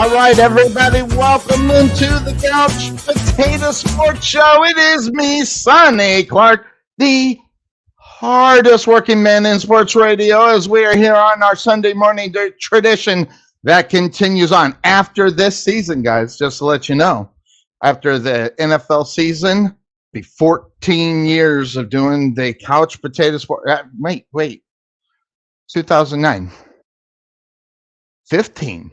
All right, everybody, welcome into the Couch Potato Sports Show. It is me, Sonny Clark, the hardest working man in sports radio, as we are here on our Sunday morning tradition that continues on after this season, guys. Just to let you know, after the NFL season, be 14 years of doing the Couch Potato Sport. Wait, 2009, 15.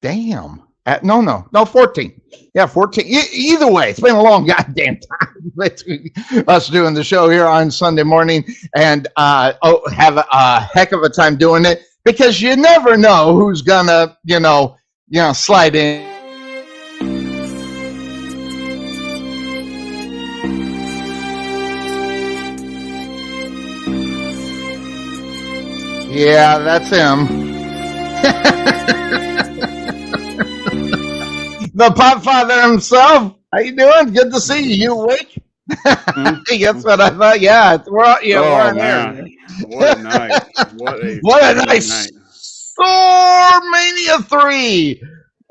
Damn. No, 14. Yeah, 14. Either way, it's been a long goddamn time between us doing the show here on Sunday morning, and have a heck of a time doing it, because you never know who's gonna, slide in. Yeah, that's him. The Popfather himself. How you doing? Good to see you. You awake? That's what I thought. Yeah, we're man. Here. What a night! What a nice Mania 3.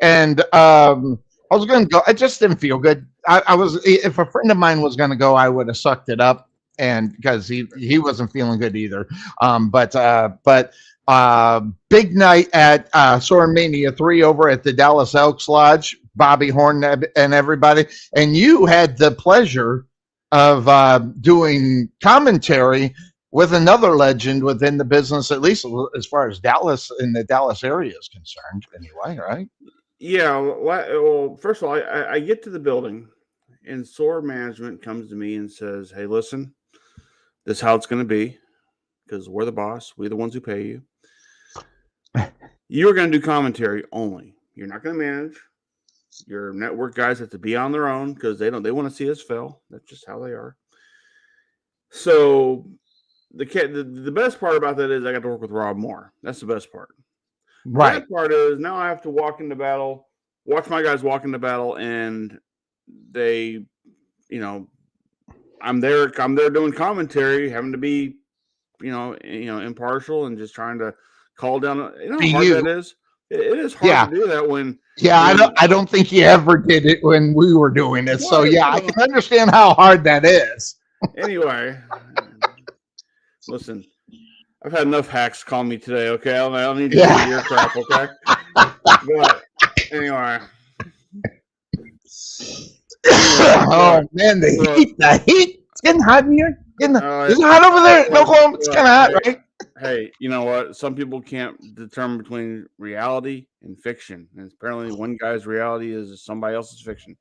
And I was going to go. I just didn't feel good. I was. If a friend of mine was going to go, I would have sucked it up, and because he wasn't feeling good either. But big night at Soar Mania 3 over at the Dallas Elks Lodge. Bobby Horn and everybody, and you had the pleasure of doing commentary with another legend within the business, at least as far as Dallas in the Dallas area is concerned, anyway, right? Yeah. Well, first of all, I get to the building, and SOAR management comes to me and says, "Hey, listen, this is how it's going to be, because we're the boss. We're the ones who pay you. You're going to do commentary only. You're not going to manage. Your network guys have to be on their own, because they want to see us fail. That's just how they are." So the best part about that is I got to work with Rob Moore. That's the best part. Right. The best part is now I have to walk into battle, watch my guys walk into battle, and they, I'm there doing commentary, having to be, impartial and just trying to call down. You know how hard that is. It is hard to do that when. Yeah, I don't think you ever did it when we were doing it. So yeah, I can understand how hard that is. Anyway, listen, I've had enough hacks call me today. Okay, I don't need to do your crap. Okay, but anyway. Oh man, the heat, it's getting hot in here. Is it hot over there? No, it's kind of hot, right? Hey, you know what? Some people can't determine between reality and fiction, and apparently one guy's reality is somebody else's fiction.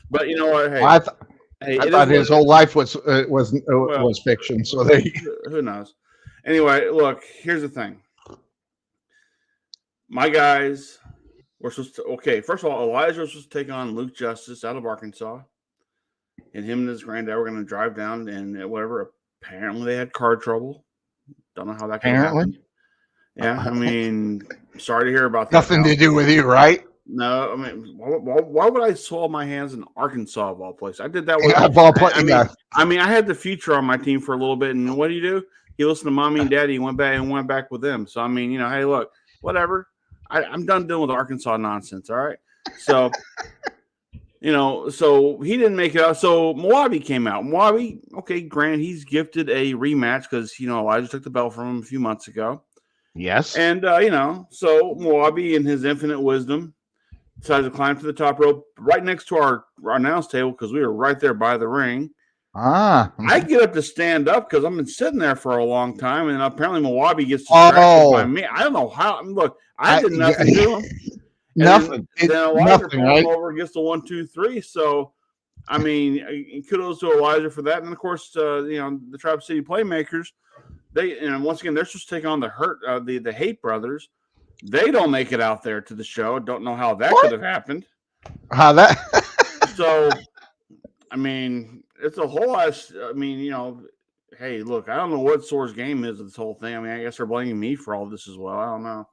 But you know what? Hey, I thought his whole life was fiction. So who knows? Anyway, look. Here's the thing. My guys were supposed to. Okay, first of all, Elijah was supposed to take on Luke Justice out of Arkansas, and him and his granddad were going to drive down and whatever. Apparently, they had car trouble. Don't know how that can happen. Yeah, I mean, sorry to hear about that. Nothing to do with you, right? No, I mean, why would I soil my hands in Arkansas of all places? I did that. I mean, I had the future on my team for a little bit, and what do you do? He listened to mommy and daddy, went back with them. So I mean, hey, look, whatever. I'm done dealing with Arkansas nonsense. All right, so. So he didn't make it out. So Moabi came out. Moabi, okay, Grant, he's gifted a rematch because, Elijah took the belt from him a few months ago. Yes. And, so Moabi, in his infinite wisdom, decided to climb to the top rope right next to our announce table, because we were right there by the ring. I get up to stand up because I've been sitting there for a long time, and apparently Moabi gets distracted by me. I don't know how. Look, I did nothing to him. Nothing. Then Elijah comes over and gets the 1, 2, 3. So, I mean, kudos to Elijah for that. And of course, the Trap City Playmakers, once again, they're supposed to take on the Hate Brothers. They don't make it out there to the show. Don't know how that could have happened. How that? So, I mean, it's a whole ass. I mean, hey, look, I don't know what SOAR's game is of this whole thing. I mean, I guess they're blaming me for all this as well. I don't know.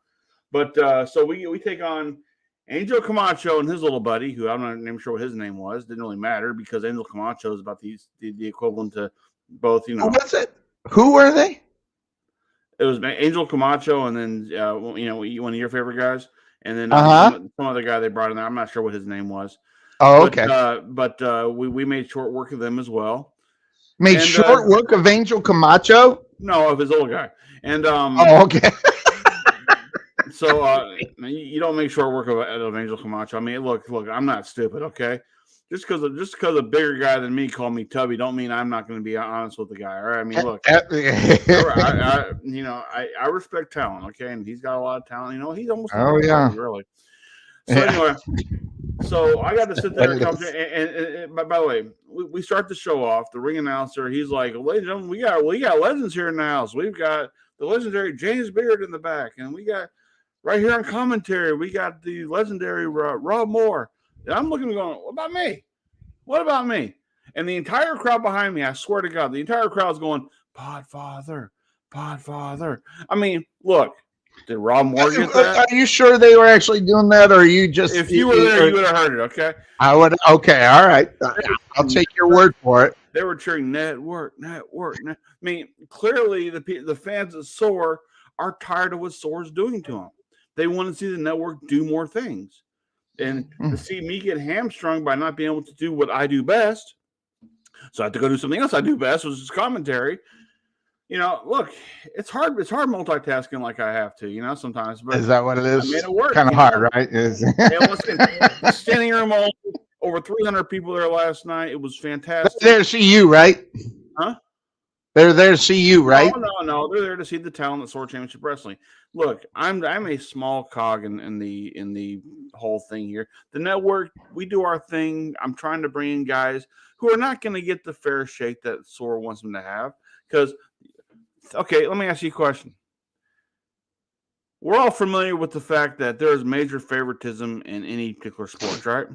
But so we take on Angel Camacho and his little buddy, who I'm not even sure what his name was. Didn't really matter, because Angel Camacho is about the equivalent to both. Who was it? Who were they? It was Angel Camacho, and then one of your favorite guys. and then some other guy they brought in there. I'm not sure what his name was. Oh, okay. But we made short work of them as well. Made short work of Angel Camacho? No, of his old guy. And oh, okay. So you don't make short work of Angel Camacho. I mean, look, I'm not stupid, okay? Just because a bigger guy than me called me Tubby, don't mean I'm not going to be honest with the guy. All right? I mean, look, I respect talent, okay, and he's got a lot of talent. You know, he's almost really. So anyway, so I got to sit there and by the way, we start the show off. The ring announcer, he's like, "Ladies and gentlemen, we got legends here in the house. We've got the legendary James Beard in the back, and we got right here on commentary, we got the legendary Rob Moore." And I'm looking and going, "What about me? What about me?" And the entire crowd behind me, I swear to God, the entire crowd's going, Podfather, Podfather. I mean, look, did Rob Moore get that? Are you sure they were actually doing that, or are you just? If you were there, you would have heard it. Okay. I would. Okay. All right. I'll take your word for it. They were cheering network. I mean, clearly the fans of SOAR are tired of what SOAR's doing to them. They want to see the network do more things. And to see me get hamstrung by not being able to do what I do best, so I have to go do something else I do best, which is commentary. You know, look, it's hard. It's hard multitasking like I have to. You know, sometimes. But is that what it is? I made it work. Kind of hard, right? Standing room all over 300 people there last night. It was fantastic. They're there to see you, right? Huh? They're there to see you, right? No. They're there to see the talent at SOAR Championship Wrestling. Look, I'm a small cog in the whole thing here. The network, we do our thing. I'm trying to bring in guys who are not going to get the fair shake that SOAR wants them to have. Because, okay, let me ask you a question. We're all familiar with the fact that there is major favoritism in any particular sport, right?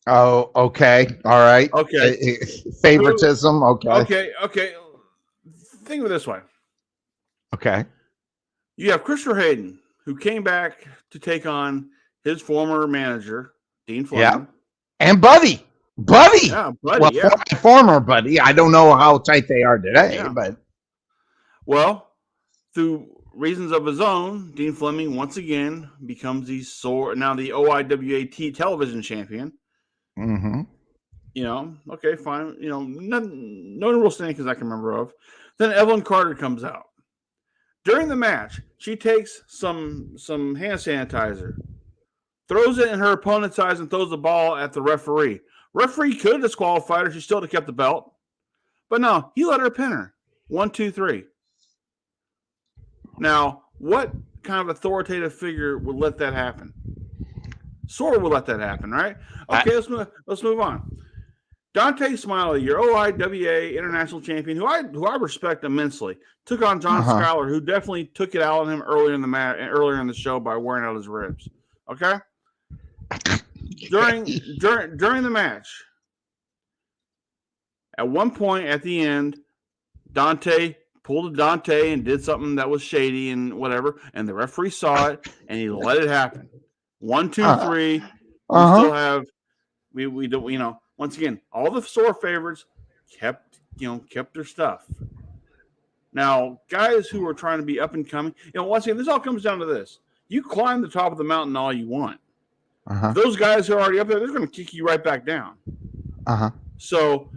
Oh, okay. All right. Okay. Favoritism. Okay. Okay. Think of it this way. Okay. You have Christopher Hayden, who came back to take on his former manager, Dean Fleming. Yeah. And Buddy. Yeah, Buddy. Well, yeah. Former Buddy. I don't know how tight they are today, but. Well, through reasons of his own, Dean Fleming once again becomes the OIWA television champion. Mm-hmm. You know, okay, fine. You know, no real standings I can remember of. Then Evelyn Carter comes out. During the match, she takes some hand sanitizer, throws it in her opponent's eyes, and throws the ball at the referee. Referee could have disqualified her. She still would have kept the belt. But no, he let her pin her. 1, 2, 3. Now, what kind of authoritative figure would let that happen? SOAR would let that happen, right? Okay, let's move on. Dante Smiley, your OIWA international champion, who I respect immensely, took on John Schuyler, who definitely took it out on him earlier in the show by wearing out his ribs. Okay. During the match, at one point at the end, Dante pulled a Dante and did something that was shady and whatever, and the referee saw it and he let it happen. 1, 2, 3. We still have we don't, you know. Once again, all the SOAR favorites kept their stuff. Now, guys who are trying to be up and coming, once again, this all comes down to this. You climb the top of the mountain all you want. Those guys who are already up there, they're going to kick you right back down. So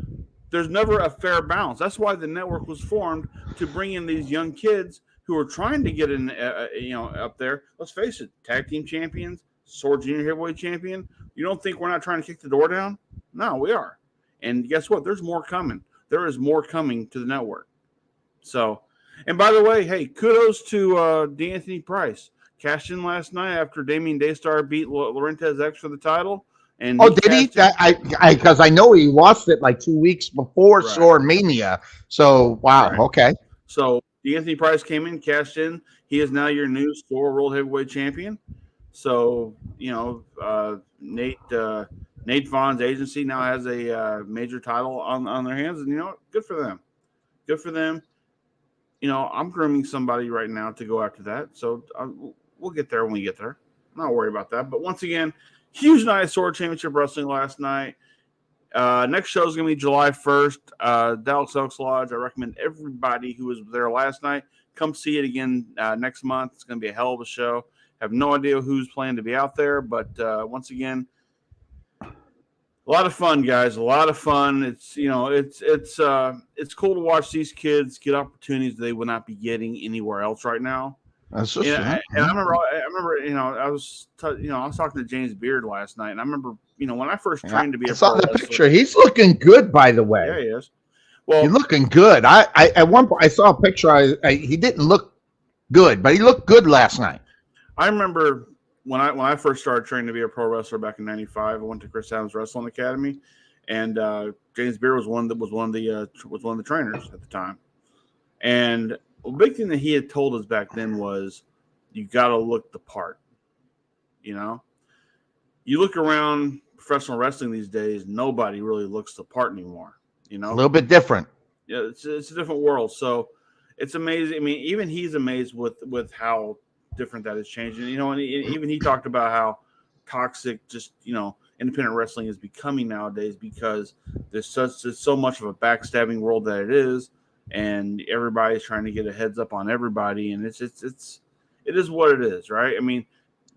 there's never a fair balance. That's why the network was formed, to bring in these young kids who are trying to get in, up there. Let's face it, tag team champions, SOAR junior heavyweight champion. You don't think we're not trying to kick the door down? No, we are. And guess what? There's more coming. There is more coming to the network. So, and by the way, hey, kudos to D'Anthony Price. Cashed in last night after Damien Daystar beat Laurentez X for the title. And did he? Because I know he lost it like 2 weeks before SOAR Mania. So, wow. Right. Okay. So, D'Anthony Price came in, cashed in. He is now your new SOAR World Heavyweight Champion. So, Nate Vaughn's agency now has a major title on their hands, and good for them. Good for them. I'm grooming somebody right now to go after that, so we'll get there when we get there. I'm not worried about that. But once again, huge night at SOAR Championship Wrestling last night. Next show is going to be July 1st. Dallas Elks Lodge. I recommend everybody who was there last night come see it again next month. It's going to be a hell of a show. Have no idea who's planning to be out there, but once again, a lot of fun, guys. A lot of fun. It's it's cool to watch these kids get opportunities they would not be getting anywhere else right now. That's just And I remember, I was talking to James Beard last night, and I remember, when I first trained to be I a saw pro the wrestler, picture. He's looking good, by the way. yeah, he is. Well, He's looking good. I at one point I saw a picture. He didn't look good, but he looked good last night. I remember when I first started training to be a pro wrestler back in '95. I went to Chris Adams Wrestling Academy, and James Beard was one of the trainers at the time. And the big thing that he had told us back then was, you got to look the part. You look around professional wrestling these days, nobody really looks the part anymore. A little bit different. Yeah, it's a different world. So it's amazing. I mean, even he's amazed with how different that is changing. And even he talked about how toxic independent wrestling is becoming nowadays, because there's so much of a backstabbing world that it is, and everybody's trying to get a heads up on everybody, and it is what it is, right? I mean,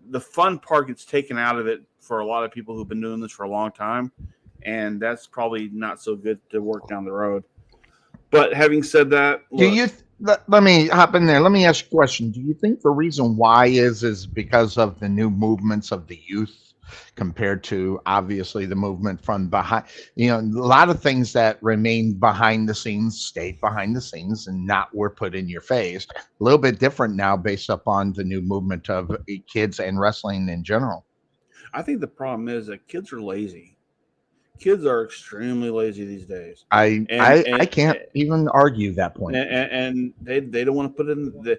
the fun part gets taken out of it for a lot of people who've been doing this for a long time, and that's probably not so good to work down the road. But having said that, let me hop in there. Let me ask you a question. Do you think the reason why is because of the new movements of the youth compared to obviously the movement from behind? A lot of things that remain behind the scenes stayed behind the scenes and were put in your face. A little bit different now based upon the new movement of kids and wrestling in general. I think the problem is that kids are lazy. Kids are extremely lazy these days. I can't even argue that point. And they don't want to put in the.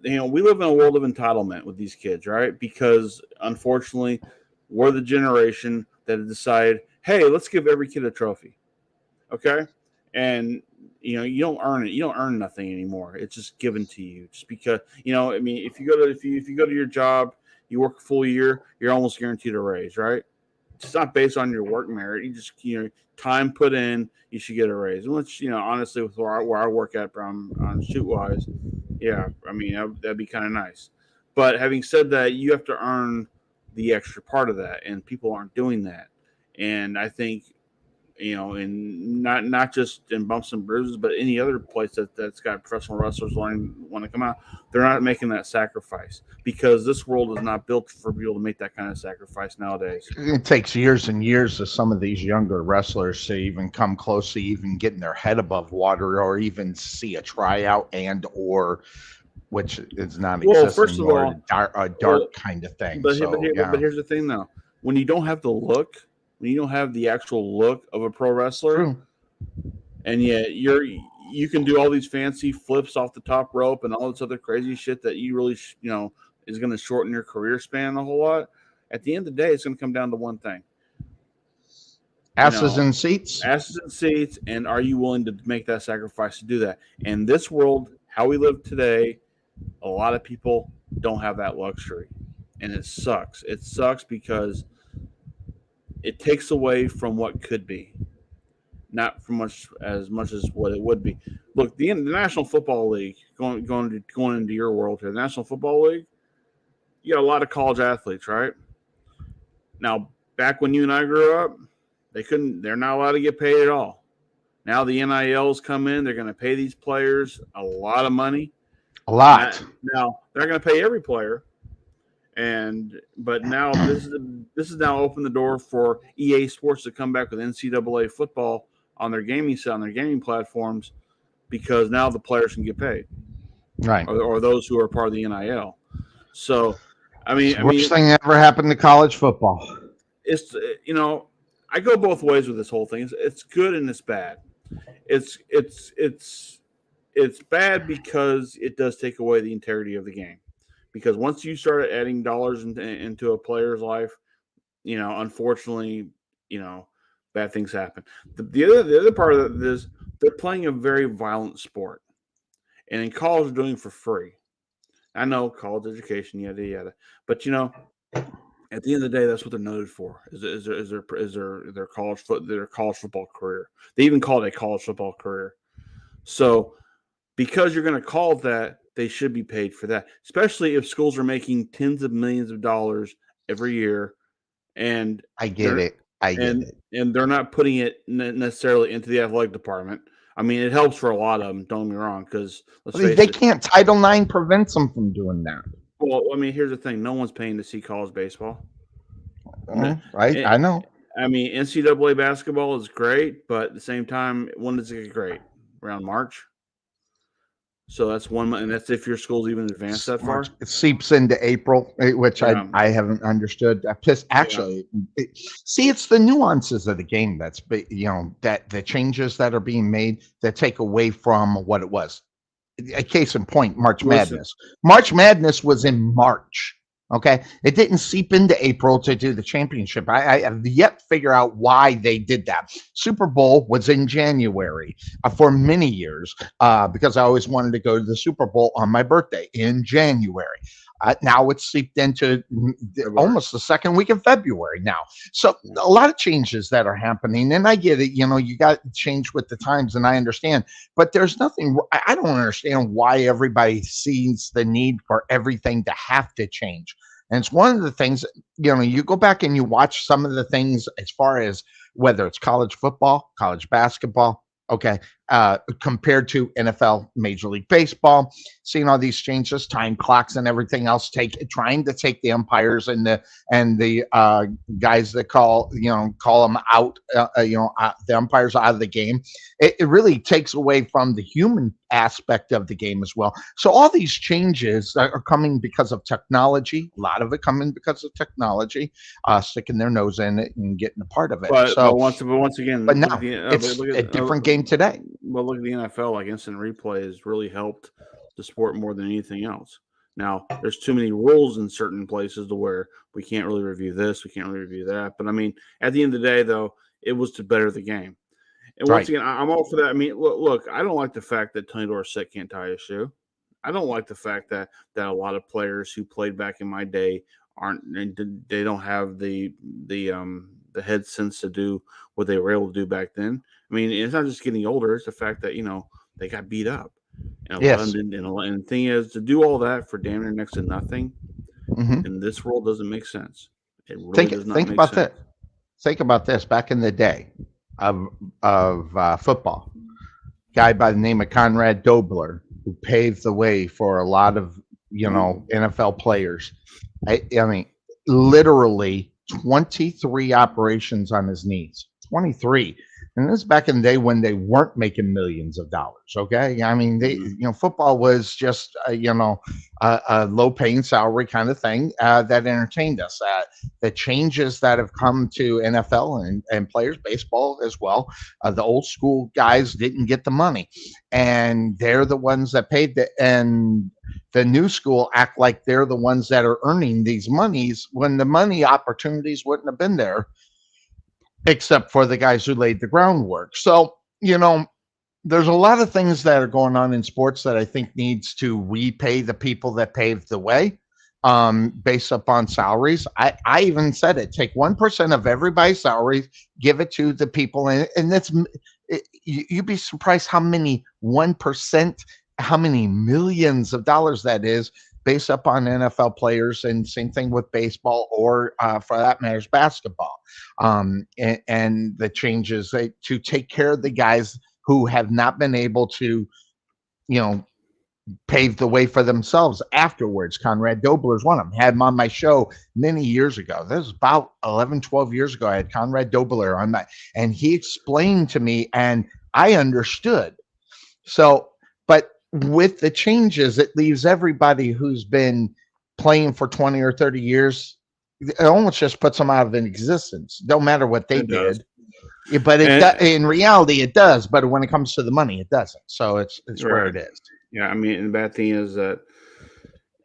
We live in a world of entitlement with these kids, right? Because unfortunately, we're the generation that decided, hey, let's give every kid a trophy, okay? And you don't earn it. You don't earn nothing anymore. It's just given to you, just because I mean, if you go to your job, you work a full year, you're almost guaranteed a raise, right? It's not based on your work merit. You just time put in, you should get a raise. Which honestly, with where I work at on Shoot Wise, yeah, I mean that'd be kind of nice. But having said that, you have to earn the extra part of that, and people aren't doing that. And I think and not just in Bumps and Bruises, but any other place that's got professional wrestlers want to come out, they're not making that sacrifice, because this world is not built for people to make that kind of sacrifice nowadays. It takes years and years of some of these younger wrestlers to even come close to even getting their head above water, or even see a tryout or which is not Well, existing, first of all, a dark kind of thing. But here's the thing, though. When you don't have the look, when you don't have the actual look of a pro wrestler, True. And yet you can do all these fancy flips off the top rope and all this other crazy shit that you really is going to shorten your career span a whole lot. At the end of the day, it's going to come down to one thing: asses in seats. Asses in seats, and are you willing to make that sacrifice to do that? In this world, how we live today, a lot of people don't have that luxury, and it sucks. It sucks because it takes away from what could be, not from as much as what it would be. Look, the National Football League, going into your world here, the National Football League, you got a lot of college athletes, right? Now, back when you and I grew up, they're not allowed to get paid at all. Now the NILs come in, they're going to pay these players a lot of money. A lot. Now they're going to pay every player. But now this is now opened the door for EA Sports to come back with NCAA football on their gaming platforms, because now the players can get paid, right? Or those who are part of the NIL. So, worst thing that ever happened to college football. It's I go both ways with this whole thing. It's good and it's bad. It's bad because it does take away the integrity of the game. Because once you start adding dollars into a player's life, unfortunately, bad things happen. The other part of it is they're playing a very violent sport, and in college they're doing it for free. I know college education, yada yada, but at the end of the day, that's what they're noted for is their college football career. They even call it a college football career. So, because you're going to call it that, they should be paid for that, especially if schools are making tens of millions of dollars every year, and I get they're it. I get and it. and they're not putting it necessarily into the athletic department. I mean, it helps for a lot of them. Don't get me wrong, because let's face They it. can't. Title IX prevents them from doing that. Well, I mean, here's the thing: no one's paying to see college baseball. Right? Eh, I know. I mean, NCAA basketball is great, but at the same time, when does it get great? Around March. So that's 1 month, and that's if your school's even advanced that far. It seeps into April, which Yeah. I haven't understood. Actually, see, it's the nuances of the game that's that the changes that are being made that take away from what it was. A case in point, March Listen. Madness. March Madness was in March. Okay, it didn't seep into April to do the championship. I have yet to figure out why they did that. Super Bowl was in January for many years because I always wanted to go to the Super Bowl on my birthday in January. Now it's seeped into almost the second week of February now. So a lot of changes that are happening, and I get it. You got to change with the times, and I understand. But there's nothing. I don't understand why everybody sees the need for everything to have to change. And it's one of the things, you go back and you watch some of the things as far as whether it's college football, college basketball, okay, compared to NFL, Major League Baseball, seeing all these changes, time clocks and everything else, trying to take the umpires and the guys that call them out, the umpires out of the game. It really takes away from the human aspect of the game as well. So all these changes are coming because of technology. A lot of it coming because of technology, sticking their nose in it and getting a part of it. But once again, but now it's a different game today. Well, look at the NFL. Like instant replay has really helped the sport more than anything else. Now, there's too many rules in certain places to where we can't really review this, we can't really review that. But I mean, at the end of the day, though, it was to better the game. And once again, I'm all for that. I mean, look, I don't like the fact that Tony Dorsett can't tie a shoe. I don't like the fact that a lot of players who played back in my day they don't have the head sense to do what they were able to do back then. I mean, it's not just getting older; it's the fact that they got beat up. And yes. And the thing is, to do all that for damn near next to nothing in this world doesn't make sense. It really does not make sense. That. Think about this. Back in the day of football, guy by the name of Conrad Dobler, who paved the way for a lot of NFL players. I mean, literally 23 operations on his knees. 23. And this is back in the day when they weren't making millions of dollars. Okay. I mean, football was just, a low paying salary kind of thing that entertained us. The changes that have come to NFL and players, baseball as well, the old school guys didn't get the money. And they're the ones that paid and the new school act like they're the ones that are earning these monies when the money opportunities wouldn't have been there, except for the guys who laid the groundwork. So, there's a lot of things that are going on in sports that I think needs to repay the people that paved the way based upon salaries. I even said it, take 1% of everybody's salaries, give it to the people. And you'd be surprised how many 1%, how many millions of dollars that is based upon NFL players, and same thing with baseball or for that matters, basketball. And the changes to take care of the guys who have not been able to, pave the way for themselves afterwards. Conrad Dobler is one of them. I had him on my show many years ago. This was about 11, 12 years ago. I had Conrad Dobler on that, and he explained to me, and I understood. So, but with the changes, it leaves everybody who's been playing for 20 or 30 years, it almost just puts them out of existence. Don't matter what they did. But in reality, it does. But when it comes to the money, it doesn't. So it's right. Where it is. Yeah, I mean, and the bad thing is that,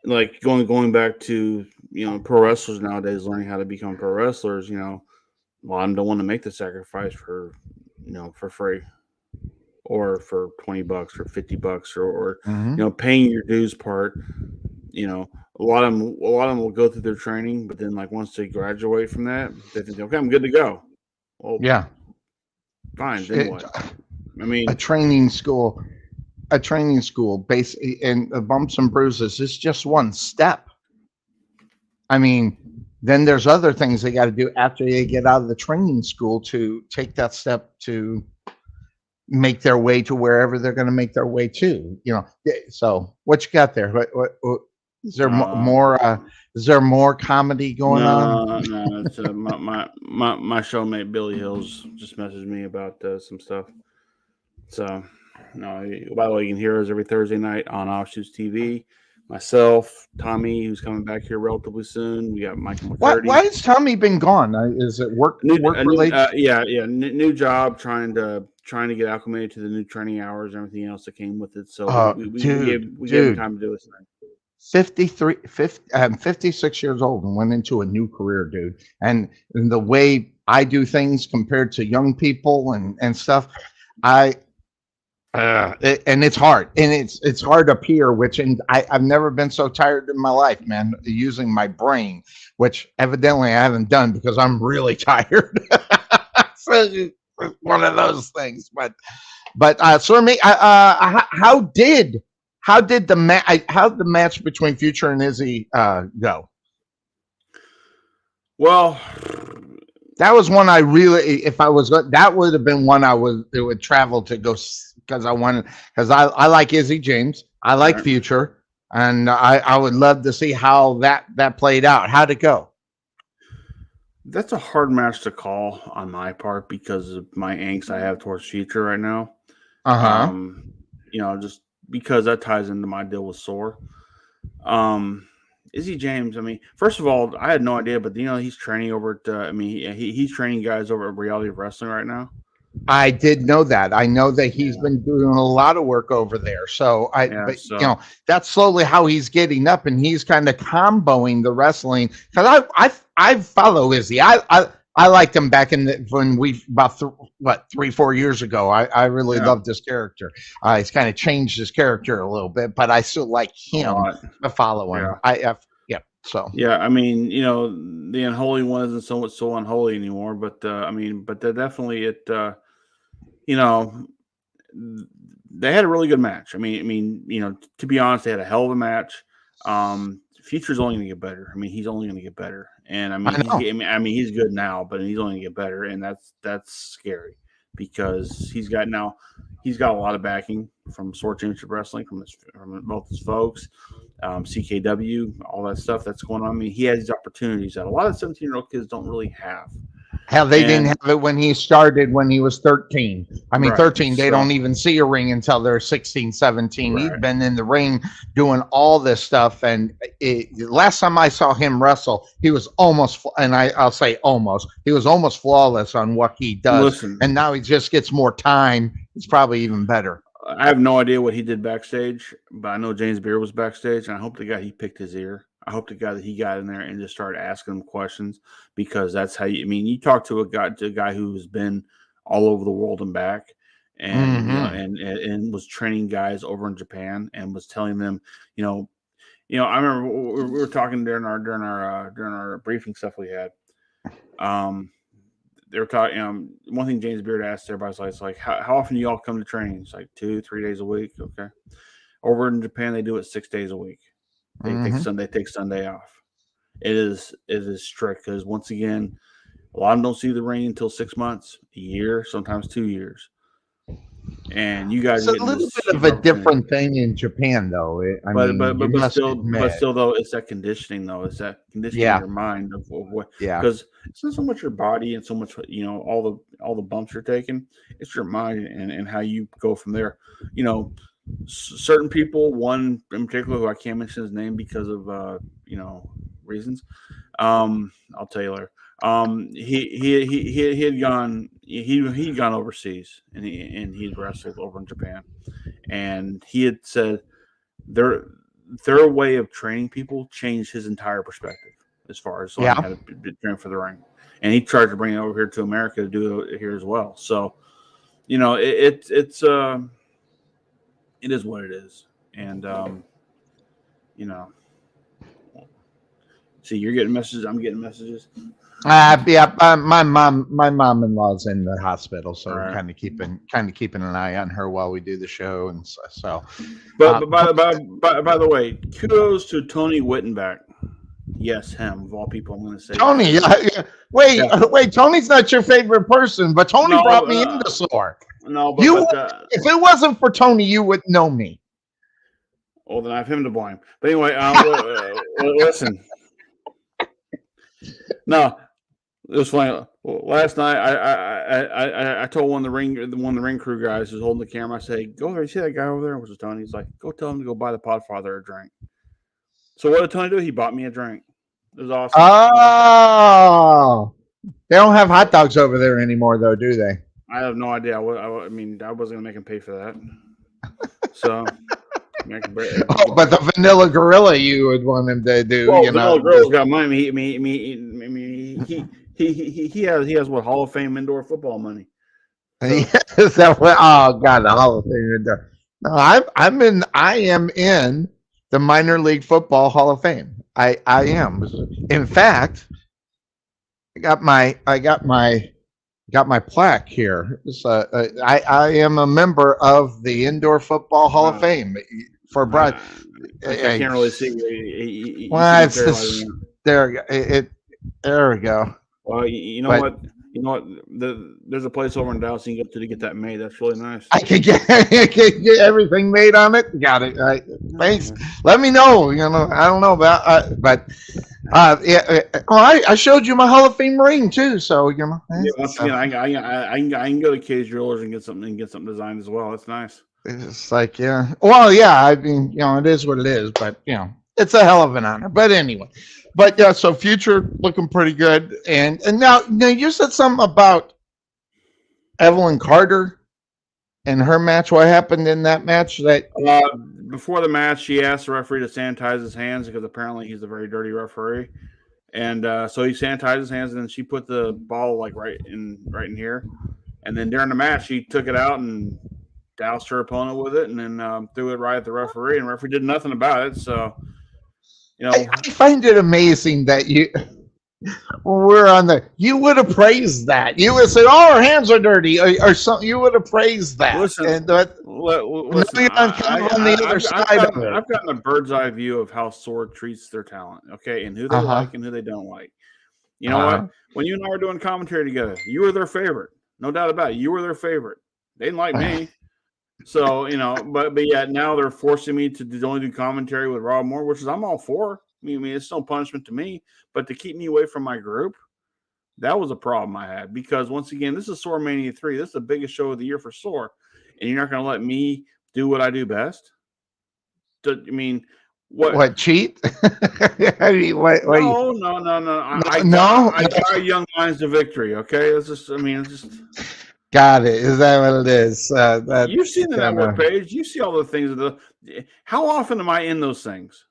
like going back to pro wrestlers nowadays, learning how to become pro wrestlers. A lot of them don't want to make the sacrifice for free, or for $20 or $50 or paying your dues part. A lot of them will go through their training, but then like once they graduate from that, they think, okay, I'm good to go. Well, yeah, fine. Then what? I mean, a training school. a training school basically, and the bumps and bruises is just one step. I mean, then there's other things they got to do after they get out of the training school to take that step to make their way to wherever they're going to make their way to. So what you got there? What is there more? Is there more comedy going on? No. It's my showmate Billy Hills just messaged me about some stuff. So, no. By the way, you can hear us every Thursday night on Offshoots TV. Myself, Tommy, who's coming back here relatively soon. We got Michael McCurdy. Why has Tommy been gone? Is it work related? Yeah. New job, trying to get acclimated to the new training hours and everything else that came with it. So we gave him time to do his thing. 56 years old and went into a new career, dude. And the way I do things compared to young people and stuff, and it's hard, and it's hard up here, I've never been so tired in my life, man, using my brain, which evidently I haven't done because I'm really tired. So it's one of those things. But so me, how did the match between Future and Izzy go? Well, that was one I really, if I was, that would have been one it would travel to go, because I like Izzy James, I like Future, and I would love to see how that played out. How'd it go? That's a hard match to call on my part because of my angst I have towards Future right now. Just because that ties into my deal with SOAR. Izzy James, I mean, first of all, I had no idea, but he's training over at, he's training guys over at Reality of Wrestling right now. I did know that. I know that he's been doing a lot of work over there. So that's slowly how he's getting up, and he's kind of comboing the wrestling. Because I follow Izzy. I liked him back when we about 3-4 years ago. I really loved this character. He's kind of changed his character a little bit, but I still like him to follow him. I mean, the unholy one isn't so unholy anymore, but definitely they had a really good match. I mean, to be honest, they had a hell of a match. Future's only going to get better. I mean, he's only going to get better, and he's good now, but he's only going to get better, and that's scary because he's got a lot of backing from SOAR Championship Wrestling, from both his folks, CKW, all that stuff that's going on. I mean, he has these opportunities that a lot of 17-year-old kids don't really have. Hell, they didn't have it when he started when he was 13. I mean, 13, they don't even see a ring until they're 16, 17. Right. He'd been in the ring doing all this stuff. And last time I saw him wrestle, he was almost, and I'll say almost, he was almost flawless on what he does. Listen, and now he just gets more time. It's probably even better. I have no idea what he did backstage, but I know James Beard was backstage, and I hope the guy he picked his ear. I hope the guy that he got in there and just started asking him questions, because that's how you talk to a guy who's been all over the world and back, and and was training guys over in Japan and was telling them, I remember we were talking during our briefing stuff we had. They were talking. One thing James Beard asked everybody was like, how often do y'all come to training? It's like 2-3 days a week. Okay. Over in Japan, they do it 6 days a week. They take Sunday off. It is strict because, once again, a lot of them don't see the ring until 6 months, a year, sometimes 2 years. And you guys, it's a little bit of a different thing in Japan, though. But still, though, it's that conditioning, though. It's that conditioning in your mind of what. Yeah. Because it's not so much your body and so much all the bumps you're taking. It's your mind and how you go from there. Certain people, one in particular who I can't mention his name because of reasons. I'll tell you later. He had gone overseas and he'd wrestled over in Japan, and he had said their way of training people changed his entire perspective as far as how to train for the ring, and he tried to bring it over here to America to do it here as well. So it is what it is, and See, you're getting messages. I'm getting messages. Yeah, my mom-in-law's in the hospital, so All we're right. kind of keeping an eye on her while we do the show, and so. But by the way, kudos to Tony Wittenbach. Yes, him of all people. I'm going to say Tony, that. wait, Tony's not your favorite person, but Tony No, brought me into SOAR. No, If it wasn't for Tony, you wouldn't know me. well, then I have him to blame. But anyway, listen. No, it was funny. Last night, I told one of the ring crew guys who's holding the camera. I said, "Go over. You see that guy over there?" Which is Tony. He's like, "Go tell him to go buy the Podfather a drink." So what did Tony do? He bought me a drink. It was awesome. Oh, they don't have hot dogs over there anymore, though, do they? I have no idea. I mean, I wasn't gonna make him pay for that. So. Oh, but the Vanilla Gorilla, you would want him to do. Well, you know, Vanilla Gorilla's got money. He has what, Hall of Fame indoor football money. Is that what? Oh God, the Hall of Fame. No, I am in the minor league football Hall of Fame. I am. In fact, I got my plaque here. So, I am a member of the Indoor Football Hall of Fame for Broad. I can't really see. Well, it's this, there. There we go. Well, you know what? You know what? There's a place over in Dallas you can go to get that made. That's really nice. I could get everything made on it. Got it. Thanks. Let me know. You know, I don't know about, but yeah. I showed you my Hall of Fame ring too. So you know. Yeah, once again, I can go to Cage Jewelers and get something designed as well. That's nice. It's like, yeah. Well, yeah. I mean, you know, it is what it is, but you know, it's a hell of an honor. But anyway, but yeah. So future looking pretty good, and now you said something about Evelyn Carter and her match. What happened in that match? That before the match, she asked the referee to sanitize his hands because apparently he's a very dirty referee, and so he sanitized his hands, and then she put the ball like right in here, and then during the match, she took it out and doused her opponent with it, and then threw it right at the referee, and the referee did nothing about it. So, you know, I find it amazing that we're on the. You would have praised that. You would say, "Oh, our hands are dirty," or something. You would have praised that. Listen, and, listen I've gotten a bird's eye view of how SOAR treats their talent, okay, and who they like and who they don't like. You know what? When you and I were doing commentary together, you were their favorite, no doubt about it. You were their favorite. They didn't like me. So, you know, but yeah, now they're forcing me to only do commentary with Rob Moore, which is I'm all for. I mean, it's no punishment to me, but to keep me away from my group, that was a problem I had because once again, this is SOAR Mania 3. This is the biggest show of the year for SOAR, and you're not going to let me do what I do best. I mean, what cheat? I mean, what, no. I got Young Lions to victory. Okay, it's just. I mean, it's just. Got it. Is that what it is? You've seen the network page. You see all the things. How often am I in those things?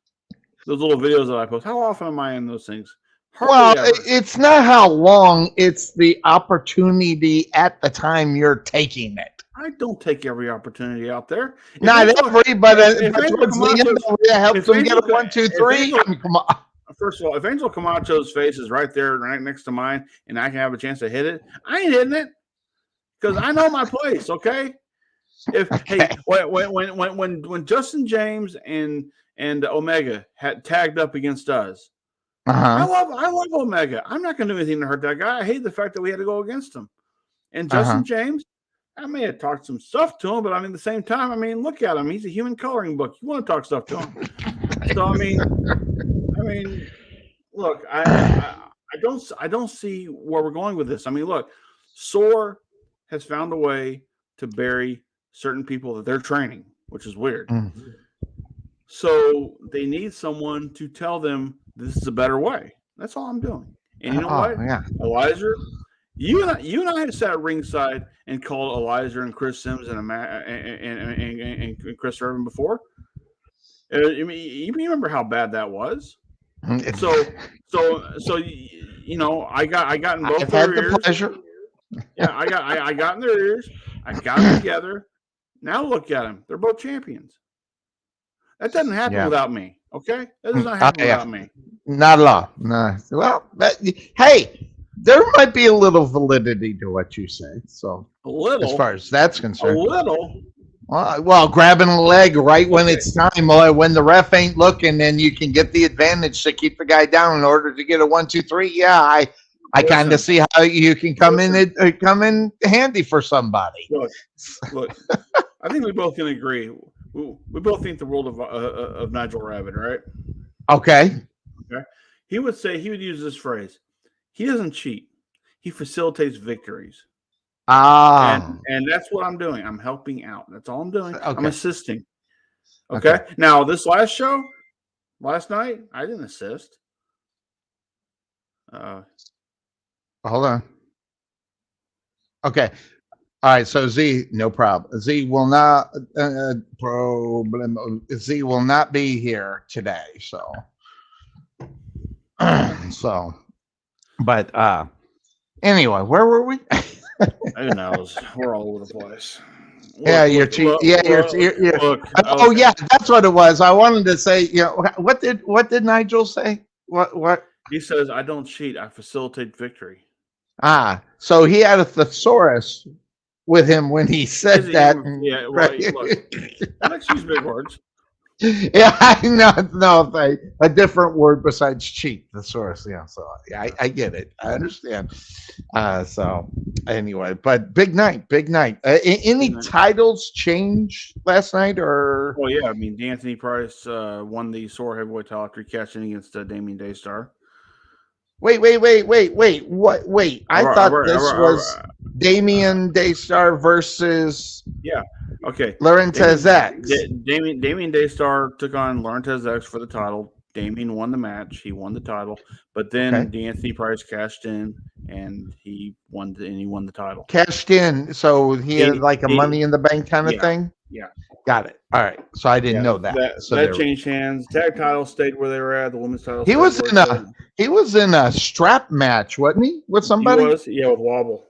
Those little videos that I post. How often am I in those things? Hardly ever. It's not how long. It's the opportunity at the time you're taking it. I don't take every opportunity out there. Not every, but towards the end, it helps them get a 1, 2, 3. I mean, come on. First of all, if Angel Camacho's face is right there, right next to mine, and I can have a chance to hit it, I ain't hitting it. Because I know my place, okay? Hey, when Justin James and Omega had tagged up against us, I love Omega. I'm not going to do anything to hurt that guy. I hate the fact that we had to go against him. And Justin James, I may have talked some stuff to him, but I mean, at the same time, I mean, look at him. He's a human coloring book. You want to talk stuff to him. So I mean, look, I don't see where we're going with this. I mean, look, SOAR has found a way to bury certain people that they're training, which is weird. Mm-hmm. So they need someone to tell them this is a better way. That's all I'm doing. And you know what? Yeah. Elijah, you and I had sat at ringside and called Elijah and Chris Sims and Chris Irvin before. I mean, you remember how bad that was? So you know, I got in both their ears. Pleasure. Yeah, I got in their ears. I got them together. Now look at them. They're both champions. That doesn't happen Yeah. without me. Okay, that does not happen yeah. without me. Not at all. No. Well, hey, there might be a little validity to what you say. So, A as little, far as that's a concerned, little. well, grabbing a leg right when Okay. it's time, or when the ref ain't looking, and you can get the advantage to keep the guy down in order to get a 1, 2, 3. Yeah, I kind of Listen. see how you can come Listen. come in handy for somebody. Look. I think we both can agree. We both think the world of Nigel Rabbit, right? Okay. Okay. He would use this phrase. He doesn't cheat. He facilitates victories. Ah. And that's what I'm doing. I'm helping out. That's all I'm doing. I'm Okay. assisting. Okay? Now, this last show, last night, I didn't assist. Hold on. Okay. All right. So Z, no problem. Z will not Z will not be here today. So so, but anyway, where were we? Who knows? We're all over the place. Yeah, you're cheating. Yeah, you're. Look, Oh yeah, that's what it was. I wanted to say, what did Nigel say? What? He says, I don't cheat. I facilitate victory. So he had a thesaurus with him when he said that. Yeah, well, look, let's use big words. Yeah, I know. No, a different word besides cheat. Thesaurus. Yeah, so yeah, I get it. I understand. So anyway, but big night. Any titles change last night, or? Well, yeah. I mean, D'Anthony Price won the SOAR heavyweight title after catching against Damien Daystar. Wait. What? Wait. I thought this was Damien Daystar versus. Yeah. Okay. Laurentez X. Damien Daystar took on Laurentez X for the title. Damien won the match. He won the title. But then D'Anthony Price cashed in and he won the title. Cashed in, so he had like a Money in the Bank kind of thing? Yeah. Got it. All right. So I didn't know that. That changed hands. Tag title stayed where they were at. The women's title. He was in a strap match, wasn't he? With somebody? He was, with Wobble.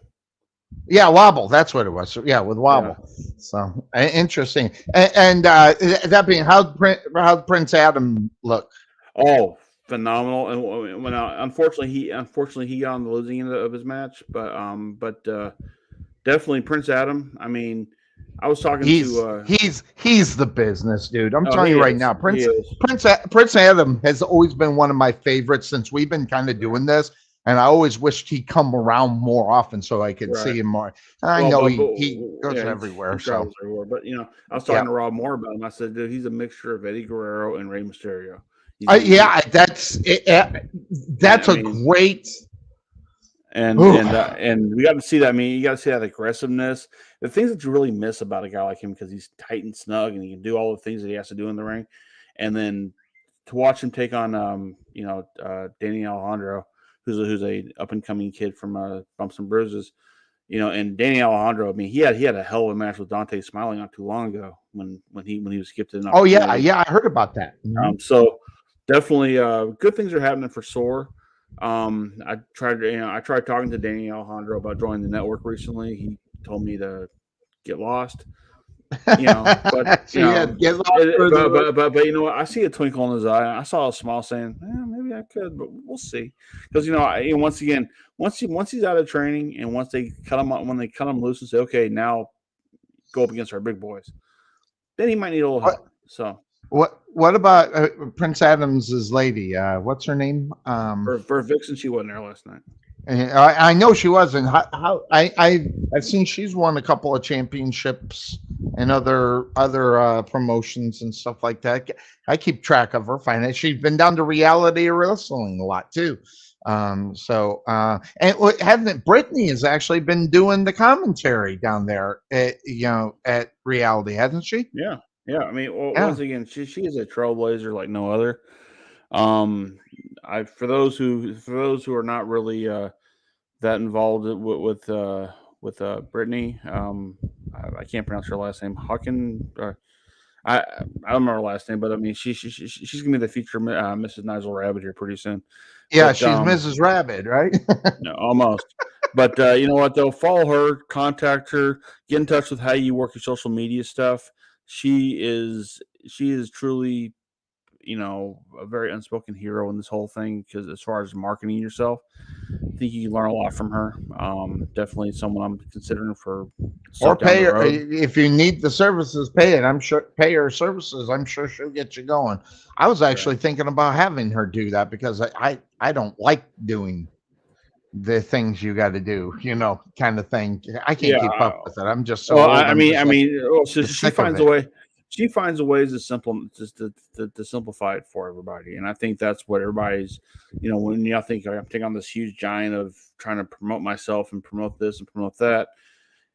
Yeah, Wobble. That's what it was. Yeah, with Wobble. Yeah. So interesting. And that being, how'd Prince Adam look? Oh, phenomenal. And when unfortunately he got on the losing end of his match, but definitely Prince Adam. I mean, I was talking to he's the business dude. I'm telling you right now, Prince Adam has always been one of my favorites since we've been kind of doing this. And I always wished he'd come around more often so I could see him more. I know he goes everywhere. Travels everywhere. But, I was talking to Rob Moore about him. I said, dude, he's a mixture of Eddie Guerrero and Rey Mysterio. That's a great. And we got to see that. I mean, you got to see that aggressiveness. The things that you really miss about a guy like him, because he's tight and snug and he can do all the things that he has to do in the ring. And then to watch him take on, Danny Alejandro, who's a up and coming kid from Bumps and Bruises, and Danny Alejandro. I mean, he had a hell of a match with Dante Smiling not too long ago when he was gifted. Oh yeah, I heard about that. Mm-hmm. So definitely, good things are happening for SOAR. I tried talking to Danny Alejandro about joining the network recently. He told me to get lost. But you know what? I see a twinkle in his eye. I saw a smile saying, maybe I could, but we'll see. Because once again, once he's out of training and once they cut him loose and say, okay, now go up against our big boys, then he might need a little help. So what about Prince Adams' lady? What's her name? For Vixen, she wasn't there last night. I know she wasn't. I've seen she's won a couple of championships and other promotions and stuff like that. I keep track of her. She's been down to Reality Wrestling a lot too. And hasn't Brittany has actually been doing the commentary down there at Reality, hasn't she? Yeah. I mean, once again, she is a trailblazer like no other. For those who are not really that involved with Brittany, I can't pronounce her last name. Hawkin. I don't remember her last name, but I mean, she's gonna be the future Mrs. Nigel Rabbit here pretty soon. Yeah, she's Mrs. Rabbit, right? No, almost. But you know what? Though, follow her, contact her, get in touch with how you work your social media stuff. She is she is truly, a very unspoken hero in this whole thing. Because as far as marketing yourself, I think you can learn a lot from her. Definitely someone I'm considering for Or stuff down pay the her road. if you need the services. Pay it. I'm sure pay her services. I'm sure she'll get you going. I was actually thinking about having her do that because I don't like doing the things you got to do. Kind of thing. I can't Yeah. keep up with it. I'm just so Well, old. I'm just like so she sick of finds a it. way. She finds a ways to to simplify it for everybody, and I think that's what everybody's. When y'all think I'm taking on this huge giant of trying to promote myself and promote this and promote that,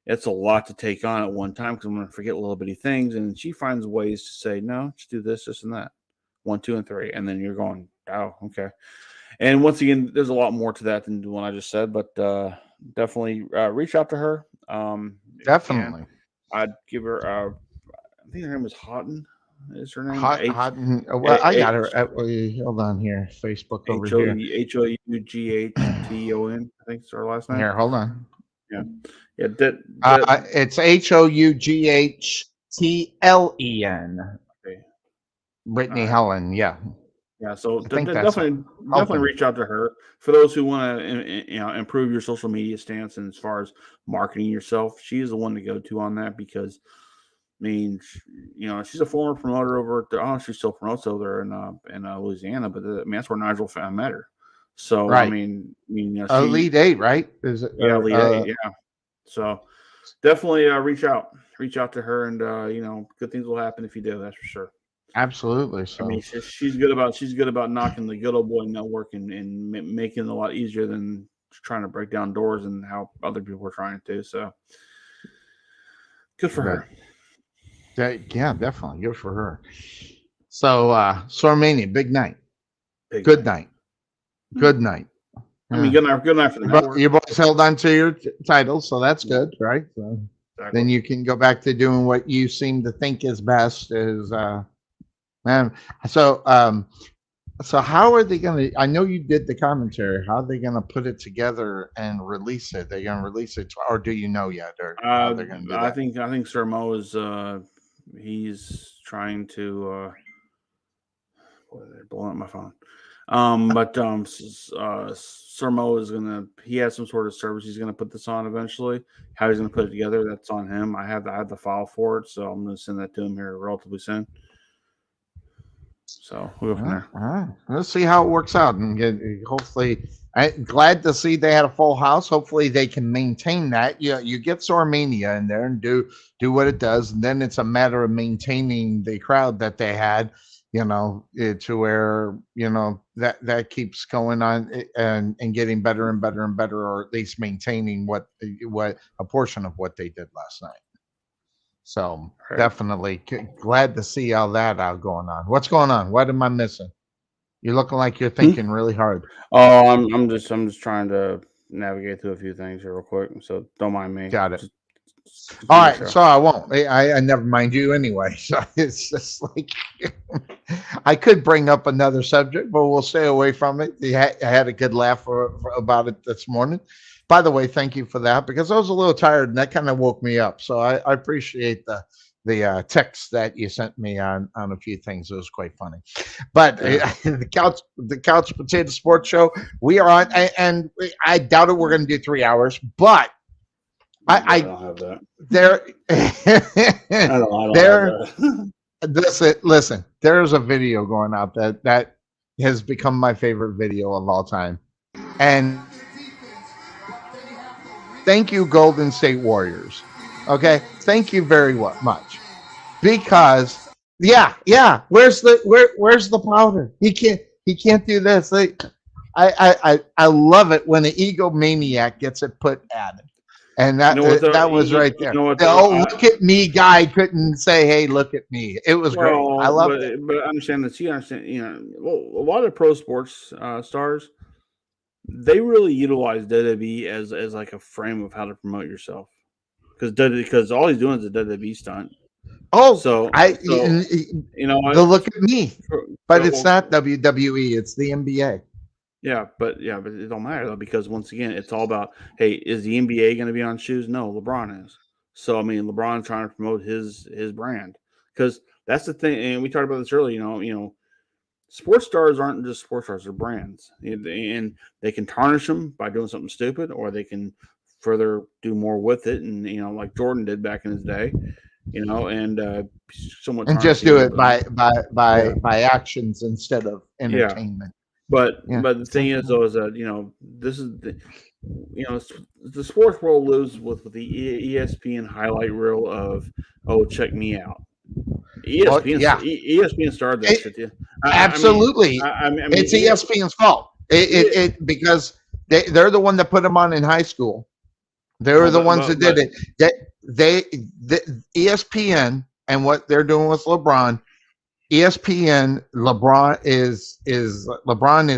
it's a lot to take on at one time because I'm going to forget little bitty things. And she finds ways to say, no, just do this and that, 1, 2, and 3, and then you're going, oh, okay. And once again, there's a lot more to that than the one I just said, but definitely reach out to her. If you can. Definitely. I'd give her. I think her name was Houghton. Is her name Hot. Well, I got her. Hold on here. Facebook over here. Hougton? I think it's her last name. Here, hold on. Yeah, yeah. It's Houghtlen. Okay. Brittany Helen. Yeah. Yeah, so I think that's definitely reach out to her for those who want to improve your social media stance and as far as marketing yourself. She is the one to go to on that because she's a former promoter over at I don't know if she still promotes over there in Louisiana, but that's where Nigel met her. So right. Elite 8, right? Is it? Yeah, Elite 8. Yeah. So definitely reach out to her, and good things will happen if you do. That's for sure. Absolutely. So she's good about knocking the good old boy network and making it a lot easier than trying to break down doors and how other people are trying to. So good for her. Yeah, definitely good for her. So Sormania, big night. Good night. Good night. I mean, good night for the network. You boys held on to your titles, so that's good, right? So then you can go back to doing what you seem to think is best. Man, so how are they gonna? I know you did the commentary. How are they gonna put it together and release it? They're gonna release it, or do you know yet? Or how they're gonna do that? I think Sir Mo is he's trying to. They're blowing up my phone. But Sir Mo is he has some sort of service he's gonna put this on eventually. How he's gonna put it together, that's on him. I have the file for it, so I'm gonna send that to him here relatively soon. So we'll go from there. Let's see how it works out, and hopefully, I'm glad to see they had a full house. Hopefully, they can maintain that. You get Sormania in there and do what it does, and then it's a matter of maintaining the crowd that they had. To where that keeps going on and getting better and better and better, or at least maintaining what a portion of what they did last night. So definitely glad to see all that out going on. What's going on? What am I missing? You're looking like you're thinking really hard. Oh, I'm just trying to navigate through a few things here real quick. So don't mind me. Got it. All right, so I won't. I never mind you anyway. So it's just like I could bring up another subject, but we'll stay away from it. I had a good laugh about it this morning. By the way, thank you for that because I was a little tired and that kind of woke me up. So I appreciate the text that you sent me on a few things. It was quite funny. But the Couch Potato Sports Show, we are on, and I doubt it. We're going to do 3 hours, but. I don't have that. Listen, there's a video going out that has become my favorite video of all time. And thank you, Golden State Warriors. Okay. Thank you very much. Because where's the powder? He can't do this. I love it when an egomaniac gets it put at him. And that was right there. Look at me guy couldn't say, "Hey, look at me." It was great. I love it. But understand that a lot of pro sports stars, they really utilize WWE as like a frame of how to promote yourself. Because all he's doing is a WWE stunt. Oh, look at me. But it's not WWE, it's the NBA. Yeah, but it don't matter though because once again, it's all about hey, is the NBA going to be on shoes? No, LeBron is. So I mean, LeBron's trying to promote his brand because that's the thing. And we talked about this earlier. Sports stars aren't just sports stars; they're brands, and they can tarnish them by doing something stupid, or they can further do more with it. And like Jordan did back in his day, and somewhat And just tarnish do a it little bit. by actions instead of Yeah. entertainment. But Yeah. but the thing is though is that this is the sports world lives with the ESPN highlight reel of check me out. ESPN yeah. ESPN started that shit. Yeah. Absolutely. I mean, It's ESPN's fault. It because they're the one that put them on in high school. They were the ones that did it. The ESPN and what they're doing with LeBron. LeBron is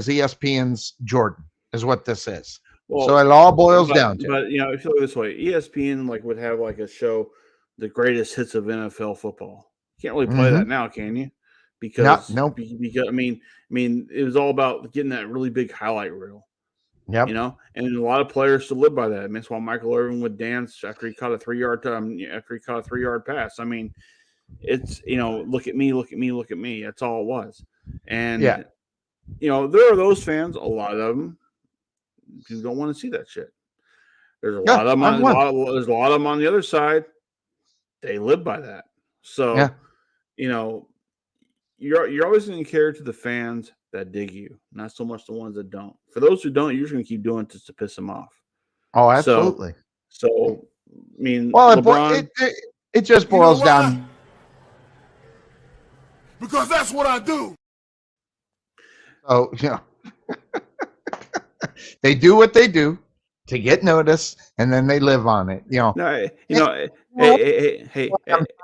ESPN's Jordan, is what this is. Well, so it all boils down to. But if you look this way, ESPN would have a show, the greatest hits of NFL football. You can't really play that now, can you? Because nope. Because I mean, it was all about getting that really big highlight reel. Yep. And a lot of players still live by that. I mean, that's why Michael Irvin would dance after he caught a 3-yard pass. I mean, it's look at me, look at me, look at me. That's all it was. And there are those fans, a lot of them, who don't want to see that shit. There's a lot of them. There's a lot of them on the other side. They live by that. So, you're always going to cater to the fans that dig you, not so much the ones that don't. For those who don't, you're just going to keep doing it just to piss them off. Oh, absolutely. So I mean, well, LeBron, it just boils down. Because that's what I do. Oh, they do what they do to get noticed, and then they live on it. I'm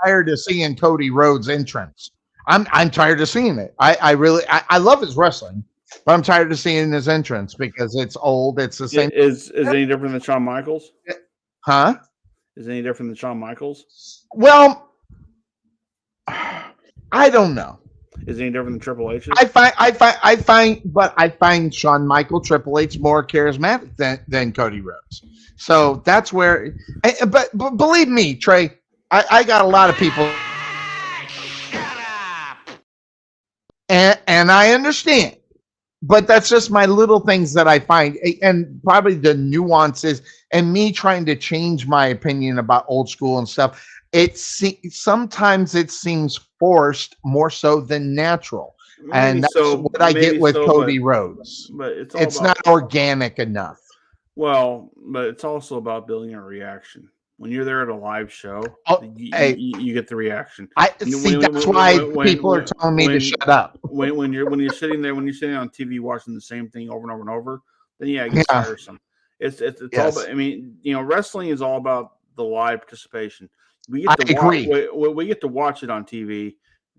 tired of seeing Cody Rhodes' entrance. I'm tired of seeing it. I really love his wrestling, but I'm tired of seeing his entrance because it's old. It's the same. Is it any different than Shawn Michaels? Huh? Is it any different than Shawn Michaels? Well, I don't know. Is it any different than Triple H? I find Shawn Michael, Triple H more charismatic than Cody Rhodes. So that's where. But believe me, Trey, I got a lot of people. And I understand, but that's just my little things that I find, and probably the nuances, and me trying to change my opinion about old school and stuff. Sometimes it seems forced more so than natural, and that's what I get with Cody Rhodes. But it's not organic enough. Well, but it's also about building a reaction. When you're there at a live show, you get the reaction. That's why people are telling me to shut up. When you're sitting there, when you're sitting on TV watching the same thing over and over and over, then it gets tiresome. It's all about. I mean, wrestling is all about the live participation. We get to watch it on TV,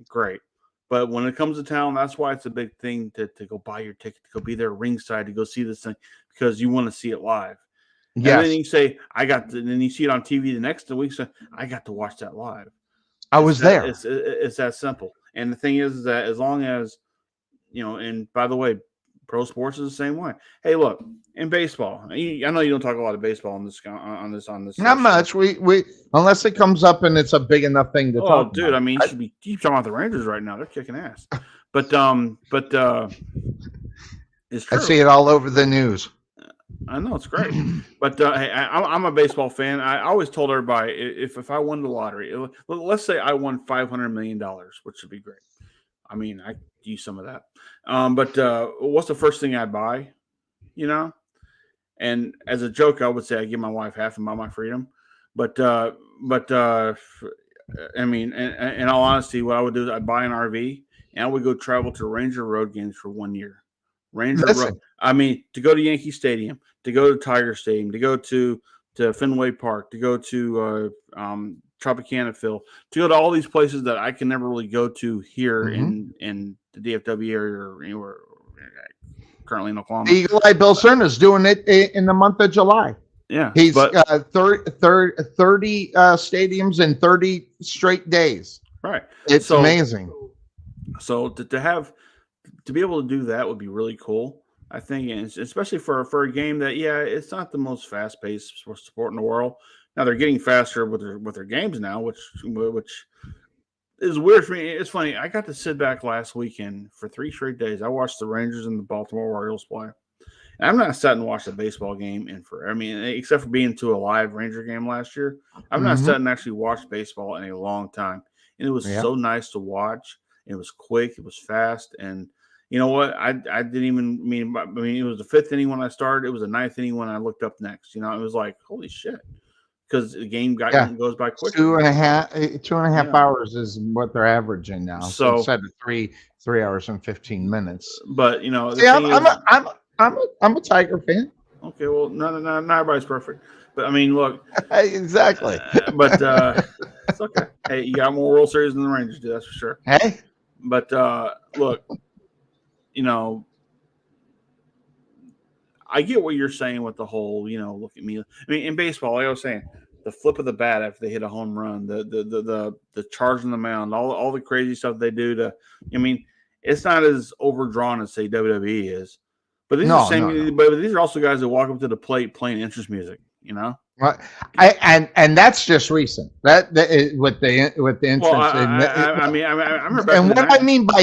great. But when it comes to town, that's why it's a big thing to go buy your ticket, to go be there ringside, to go see this thing, because you want to see it live. Yes. And then you say, then you see it on TV the next week, so I got to watch that live. I was there. It's that simple. And the thing is that as long as, and by the way, pro sports is the same way. Hey, look, in baseball, I know you don't talk a lot of baseball on this. Not much. We unless it comes up and it's a big enough thing to talk. Oh, dude, about. I mean, you keep talking about the Rangers right now. They're kicking ass. But it's true. I see it all over the news. I know, it's great. But hey, I'm a baseball fan. I always told everybody, if I won the lottery, let's say I won $500 million, which would be great. I mean, I use some of that. But what's the first thing I'd buy? And as a joke, I would say I'd give my wife half and buy my freedom. But I mean, in all honesty, what I would do is I'd buy an RV and I would go travel to Ranger Road games for 1 year. Road. I mean, to go to Yankee Stadium, to go to Tiger Stadium, to go to Fenway Park, to go to Tropicana Field, to go to all these places that I can never really go to here in the DFW area or anywhere currently in Oklahoma. Eagle Eye Bill Cerna's doing it in the month of July. Yeah, he's 30 stadiums in 30 straight days. Right, it's amazing. So to be able to do that would be really cool, I think, and especially for a game that it's not the most fast-paced sport in the world. Now they're getting faster with their games now, which It's weird for me. It's funny. I got to sit back last weekend for 3 straight days. I watched the Rangers and the Baltimore Orioles play. And I'm not sat and watched a baseball game in forever. I mean, except for being to a live Ranger game last year, I've not sat and actually watched baseball in a long time. And it was so nice to watch. It was quick. It was fast. And you know what? I didn't even mean. I mean, it was the 5th inning when I started. It was the 9th inning when I looked up next. You know, it was like, holy shit. Because the game goes by quick. 2.5 hours is what they're averaging now. So instead of 3 hours and 15 minutes. But you know, I'm a Tiger fan. Okay, well, not everybody's perfect, but I mean, look, exactly. But it's okay. Hey, you got more World Series than the Rangers do, that's for sure. Hey, but look, you know, I get what you're saying with the whole, you know, look at me. I mean, in baseball, like I was saying, the flip of the bat after they hit a home run, the charge on the mound, all the crazy stuff they do to. I mean, it's not as overdrawn as say WWE is, but these are but these are also guys that walk up to the plate playing interest music. You know. Well, and that's just recent. That with the interest. Well, I remember. And what I mean by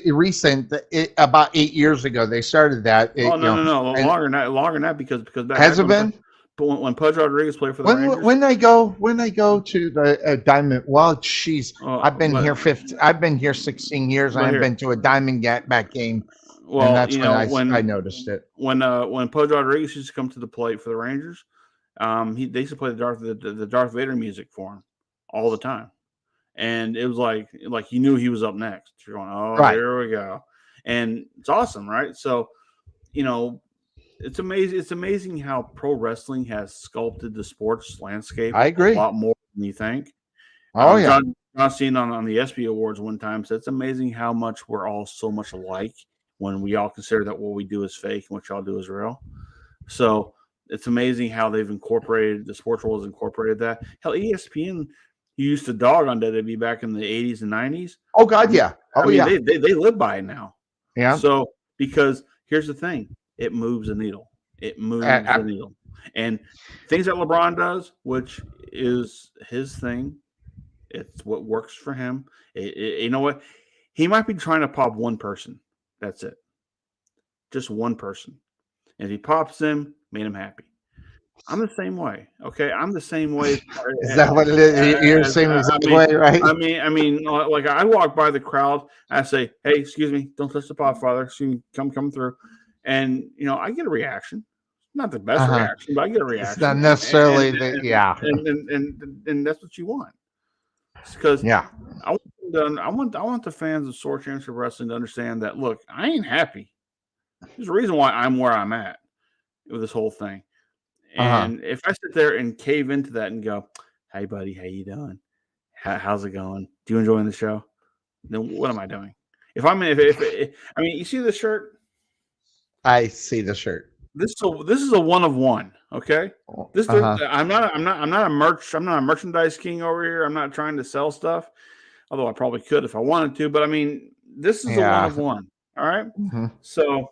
recent, about 8 years ago, they started that. No, longer than that because back has it been? When Pudge Rodriguez played for the Rangers. When I go to the Diamond, well, geez, I've been here 16 years, and I've been to a Diamondback game. Well, and that's when I noticed it. When Pudge Rodriguez used to come to the plate for the Rangers. They used to play the Darth Vader music for him all the time, and it was like you knew he was up next. You're going, Here we go, and it's awesome, right? So, you know, it's amazing. It's amazing how pro wrestling has sculpted the sports landscape. I agree, a lot more than you think. John Cena on the ESPY Awards one time said it's amazing how much we're all so much alike when we all consider that what we do is fake and what y'all do is real. So. It's amazing how they've incorporated the sports world has incorporated that. Hell, ESPN used to dog on WWE back in the 80s and 90s. Oh God, yeah. They live by it now. Yeah. So because here's the thing, it moves the needle. It moves the needle. And things that LeBron does, which is his thing, it's what works for him. You know what? He might be trying to pop one person. That's it. Just one person. And if he pops them, made him happy. I'm the same way. Okay, I'm the same way. Is that what it is? You're the same way, right? I mean, like I walk by the crowd, I say, "Hey, excuse me, don't touch the pot, Father. Excuse me, come through," and you know, I get a reaction. Not the best reaction, but I get a reaction. It's not necessarily and that's what you want. Because I want the fans of Sword Championship Wrestling to understand that. Look, I ain't happy. There's a reason why I'm where I'm at with this whole thing. And if I sit there and cave into that and go, "Hey, buddy, how you doing? How's it going? Do you enjoy the show?" Then what am I doing? I mean, you see the shirt? I see the shirt. This is a one of one. Okay. I'm not a merchandise king over here. I'm not trying to sell stuff, although I probably could if I wanted to. But I mean, this is a one of one. All right. So.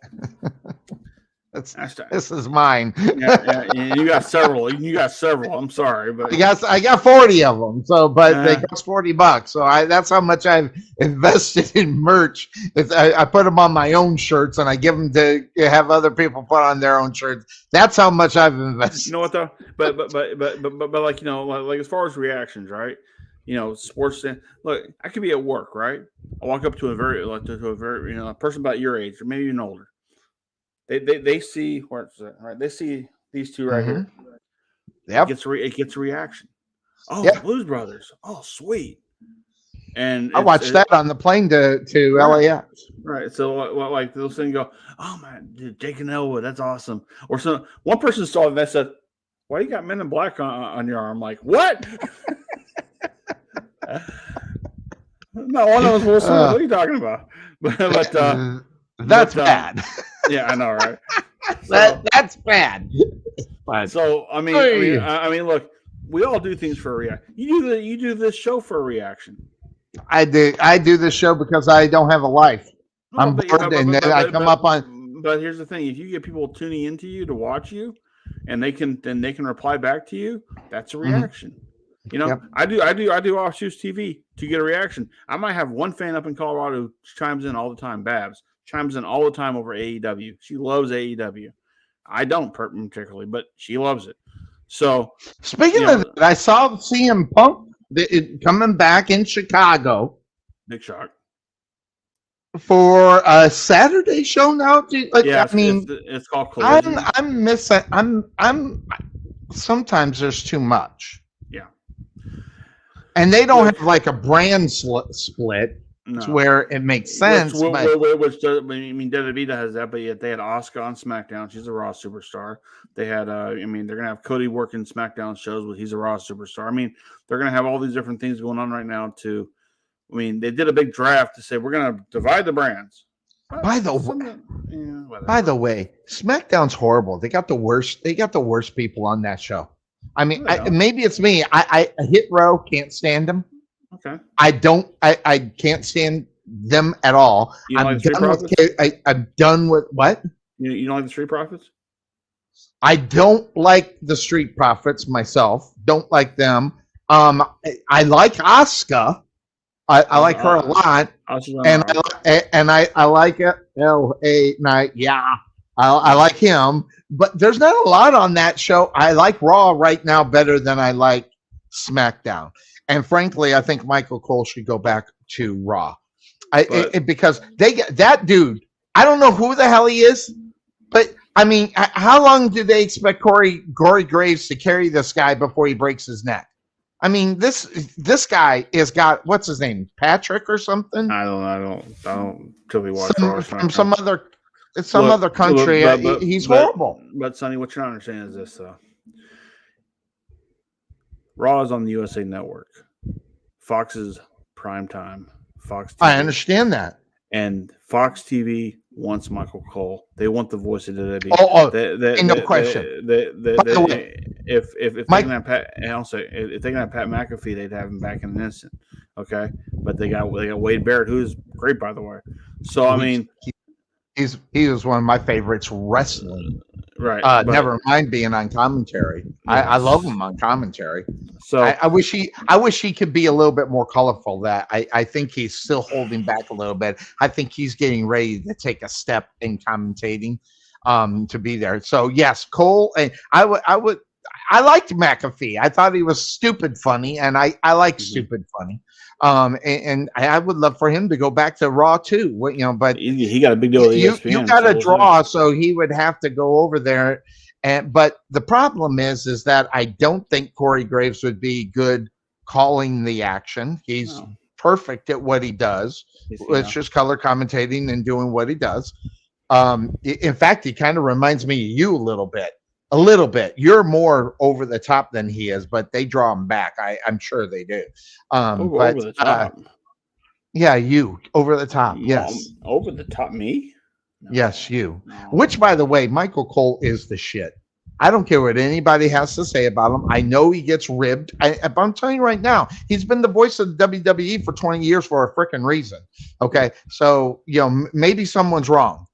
This is mine. Yeah, you got several. I'm sorry, but I got 40 of them. So, but they cost $40. So that's how much I've invested in merch. I put them on my own shirts and I give them to have other people put on their own shirts. That's how much I've invested. You know what though? But like, you know, like as far as reactions, right? You know, sports. Look, I could be at work, right? I walk up to a very a person about your age or maybe even older. They see right. They see these two right here. Yeah, it gets a reaction. Oh, the Blues Brothers. Oh, sweet. And I watched that on the plane to LAX. Right. So like those things go, "Oh man, dude, Jake and Elwood, that's awesome." Or one person saw that said, "Why you got Men in Black on your arm?" Like, what? No, one of us what are you talking about? That's bad. Yeah, I know, right? That's bad. So I mean, look, we all do things for a reaction. You do this show for a reaction. I do this show because I don't have a life. I'm bored, and then I come up on. But here's the thing: if you get people tuning into you to watch you, and they can reply back to you, that's a reaction. You know, Yep. I do offshoots TV to get a reaction. I might have one fan up in Colorado who chimes in all the time. Babs chimes in all the time over AEW. She loves AEW. I don't particularly, but she loves it. So Speaking You know- of that, I saw CM Punk coming back in Chicago big shock. for a Saturday show now. Yeah, I mean, it's called Collision. I'm missing. I'm. Sometimes there's too much. Yeah. And they don't Which- have like a brand split No. to where it makes sense. Which but I mean, WWE has that, but yet they had Asuka on SmackDown. She's a Raw superstar. They had, I mean, they're gonna have Cody working SmackDown shows, but he's a Raw superstar. I mean, they're gonna have all these different things going on right now. I mean, they did a big draft to say we're gonna divide the brands. By the way, SmackDown's horrible. They got the worst. They got the worst people on that show. I mean, Yeah. maybe it's me. I Hit Row can't stand them. Okay. I don't. I can't stand them at all. You don't I'm like the Street done with. I'm done with what? You don't like the Street Profits? I don't like the Street Profits myself. Don't like them. I like Asuka. I like her a lot, and I like it. LA Knight, yeah, I like him. But there's not a lot on that show. I like Raw right now better than I like SmackDown. And frankly, I think Michael Cole should go back to Raw. Because they get that dude. I don't know who the hell he is, but I mean, how long do they expect Corey Graves to carry this guy before he breaks his neck? I mean, this guy has got, what's his name, Patrick or something? I don't typically watch from some other country. He's horrible. But Sonny, what you're not understanding is this: though. Raw is on the USA Network. Fox is prime time. Fox TV. I understand that. And Fox TV wants Michael Cole. They want the voice of WWE. No question. If they can have Pat, and also if they can have Pat McAfee, they'd have him back in an instant. Okay, but they got Wade Barrett, who's great, by the way. So I mean, he was one of my favorites wrestling. Right. Never mind being on commentary. Yes. I love him on commentary. So I wish he could be a little bit more colorful. That I think he's still holding back a little bit. I think he's getting ready to take a step in commentating to be there. So yes, Cole, and I liked McAfee. I thought he was stupid funny, and I like stupid funny. And I would love for him to go back to Raw too. But he got a big deal with ESPN. You got to draw, so he would have to go over there. But the problem is that I don't think Corey Graves would be good calling the action. He's perfect at what he does. It's just color commentating and doing what he does. In fact, he kind of reminds me of you a little bit. A little bit. You're more over the top than he is, but they draw him back. I'm sure they do. Over the top. Yeah, you over the top. Yes. Over the top, me? No. Yes, you. No. Which, by the way, Michael Cole is the shit. I don't care what anybody has to say about him. I know he gets ribbed. I'm telling you right now, he's been the voice of the WWE for 20 years for a freaking reason. Okay, so maybe someone's wrong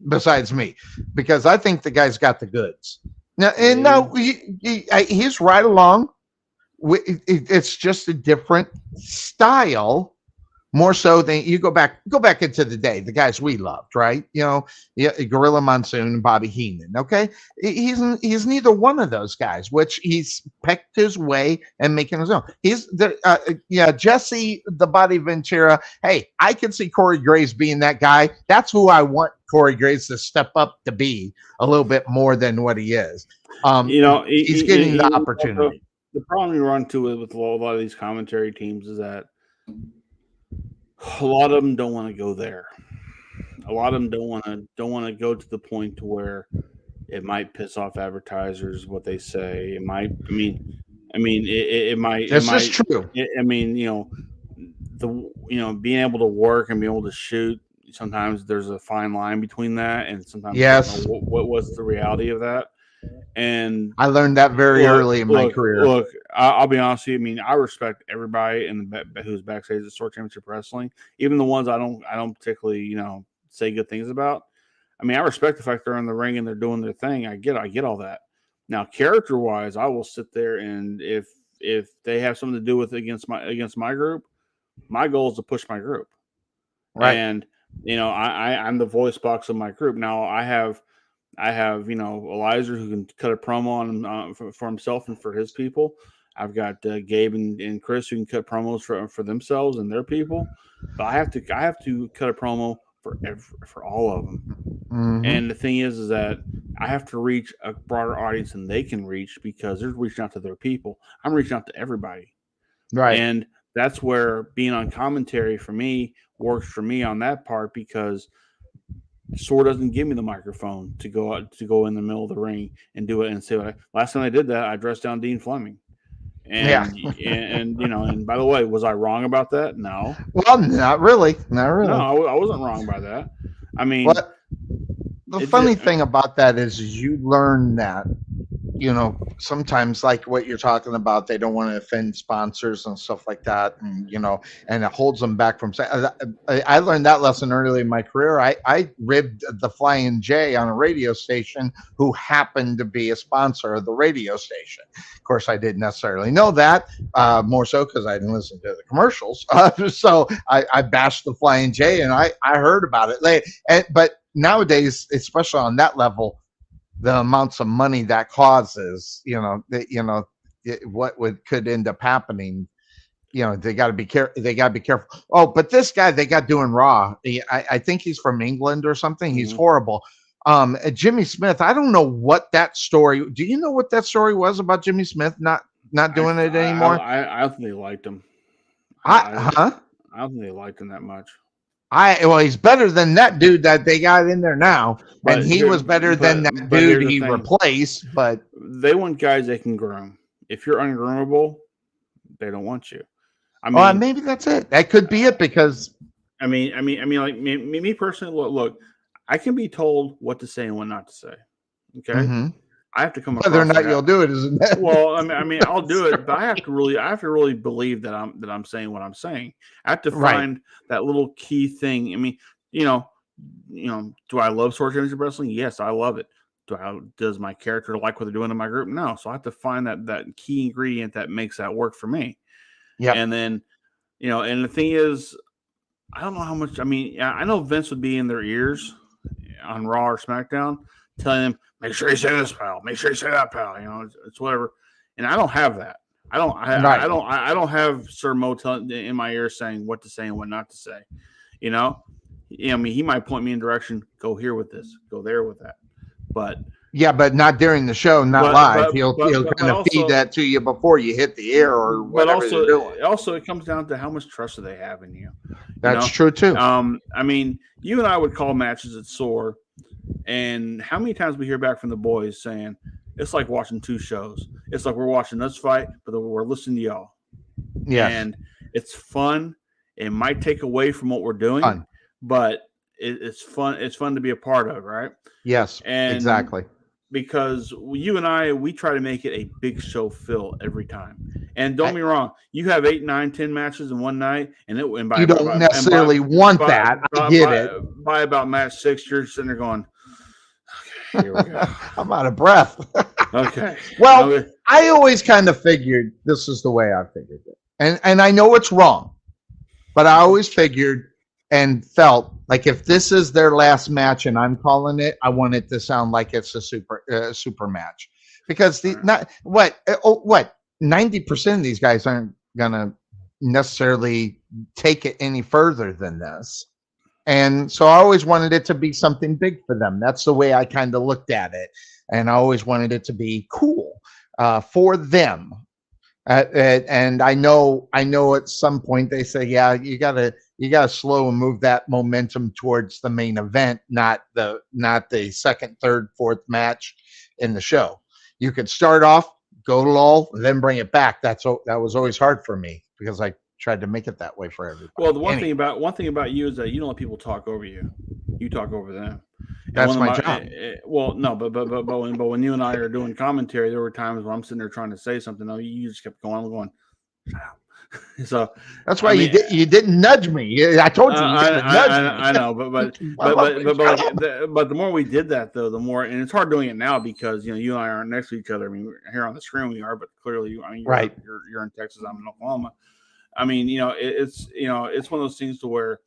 besides me, because I think the guy's got the goods. Now, and no, he's right along. It's just a different style, more so than you go back into the day. The guys we loved, right? Gorilla Monsoon and Bobby Heenan. Okay, he's neither one of those guys. Which he's pecked his way and making his own. He's Jesse the Body Ventura. Hey, I can see Corey Graves being that guy. That's who I want Corey Graves to step up to be a little bit more than what he is. He's getting the opportunity. The problem you run into with a lot of these commentary teams is that a lot of them don't want to go there. A lot of them don't want to go to the point to where it might piss off advertisers what they say. It might. It might. This is true. Being able to work and being able to shoot. Sometimes there's a fine line between that, and sometimes yes. What was the reality of that? And I learned that very early in my career. Look, I'll be honest with you. I mean, I respect everybody who's backstage at Sword Championship Wrestling, even the ones I don't particularly say good things about. I mean, I respect the fact they're in the ring and they're doing their thing. I get all that. Now, character wise, I will sit there and if if they have something to do with against my group, my goal is to push my group. Right. And I'm the voice box of my group. Now I have Eliza who can cut a promo on for himself and for his people. I've got Gabe and Chris who can cut promos for themselves and their people. But I have to cut a promo for all of them. Mhm. And the thing is that I have to reach a broader audience than they can reach because they're reaching out to their people. I'm reaching out to everybody. Right. And that's where being on commentary for me works for me on that part, because SOAR doesn't give me the microphone to go in the middle of the ring and do it and say last time I did that, I dressed down Dean Fleming. And and by the way, was I wrong about that? No. Well, not really. Not really. No, I wasn't wrong by that. I mean, What the funny thing about that is you learn that, sometimes like what you're talking about, they don't want to offend sponsors and stuff like that. And, and it holds them back from saying, I learned that lesson early in my career. I ribbed the Flying J on a radio station who happened to be a sponsor of the radio station. Of course, I didn't necessarily know that, more so because I didn't listen to the commercials. So I bashed the Flying J, and I heard about it late. But nowadays, especially on that level, the amounts of money that causes, what could end up happening, they got to be careful. They got to be careful. Oh, but this guy they got doing Raw, I think he's from England or something. He's horrible. Jimmy Smith, I don't know what that story. Do you know what that story was about Jimmy Smith not doing it anymore? I don't think they liked him. I don't think they liked him that much. Well, he's better than that dude that they got in there now, and he was better than that dude he replaced. But they want guys they can groom. If you're ungroomable, they don't want you. I mean, maybe that's it. That could be it, because I mean, like me personally, look, I can be told what to say and what not to say. Okay, I have to come. Whether or not you'll do it, isn't it? Well, I mean, I'll do it, but I have to really believe that I'm saying what I'm saying. I have to find that little key thing. I mean, do I love SOAR Championship Wrestling? Yes, I love it. Does my character like what they're doing in my group? No. So I have to find that key ingredient that makes that work for me. Yeah. And then, and the thing is, I don't know how much. I mean, I know Vince would be in their ears on Raw or SmackDown, telling them, make sure you say this, pal. Make sure you say that, pal. It's whatever. And I don't have that. I don't have Sir Mo in my ear saying what to say and what not to say. I mean, he might point me in direction. Go here with this. Go there with that. But but not during the show, not live. He'll kind of feed that to you before you hit the air or whatever you're doing. Also, it comes down to how much trust do they have in you. That's true too. I mean, you and I would call matches at SOAR, and how many times we hear back from the boys saying it's like watching two shows. It's like we're watching us fight, but we're listening to y'all. Yeah, and it's fun. It might take away from what we're doing, but it's fun. It's fun to be a part of, right? Yes, exactly. Because you and I, we try to make it a big show fill every time. And don't be wrong, you have 8, 9, 10 matches in one night, and you don't necessarily want that. I get it. By about match 6, you're sitting there going, okay, here we go. I'm out of breath. Okay. Well, I always kind of figured this is the way I figured it. And I know it's wrong, but I always figured and felt like if this is their last match and I'm calling it, I want it to sound like it's a super match, because 90% of these guys aren't gonna necessarily take it any further than this, and so I always wanted it to be something big for them. That's the way I kind of looked at it, and I always wanted it to be cool for them. And I know at some point they say, yeah, you gotta slow and move that momentum towards the main event, not the second, third, fourth match in the show. You could start off, go lull, and then bring it back. That was always hard for me, because I tried to make it that way for everybody. Well, the one thing about you is that you don't let people talk over you. You talk over them. That's my job. Well, no, but when you and I are doing commentary, there were times when I'm sitting there trying to say something. You just kept going. I'm going, So That's why I mean, you didn't nudge me. I told you you gotta nudge me. I know, but the more we did that though, the more, and it's hard doing it now because you and I aren't next to each other. I mean, here on the screen we are, but clearly, I mean, Right. You're in Texas, I'm in Oklahoma. I mean, it's one of those things to where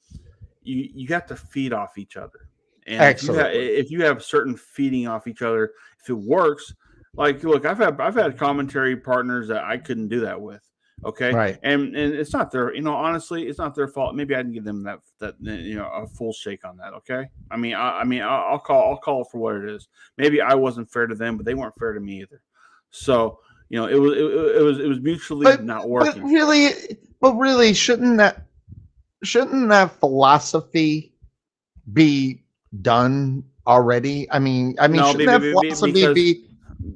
you have to feed off each other, and if you have certain feeding off each other, if it works, like look, I've had commentary partners that I couldn't do that with. Okay. Right. And it's not their, honestly, it's not their fault. Maybe I didn't give them that a full shake on that. Okay. I mean, I'll call it for what it is. Maybe I wasn't fair to them, but they weren't fair to me either. So, it was mutually not working. But really, shouldn't that philosophy be done already? I mean, No, shouldn't that philosophy be?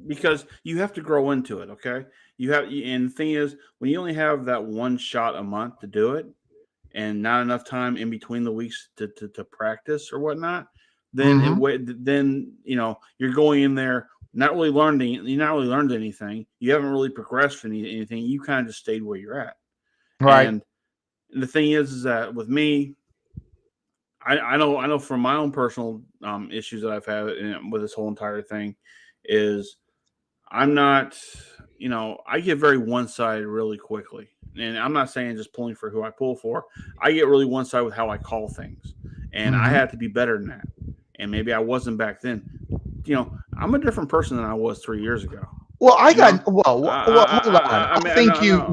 Because you have to grow into it. Okay. And the thing is, when you only have that one shot a month to do it, and not enough time in between the weeks to practice or whatnot, then you're going in there not really learning. You not really learned anything. You haven't really progressed anything. You kind of just stayed where you're at. Right. And the thing is that with me, I know from my own personal issues that I've had with this whole entire thing is I'm not. I get very one-sided really quickly. And I'm not saying just pulling for who I pull for. I get really one-sided with how I call things. And I had to be better than that. And maybe I wasn't back then. I'm a different person than I was 3 years ago. Well, hold on.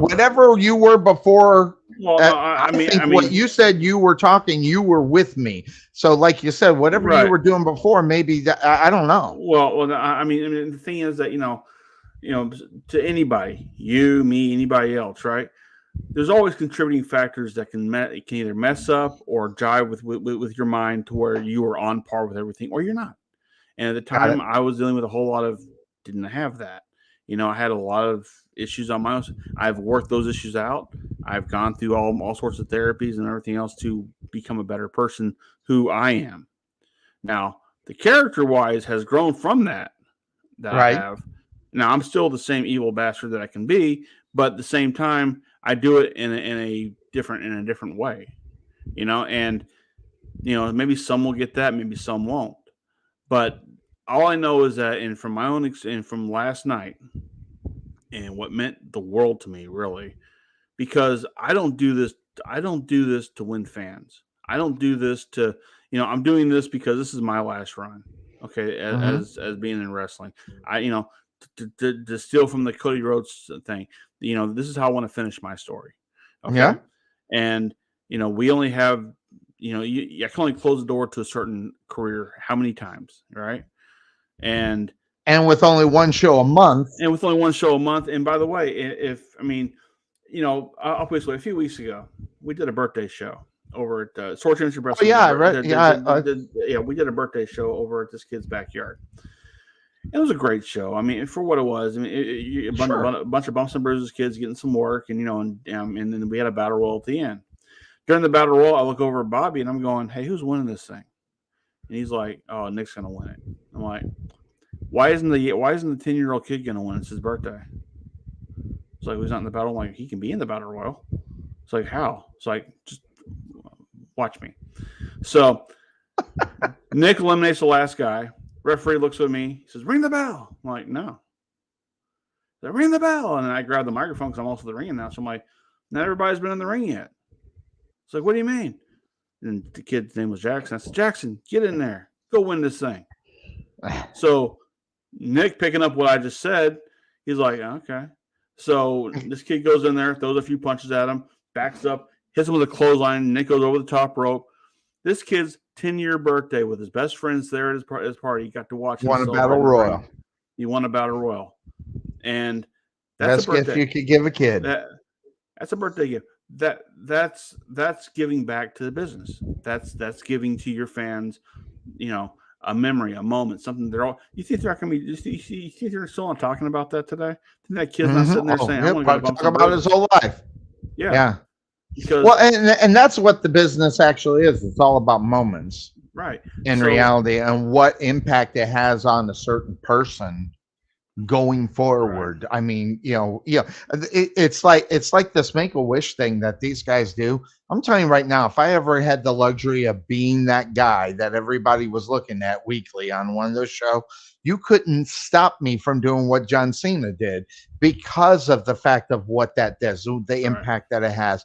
Whatever you were before. Well, what you said you were talking, you were with me. So like you said, whatever you were doing before, maybe I don't know. Well, I mean, the thing is that, to anybody, you, me, anybody else, right? There's always contributing factors that can either mess up or jive with your mind to where you are on par with everything, or you're not. And at the time, I was dealing with a whole lot of didn't have that. I had a lot of issues on my own. I've worked those issues out. I've gone through all sorts of therapies and everything else to become a better person who I am. Now, the character-wise has grown from that I have. Now, I'm still the same evil bastard that I can be, but at the same time, I do it in a different way, and maybe some will get that, maybe some won't. But all I know is that, and from my own and from last night, and what meant the world to me, really, because I don't do this to win fans. I don't do this to, I'm doing this because this is my last run. Okay, as being in wrestling, to steal from the Cody Rhodes thing, this is how I want to finish my story. Okay? Yeah. And, we only have, I can only close the door to a certain career how many times, right? And with only one show a month. And by the way, I'll put this way, a few weeks ago, we did a birthday show over at Sword Championship Wrestling. We did a birthday show over at this kid's backyard. It was a great show. I mean, for what it was, a bunch of bumps and bruises, kids getting some work, and then we had a battle royal at the end. During the battle royal, I look over at Bobby and I'm going, "Hey, who's winning this thing?" And he's like, "Oh, Nick's gonna win it." I'm like, "Why isn't the 10-year-old kid gonna win? It's his birthday." It's like, he's not in the battle. I'm like, he can be in the battle royal. It's like, how? It's like, just watch me. So Nick eliminates the last guy. Referee looks at me. He says, "Ring the bell." I'm like, "No." They ring the bell, and then I grab the microphone because I'm also the ring now. So I'm like, "Not everybody's been in the ring yet." It's like, "What do you mean?" And the kid's name was Jackson. I said, "Jackson, get in there. Go win this thing." So Nick, picking up what I just said, he's like, "Okay." So this kid goes in there, throws a few punches at him, backs up, hits him with a clothesline. Nick goes over the top rope. This kid's 10-year birthday with his best friends there at his party. He got to watch him. Won a battle royal. He won a battle royal. And that's best gift you could give a kid. That's a birthday gift. That's giving back to the business. That's giving to your fans, a memory, a moment, something they're all. You think they're not going to be? You think they're still not talking about that today? I think that kid's not sitting there saying, "I'm going to talk about his whole life." Yeah. Because, and that's what the business actually is. It's all about moments, right? In reality, and what impact it has on a certain person going forward. I mean, it's like this make a wish thing that these guys do. I'm telling you right now, if I ever had the luxury of being that guy that everybody was looking at weekly on one of those shows, you couldn't stop me from doing what John Cena did because of the fact of what that does, the impact that it has.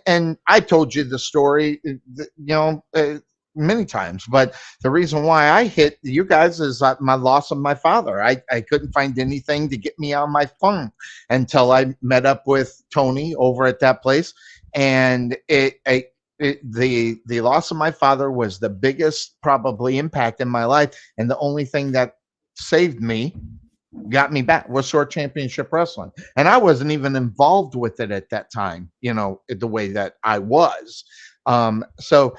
And I told you the story, many times, but the reason why I hit you guys is my loss of my father. I couldn't find anything to get me on my phone until I met up with Tony over at that place, and the loss of my father was the biggest probably impact in my life, and the only thing that saved me, got me back, was Short Championship Wrestling, and I wasn't even involved with it at that time, the way that I was. So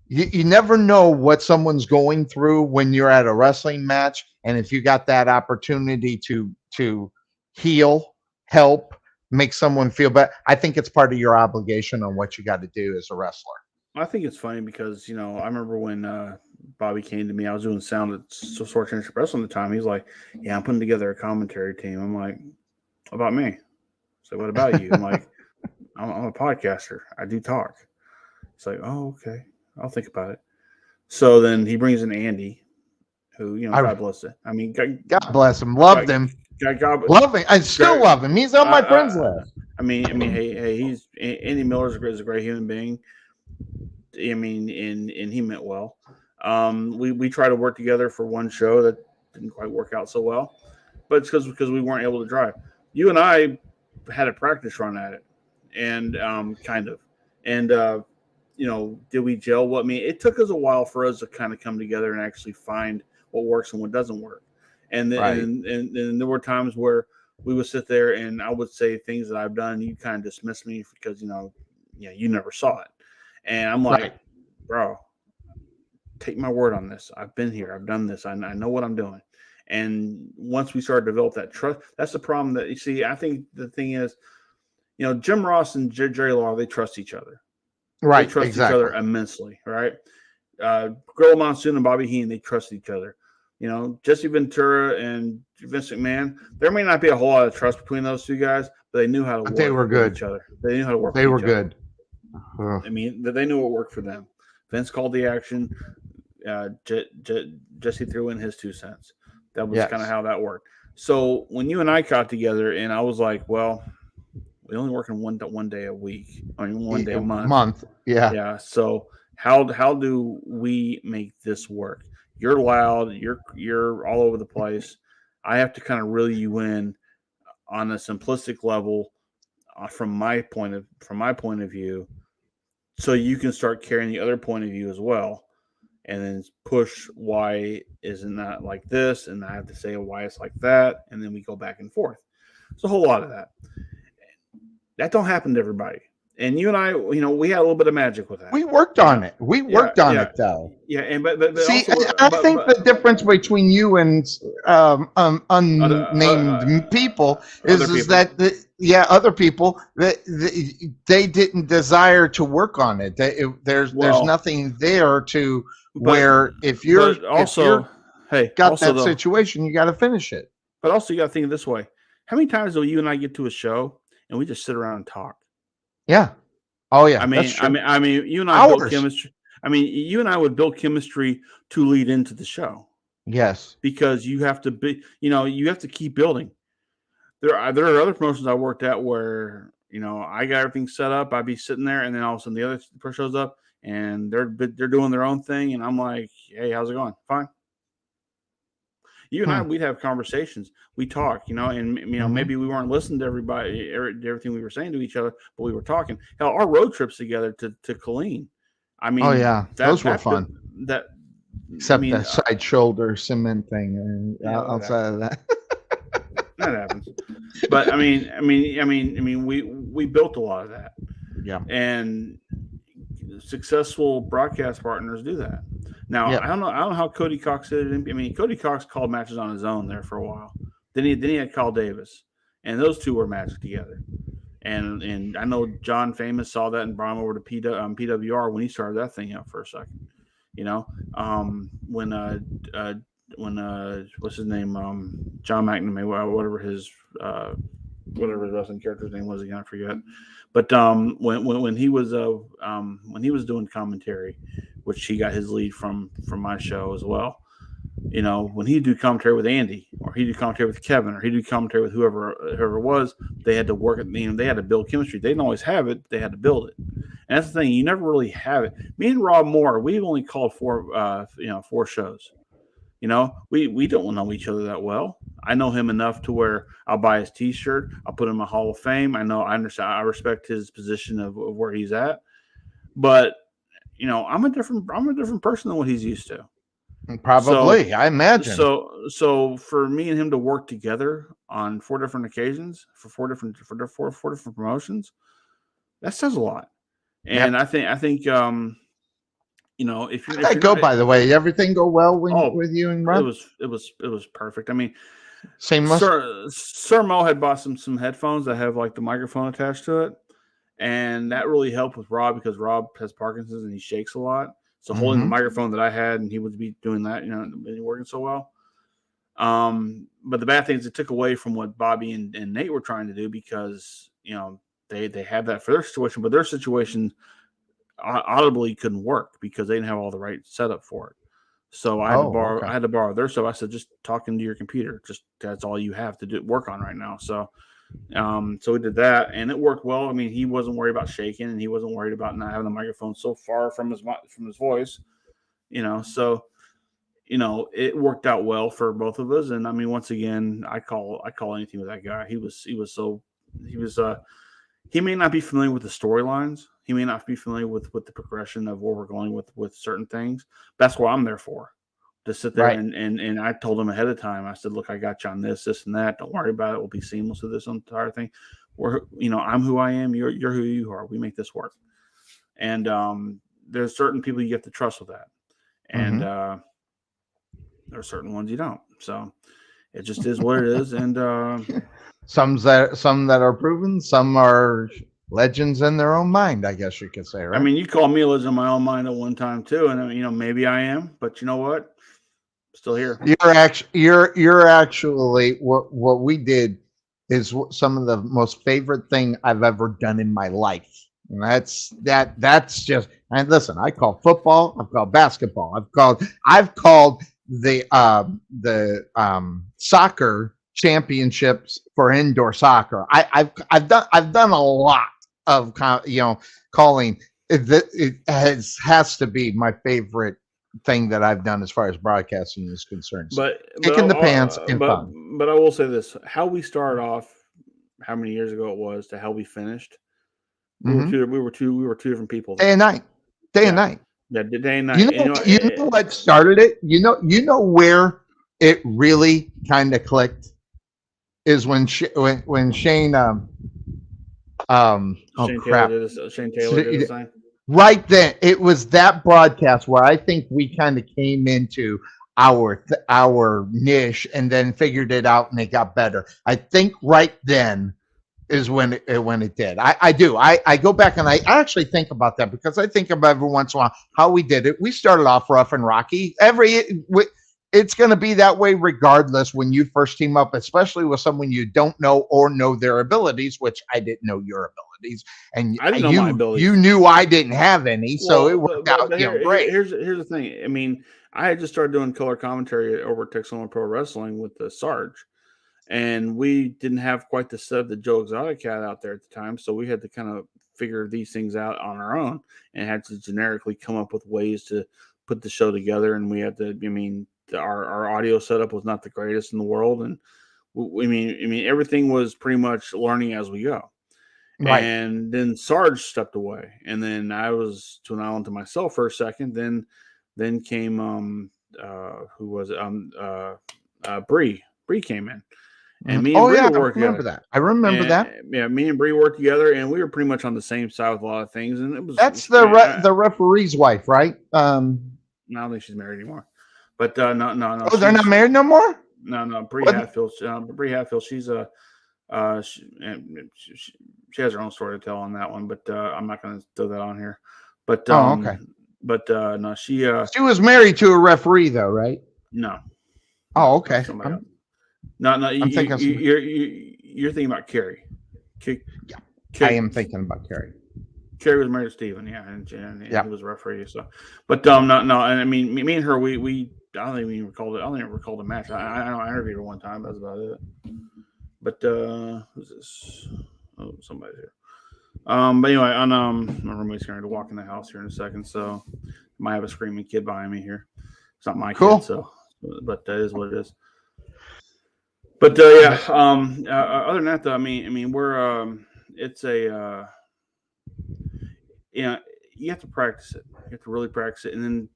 you never know what someone's going through when you're at a wrestling match, and if you got that opportunity to heal, help, make someone feel better, I think it's part of your obligation on what you got to do as a wrestler. I think it's funny because, I remember when Bobby came to me, I was doing sound at Short Championship Wrestling at the time. He's like, yeah, I'm putting together a commentary team. I'm like, what about me? So what about you? I'm like, I'm a podcaster. I do talk. It's like, oh, okay. I'll think about it. So then he brings in Andy, who, God bless it. I mean, God bless him. Loved him. Love him. I still love him. He's on my friends list. I mean, hey, Andy Miller's a great human being. I mean, and he meant well. We tried to work together for one show that didn't quite work out so well, but it's because we weren't able to drive. You and I had a practice run at it, and kind of, and did we gel? What I mean, it took us a while for us to kind of come together and actually find what works and what doesn't work. And then, right. and there were times where we would sit there and I would say things that I've done. You kind of dismiss me because you never saw it, and I'm like, right. Bro, take my word on this. I've been here. I've done this. I know what I'm doing. And once we started to develop that trust, that's the problem that you see. I think the thing is, Jim Ross and Jerry Lawler, they trust each other. Right. They trust exactly. each other immensely. Right. Gorilla Monsoon and Bobby Heenan, they trust each other. Jesse Ventura and Vince McMahon, there may not be a whole lot of trust between those two guys, but they knew how to work with each other. They knew how to work with each other. They were good. I mean, they knew what worked for them. Vince called the action. Jesse threw in his 2 cents. That was kind of how that worked. So when you and I got together, and I was like, well, we only work in one day a week. I mean, one day a month. Yeah. Yeah. So how do we make this work? You're loud. You're all over the place. I have to kind of reel you in on a simplistic level from my point of view, so you can start carrying the other point of view as well, and then push why isn't that like this, and I have to say why it's like that, and then we go back and forth. It's a whole lot of that. That don't happen to everybody. And you and I, we had a little bit of magic with that. We worked on it. We worked on it, though. Yeah, and but see, also, I think the difference between you and unnamed people is that other people that they didn't desire to work on it. There's nothing there to where if you're got that situation, you got to finish it. But also, you got to think of this way: how many times will you and I get to a show and we just sit around and talk? Yeah. Oh yeah. I mean, you and I built chemistry. I mean, you and I would build chemistry to lead into the show. Yes. Because you have to be, you have to keep building. There are other promotions I worked at where, I got everything set up. I'd be sitting there, and then all of a sudden the other person shows up and they're doing their own thing, and I'm like, hey, how's it going? Fine. You and I, we'd have conversations. We talk, and maybe we weren't listening to everything we were saying to each other, but we were talking. Hell, our road trips together to Killeen. I mean, those were fun. Except that side shoulder cement thing. Outside of that, that happens. But I mean, we built a lot of that. Yeah, and successful broadcast partners do that. Now, I don't know how Cody Cox did it. I mean, Cody Cox called matches on his own there for a while. Then he had Carl Davis, and those two were matched together. And I know John Famous saw that and brought him over to PWR when he started that thing up for a second. When what's his name, John McNamara, whatever his wrestling character's name was again, I forget. But when he was doing commentary, which he got his lead from my show as well. You know, when he'd do commentary with Andy, or he'd do commentary with Kevin, or he'd do commentary with whoever it was, they had to work it. You know, they had to build chemistry. They didn't always have it; they had to build it. And that's the thing; you never really have it. Me and Rob Moore, we've only called four shows. You know, we don't know each other that well. I know him enough to where I'll buy his T-shirt. I'll put him in my Hall of Fame. I understand. I respect his position of where he's at. But you know, I'm a different person than what he's used to. Probably, I imagine. So for me and him to work together on 4 different occasions for four different promotions, that says a lot. And Yep. I think you know, if How'd that go, by the way? Everything go well with you and Rob? it was perfect. I mean, Seamless. Sir Mo had bought some headphones that have like the microphone attached to it, and that really helped with Rob because Rob has Parkinson's and he shakes a lot. So holding the microphone that I had, and he would be doing that, you know, and working so well. But the bad thing is it took away from what Bobby and Nate were trying to do because you know they have that for their situation, but their situation audibly couldn't work because they didn't have all the right setup for it. So I had to borrow their stuff. I said, just talk into your computer. Just that's all you have to work on right now. So we did that, and it worked well. I mean, he wasn't worried about shaking, and he wasn't worried about not having the microphone so far from his voice. You know, so you know it worked out well for both of us. And I mean, once again, I call anything with that guy. He may not be familiar with the storylines. He may not be familiar with the progression of where we're going with certain things. That's what I'm there for. To sit there Right. and I told him ahead of time. I said, look, I got you on this, and that. Don't worry about it. We'll be seamless with this entire thing. You know, I'm who I am. You're who you are. We make this work. And there's certain people you have to trust with that. And there are certain ones you don't. So it just is what it is. And some that are proven, some are legends in their own mind, I guess you could say, right? I mean, you called me a legend in my own mind at one time too. And you know, maybe I am, but you know what? Still here. You're actually what we did is some of the most favorite thing I've ever done in my life. And that's just, and listen, I call football, I've called basketball, I've called the soccer championships for indoor soccer. I've done a lot of calling. It has to be my favorite thing that I've done as far as broadcasting is concerned. But kicking the pants and fun. But I will say this: how we started off, how many years ago it was, to how we finished. We were two different people. Day and night. Day and night. Yeah, day and night. You know what started it? You know where it really kind of clicked is when Shane Shane Taylor did the sign. Right then, it was that broadcast where I think we kind of came into our niche and then figured it out, and it got better. I think right then is when it did. I do. I go back and I actually think about that because I think about every once in a while how we did it. We started off rough and rocky. It's going to be that way regardless when you first team up, especially with someone you don't know or know their abilities, which I didn't know your abilities. And I didn't know my abilities. You knew I didn't have any, so it worked out great. Here's the thing. I mean, I had just started doing color commentary over at Texas Pro Wrestling with the Sarge, and we didn't have quite the setup that Joe Exotic had out there at the time, so we had to kind of figure these things out on our own and had to generically come up with ways to put the show together. And we had to, I mean, our audio setup was not the greatest in the world, and I mean everything was pretty much learning as we go. Right. And then Sarge stepped away, and then I was to an island to myself for a second. Then came who was it? Bree came in, and me and Bree worked together. I remember that. Yeah, me and Bree worked together, and we were pretty much on the same side with a lot of things. And it was the referee's wife, right? I don't think she's married anymore. But no. Oh, they're not married no more? No. Bree Hatfield. Bree Hatfield. She's she has her own story to tell on that one, but I'm not going to throw that on here. But okay. But no, she was married to a referee though, right? No. Oh, okay. Somebody I'm- else. No, I'm thinking some- you're thinking about Carrie. I Carrie, am thinking about Carrie. Carrie was married to Steven, yeah, and Yeah. he was a referee. So, but no, and I mean, me and her, we I don't even recall it. I don't even recall the match. I interviewed her one time. That's about it. But who's this? Oh, somebody's here. But anyway, my roommate's going to walk in the house here in a second, so I might have a screaming kid behind me here. It's not my Cool. kid, so but that is what it is. But yeah, other than that, though, I mean, we're it's a you have to practice it. You have to really practice it, and then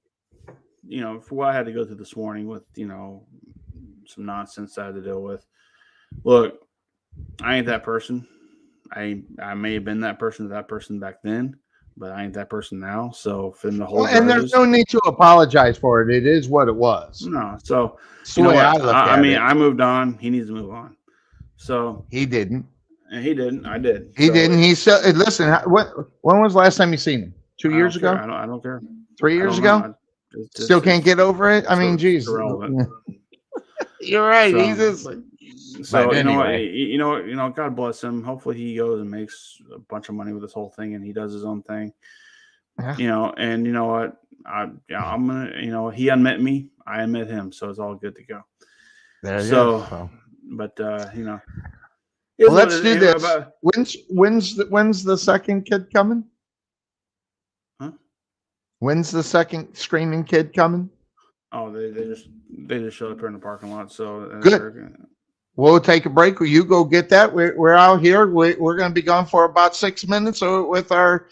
for what I had to go through this morning with some nonsense I had to deal with. Look, I ain't that person. I may have been that person to that person back then, but I ain't that person now. So for them to hold And there's no need to apologize for it. It is what it was. no. So It's the way I look at I mean, it. I moved on. He needs to move on. So He didn't. and he didn't. I did. He So, didn't. He said, "Listen, when was the last time you seen him? 2 I years don't care. ago? I don't care. 3 I years don't know. ago? Still can't get over it. I mean, it's geez, irrelevant. you're right. So- He's just like, So But anyway. anyway. God bless him. Hopefully he goes and makes a bunch of money with this whole thing, and he does his own thing. Yeah. And you know what? I'm gonna. He unmet me. I unmet him. So it's all good to go. there you So- go. So, But well, let's do this. When's the second kid coming? Huh? When's the second screaming kid coming? Oh, they just showed up here in the parking lot. So Good. We'll take a break. You go get that. We're out here. We're going to be gone for about 6 minutes with our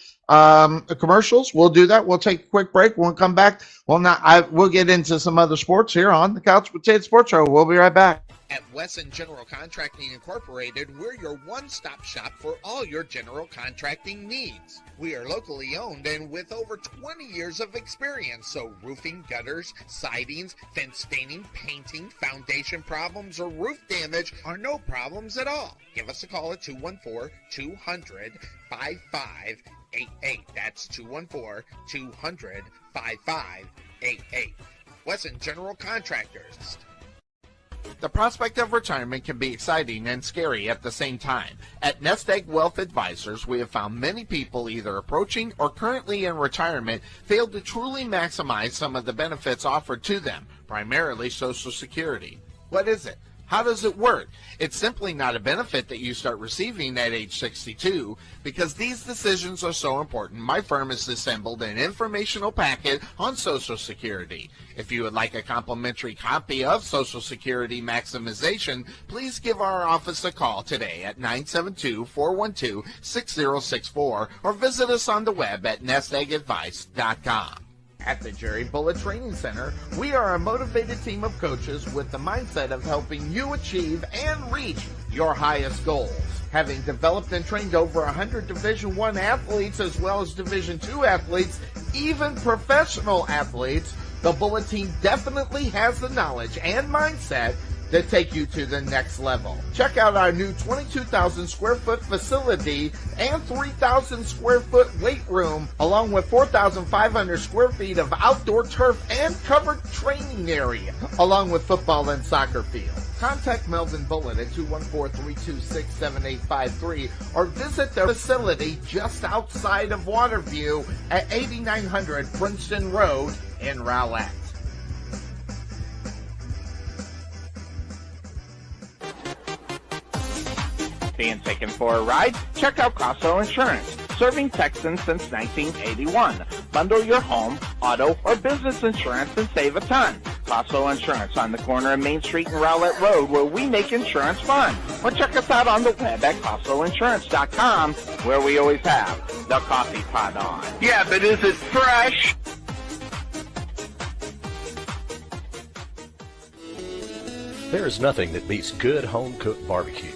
commercials. We'll do that. We'll take a quick break. We'll come back. We'll get into some other sports here on the Couch Potato Sports Show. We'll be right back. At Wesson General Contracting Incorporated, we're your one-stop shop for all your general contracting needs. We are locally owned and with over 20 years of experience, so roofing, gutters, sidings, fence staining, painting, foundation problems, or roof damage are no problems at all. Give us a call at 214-200-5588. That's 214-200-5588. Wesson General Contractors. The prospect of retirement can be exciting and scary at the same time. At Nest Egg Wealth Advisors, we have found many people either approaching or currently in retirement fail to truly maximize some of the benefits offered to them, primarily Social Security. What is it? How does it work? It's simply not a benefit that you start receiving at age 62. Because these decisions are so important, my firm has assembled an informational packet on Social Security. If you would like a complimentary copy of Social Security Maximization, please give our office a call today at 972-412-6064 or visit us on the web at nesteggadvice.com. At the Jerry Bullet Training Center, we are a motivated team of coaches with the mindset of helping you achieve and reach your highest goals. Having developed and trained over 100 Division I athletes as well as Division II athletes, even professional athletes, the Bullet team definitely has the knowledge and mindset to take you to the next level. Check out our new 22,000 square foot facility and 3,000 square foot weight room, along with 4,500 square feet of outdoor turf and covered training area, along with football and soccer fields. Contact Melvin Bullitt at 214-326-7853 or visit their facility just outside of Waterview at 8900 Princeton Road in Rowlett. Being taken for a ride? Check out Costo Insurance, serving Texans since 1981. Bundle your home, auto, or business insurance and save a ton. Costo Insurance on the corner of Main Street and Rowlett Road, where we make insurance fun. Or check us out on the web at CostoInsurance.com, where we always have the coffee pot on. Yeah, but is it fresh? There is nothing that beats good home-cooked barbecue.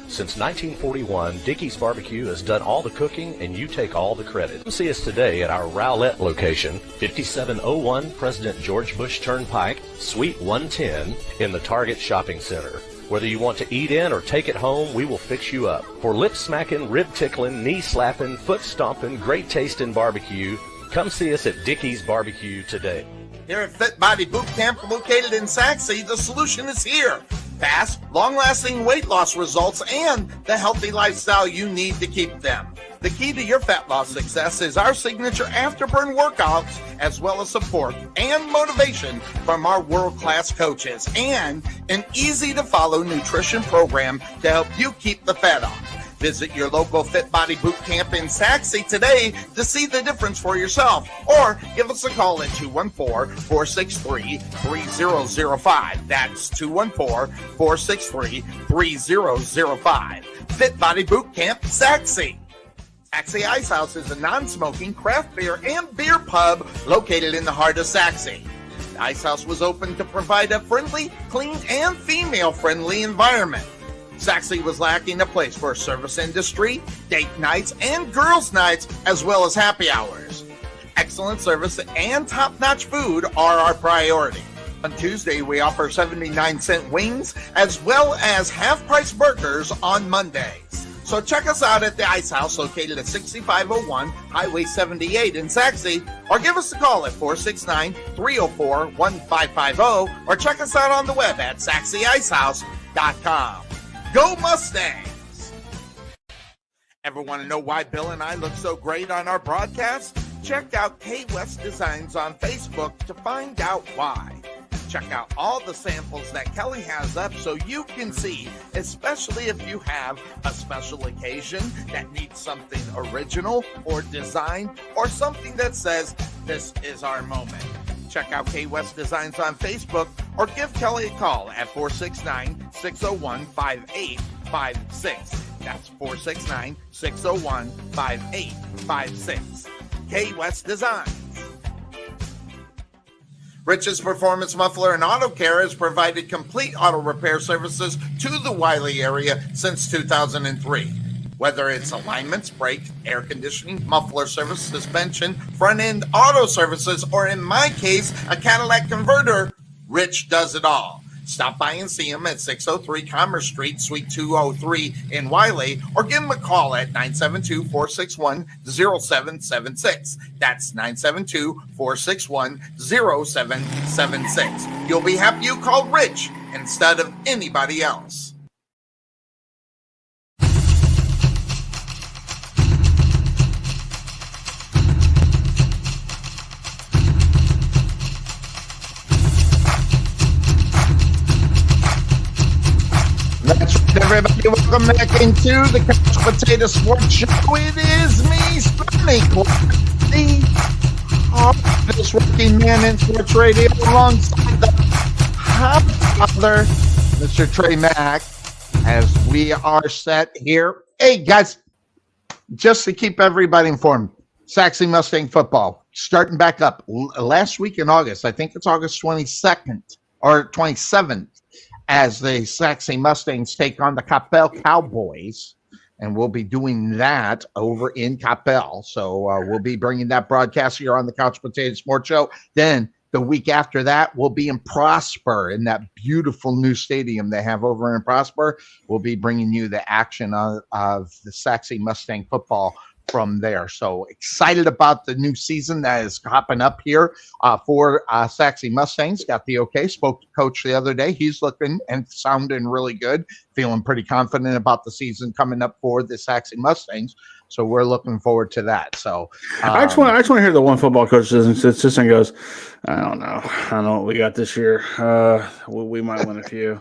Since 1941, Dickey's Barbecue has done all the cooking and you take all the credit. Come see us today at our Rowlett location, 5701 President George Bush Turnpike, Suite 110 in the Target Shopping Center. Whether you want to eat in or take it home, we will fix you up. For lip-smacking, rib-tickling, knee-slapping, foot-stomping, great tasting barbecue, come see us at Dickey's Barbecue today. Here at Fit Body Boot Camp, located in Saxe, the solution is here. Fast, long-lasting weight loss results and the healthy lifestyle you need to keep them. The key to your fat loss success is our signature afterburn workouts, as well as support and motivation from our world-class coaches, and an easy-to-follow nutrition program to help you keep the fat off. Visit your local Fit Body Boot Camp in Saxe today to see the difference for yourself, or give us a call at 214-463-3005. That's 214-463-3005. Fit Body Boot Camp, Saxe. Saxe Ice House is a non-smoking craft beer and beer pub located in the heart of Saxe. The Ice House was opened to provide a friendly, clean, and female-friendly environment. Saxe was lacking a place for service industry, date nights, and girls' nights, as well as happy hours. Excellent service and top-notch food are our priority. On Tuesday, we offer 79-cent wings, as well as half-price burgers on Mondays. So check us out at the Ice House, located at 6501 Highway 78 in Saxe, or give us a call at 469-304-1550, or check us out on the web at saxeicehouse.com. Go Mustangs! Ever want to know why Bill and I look so great on our broadcast? Check out K West Designs on Facebook to find out why. Check out all the samples that Kelly has up so you can see, especially if you have a special occasion that needs something original or design or something that says, this is our moment. Check out K West Designs on Facebook or give Kelly a call at 469-601-5856. That's 469-601-5856. K West Designs. Rich's Performance Muffler and Auto Care has provided complete auto repair services to the Wiley area since 2003. Whether it's alignments, brakes, air conditioning, muffler service, suspension, front-end auto services, or in my case, a Cadillac converter, Rich does it all. Stop by and see him at 603 Commerce Street, Suite 203 in Wiley, or give him a call at 972-461-0776. That's 972-461-0776. You'll be happy you called Rich instead of anybody else. That's right, everybody. Welcome back into the Couch Potato Sports Show. It is me, Sonny Clark, the hardest working man in sports radio, alongside the hot father, Mr. Trey Mack, as we are set here. Hey, guys, just to keep everybody informed, Saxe Mustang football starting back up last week in August. I think it's August 22nd or 27th. As the Saxe Mustangs take on the Coppell Cowboys, and we'll be doing that over in Coppell. So we'll be bringing that broadcast here on the Couch Potato Sports Show. Then the week after that, we'll be in Prosper in that beautiful new stadium they have over in Prosper. We'll be bringing you the action of the Saxe Mustang football from there. So excited about the new season that is hopping up here for Saxe Mustangs. Got the okay. Spoke to Coach the other day. He's looking and sounding really good. Feeling pretty confident about the season coming up for the Saxe Mustangs. So we're looking forward to that. So I just want to hear the one football coach sits and goes, I don't know what we got this year. We might win a few.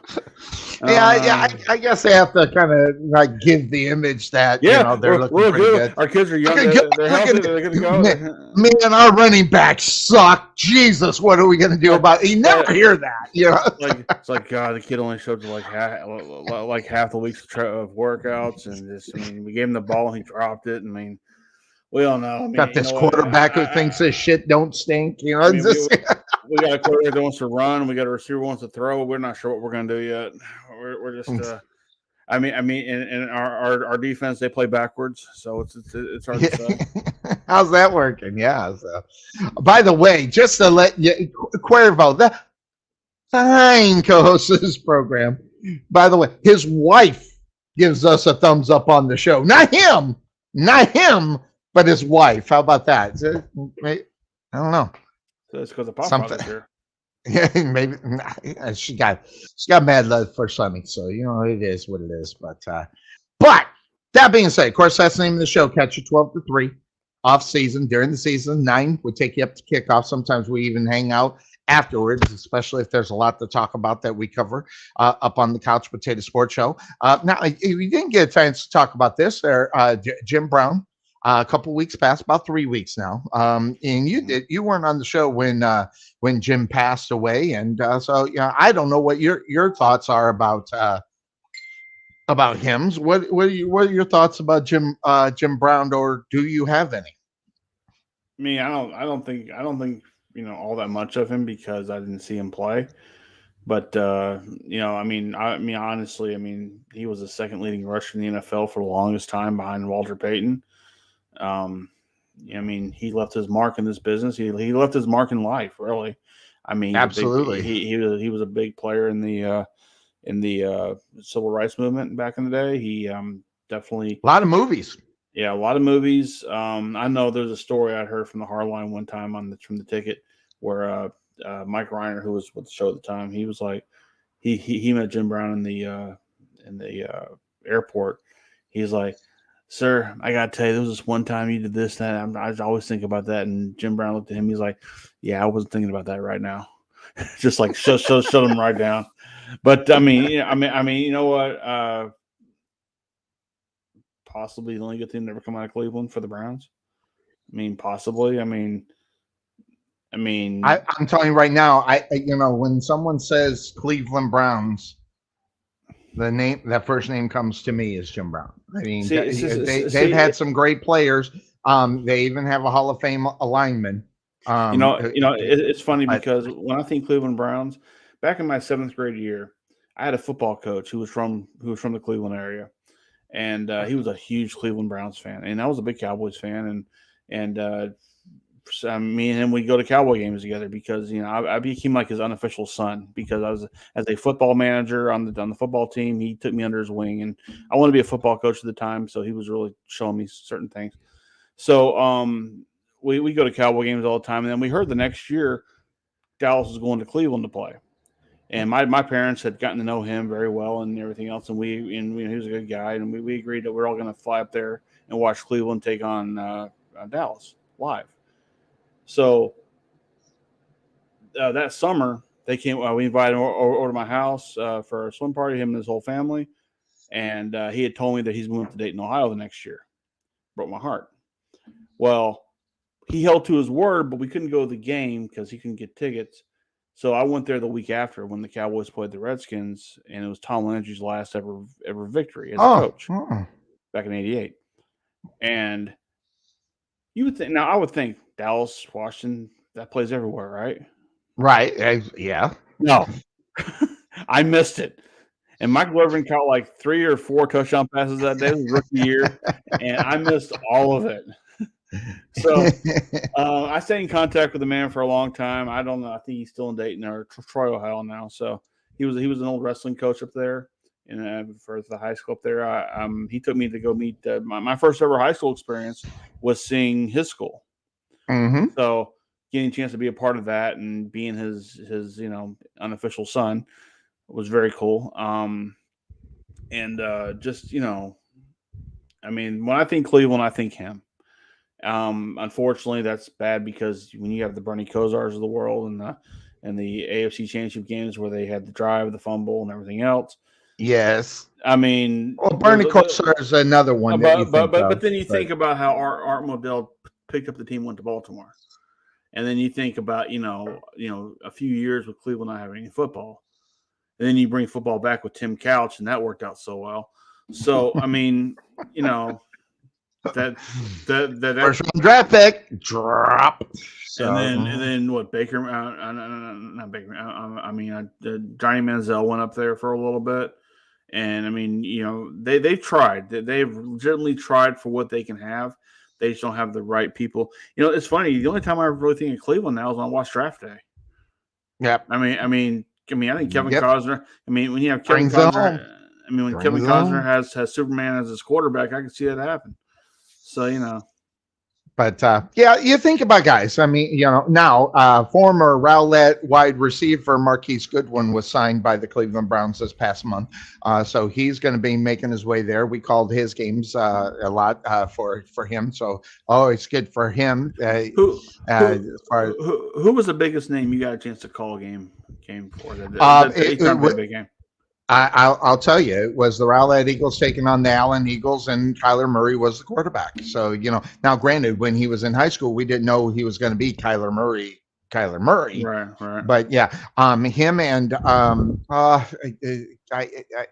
I guess they have to kind of like give the image that they're looking pretty good. Our kids are young. They're healthy. They're going to go. Man, our running backs suck. Jesus, what are we going to do about it? You never hear that. It's like God, the kid only showed like half the weeks of workouts, and we gave him the ball and he dropped it. We all know. Got this quarterback who thinks this shit don't stink. We got a quarterback that wants to run. We got a receiver who wants to throw. We're not sure what we're going to do yet. We're just. In our defense, they play backwards, so it's hard to say. How's that working? Yeah. So, by the way, just to let you, Cuervo, the fine co-host of this program. By the way, his wife gives us a thumbs up on the show. Not him, but his wife. How about that? I don't know. So it's because of Pop Something. this year. Yeah, maybe she got mad love for Sonny, so it is what it is. But that being said, of course, that's the name of the show. Catch you 12 to 3 off season. During the season, 9 we take you up to kickoff. Sometimes we even hang out afterwards, especially if there's a lot to talk about that we cover up on the Couch Potato Sports Show. Now, we didn't get a chance to talk about this. There, Jim Brown, a couple weeks past, about 3 weeks now, and you weren't on the show when Jim passed away, and so I don't know what your thoughts are about him. What are your thoughts about Jim Brown, or do you have any? I mean, I don't think all that much of him because I didn't see him play. But honestly, he was the second leading rusher in the NFL for the longest time behind Walter Payton. He left his mark in this business. He left his mark in life, really. Absolutely. He was a big player in the civil rights movement back in the day. He definitely a lot of movies. Yeah, a lot of movies. I know there's a story I heard from the Hardline one time from the ticket where Mike Reiner, who was with the show at the time, he was like, he met Jim Brown in the airport. He's like, "Sir, I gotta tell you, there was this one time you did this, that." I always think about that. And Jim Brown looked at him. He's like, "Yeah, I wasn't thinking about that right now." Just like shut him right down. But you know what? Possibly the only good thing to ever come out of Cleveland for the Browns. Possibly. I'm telling you right now, when someone says Cleveland Browns, that first name comes to me is Jim Brown. They've had some great players. They even have a Hall of Fame lineman. It's funny because when I think Cleveland Browns, back in my 7th grade year, I had a football coach who was from the Cleveland area. And he was a huge Cleveland Browns fan, and I was a big Cowboys fan. And me and him, we'd go to Cowboy games together because I became like his unofficial son because I was as a football manager on the football team. He took me under his wing, and I wanted to be a football coach at the time, so he was really showing me certain things. So we go to Cowboy games all the time, and then we heard the next year Dallas was going to Cleveland to play. And my parents had gotten to know him very well and everything else, and he was a good guy, and we agreed that we're all going to fly up there and watch Cleveland take on Dallas live. So that summer they came. We invited him over to my house for a swim party. Him and his whole family, and he had told me that he's moving to Dayton, Ohio, the next year. Broke my heart. Well, he held to his word, but we couldn't go to the game because he couldn't get tickets. So I went there the week after when the Cowboys played the Redskins, and it was Tom Landry's last ever victory as a coach back in '88. And you would think I would think Dallas, Washington, that plays everywhere, right? Right. Yeah. No, I missed it. And Michael Irvin caught like 3 or 4 touchdown passes that day. It was rookie year, and I missed all of it. So I stayed in contact with the man for a long time. I don't know. I think he's still in Dayton or Troy, Ohio now. So he was an old wrestling coach up there, and for the high school up there. He took me to go meet my first ever high school experience was seeing his school. Mm-hmm. So getting a chance to be a part of that and being his unofficial son was very cool. When I think Cleveland, I think him. Unfortunately, that's bad because when you have the Bernie Kosars of the world and the AFC Championship games where they had the drive, the fumble, and everything else. Yes. Bernie Kosar is another one. But then you think about how Art Modell picked up the team, went to Baltimore, and then you think about a few years with Cleveland not having any football, and then you bring football back with Tim Couch, and that worked out so well. So that first round draft pick drop. So. And then what Baker? Not Baker. Johnny Manziel went up there for a little bit, and they've tried. They've legitimately tried for what they can have. They just don't have the right people. It's funny. The only time I really think of Cleveland now is when I watch Draft Day. Yep. I think Kevin Costner. When you have Kevin Costner. When Kevin Costner has Superman as his quarterback, I can see that happen. So But yeah, you think about guys. I mean, now former Rowlett wide receiver Marquise Goodwin was signed by the Cleveland Browns this past month, so he's going to be making his way there. We called his games a lot for him, so always good for him. Who as far as, who was the biggest name you got a chance to call a game for? it Big game. I'll tell you, it was the Rowlett Eagles taking on the Allen Eagles, and Kyler Murray was the quarterback. So, now granted, when he was in high school, we didn't know he was going to be Kyler Murray. Right. But yeah, him and I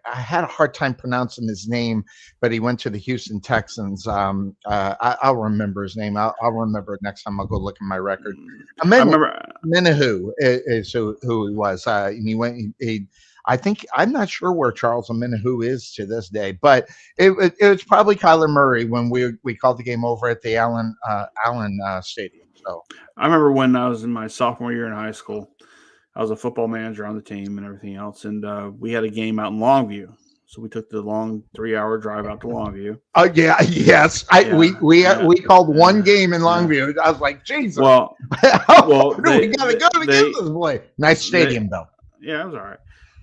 had a hard time pronouncing his name, but he went to the Houston Texans. I'll remember his name. I'll remember it next time. I'll go look at my record. I remember Minahu is who he was. And he went. I'm not sure where Charles Minahu is to this day, but it was probably Kyler Murray when we called the game over at the Allen Stadium. So I remember when I was in my sophomore year in high school, I was a football manager on the team and everything else, and we had a game out in Longview. So we took the long 3-hour drive out to Longview. Oh yeah, yes. We called one game in Longview. I was like, Jesus. Well, we gotta go to get this play. Nice stadium though. Yeah, it was all right.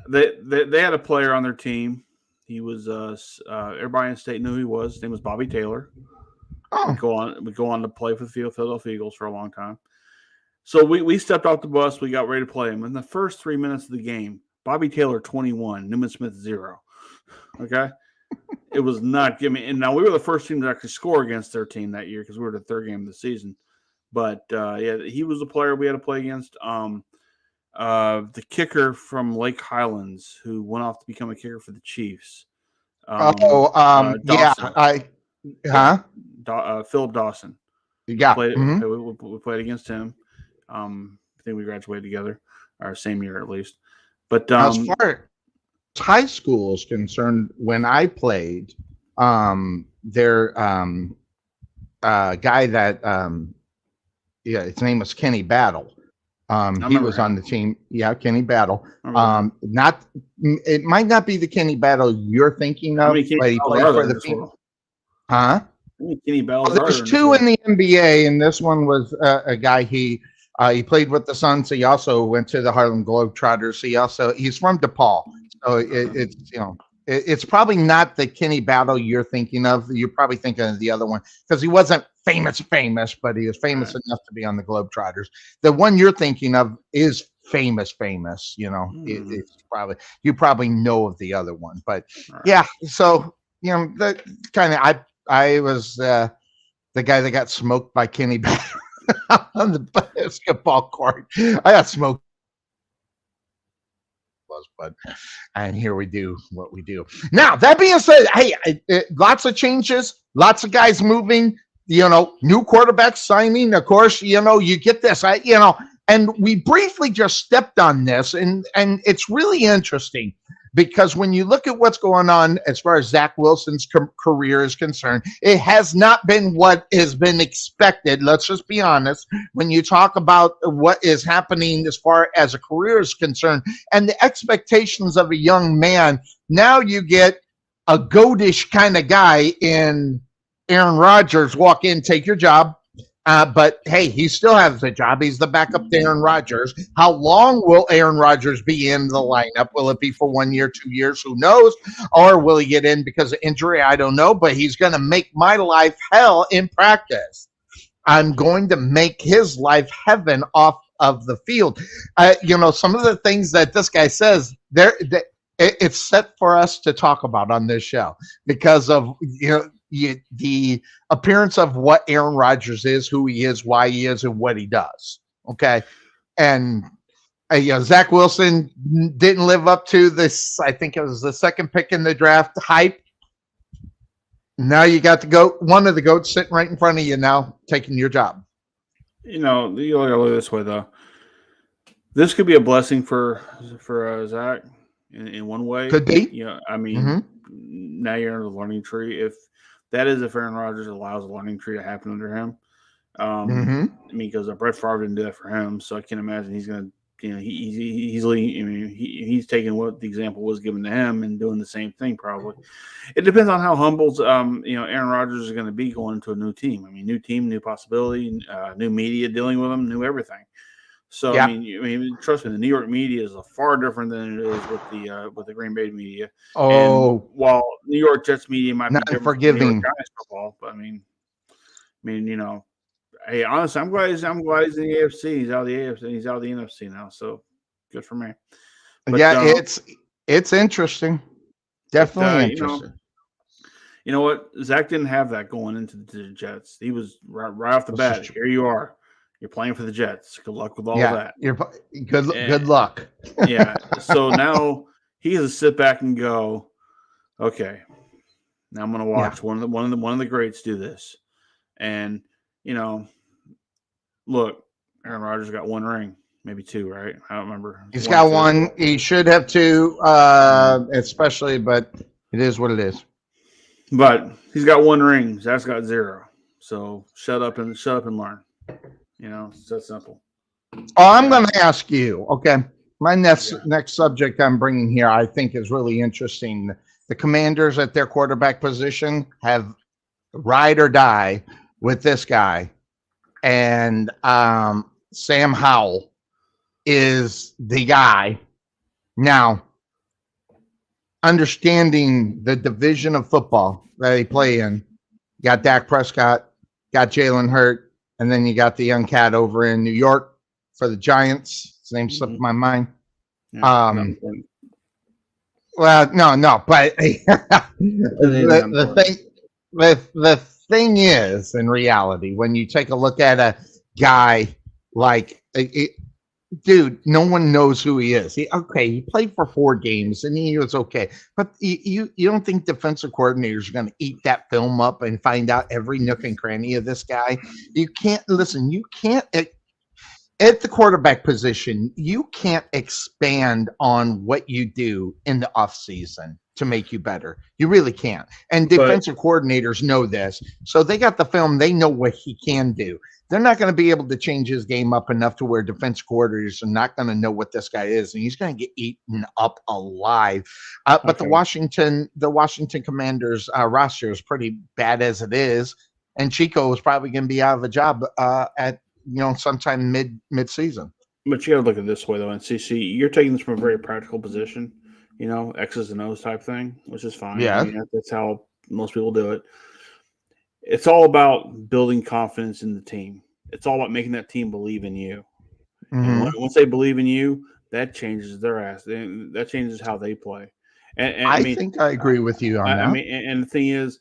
They had a player on their team. He was everybody in the state knew who he was. His name was Bobby Taylor. Oh. We go on to play for the Philadelphia Eagles for a long time. So we stepped off the bus. We got ready to play him. In the first 3 minutes of the game, Bobby Taylor 21, Newman Smith 0. Okay, it was not giving. And now we were the first team to actually score against their team that year because we were the third game of the season. But yeah, he was the player we had to play against. The kicker from Lake Highlands who went off to become a kicker for the Chiefs. Philip Dawson. Yeah, we played against him. I think we graduated together, our same year at least. But as far as high school is concerned, when I played, their guy that his name was Kenny Battle. He was on the team. Yeah, Kenny Battle. It might not be the Kenny Battle you're thinking of, but he played for the team. Huh? Kenny Battle. There's two in the NBA, and this one was a guy he played with the Suns. He also went to the Harlem Globetrotters. He's from DePaul, so it's probably not the Kenny Battle you're thinking of. You're probably thinking of the other one because he wasn't famous, but he was famous enough to be on the Globetrotters. The one you're thinking of is famous. It's probably you probably know of the other one, but yeah. So that kind of I was the guy that got smoked by Kenny Battle on the basketball court. I got smoked. And here we do what we do. Now, that being said, hey, lots of changes, lots of guys moving, new quarterbacks signing. Of course, you get this, and we briefly just stepped on this, and it's really interesting because when you look at what's going on as far as Zach Wilson's career is concerned, it has not been what has been expected. Let's just be honest. When you talk about what is happening as far as a career is concerned and the expectations of a young man, now you get a goatish kind of guy in Aaron Rodgers walk in, take your job. But hey, he still has a job. He's the backup to Aaron Rodgers. How long will Aaron Rodgers be in the lineup? Will it be for 1 year, 2 years? Who knows? Or will he get in because of injury? I don't know. But he's going to make my life hell in practice. I'm going to make his life heaven off of the field. Some of the things that this guy says, it's set for us to talk about on this show because of the appearance of what Aaron Rodgers is, who he is, why he is, and what he does. Okay. And Zach Wilson didn't live up to this. I think it was the second pick in the draft hype. Now you got the GOAT, one of the GOATs sitting right in front of you now, taking your job. You gotta look this way though. This could be a blessing for Zach in one way. Could be. Now you're in the learning tree. If Aaron Rodgers allows a learning tree to happen under him. Because Brett Favre didn't do that for him, so I can't imagine he's going to he's he's taking what the example was given to him and doing the same thing. Probably, it depends on how humble Aaron Rodgers is going to be going into a new team. I mean, new team, new possibility, new media dealing with him, new everything. So Yeah. I mean, trust me, the New York media is far different than it is with the Green Bay media. Oh, And while New York Jets media might be not different forgiving. from New York Giants football, but I mean, hey, honestly, I'm glad he's in the AFC. He's out of the AFC. He's out of the NFC now. So good for me. But, yeah, it's interesting. Definitely interesting. You know what? Zach didn't have that going into the Jets. He was right off the This bat. is true. Here you are. You're playing for the Jets. Good luck with all Yeah, that. you're good luck. Yeah. So now he has to sit back and go, okay, now I'm going to watch one of the greats do this. And, look, Aaron Rodgers got one ring, maybe two, right? I don't remember. He's got one. He should have two, especially, but it is what it is. But he's got one ring. Zach's got zero. So shut up and learn. It's that simple. Oh, I'm going to ask you. Okay, my next subject I'm bringing here, I think, is really interesting. The Commanders at their quarterback position have ride or die with this guy, and Sam Howell is the guy. Now, understanding the division of football that they play in, you got Dak Prescott, got Jalen Hurts, and then you got the young cat over in New York for the Giants. His name slipped my mind. Yeah, Well, no, but the thing is, in reality, when you take a look at a guy like, dude, no one knows who he is. He played for 4 games and he was okay, but you don't think defensive coordinators are going to eat that film up and find out every nook and cranny of this guy? You can't listen. You can't. At the quarterback position, you can't expand on what you do in the offseason to make you better. You really can't. And defensive coordinators know this. So they got the film. They know what he can do. They're not going to be able to change his game up enough to where defense coordinators are not going to know what this guy is. And he's going to get eaten up alive. But the Washington Commanders roster is pretty bad as it is. And Chico is probably going to be out of a job at sometime mid-season. But you got to look at it this way, though. And see, you're taking this from a very practical position, X's and O's type thing, which is fine. Yeah. I mean, that's how most people do it. It's all about building confidence in the team. It's all about making that team believe in you. Mm-hmm. And once they believe in you, that changes their ass. That changes how they play. And I think I agree with you on that. I mean, and the thing is,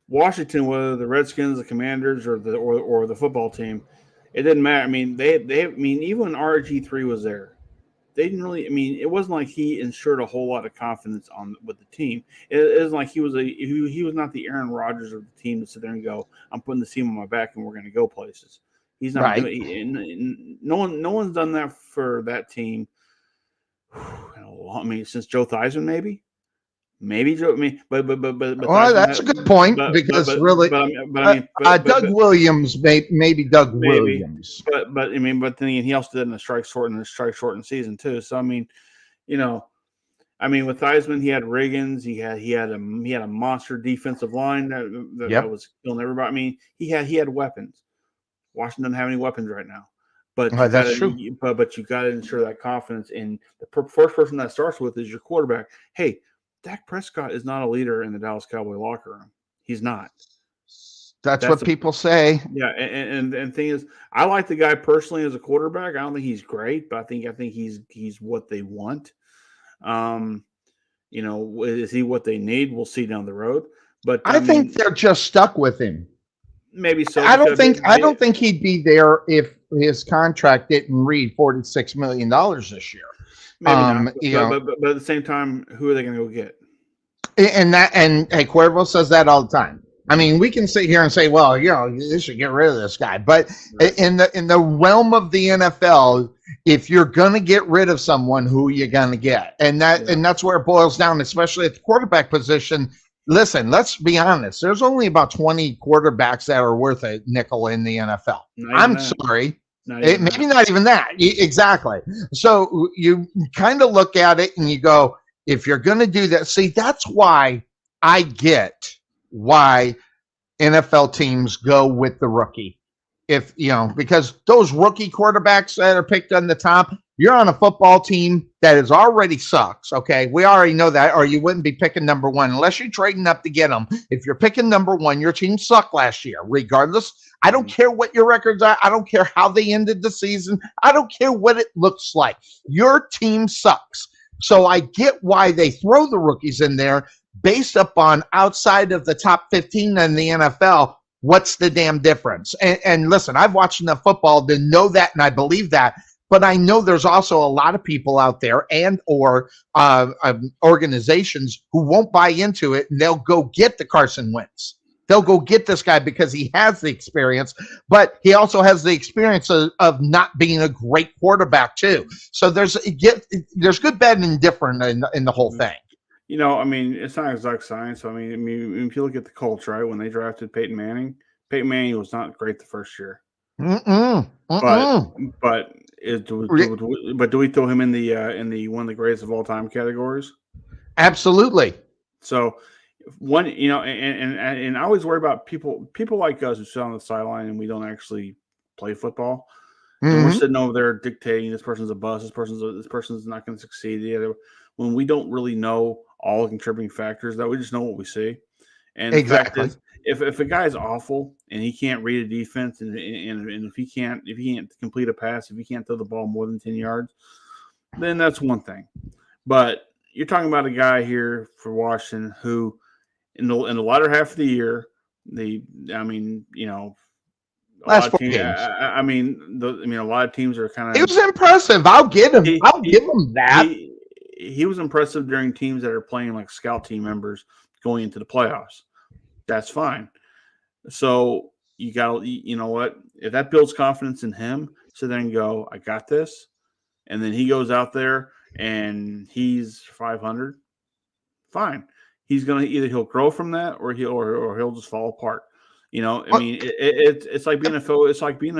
Washington, whether the Redskins, the Commanders, or the football team, it didn't matter. I mean, even when RG3 was there, they didn't really. I mean, it wasn't like he ensured a whole lot of confidence with the team. It wasn't like he was not the Aaron Rodgers of the team to sit there and go, "I'm putting the team on my back and we're going to go places." He's not. Right. No one's done that for that team. I mean, since Joe Theismann, maybe Joe. I mean, but well, that's a good point because Doug Williams, maybe Doug Williams. But then again, he also did in the strike shortened season too. So I mean, with Theismann, he had Riggins, he had a monster defensive line that was killing everybody. I mean, he had weapons. Washington doesn't have any weapons right now. But that's true. But you got to ensure that confidence. And the first person that starts with is your quarterback. Hey, Dak Prescott is not a leader in the Dallas Cowboy locker room. He's not. That's what people say. Yeah, and the thing is, I like the guy personally as a quarterback. I don't think he's great, but I think he's what they want. Is he what they need? We'll see down the road. But I think they're just stuck with him. Maybe so. I don't think he'd be there if his contract didn't read $46 million this year. Maybe not. But at the same time, who are they going to go get? And Cuervo says that all the time. I mean, we can sit here and say, well, they should get rid of this guy. But in the realm of the NFL, if you're going to get rid of someone, who are you going to get? And that's where it boils down, especially at the quarterback position. Listen, let's be honest. There's only about 20 quarterbacks that are worth a nickel in the NFL. I'm sorry. Maybe not even that. Exactly. So you kind of look at it and you go, if you're going to do that, see, that's why I get why NFL teams go with the rookie. If because those rookie quarterbacks that are picked on the top, you're on a football team that is already sucks. Okay, we already know that, or you wouldn't be picking number one unless you're trading up to get them. If you're picking number one, your team sucked last year. Regardless, I don't care what your records are. I don't care how they ended the season. I don't care what it looks like. Your team sucks. So I get why they throw the rookies in there based upon outside of the top 15 in the NFL. What's the damn difference? And listen, I've watched enough football to know that, and I believe that. But I know there's also a lot of people out there and or organizations who won't buy into it, and they'll go get the Carson Wentz. They'll go get this guy because he has the experience, but he also has the experience of not being a great quarterback too. So there's good, bad, and indifferent in the whole thing. I mean, it's not exact science. I mean, if you look at the Colts, right, when they drafted Peyton Manning was not great the first year. But do we throw him in the one of the greatest of all time categories? Absolutely. So one, and I always worry about people like us who sit on the sideline and we don't actually play football. And we're sitting over there dictating this person's a bust, this person's not going to succeed. The other, when we don't really know all the contributing factors, that we just know what we see. And exactly. The fact is, if a guy's awful and he can't read a defense, and if he can't complete a pass, if he can't throw the ball more than 10 yards, then that's one thing. But you're talking about a guy here for Washington who, in the latter half of the year, last 4 games. A lot of teams are kind of. He was impressive. I'll give him. I'll give him that. He was impressive during teams that are playing like scout team members going into the playoffs. That's fine. So you got, what? If that builds confidence in him, so then go, I got this, and then he goes out there and he's 500. Fine. He's gonna he'll grow from that, or he'll just fall apart. It's like being a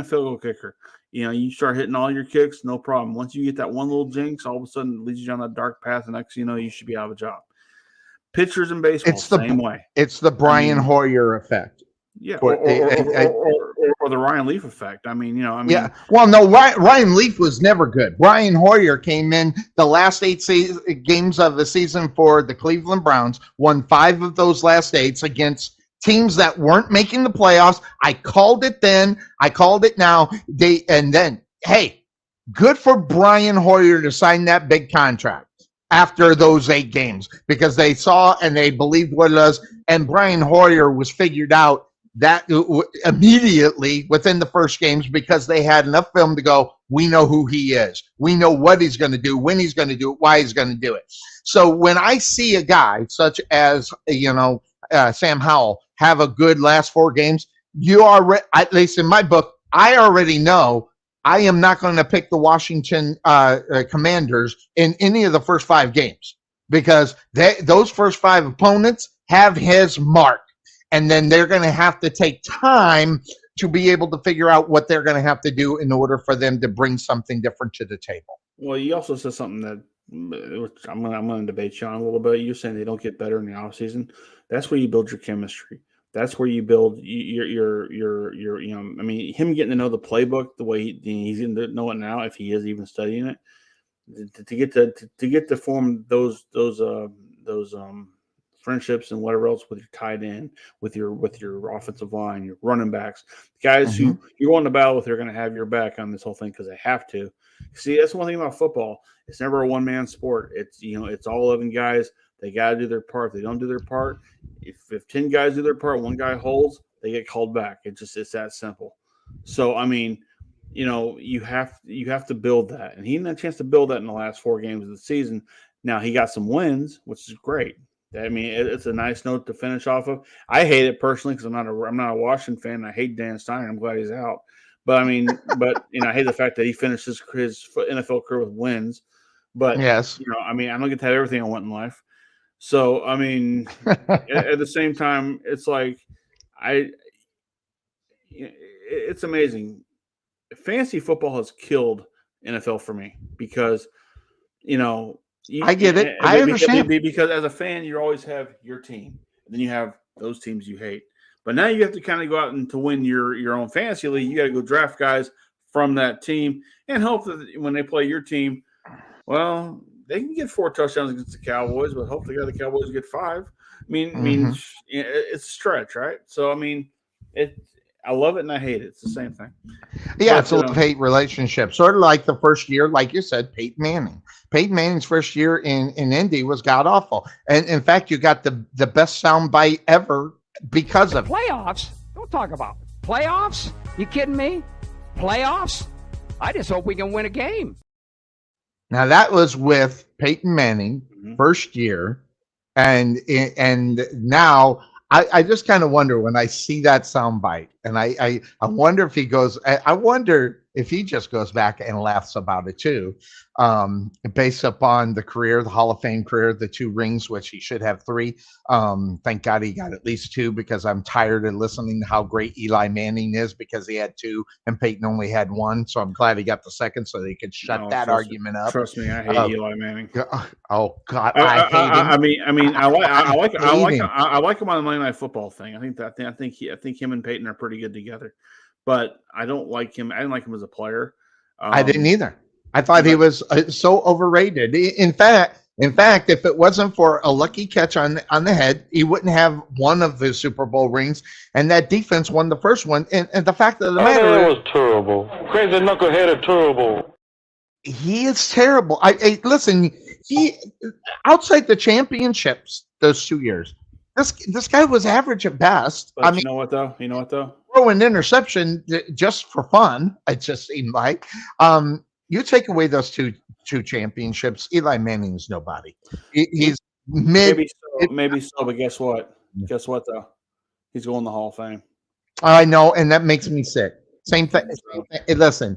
field goal kicker. You start hitting all your kicks, no problem. Once you get that one little jinx, all of a sudden it leads you down that dark path, and next you should be out of a job. Pitchers in baseball, same way. It's the Brian Hoyer effect. Yeah, or the Ryan Leaf effect. Yeah. Well, no, Ryan Leaf was never good. Brian Hoyer came in the last 8 games of the season for the Cleveland Browns, won 5 of those last 8 against teams that weren't making the playoffs. I called it then. I called it now. Hey, good for Brian Hoyer to sign that big contract after those 8 games, because they saw and they believed what it was. And Brian Hoyer was figured out that immediately within the first games, because they had enough film to go, we know who he is. We know what he's going to do, when he's going to do it, why he's going to do it. So when I see a guy such as, Sam Howell have a good last 4 games, at least in my book, I already know I am not going to pick the Washington Commanders in any of the first 5 games, because those first 5 opponents have his mark. And then they're going to have to take time to be able to figure out what they're going to have to do in order for them to bring something different to the table. Well, you also said something that I'm going to debate you on a little bit. You're saying they don't get better in the offseason. That's where you build your chemistry. That's where you build your him getting to know the playbook the way he's going to know it now, if he is even studying it, to get to form those friendships and whatever else with your tight end, with your offensive line, your running backs, guys who you're going to battle with, are going to have your back on this whole thing because they have to. See, that's one thing about football. It's never a one-man sport. It's all 11 guys. They got to do their part. If they don't do their part, if 10 guys do their part, one guy holds, they get called back. It's that simple. So, you have to build that. And he didn't have a chance to build that in the last 4 games of the season. Now, he got some wins, which is great. It's a nice note to finish off of. I hate it personally because I'm not a Washington fan. I hate Dan Snyder. I'm glad he's out. But I hate the fact that he finished his NFL career with wins. But yes, I don't get to have everything I want in life. So at the same time, it's like it's amazing fantasy football has killed NFL for me because, I get it. I understand. Because as a fan, you always have your team, and then you have those teams you hate. But now you have to kind of go out and to win your own fantasy league, you got to go draft guys from that team and hope that when they play your team, well, they can get 4 touchdowns against the Cowboys, but hopefully the Cowboys get 5. I mean, it's a stretch, right? So, I love it and I hate it. It's the same thing. Yeah, it's a love-hate relationship. Sort of like the first year, like you said, Peyton Manning. Peyton Manning's first year in Indy was god-awful. And, in fact, you got the best soundbite ever because of playoffs. Don't talk about playoffs. You kidding me? Playoffs? I just hope we can win a game. Now, that was with Peyton Manning, first year. And now I just kind of wonder when I see that soundbite, and I wonder if he goes, I wonder if he just goes back and laughs about it too, based upon the career, the Hall of Fame career, the 2 rings, which he should have 3. Thank God he got at least 2, because I'm tired of listening to how great Eli Manning is because he had 2 and Peyton only had 1. So I'm glad he got the second so they could shut that argument up. Trust me, I hate Eli Manning. Oh God, I hate him. I like him on the Monday Night Football thing. I think him and Peyton are pretty good together. But I don't like him. I didn't like him as a player. I didn't either. I thought he was so overrated. In fact, if it wasn't for a lucky catch on the head, he wouldn't have one of the Super Bowl rings. And that defense won the first one. And the fact of the matter was terrible. Crazy knucklehead is terrible. He is terrible. Listen. He outside the championships those 2 years. This guy was average at best. But you know what though? Throw an interception just for fun. It just seemed like. You take away those two championships, Eli Manning's nobody. He's mid. Maybe so, but guess what? Guess what though? He's going to the Hall of Fame. I know, and that makes me sick. Same thing. Listen,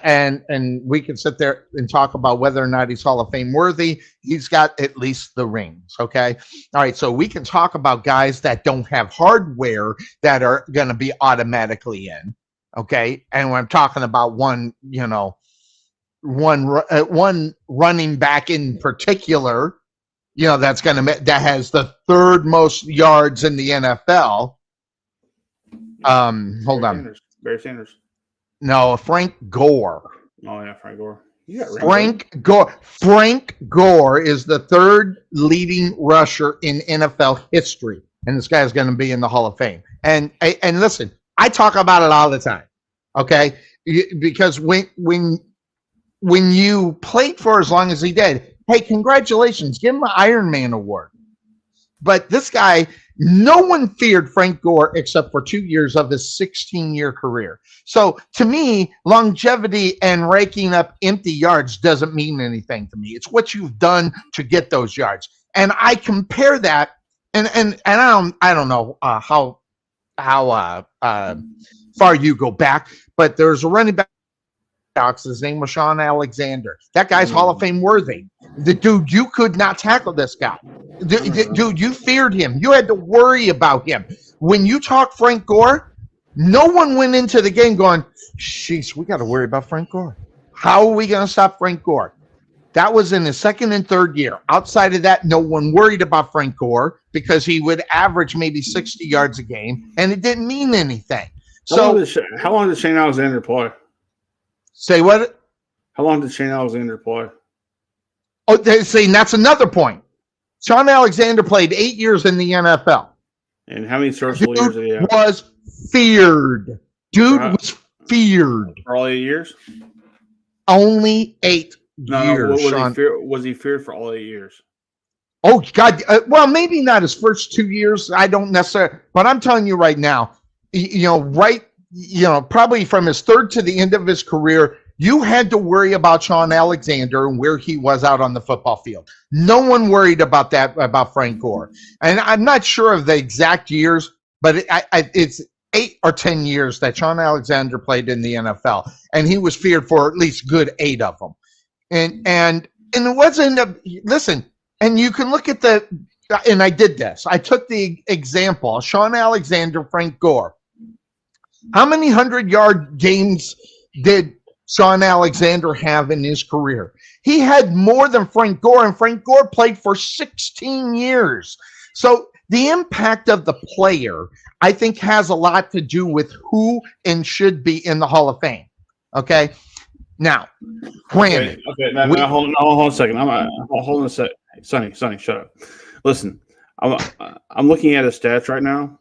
and we can sit there and talk about whether or not he's Hall of Fame worthy. He's got at least the rings. Okay. All right. So we can talk about guys that don't have hardware that are going to be automatically in. Okay. And when I'm talking about one running back in particular, that has the 3rd most yards in the NFL. Hold on. Barry Sanders. No, Frank Gore. Oh yeah, Frank Gore. Frank Gore is the 3rd leading rusher in NFL history, and this guy's going to be in the Hall of Fame. And listen, I talk about it all the time, okay? Because when you played for as long as he did, hey, congratulations, give him an Iron Man award. But this guy, no one feared Frank Gore except for 2 years of his 16-year career. So to me, longevity and raking up empty yards doesn't mean anything to me. It's what you've done to get those yards. And I compare that, and I don't know how far you go back, but there's a running back. His name was Shaun Alexander. That guy's Hall of Fame worthy. The dude, you could not tackle this guy. Dude, you feared him. You had to worry about him. When you talk Frank Gore, no one went into the game going, "Sheesh, we got to worry about Frank Gore. How are we going to stop Frank Gore?" That was in his 2nd and 3rd year. Outside of that, no one worried about Frank Gore because he would average maybe 60 yards a game, and it didn't mean anything. How long did Shane Alexander play? Say what? How long did Shane Alexander play? Oh, that's another point. Shaun Alexander played 8 years in the NFL. And how many serviceable years did he have? Was feared. Dude was feared. For all 8 years? Only 8 years. Was he feared for all 8 years? Oh, God. Well, maybe not his first 2 years. I don't necessarily. But I'm telling you right now, probably from his 3rd to the end of his career, you had to worry about Shaun Alexander and where he was out on the football field. No one worried about that, about Frank Gore. And I'm not sure of the exact years, but it's 8 or 10 years that Shaun Alexander played in the NFL. And he was feared for at least good 8 of them. And it wasn't, listen, and you can look at and I did this. I took the example, Shaun Alexander, Frank Gore. How many 100-yard games did Sean Alexander have in his career? He had more than Frank Gore, and Frank Gore played for 16 years. So the impact of the player, I think, has a lot to do with who and should be in the Hall of Fame. Okay? Now, granted. Okay. Now, hold on a second. Hold on a sec. Sonny, shut up. Listen, I'm looking at his stats right now.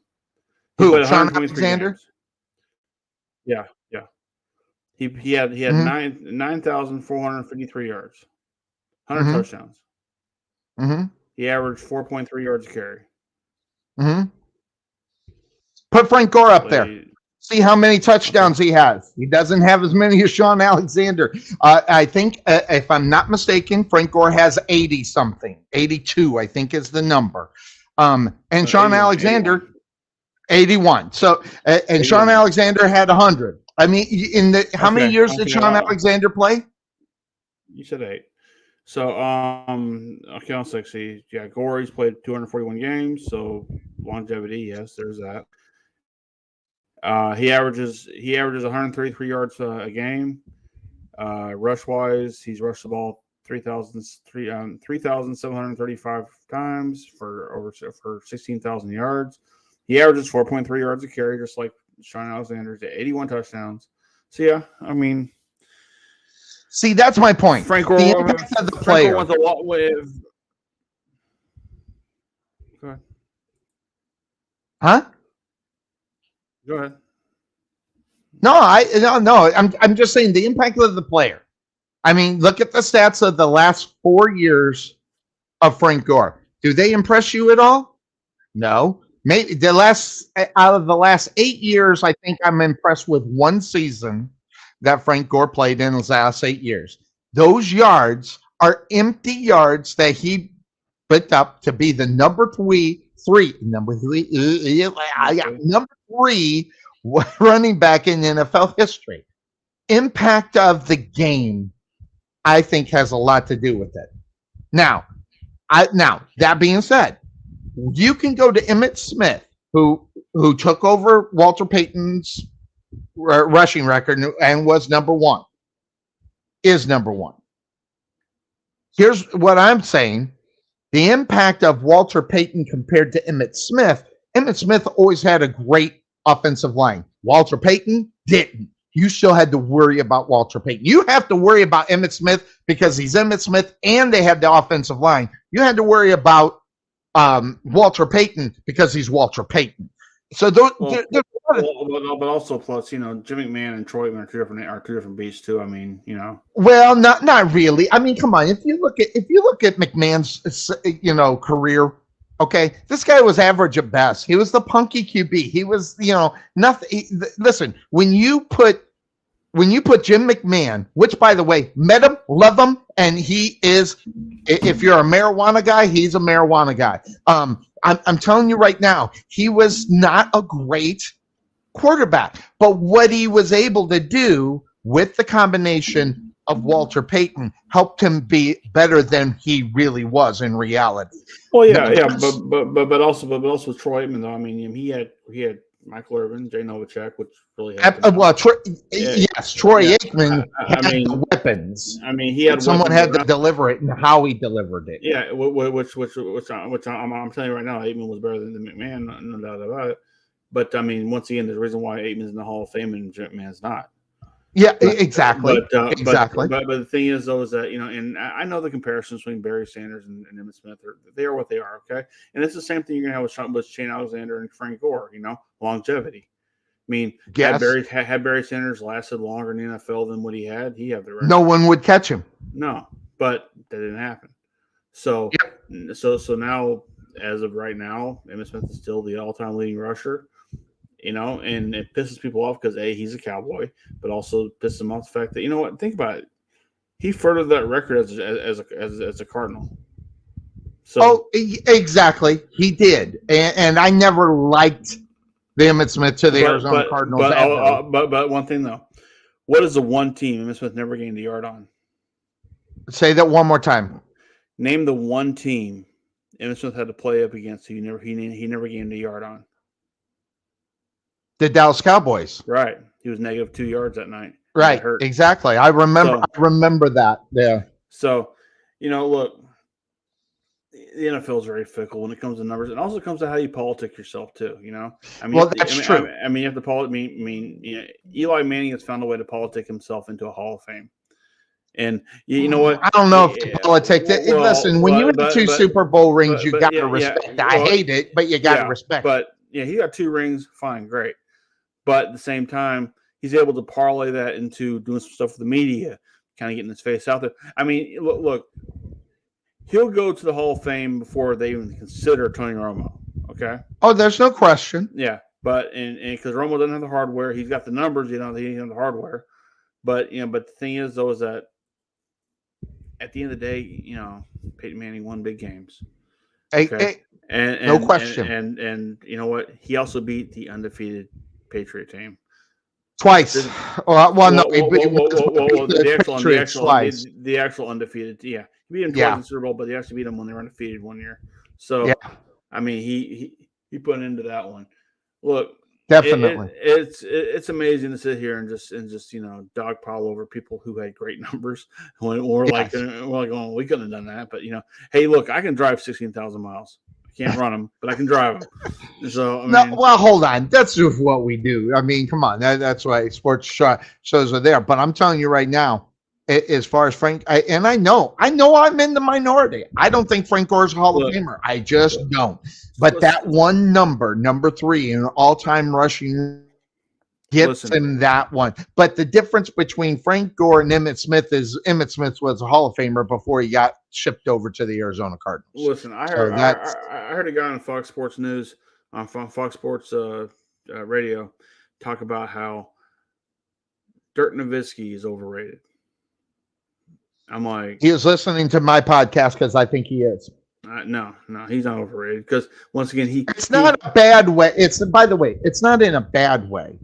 Who? Sean Alexander? Games. Yeah. He had 9,453 yards, 100 touchdowns. Mm-hmm. He averaged 4.3 yards a carry. Mm-hmm. Put Frank Gore up there. See how many touchdowns he has. He doesn't have as many as Sean Alexander. I think, if I'm not mistaken, Frank Gore has 80-something. 82, I think, is the number. And Sean Alexander, 81. So, and Sean Alexander had 100. I mean, how many years did Sean Alexander play? You said 8. So, okay, on 60. Yeah, Gore's played 241 games. So, longevity, yes, there's that. He averages 133 yards a game. Rush wise, he's rushed the ball 3,735 times for 16,000 yards. He averages 4.3 yards a carry, just like Sean Alexander's at 81 touchdowns. So yeah, I mean, see, that's my point. Frank the impact of the player wants a lot with. Go ahead. Huh? Go ahead. No. I'm just saying the impact of the player. I mean, look at the stats of the last 4 years of Frank Gore. Do they impress you at all? No. Maybe out of the last 8 years, I think I'm impressed with one season that Frank Gore played in his last 8 years. Those yards are empty yards that he picked up to be the number three running back in NFL history. Impact of the game, I think, has a lot to do with it. Now, that being said, you can go to Emmitt Smith, who took over Walter Payton's rushing record and was number one. Is number one. Here's what I'm saying. The impact of Walter Payton compared to Emmitt Smith. Emmitt Smith always had a great offensive line. Walter Payton didn't. You still had to worry about Walter Payton. You have to worry about Emmitt Smith because he's Emmitt Smith and they have the offensive line. You had to worry about Walter Payton because he's Walter Payton. So those, but also plus, Jim McMahon and Troy Aikman are two different beasts too. I mean, Well, not really. I mean, come on. If you look at McMahon's career, okay, this guy was average at best. He was the punky QB. He was nothing. Listen, when you put Jim McMahon, which by the way, met him, love him, and he is, if you're a marijuana guy, he's a marijuana guy. I'm telling you right now, he was not a great quarterback, but what he was able to do with the combination of Walter Payton helped him be better than he really was in reality. Well, yeah, but also Troy Aikman though. I mean, he had Michael Irvin, Jay Novacek, which really helped him. Troy Aikman had the weapons. I mean, he had someone had to deliver it, and how he delivered it. Yeah, which I'm telling you right now, Aikman was better than McMahon, no doubt about it. But I mean, once again, there's a reason why Aikman's in the Hall of Fame and McMahon's not. Yeah, exactly. Exactly. But the thing is, though, is that and I know the comparisons between Barry Sanders and Emmitt Smith they are what they are. Okay, and it's the same thing you're gonna have with Shane Alexander and Frank Gore. Longevity. I mean, yes. had Barry Sanders lasted longer in the NFL than what he had the record. No one would catch him. No, but that didn't happen. So, so now, as of right now, Emmitt Smith is still the all-time leading rusher. And it pisses people off because he's a Cowboy, but also pisses them off the fact that think about it, he furthered that record as a Cardinal. So, exactly, he did, and I never liked the Emmitt Smith to the Arizona Cardinals. But one thing though, what is the one team Emmitt Smith never gained a yard on? Say that one more time. Name the one team Emmitt Smith had to play up against who he never gained a yard on. The Dallas Cowboys. Right. He was -2 yards that night. Right. hurt. Exactly. I remember. So- I remember that. Yeah. So, look, the NFL is very fickle when it comes to numbers. It also comes to how you politic yourself too. I mean, Well, that's true. I mean, you have to Eli Manning has found a way to politic himself into a Hall of Fame. And you know what? I don't know if the politics. Listen, when you have two Super Bowl rings, you got to respect. I hate it, but you got to respect. But he got 2 rings. Fine, great. But at the same time, he's able to parlay that into doing some stuff with the media, kind of getting his face out there. I mean, look, he'll go to the Hall of Fame before they even consider Tony Romo. Okay. Oh, there's no question. Yeah, but because Romo doesn't have the hardware, he's got the numbers. He doesn't have the hardware. But but the thing is, though, is that at the end of the day, Peyton Manning won big games. Okay? No question. And you know what? He also beat the undefeated Patriot team twice. The actual undefeated. Yeah, he beat them twice in the Super Bowl, but he actually beat them when they were undefeated one year. So, I mean, he put an end to that one. Look, definitely, it's amazing to sit here and just dogpile over people who had great numbers when we're like, oh, we couldn't have done that. But hey, look, I can drive 16,000 miles. I can't run them, but I can drive them. So well, hold on. That's just what we do. I mean, come on. That's why sports shows are there. But I'm telling you right now, as far as Frank, I know I'm in the minority. I don't think Frank Gore's a Hall of Famer. I just don't. But that one number 3 in all-time rushing, gets him that one. But the difference between Frank Gore and Emmitt Smith is Emmitt Smith was a Hall of Famer before he got shipped over to the Arizona Cardinals. Listen, I heard a guy on Fox Sports News, on Fox Sports Radio, talk about how Dirk Nowitzki is overrated. I'm like, he is listening to my podcast because I think he is. No, he's not overrated because once again, it's not a bad way. By the way, it's not in a bad way.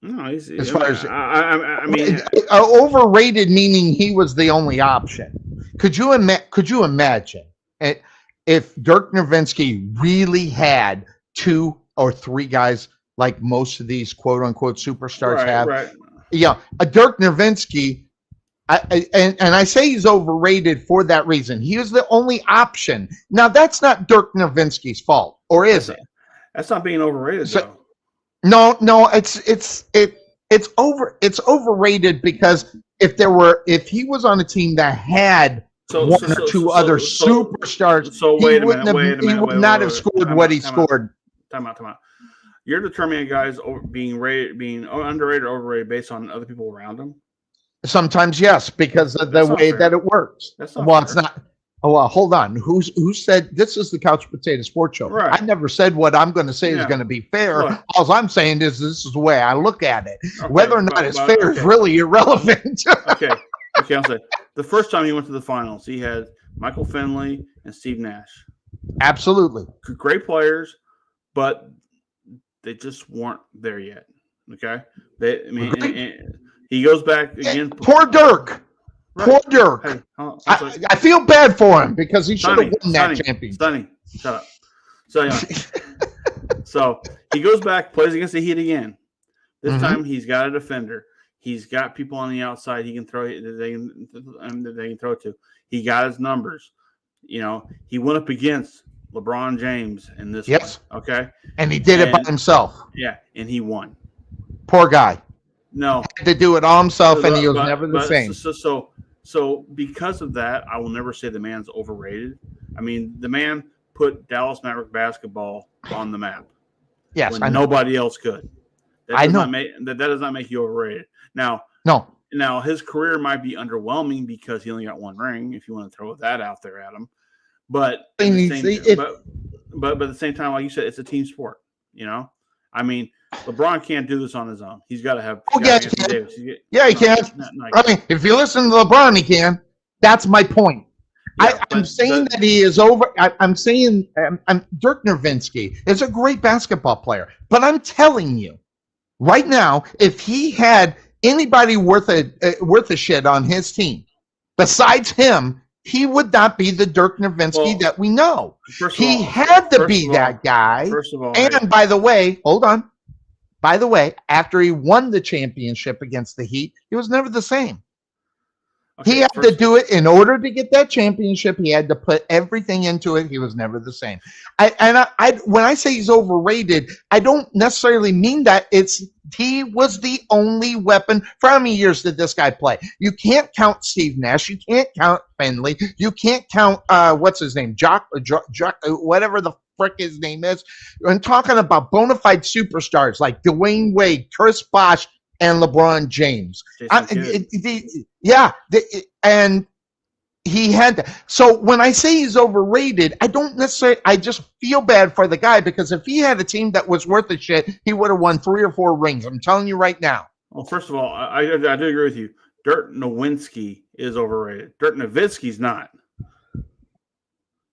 No, he's as far as I mean, overrated meaning he was the only option. Could you imagine if Dirk Nowitzki really had 2 or 3 guys like most of these quote unquote superstars have? Right. Yeah, a Dirk Nowitzki. And I say he's overrated for that reason. He was the only option. Now that's not Dirk Nowitzki's fault, or is it? That's not being overrated, though. No, it's overrated because if he was on a team that had one or two other superstars, he would not have scored what he scored. Time out. You're determining a guy's being underrated or overrated based on other people around him. Sometimes yes, because of the way that it works. It's not. Oh, well, hold on. Who said this is the Couch Potato Sports Show? Right. I never said what I'm going to say is going to be fair. Right. All I'm saying is this is the way I look at it. Okay, whether or not it's fair is really irrelevant. Okay, I'll say the first time he went to the finals, he had Michael Finley and Steve Nash. Absolutely, great players, but they just weren't there yet. Okay, he goes back again. Poor Dirk. Right. Poor Dirk. Hey, I feel bad for him because he should have won that championship. Sonny, shut up. So, anyway, so he goes back, plays against the Heat again. This time he's got a defender. He's got people on the outside he can throw. They can throw to. He got his numbers. He went up against LeBron James in this. Yes. One, okay. And he did it by himself. Yeah, and he won. Poor guy. No, he had to do it all himself, and he was never the same. So because of that, I will never say the man's overrated. I mean, the man put Dallas Maverick basketball on the map. Yes, when nobody else could. I know. That does not make you overrated. Now, his career might be underwhelming because he only got 1 ring, if you want to throw that out there at him. But at the same time, like you said, it's a team sport, I mean, LeBron can't do this on his own. He's got to have. Oh, yes, he can. He can. I mean, if you listen to LeBron, he can. That's my point. Yeah, I'm saying that he is over. I'm saying Dirk Nowitzki is a great basketball player. But I'm telling you, right now, if he had anybody worth a shit on his team besides him, he would not be the Dirk Nowitzki that we know. He had to be that guy. First of all, and by the way, hold on. by the way, after he won the championship against the Heat, he was never the same. He had to do it in order to get that championship. He had to put everything into it. He was never the same. When I say he's overrated, I don't necessarily mean that. He was the only weapon. For how many years did this guy play? You can't count Steve Nash. You can't count Finley. You can't count what's his name, Jock, whatever the frick his name is. I'm talking about bona fide superstars like Dwayne Wade, Chris Bosh, and LeBron James. And he had to. So when I say he's overrated, I don't necessarily, I just feel bad for the guy, because if he had a team that was worth a shit, he would have won 3 or 4 rings. I'm telling you right now. Well, first of all, I do agree with you. Dirk Nowitzki is overrated. Dirk Nowitzki's not.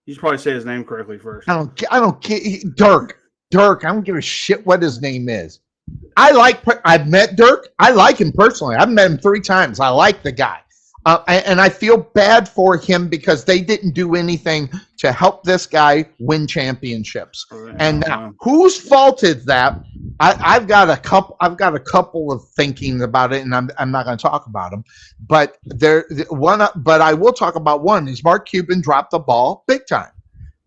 You should probably say his name correctly first. I don't care. Dirk. I don't give a shit what his name is. I've met Dirk. I like him personally. I've met him 3 times. I like the guy. And I feel bad for him because they didn't do anything to help this guy win championships. And now, whose fault is that? I've got a couple of thinking about it, and I'm not going to talk about them. But but I will talk about one. Is Mark Cuban dropped the ball big time.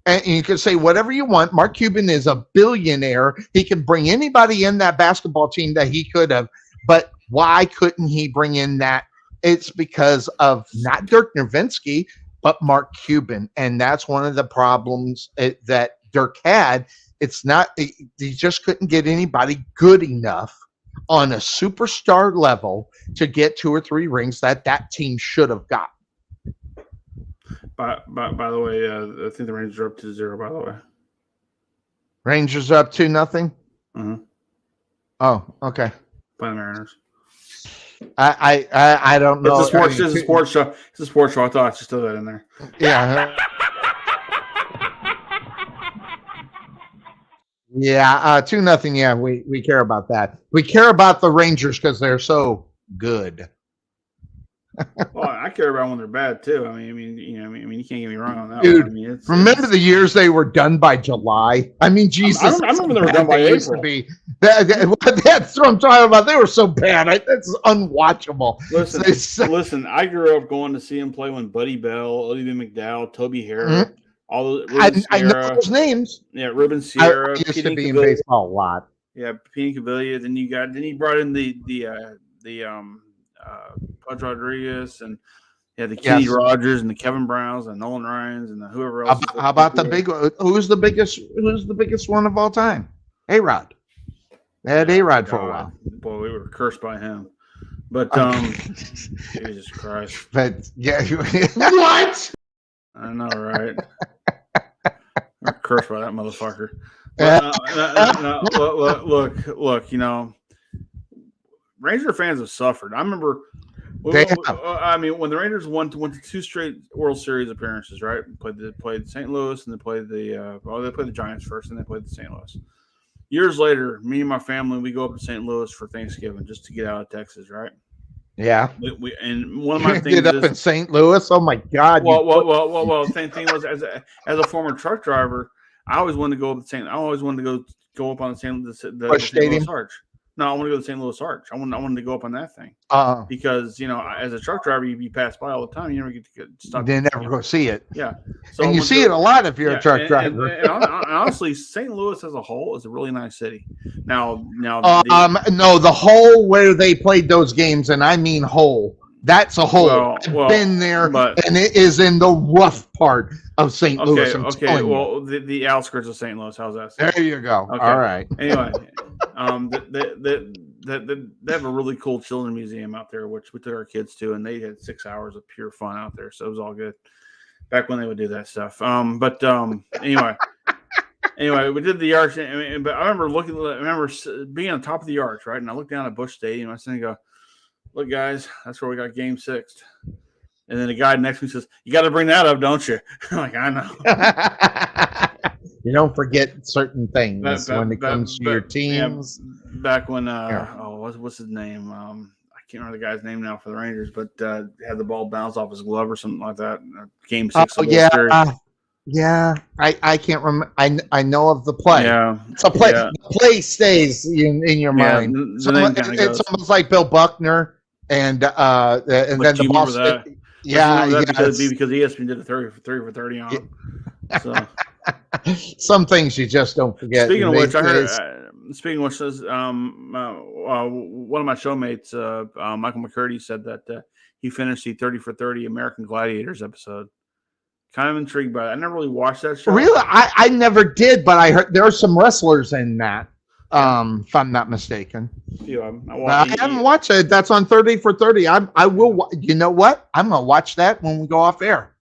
And you can say whatever you want. Mark Cuban is a billionaire. He can bring anybody in that basketball team that he could have. But why couldn't he bring in that? It's because of not Dirk Nowitzki, but Mark Cuban. And that's one of the problems that Dirk had. It's not, he just couldn't get anybody good enough on a superstar level to get 2 or 3 rings that team should have got. By the way, I think the Rangers are up to 0, by the way. Rangers are up 2-0? Mm-hmm. Oh, okay. By the Mariners. I don't know. It's a sports show. It's a sports show. I thought I should throw that in there. Yeah. Yeah, 2-0. Yeah, we care about that. We care about the Rangers because they're so good. Well, I care about when they're bad too. I mean, you can't get me wrong on that. Dude, one. Remember the years they were done by July? I mean, Jesus. I remember they were done by April. That's what I'm talking about. They were so bad. That's unwatchable. Listen. I grew up going to see him play when Buddy Bell, Odie McDowell, Toby Harris, all those. I know those names. Yeah, Ruben Sierra. I used to be in baseball a lot. Yeah, Pete Cavilla. Then he brought in the Pudge Rodriguez and the Kenny Rogers and the Kevin Browns and Nolan Ryans and whoever else. How about the big? Who's the biggest one of all time? A-Rod. They had A-Rod for a while. Boy, we were cursed by him. But Jesus Christ. But yeah, what? I know, right? We're cursed by that motherfucker. But, look. Ranger fans have suffered. I remember. When the Rangers went to 2 straight World Series appearances, right? Played St. Louis, and they played the Giants first, and they played the St. Louis. Years later, me and my family, we go up to St. Louis for Thanksgiving just to get out of Texas, right? Yeah. And one of my things get up in St. Louis. Oh my God! Well. The same thing was as a former truck driver, I always wanted to go up to St. I always wanted to go up on the St. Louis Arch. No, I want to go to the St. Louis Arch. I wanted to go up on that thing because as a truck driver, you pass by all the time. You never get to stop. You never go see it. Yeah, and you see it a lot if you're a truck driver. And honestly, St. Louis as a whole is a really nice city. Now, the hole where they played those games, and I mean hole. That's a hole. I've been there, and it is in the rough part of St. Louis. Okay. Well, the outskirts of St. Louis. How's that sound? There you go. Okay. All right. Anyway, they have a really cool children's museum out there, which we took our kids to, and they had 6 hours of pure fun out there. So it was all good. Back when they would do that stuff. Anyway. Anyway, we did the arch, but I remember being on top of the arch, right? And I looked down at Busch Stadium. I was thinking, look, guys, that's where we got Game 6. And then the guy next to me says, "You got to bring that up, don't you?" I'm like, I know. You don't forget certain things when it comes to your teams. Yeah, back when, what's his name? I can't remember the guy's name now for the Rangers, but had the ball bounce off his glove or something like that. Game 6. Oh, yeah. Yeah, I can't remember. I know of the play. Yeah, It's a play. yeah. The play stays in your Yeah, mind. the name kinda It's goes. almost like Bill Buckner and But then the do you remember boss. that? Yeah, Remember that yeah. because ESPN did a 30 for 30 on him. So Some things you just don't forget. speaking of these which, I heard. days. Speaking of which, says one of my showmates, Michael McCurdy, said that he finished the 30 for 30 American Gladiators episode. Kind of intrigued by it. I never really watched that show. Really, I never did, but I heard there are some wrestlers in that. If I'm not mistaken. Yeah, I haven't watched it. That's on 30 for 30. I will. You know what? I'm gonna watch that when we go off air.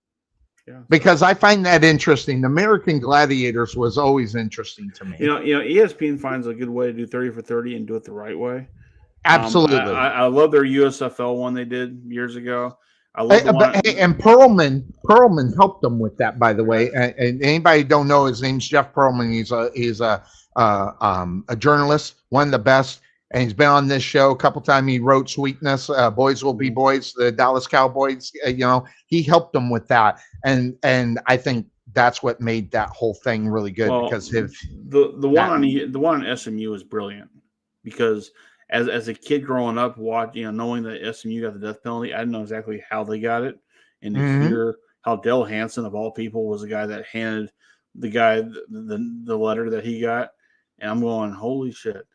Yeah. Because I find that interesting. The American Gladiators was always interesting to me. You know, ESPN finds a good way to do 30 for 30 and do it the right way. Absolutely. I love their USFL one they did years ago. I love the one. And Perlman helped them with that, by the way. And anybody who don't know, his name's Jeff Perlman. He's a journalist, one of the best, and he's been on this show a couple times. He wrote Sweetness, Boys Will Be Boys, the Dallas Cowboys. He helped them with that, and I think that's what made that whole thing really good because the one on SMU is brilliant because as a kid growing up, knowing that SMU got the death penalty, I didn't know exactly how they got it, and to hear how Dale Hansen of all people was the guy that handed the guy the letter that he got, and I'm going, holy shit.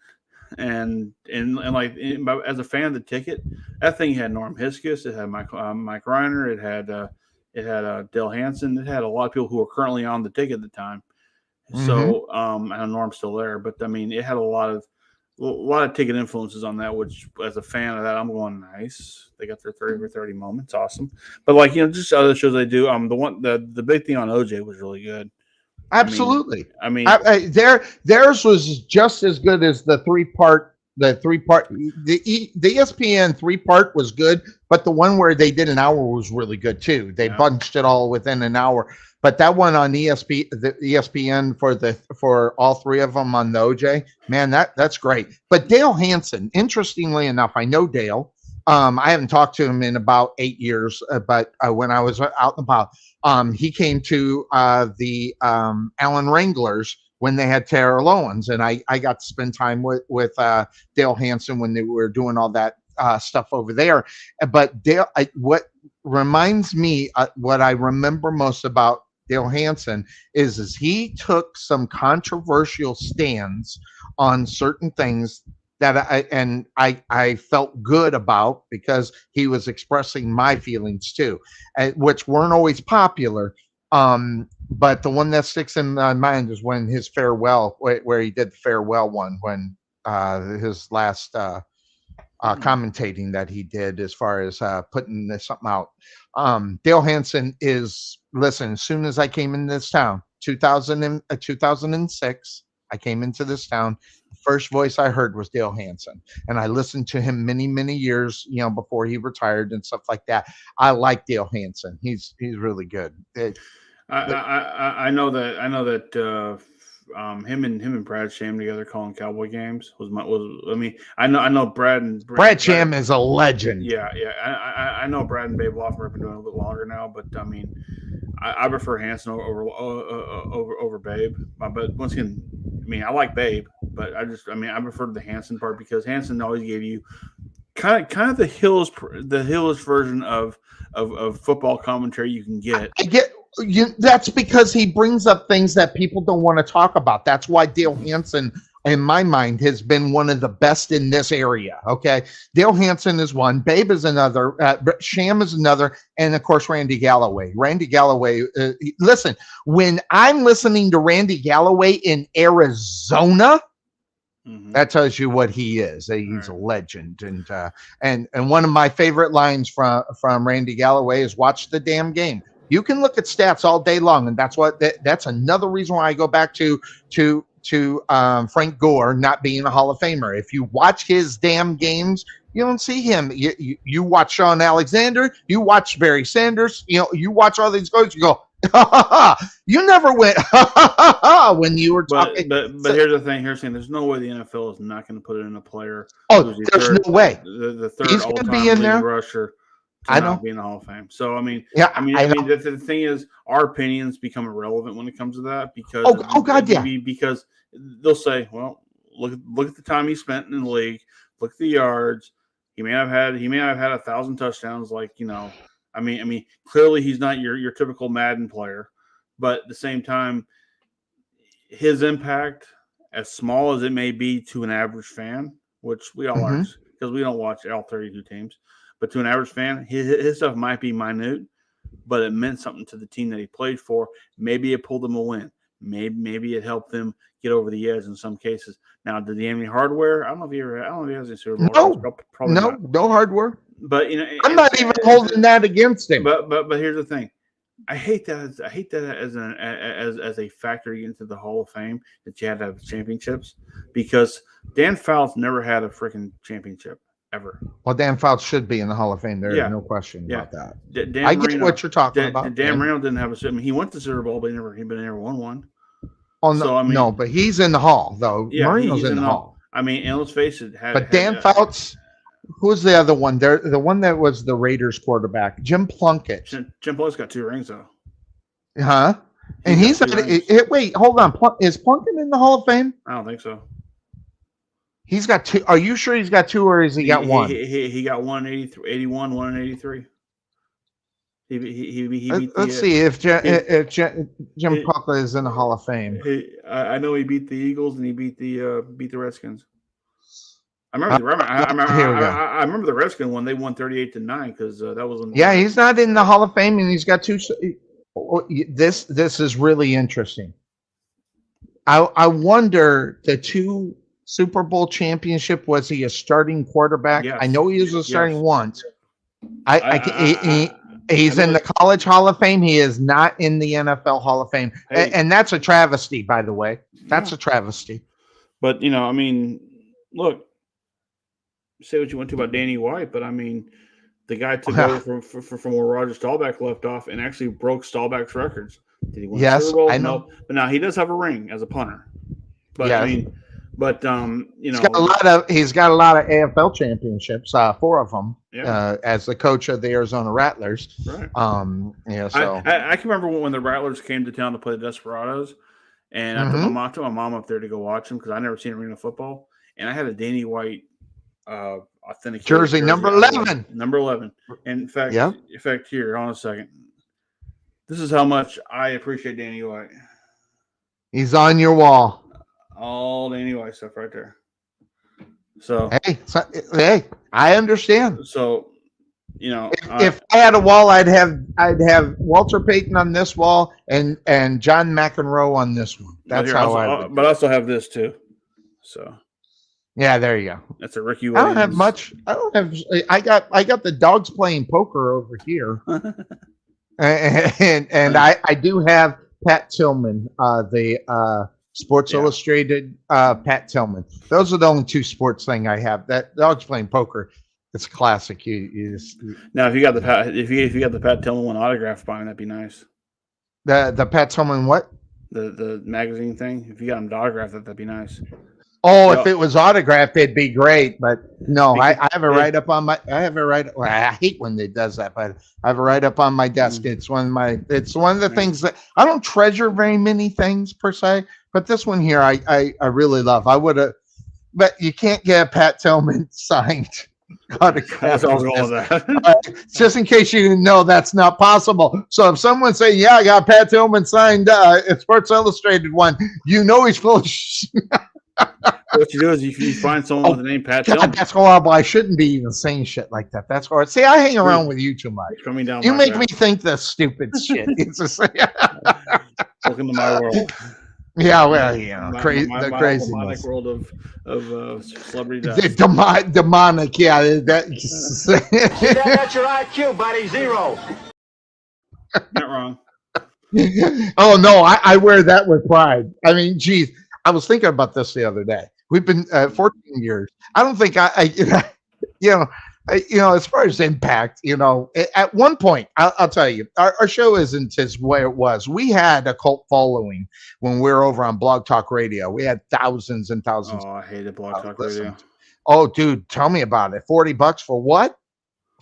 And like as a fan of the ticket, that thing had Norm Hiskis, it had Mike Reiner, it had Dale Hansen, it had a lot of people who were currently on the ticket at the time. So and Norm's still there, but I mean, it had a lot of ticket influences on that. Which, as a fan of that, I'm going, nice. They got their 30 for 30 moments, awesome. But like just other shows they do. The big thing on OJ was really good. absolutely. I mean, theirs was just as good as the three-part. The ESPN 3-part was good, but the one where they did an hour was really good too. They bunched it all within an hour. But that one on ESPN for all three of them on the OJ, man, that's great. But Dale Hansen, interestingly enough, I know Dale. I haven't talked to him in about 8 years, but when I was out and about, he came to the Allen Wranglers when they had Tara Lowens, and I got to spend time with Dale Hansen when they were doing all that stuff over there. But Dale, what reminds me, what I remember most about Dale Hansen is he took some controversial stands on certain things that I felt good about because he was expressing my feelings too, which weren't always popular. But the one that sticks in my mind is when his farewell, where he did the farewell one, when his last commentating that he did as far as putting something out. Dale Hansen listen, as soon as I came in this town, 2006, I came into this town. The first voice I heard was Dale Hansen, and I listened to him many, many years, before he retired and stuff like that. I like Dale Hansen. He's really good. I know that him and Brad Sham together calling Cowboy games I know Brad Sham is a legend. Yeah. I know Brad and Babe Loffner have been doing it a little bit longer now, but I mean, I prefer Hansen over Babe. But once again, I mean, I like Babe, but I prefer the Hansen part because Hansen always gave you kind of the Hillish version of football commentary you can get. That's because he brings up things that people don't want to talk about. That's why Dale Hansen, in my mind, has been one of the best in this area. Okay. Dale Hansen is one, Babe is another, Sham is another, and of course, Randy Galloway. Listen, when I'm listening to Randy Galloway in Arizona, that tells you what he is. He's a legend. And one of my favorite lines from Randy Galloway is watch the damn game. You can look at stats all day long, and that's another reason why I go back to Frank Gore not being a Hall of Famer. If you watch his damn games, you don't see him. You watch Sean Alexander, you watch Barry Sanders, you watch all these guys, you go, ha ha ha. You never went ha ha ha ha when you were talking. But here's the thing. There's no way the NFL is not going to put it in a player. Oh, there's no way. The third He's going to be in all-time there. leading rusher I not know. be in the Hall of Fame. So I mean, Yeah, I mean, I know. the thing is, our opinions become irrelevant when it comes to that because God, yeah. because they'll say, well, look at the time he spent in the league, look at the yards. He may not have had 1,000 touchdowns, like, you know. I mean, clearly he's not your typical Madden player, but at the same time, his impact, as small as it may be to an average fan, which we all are because we don't watch all 32 teams, but to an average fan, his stuff might be minute, but it meant something to the team that he played for. Maybe it pulled them a win. Maybe it helped them get over the edge in some cases. Now, did he have any hardware? I don't know if he has any Super Bowl. No, Probably not. no hardware. But, you know, I'm not even holding that against him. But here's the thing. I hate that as a factor into the Hall of Fame that you had to have championships, because Dan Fouts never had a freaking championship ever. Well, Dan Fouts should be in the Hall of Fame. There's no question about that. I get what you're talking about. Dan Marino didn't have a. I mean, he went to the Super Bowl, but he never won one. Oh no, so, I mean, no, but he's in the Hall though. Yeah, Marino's in the Hall. I mean, and let's face it. But Dan Fouts, who's the other one? The one that was the Raiders quarterback, Jim Plunkett. Jim Plunkett's got 2 rings though. Huh? And he's wait, hold on. Is Plunkett in the Hall of Fame? I don't think so. He's got 2. Are you sure he's got 2, or has he got 1? He got 1 in 81, 1 in 83. Let's see if Jim Plunkett is in the Hall of Fame. I know he beat the Eagles and he beat the Redskins. I remember the Redskins when they won 38-9 because that was. Yeah, he's not in the Hall of Fame, and he's got 2. This is really interesting. I wonder, the 2 Super Bowl championship, was he a starting quarterback? Yes. I know he was a starting once. He's in the College Hall of Fame. He is not in the NFL Hall of Fame. Hey. And that's a travesty, by the way. That's a travesty. But, you know, I mean, look, say what you want to about Danny White, but I mean, the guy took over from where Roger Staubach left off and actually broke Staubach's records. Did he win the Super Bowl? I know. No. But now he does have a ring as a punter. But yes. I mean, but you know, he's got a lot of AFL championships, 4 of them, Yeah. As the coach of the Arizona Rattlers. Right. So I can remember when the Rattlers came to town to play the Desperados, and I took my mom up there to go watch them because I never seen arena football, and I had a Danny White authentic jersey number 11. Number 11. And in fact, here, hold on a second. This is how much I appreciate Danny White. He's on your wall. All Danny White stuff right there. So hey, I understand. So, you know, if I had a wall, I'd have Walter Payton on this wall and John McEnroe on this one. That's how I would. But I also have this too. So. Yeah, there you go. That's a Ricky Williams. I don't have much. I got the dogs playing poker over here, and I do have Pat Tillman, the Sports Illustrated Pat Tillman. Those are the only 2 sports thing I have. That dogs playing poker, it's a classic. Now if you got the Pat Tillman one autograph by him, that'd be nice. The Pat Tillman what? The magazine thing. If you got him to autograph that'd be nice. Oh, if it was autographed, it'd be great. But no, I have it right up on my. I have it right. Well, I hate when it does that, but I have it right up on my desk. It's one of the things that I don't treasure very many things per se, but this one here I really love. I would have, but you can't get a Pat Tillman signed autograph. That's all that. Just in case you didn't know, that's not possible. So if someone say, "Yeah, I got Pat Tillman signed, Sports Illustrated one," you know he's full of shit. What you do is you find someone with the name Pat Tillman. That's horrible. I shouldn't be even saying shit like that. That's horrible. See, I hang around with you too much. Coming down you make me think the stupid shit. It's just welcome to my world. Yeah, well, you know, the craziness. World of celebrity death. Demonic, yeah. That's your IQ, buddy. 0. Not wrong. Oh no, I wear that with pride. I mean, geez, I was thinking about this the other day. We've been 14 years. I don't think as far as impact, at one point, I'll tell you, our show isn't as where it was. We had a cult following when we were over on Blog Talk Radio. We had thousands and thousands. Oh, I hated Blog Talk Radio. Oh, dude, tell me about it. $40 for what?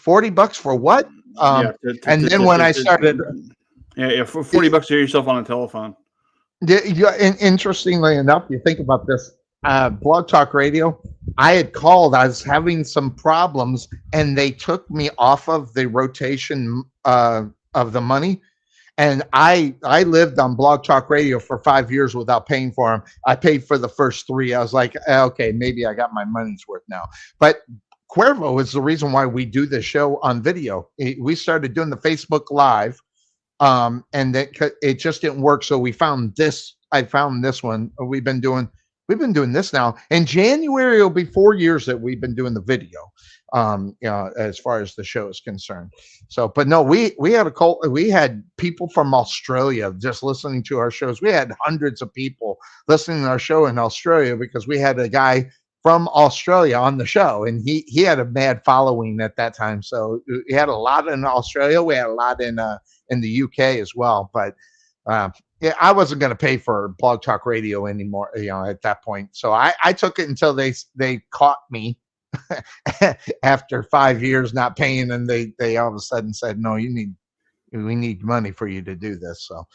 $40 for what? And then when I started, for $40 to hear yourself on a telephone. Interestingly enough, you think about this, Blog Talk Radio, I had called, I was having some problems, and they took me off of the rotation of the money. And I lived on Blog Talk Radio for 5 years without paying for them. I paid for the first 3. I was like, okay, maybe I got my money's worth now. But Cuervo is the reason why we do this show on video. We started doing the Facebook Live, and it just didn't work. So we found this. I found this one. We've been doing this now. In January, it'll be 4 years that we've been doing the video. As far as the show is concerned. So, but no, we had people from Australia just listening to our shows. We had hundreds of people listening to our show in Australia because we had a guy from Australia on the show, and he had a mad following at that time. So we had a lot in Australia. We had a lot in the UK as well. But I wasn't going to pay for Blog Talk Radio anymore, at that point. So I took it until they caught me. After 5 years not paying, and they all of a sudden said, no, we need money for you to do this. So,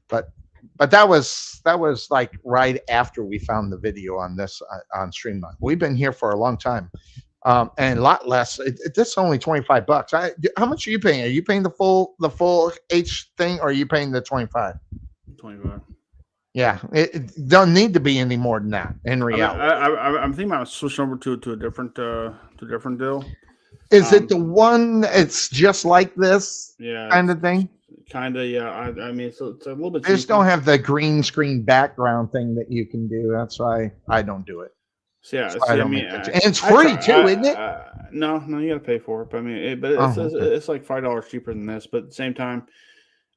but that was like right after we found the video on this on Streamline. We've been here for a long time, and a lot less. This is only $25. How much are you paying? Are you paying the full H thing, or are you paying the 25? 25. Yeah, it don't need to be any more than that in reality. I'm thinking about switching over to a different deal. Is it the one? It's just like this, kind of thing. Kind of, yeah. I mean, so it's a little bit. They just don't have the green screen background thing that you can do. that's why I don't do it. So, yeah, and it's free too, isn't it? No, you got to pay for it. But I mean, it's like $5 cheaper than this. But at the same time,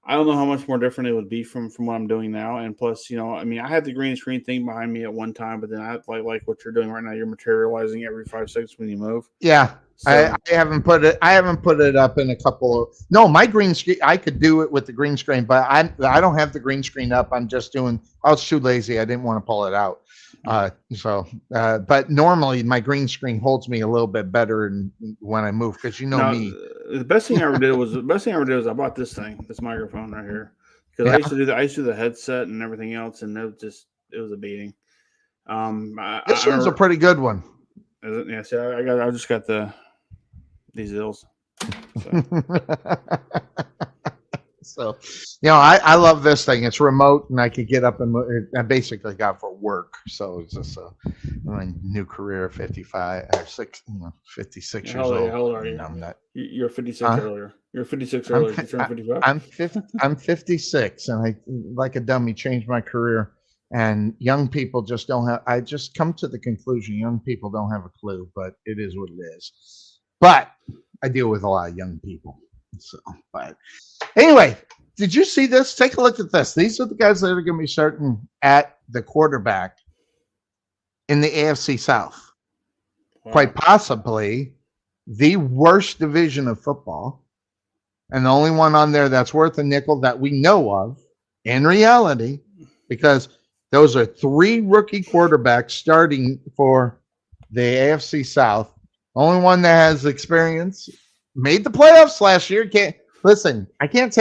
I don't know how much more different it would be from what I'm doing now. And plus, I mean, I had the green screen thing behind me at one time, but then I like what you're doing right now. You're materializing every 5 seconds when you move. Yeah. So, I haven't put it up in a couple of, no, my green screen, I could do it with the green screen, but I don't have the green screen up. I was too lazy. I didn't want to pull it out. But normally my green screen holds me a little bit better when I move, because me. The best thing I ever did was I bought this microphone right here, because I used to do the headset and everything else, and it was a beating. This one's a pretty good one. Is it? Yeah. So I just got these ills. So, I love this thing. It's remote, and I could get up and move. I basically got it for work. So it's just my new career at 55 or 56 years old. How old are you? I'm not. You're 56 earlier. You're 56 earlier. You turned 55. I'm 56, and I, like a dummy, changed my career. And young people just don't have. I just come to the conclusion young people don't have a clue, but it is what it is. But I deal with a lot of young people. So, but anyway, did you see this? Take a look at this. These are the guys that are going to be starting at the quarterback in the AFC South. Wow. Quite possibly the worst division of football, and the only one on there that's worth a nickel that we know of in reality, because those are 3 rookie quarterbacks starting for the AFC South. Only one that has experience. Made the playoffs last year. You can't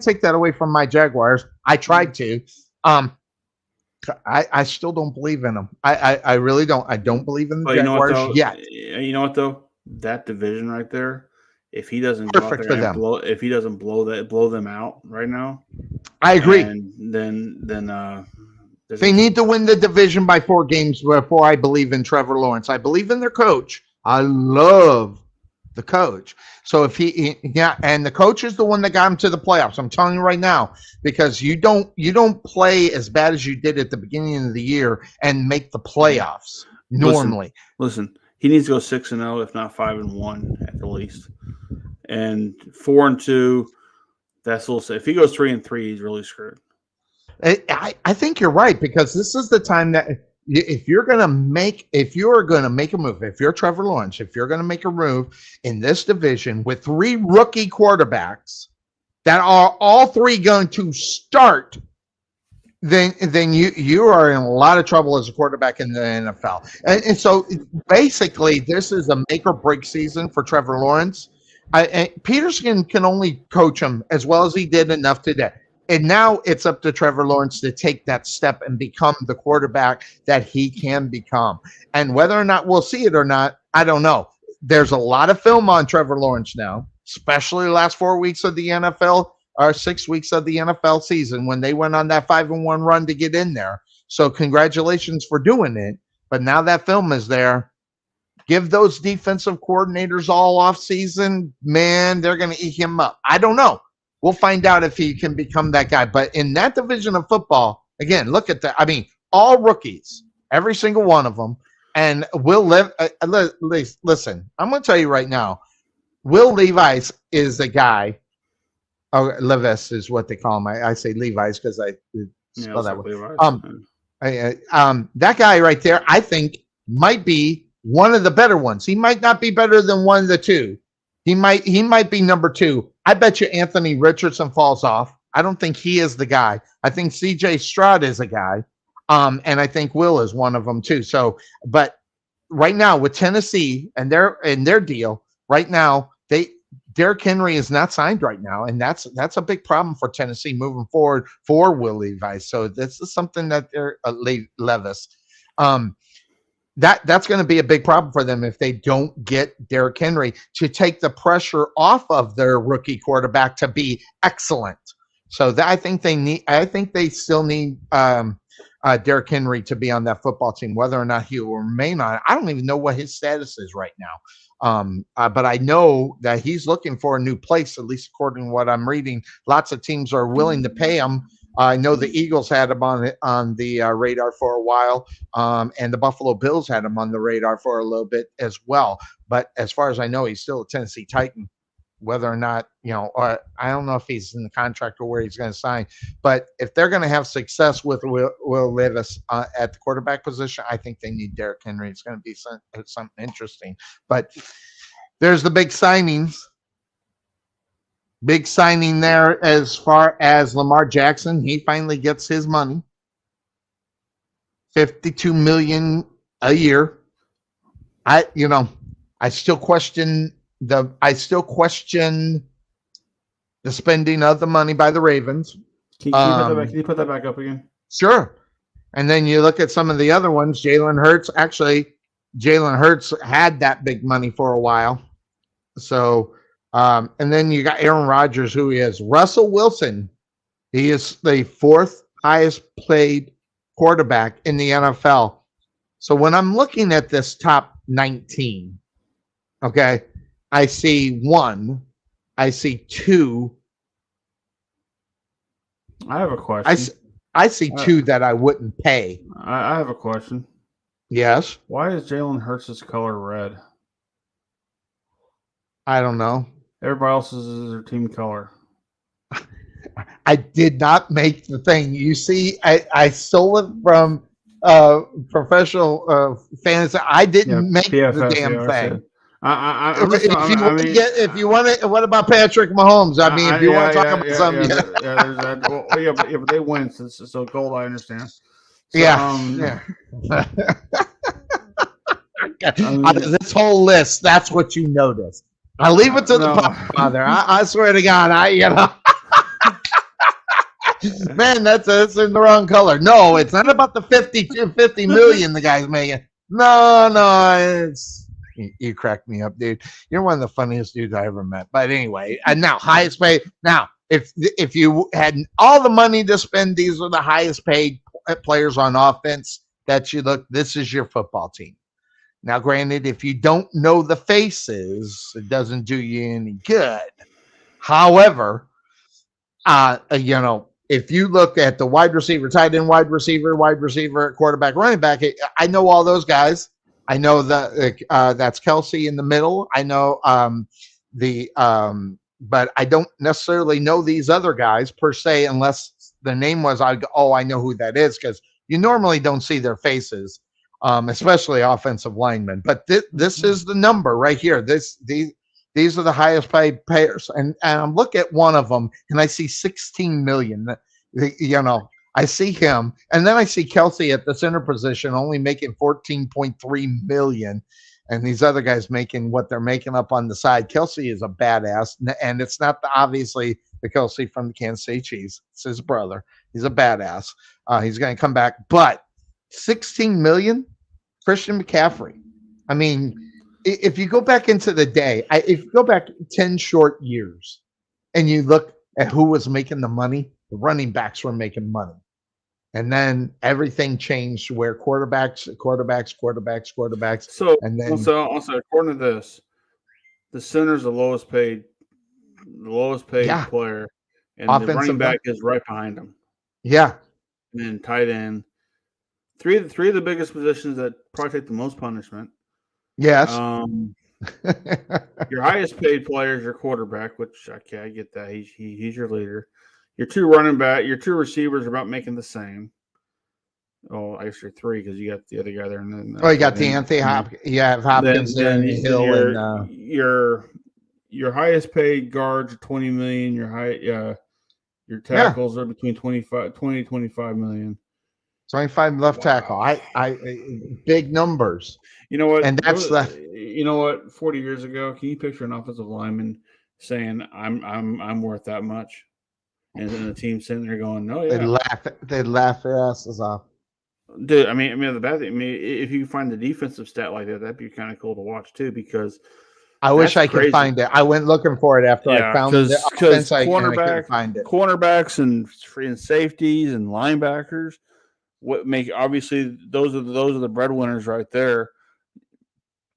take that away from my Jaguars. I tried to. I still don't believe in them. I really don't. I don't believe in the Jaguars yet. You know what though? That division right there. If he doesn't go out there and blow them out right now, I agree. And then they need to win the division by 4 games before I believe in Trevor Lawrence. I believe in their coach. I love the coach. So if and the coach is the one that got him to the playoffs. I'm telling you right now, because you don't play as bad as you did at the beginning of the year and make the playoffs normally. Listen, he needs to go 6-0, if not 5-1 at the least, and 4-2. That's a little. If he goes 3-3, he's really screwed. I think you're right, because this is the time that if you're going to make a move, if you're Trevor Lawrence, if you're going to make a move in this division with 3 rookie quarterbacks that are all 3 going to start, then you are in a lot of trouble as a quarterback in the NFL. And so basically this is a make or break season for Trevor Lawrence. Peterson can only coach him as well as he did enough today. And now it's up to Trevor Lawrence to take that step and become the quarterback that he can become. And whether or not we'll see it or not, I don't know. There's a lot of film on Trevor Lawrence now, especially the last 4 weeks of the NFL or 6 weeks of the NFL season when they went on that 5-1 run to get in there. So congratulations for doing it. But now that film is there. Give those defensive coordinators all off season, man, they're going to eat him up. I don't know. We'll find out if he can become that guy. But in that division of football, again, look at that. I mean, all rookies, every single one of them. And Will listen, I'm going to tell you right now, Will Levis is the guy. Oh, Levis is what they call him. I say Levi's because I spell that way. That guy right there, I think, might be one of the better ones. He might not be better than one of the two. He might be number 2. I bet you Anthony Richardson falls off. I don't think he is the guy. I think CJ Stroud is a guy. And I think Will is one of them too. So, but right now with Tennessee and their deal right now, Derrick Henry is not signed right now. And that's a big problem for Tennessee moving forward for Will Levis. So this is something that they're Levis. That's going to be a big problem for them if they don't get Derrick Henry to take the pressure off of their rookie quarterback to be excellent. So I think they still need Derrick Henry to be on that football team, whether or not he will remain on it. I don't even know what his status is right now. But I know that he's looking for a new place, at least according to what I'm reading. Lots of teams are willing to pay him. I know the Eagles had him on the radar for a while, and the Buffalo Bills had him on the radar for a little bit as well. But as far as I know, he's still a Tennessee Titan. Whether or not, I don't know if he's in the contract or where he's going to sign. But if they're going to have success with Will Levis at the quarterback position, I think they need Derrick Henry. It's going to be something interesting. But there's the big signings. Big signing there as far as Lamar Jackson. He finally gets his money. $52 million a year. I still question the spending of the money by the Ravens. Can you put that back up again? Sure. And then you look at some of the other ones. Jalen Hurts. Actually, Jalen Hurts had that big money for a while. So, and then you got Aaron Rodgers, who he is. Russell Wilson. He is the 4th highest paid quarterback in the NFL. So when I'm looking at this top 19, okay, I see 1. I see 2. I have a question. I see 2 that I wouldn't pay. I have a question. Yes. Why is Jalen Hurts' color red? I don't know. Everybody else's is their team color. I did not make the thing. You see, I stole it from professional fans. I didn't make the damn thing. If you want to, what about Patrick Mahomes? I mean, if you want to talk about something, but they win, so gold. I understand. So, this whole list, that's what you noticed. I leave it to the Father. I swear to God, man, that's in the wrong color. No, it's not about the 50 million the guy's making. No, it's. You cracked me up, dude. You're one of the funniest dudes I ever met. But anyway, and now highest paid. Now, if you had all the money to spend, these are the highest paid players on offense that you look. This is your football team. Now, granted, if you don't know the faces, it doesn't do you any good. However, if you look at the wide receiver, tight end, wide receiver, quarterback, running back, I know all those guys. I know that that's Kelsey in the middle. I know but I don't necessarily know these other guys per se, unless the name was, I know who that is, because you normally don't see their faces, especially offensive linemen. But this is the number right here. These are the highest paid players, and look at one of them, and I see 16 million. I see him, and then I see Kelsey at the center position only making 14.3 million. and these other guys making what they're making up on the side. Kelsey is a badass, and it's not obviously the Kelsey from the Kansas City Chiefs. It's his brother. He's a badass. He's going to come back, but 16 million, Christian McCaffrey. I mean, if you go back into the day, if you go back 10 short years, and you look at who was making the money, the running backs were making money. And then everything changed where quarterbacks. So, and then also according to this, the center's the lowest paid player, and the running back is right behind him. Yeah. And then tight end. Three of the biggest positions that probably take the most punishment. Yes. Your highest paid player is your quarterback, which okay, I get that. He's your leader. Your two receivers are about making the same. Oh, I guess you're three because you got the other guy there. And then, you got the Anthony Hopkins. You have Hopkins then Hill and your highest paid guards are 20 million. Your tackles are between 20 25 million. 25 left tackle. I big numbers. You know what? And that's 40 years ago, can you picture an offensive lineman saying, "I'm worth that much," and then the team sitting there going, "No, yeah." They'd laugh their asses off. Dude, I mean, the bad thing. I mean, if you find the defensive stat like that, that'd be kind of cool to watch too. Because I wish I could find it. I went looking for it after I found the offense. I couldn't find it. Cornerbacks and safeties and linebackers. What make obviously those are the breadwinners right there.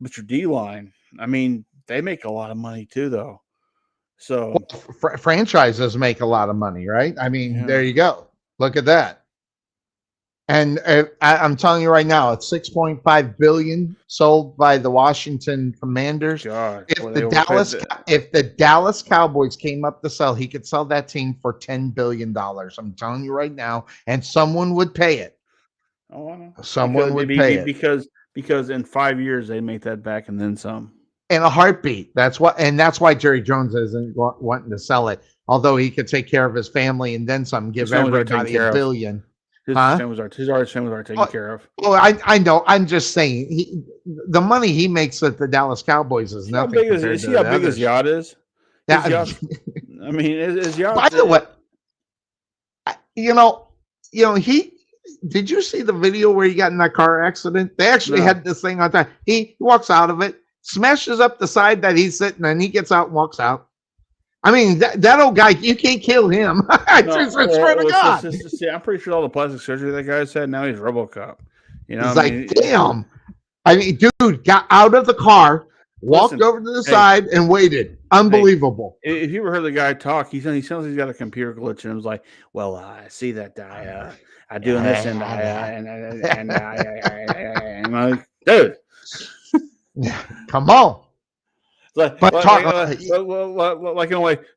But your D line, I mean, they make a lot of money too, though. So franchises make a lot of money, right? I mean, there you go. Look at that. And I'm telling you right now, it's $6.5 billion sold by the Washington Commanders. God, if the Dallas Cowboys came up to sell, he could sell that team for $10 billion. I'm telling you right now, and someone would pay it. Oh, I know. Someone would pay it because in 5 years they make that back and then some. In a heartbeat. That's why Jerry Jones isn't wanting to sell it. Although he could take care of his family and then some, give everybody $1 billion. His family was already taken care of. Well, I know. I'm just saying, the money he makes at the Dallas Cowboys is nothing. How big is his yacht is? I mean, his yacht. By the way, he. Did you see the video where he got in that car accident? They actually had this thing on time. He walks out of it, smashes up the side that he's sitting, and he gets out and walks out. I mean, that old guy, you can't kill him. I swear to God. I'm pretty sure all the plastic surgery that guy's had, now he's RoboCop. You know, he's like, damn. I mean, dude got out of the car, walked over to the side, and waited. Unbelievable. Hey, if you ever heard the guy talk, he sounds like he's got a computer glitch, and it was like, well, I see that guy. I doing this, and I'm like, dude, come on. Like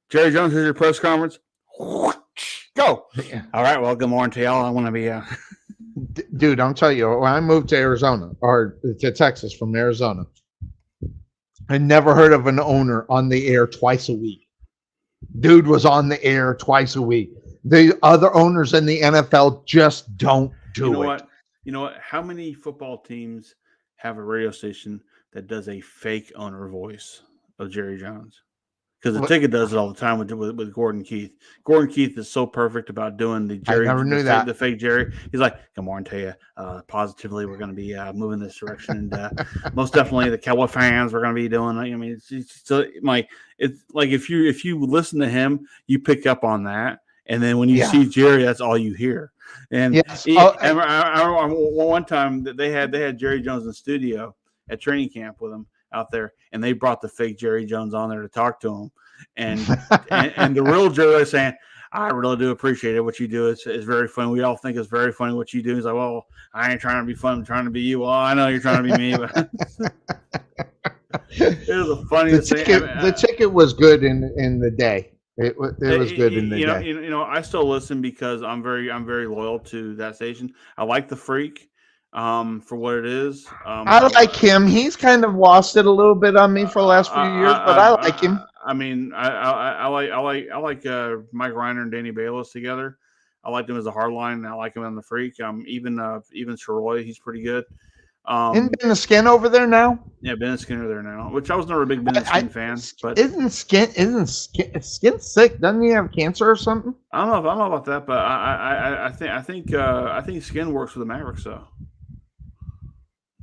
Jerry Jones is your press conference. Go. Yeah. All right. Well, good morning to y'all. I want to be. Dude, I'm telling you, when I moved to Arizona or to Texas from Arizona, I never heard of an owner on the air twice a week. Dude was on the air twice a week. The other owners in the NFL just don't do it. You know what? How many football teams have a radio station that does a fake owner voice of Jerry Jones? Because the ticket does it all the time with Gordon Keith. Gordon Keith is so perfect about doing the Jerry. I never knew that. The fake Jerry. He's like, good morning to you. Positively, we're going to be moving this direction. And most definitely the Cowboy fans, we're going to be doing. I mean, it's like if you listen to him, you pick up on that. And then when you see Jerry, that's all you hear. And one time they had Jerry Jones in the studio at training camp with him out there, and they brought the fake Jerry Jones on there to talk to him. And and the real Jerry was saying, I really do appreciate it. What you do is very funny. We all think it's very funny what you do. He's like, well, I ain't trying to be fun. I'm trying to be you. Well, I know you're trying to be me, but it was the funniest thing. The ticket was good in the day. It was good in the day. You know, I still listen because I'm very loyal to that station. I like the Freak for what it is. I like him. He's kind of lost it a little bit on me for the last few years, but I like him. I mean, I like Mike Reiner and Danny Bayless together. I like them as a hardline, and I like him on the Freak. Even Sharoy, he's pretty good. Isn't Ben Skin over there now? Yeah, Ben Skinner there now, which I was never a big Ben Skin fan. But isn't Skin sick? Doesn't he have cancer or something? I don't know about that, but I think Skin works for the Mavericks though.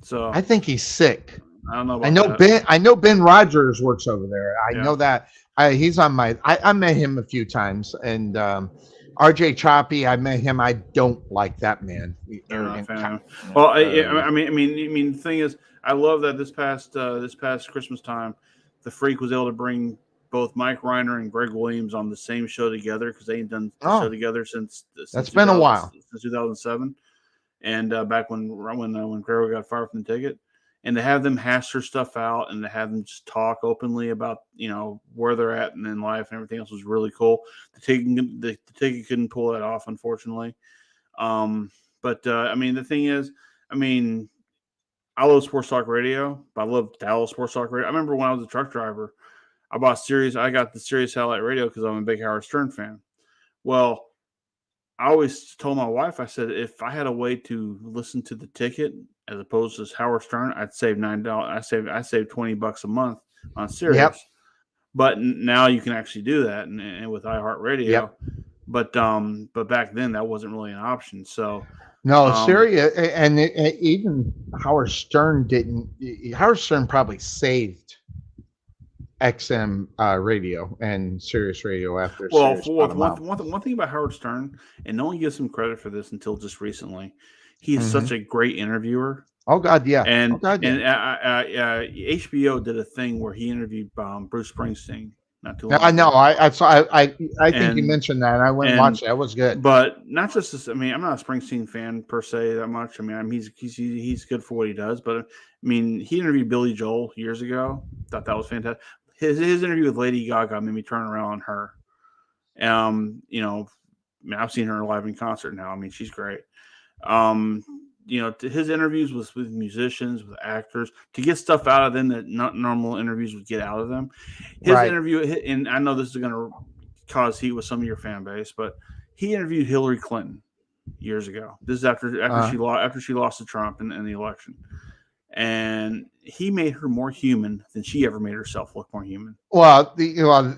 So I think he's sick. I don't know about that. I know Ben Rogers works over there. I know that. He's on my. I met him a few times, and RJ Choppy. I met him. I don't like that man. Well, I mean, the thing is, I love that this past Christmas time, the Freak was able to bring both Mike Reiner and Greg Williams on the same show together because they ain't done the show together since that's been a while, since 2007, and back when Greg got fired from the ticket. And to have them hash their stuff out and to have them just talk openly about, where they're at and in life and everything else was really cool. The ticket couldn't pull that off, unfortunately. But the thing is, I love Sports Talk Radio, but I love Dallas Sports Talk Radio. I remember when I was a truck driver, I got the Sirius Satellite Radio because I'm a big Howard Stern fan. Well, I always told my wife, I said, if I had a way to listen to the ticket as opposed to Howard Stern, I'd save $9. I save $20 a month on Sirius. Yep. But now you can actually do that, and with iHeartRadio. Yep. But back then that wasn't really an option. So no, Sirius, and even Howard Stern didn't. Howard Stern probably saved XM radio and Sirius Radio after. Well, one thing about Howard Stern, and no one gives him credit for this until just recently. He's such a great interviewer. Oh God, yeah. And HBO did a thing where he interviewed Bruce Springsteen not too long ago. I know. I think you mentioned that. And I went and watched it. That was good. But not just this. I'm not a Springsteen fan per se that much. He's good for what he does. But he interviewed Billy Joel years ago. Thought that was fantastic. His interview with Lady Gaga made me turn around on her. I've seen her live in concert now. She's great. His interviews with musicians, with actors, to get stuff out of them that not normal interviews would get out of them. His interview, and I know this is going to cause heat with some of your fan base, but he interviewed Hillary Clinton years ago. This is after she lost to Trump in the election, and he made her more human than she ever made herself look more human. Well,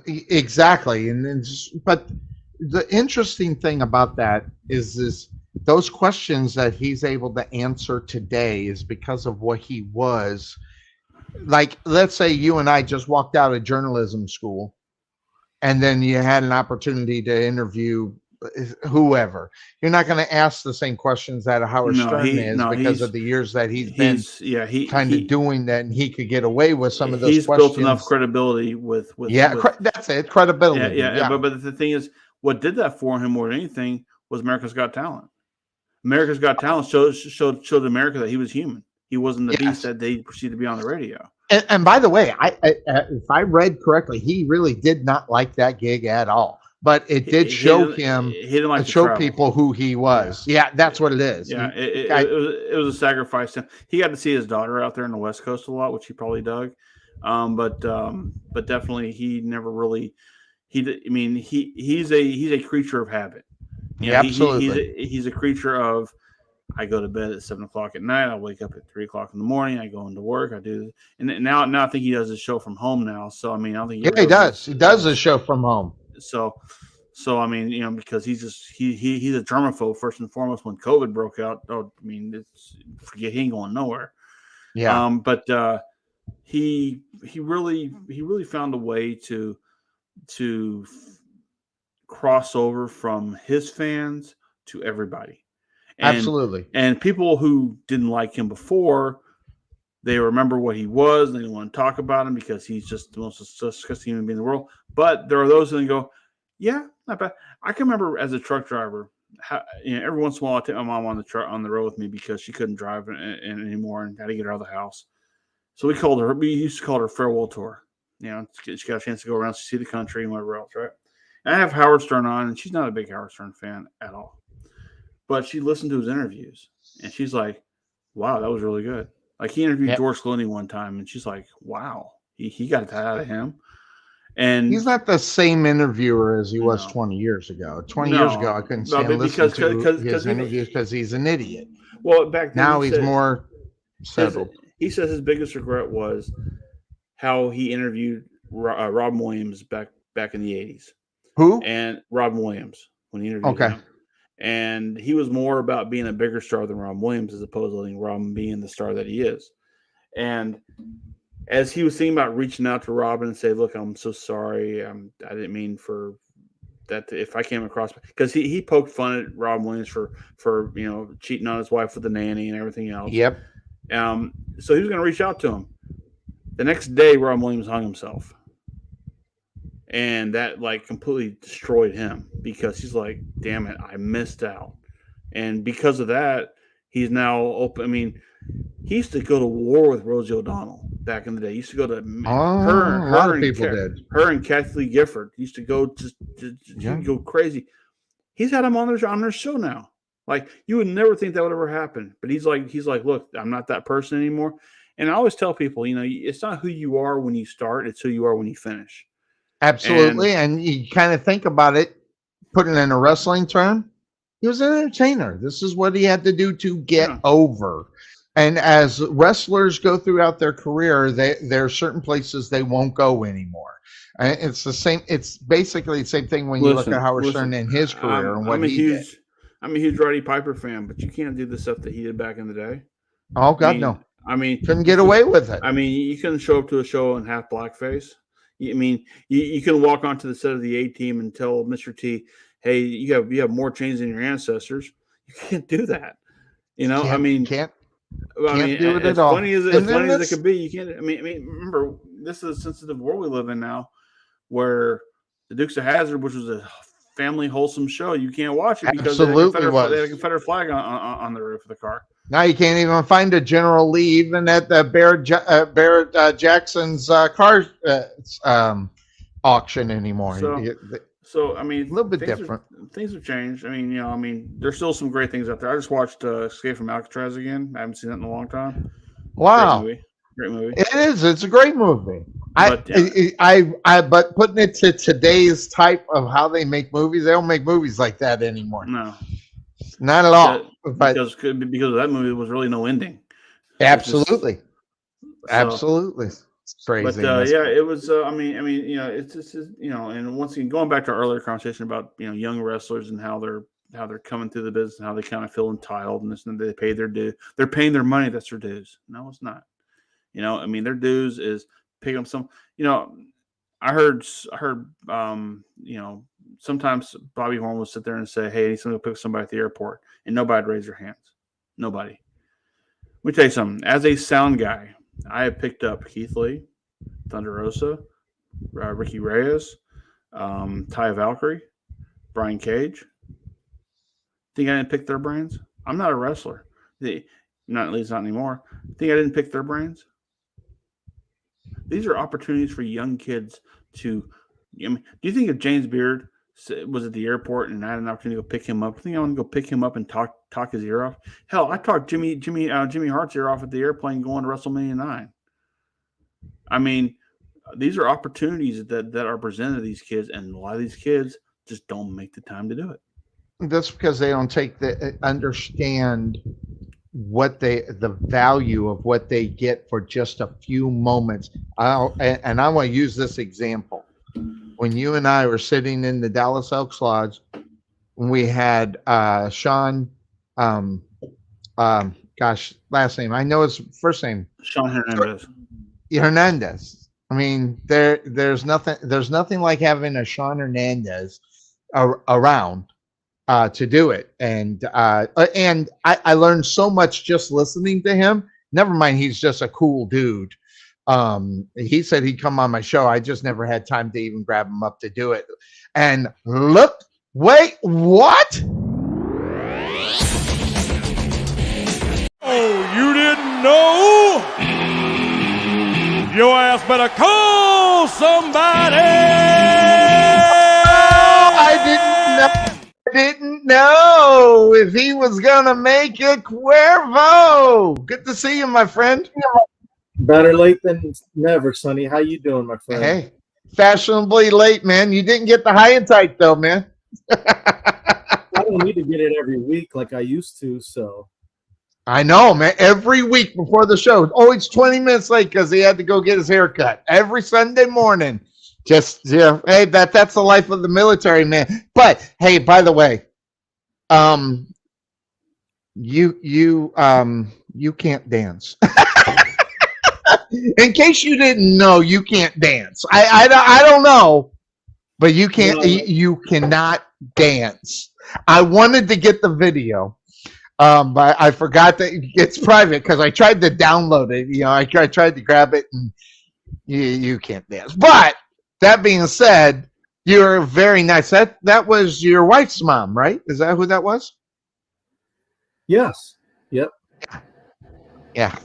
exactly, but the interesting thing about that is those questions that he's able to answer today is because of what he was. Like, let's say you and I just walked out of journalism school, and then you had an opportunity to interview whoever. You're not going to ask the same questions that Howard Stern is because of the years that he's been kind of doing that, and he could get away with some of those questions. He's built enough credibility with that's it, credibility. Yeah. But the thing is, what did that for him more than anything was America's Got Talent. America's Got Talent showed America that he was human. He wasn't the beast that they perceived to be on the radio. And by the way, if I read correctly, he really did not like that gig at all. But it did show him, show people who he was. Yeah, that's what it is. Yeah, it was a sacrifice. He got to see his daughter out there on the West Coast a lot, which he probably dug. But definitely he never really. He's a creature of habit. Absolutely. He's a creature of, I go to bed at 7 o'clock at night. I wake up at 3 o'clock in the morning. I go into work. I do, and now I think he does his show from home now. So I don't think he does. He does his show from home. So because he's a germaphobe first and foremost. When COVID broke out, he ain't going nowhere. Yeah. But he really found a way to cross over from his fans to everybody. Absolutely. And people who didn't like him before, they remember what he was, and they don't want to talk about him because he's just the most disgusting human being in the world. But there are those who go, yeah, not bad. I can remember as a truck driver, every once in a while I take my mom on the road with me because she couldn't drive anymore and had to get her out of the house. So we used to call her farewell tour. She got a chance to go around to see the country and whatever else, right? And I have Howard Stern on, and she's not a big Howard Stern fan at all. But she listened to his interviews, and she's like, wow, that was really good. Like, he interviewed George Clooney one time, and she's like, wow, he got that out of him. And he's not the same interviewer as he was 20 years ago. 20 years ago, I couldn't stand listening to his interviews because he's an idiot. Well, back then now he's more Settled. He says his biggest regret was how he interviewed Robin Williams back in the 80s. Who? And Robin Williams when he interviewed him. And he was more about being a bigger star than Robin Williams as opposed to letting Robin being the star that he is. And as he was thinking about reaching out to Robin and say, look, I'm so sorry. I didn't mean for that. If I came across, because he poked fun at Robin Williams for cheating on his wife with the nanny and everything else. Yep. So he was going to reach out to him. The next day, Robin Williams hung himself. And that completely destroyed him because he's like, damn it, I missed out. And because of that, he's now open. I mean, he used to go to war with Rosie O'Donnell back in the day. He used to go to a lot of people did. Her and Kathy Lee Gifford used to go go crazy. He's had him on their show now. Like, you would never think that would ever happen. But he's like, look, I'm not that person anymore. And I always tell people, it's not who you are when you start, it's who you are when you finish. Absolutely. And you kind of think about it, put it in a wrestling term. He was an entertainer. This is what he had to do to get over. And as wrestlers go throughout their career, there are certain places they won't go anymore. It's the same. It's basically the same thing when you look at Howard Stern in his career and what he did. I'm a huge Roddy Piper fan, but you can't do the stuff that he did back in the day. Oh, God, no. I mean, couldn't get away with it. I mean, you couldn't show up to a show in half blackface. I mean, you can walk onto the set of the A-Team and tell Mr. T, hey, you have more chains than your ancestors. You can't do that. Can't do it at all. Funny as it could be, you can't. I mean, remember, this is a sensitive world we live in now, where the Dukes of Hazzard, which was a family wholesome show, you can't watch it because they had a Confederate flag on the roof of the car. Now you can't even find a General Lee even at the Barrett Jackson's car auction anymore. So I mean, a little bit different. Things have changed. I mean, there's still some great things out there. I just watched Escape from Alcatraz again. I haven't seen that in a long time. Wow, great movie. It is. It's a great movie. But putting it to today's type of how they make movies, they don't make movies like that anymore. No, not at all. Because of that movie, there was really no ending. Absolutely, absolutely. It's crazy. But it was. I mean, it's just and once again, going back to our earlier conversation about young wrestlers and how they're coming through the business and how they kind of feel entitled and they pay their due. They're paying their money. That's their dues. No, it's not. I mean, their dues is picking up some. I heard. Sometimes Bobby Horn will sit there and say, "Hey, I need somebody to pick up somebody at the airport," and nobody'd raise their hands. Nobody. Let me tell you something. As a sound guy, I have picked up Keith Lee, Thunder Rosa, Ricky Reyes, Ty Valkyrie, Brian Cage. Think I didn't pick their brains? I'm not a wrestler. Not at least not anymore. Think I didn't pick their brains? These are opportunities for young kids to. Do you think if James Beard was at the airport and I had an opportunity to go pick him up, I think I want to go pick him up and talk his ear off? Hell, I talked Jimmy Hart's ear off at the airplane going to WrestleMania 9. I mean, these are opportunities that are presented to these kids, and a lot of these kids just don't make the time to do it. That's because they don't understand the value of what they get for just a few moments. I want to use this example. When you and I were sitting in the Dallas Elks Lodge, we had Sean, last name. I know his first name. Sean Hernandez. Hernandez. I mean, there's nothing like having a Sean Hernandez around to do it. And I learned so much just listening to him. Never mind, he's just a cool dude. He said he'd come on my show. I just never had time to even grab him up to do it. And wait, what? Oh, you didn't know? Your ass better call somebody. I didn't know if he was gonna make a Cuervo. Good to see you, my friend. Better late than never, Sonny. How you doing, my friend? Hey, fashionably late, man. You didn't get the high and tight, though, man. I don't need to get it every week like I used to, so. I know, man. Every week before the show, always 20 minutes late because he had to go get his hair cut every Sunday morning. Just hey, that's the life of the military, man. But hey, by the way, you can't dance. In case you didn't know, you can't dance. I don't know, but you can't. No. You cannot dance. I wanted to get the video. But I forgot that it's private because I tried to download it. I tried to grab it, and you can't dance. But that being said, you're very nice. That was your wife's mom, right? Is that who that was? Yes. Yep. Yeah.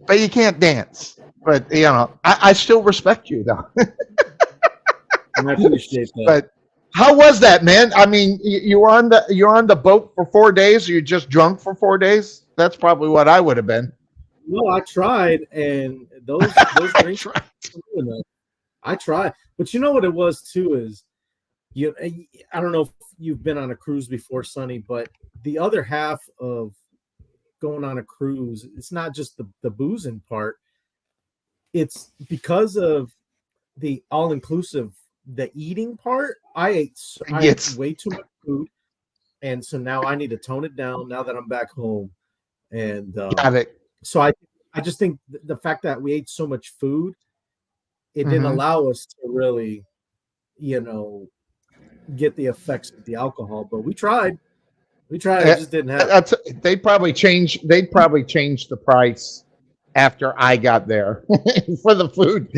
But you can't dance. But I still respect you though. I appreciate that. But how was that, man? I mean, you're on the boat for 4 days. You're just drunk for 4 days. That's probably what I would have been. No, I tried, and those drinks. I tried, but you know what it was too is, I don't know if you've been on a cruise before, Sonny, but the other half of going on a cruise, it's not just the boozing part. It's because of the all-inclusive. The eating part, I ate way too much food, and so now I need to tone it down now that I'm back home. And got it. So I just think the fact that we ate so much food, it didn't allow us to really, get the effects of the alcohol. But we tried. It just didn't happen. They'd probably change the price after I got there for the food.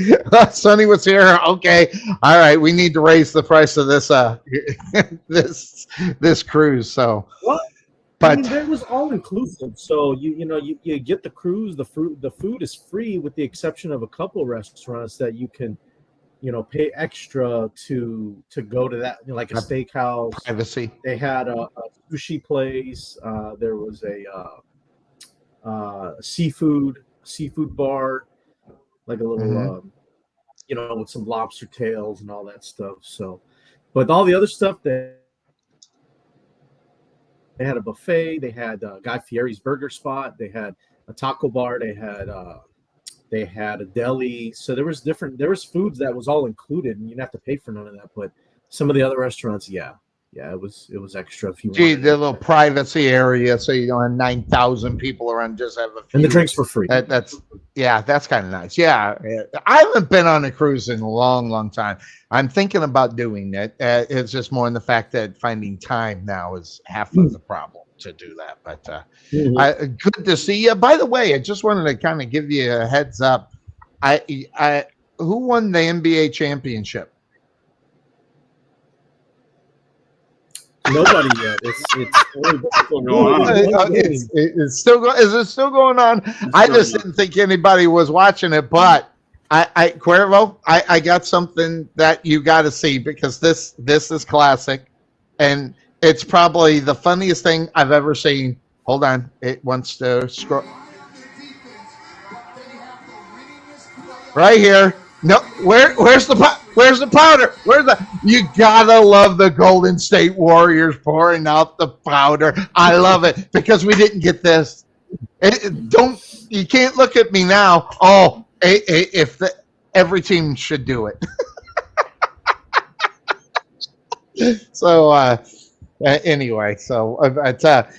Sonny was here. Okay. All right. We need to raise the price of this this cruise. So but there was all inclusive. So you get the cruise, the food is free with the exception of a couple restaurants that you can pay extra to go to that, like a steakhouse. Privacy. They had a sushi place. There was a seafood bar, like a little with some lobster tails and all that stuff. So, but all the other stuff, they had a buffet. They had Guy Fieri's burger spot. They had a taco bar. They had a deli. So there was foods that was all included, and you didn't have to pay for none of that. But some of the other restaurants, it was extra. If you the little privacy area, so you don't have 9,000 people around, just have a few. And the drinks for free. That's kind of nice. Yeah, I haven't been on a cruise in a long, long time. I'm thinking about doing it. It's just more in the fact that finding time now is half of the problem to do that. But good to see you. By the way, I just wanted to kind of give you a heads up. Who won the NBA championship? Nobody yet. It's still going on. It's still going. Is it still going on? I just didn't think anybody was watching it, but Cuervo, I got something that you got to see because this is classic, and it's probably the funniest thing I've ever seen. Hold on, it wants to scroll. Right here. No, where's the powder? You gotta love the Golden State Warriors pouring out the powder. I love it because we didn't get this. You can't look at me now. Oh, every team should do it. So anyway,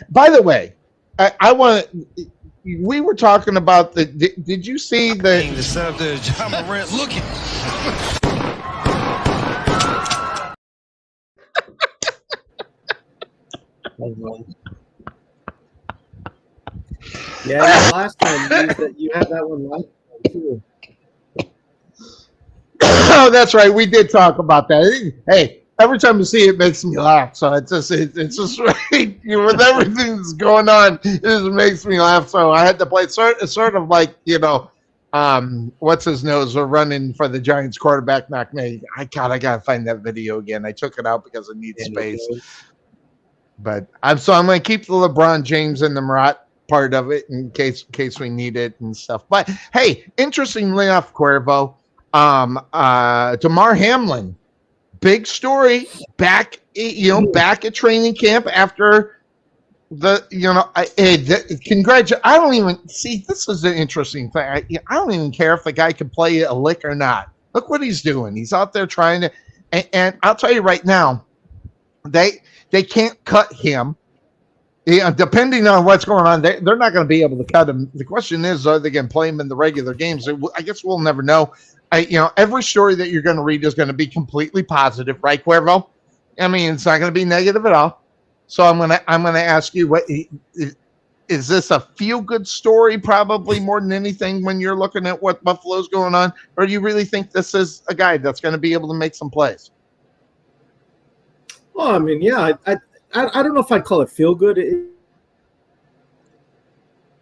by the way, I want to. We were talking about did you see the set up the John Morant looking? Yeah, last time you had that one last time too. Oh, that's right. We did talk about that. Hey, every time you see it, makes me laugh. So it's just right with everything that's going on. It just makes me laugh. So I had to play sort of like what's his nose? We're running for the Giants quarterback. Knock me. I gotta find that video again. I took it out because it needs space. But I'm gonna keep the LeBron James and the Murat part of it in case we need it and stuff. But hey, interestingly enough, Cuervo, Damar Hamlin. Big story back at training camp after I don't even see. This is an interesting thing. I don't even care if the guy can play a lick or not. Look what he's doing. He's out there trying to, and I'll tell you right now, they can't cut him. Yeah, depending on what's going on, they're not going to be able to cut him. The question is, are they going to play him in the regular games? I guess we'll never know. Every story that you're going to read is going to be completely positive, right, Cuervo? I mean, it's not going to be negative at all. So I'm gonna ask you, what is this a feel-good story? Probably more than anything when you're looking at what Buffalo's going on, or do you really think this is a guy that's going to be able to make some plays? Well, I mean, yeah, I don't know if I'd call it feel-good.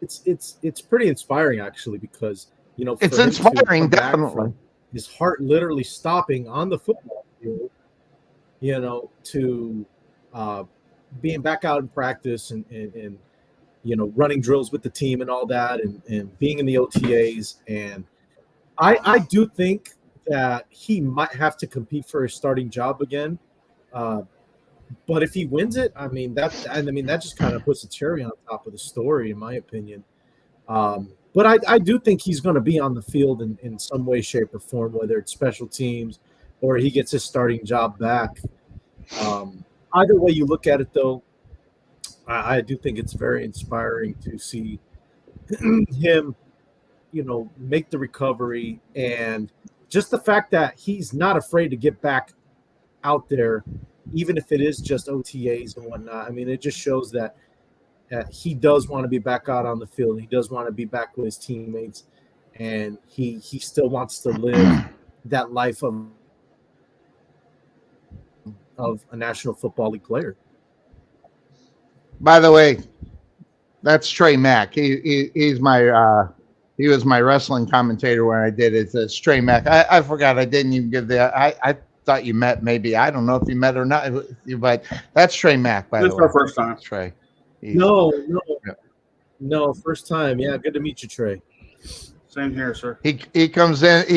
It's pretty inspiring actually, because it's inspiring, definitely. His heart literally stopping on the football field, to being back out in practice and running drills with the team and all that, and being in the OTAs. And I do think that he might have to compete for a starting job again. But if he wins it, that just kind of puts a cherry on top of the story, in my opinion. But I do think he's going to be on the field in some way, shape, or form, whether it's special teams or he gets his starting job back. Either way you look at it, though, I do think it's very inspiring to see him, make the recovery, and just the fact that he's not afraid to get back out there, even if it is just OTAs and whatnot. I mean, it just shows that he does want to be back out on the field. He does want to be back with his teammates, and he still wants to live that life of a National Football League player. By the way, that's Trey Mack. He's my he was my wrestling commentator when I did it. It's Trey Mack. I forgot. I didn't even give I thought you met, maybe. I don't know if you met or not, but that's Trey Mack, by the way. This is our first time. Trey. No, first time. Yeah, good to meet you, Trey. Same here, sir. He comes in.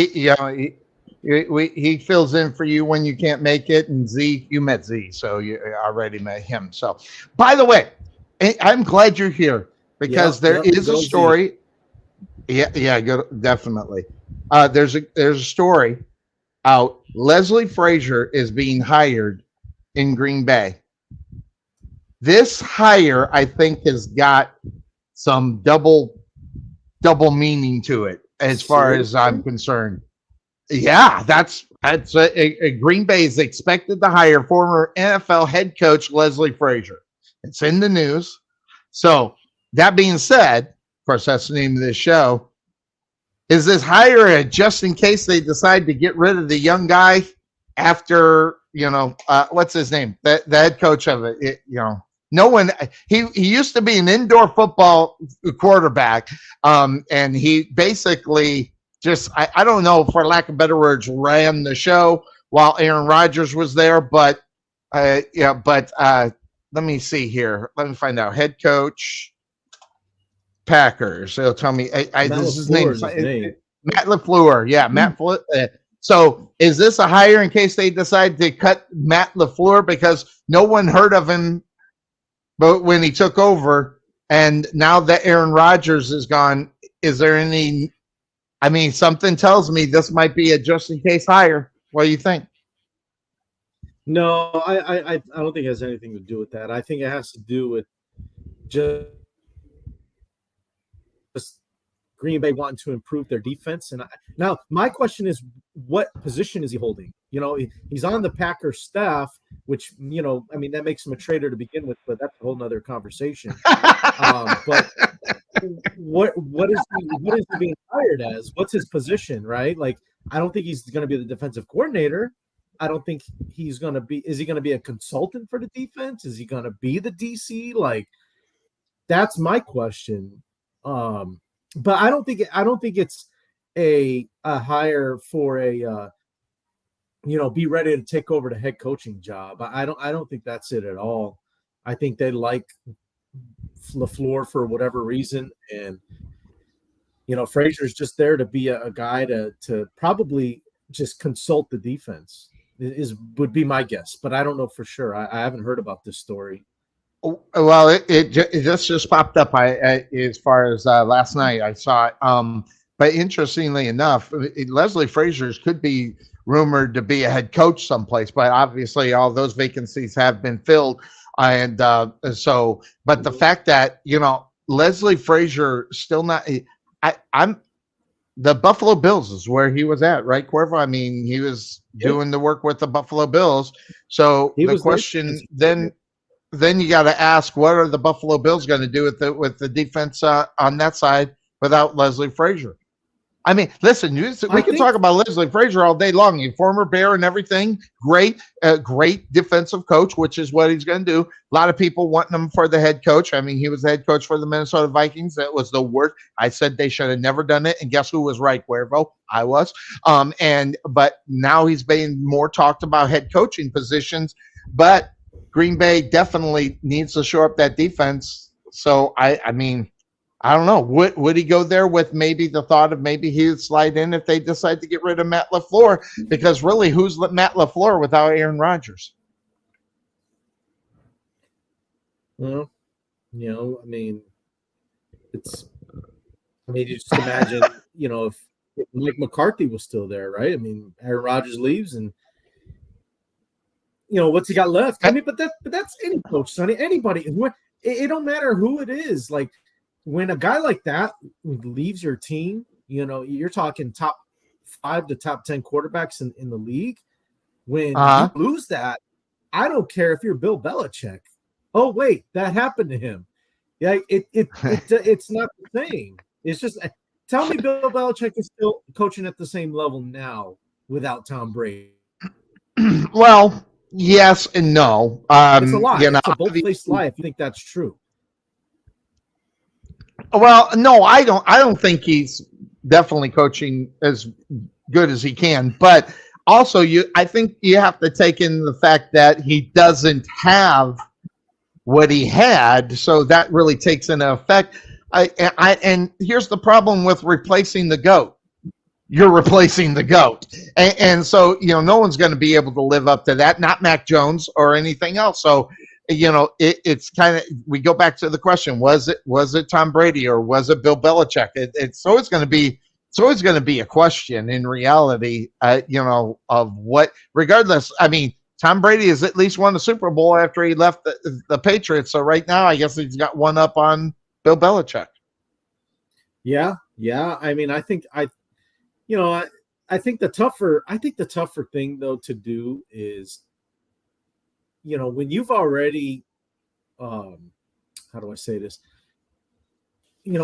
He fills in for you when you can't make it. And Z, you met Z, so you already met him. So, by the way, I'm glad you're here, because there is a story. Yeah, definitely. There's a story out. Leslie Frazier is being hired in Green Bay. This hire, I think, has got some double meaning to it, as far as I'm concerned. Yeah, that's Green Bay is expected to hire former NFL head coach Leslie Frazier. It's in the news. So that being said, of course, that's the name of this show. Is this hire just in case they decide to get rid of the young guy after, what's his name? The head coach of it, no one, he used to be an indoor football quarterback. And he basically just, I don't know, for lack of better words, ran the show while Aaron Rodgers was there. But let me see here. Let me find out. Head coach, Packers. They'll tell me. This is his name. Matt LaFleur. Yeah, Matt. So is this a hire in case they decide to cut Matt LaFleur, because no one heard of him but when he took over, and now that Aaron Rodgers is gone, is there any? I mean, something tells me this might be a just in case hire. What do you think? No, I don't think it has anything to do with that. I think it has to do with just Green Bay wanting to improve their defense. And now my question is, what position is he holding? He's on the Packers staff, which, that makes him a traitor to begin with, but that's a whole nother conversation. But what is he being hired as? What's his position, right? Like, I don't think he's going to be the defensive coordinator. I don't think he's going to be. Is he going to be a consultant for the defense? Is he going to be the DC? Like, that's my question. But I don't think it's a hire for a be ready to take over the head coaching job. I don't think that's it at all. I think they like LaFleur for whatever reason, and Frazier's just there to be a guy to probably just consult the defense would be my guess, but I don't know for sure. I haven't heard about this story. Well, it just popped up. As far as last night, I saw it. But interestingly enough, Leslie Frazier's could be rumored to be a head coach someplace, but obviously all those vacancies have been filled. And but the fact that Leslie Frazier still not, I'm the Buffalo Bills is where he was at, right, Cuervo? I mean, he was doing the work with the Buffalo Bills. So the question then you got to ask, what are the Buffalo Bills going to do with the defense on that side without Leslie Frazier? I mean, listen, we can talk about Leslie Frazier all day long. He's former Bear and everything. Great defensive coach, which is what he's going to do. A lot of people wanting him for the head coach. I mean, he was the head coach for the Minnesota Vikings. That was the worst. I said they should have never done it. And guess who was right, Cuervo? I was. But now he's being more talked about head coaching positions. But Green Bay definitely needs to shore up that defense. So, I mean, I don't know. Would he go there with maybe the thought of maybe he would slide in if they decide to get rid of Matt LaFleur? Because really, who's Matt LaFleur without Aaron Rodgers? Well, I mean, you just imagine, if Mike McCarthy was still there, right? I mean, Aaron Rodgers leaves and, what's he got left? I mean, but that's any coach, Sonny. Anybody. It don't matter who it is. Like, when a guy like that leaves your team, you're talking top 5 to top 10 quarterbacks in the league. When you lose that, I don't care if you're Bill Belichick. Oh, wait, that happened to him. Yeah, it's not the same. It's just, tell me Bill Belichick is still coaching at the same level now without Tom Brady. Well, yes and no. It's a lie. It's a bold-faced lie if you think that's true. Well, no, I don't think he's definitely coaching as good as he can. But also, I think you have to take in the fact that he doesn't have what he had, so that really takes into effect. And here's the problem with replacing the GOAT. You're replacing the GOAT, and so no one's going to be able to live up to that. Not Mac Jones or anything else. So. It's kind of, we go back to the question: was it Tom Brady or was it Bill Belichick? It's always going to be a question in reality. Of what, regardless. I mean, Tom Brady has at least won the Super Bowl after he left the Patriots. So right now, I guess he's got one up on Bill Belichick. Yeah. I mean, I think the tougher thing though to do is. When you've already, how do I say this?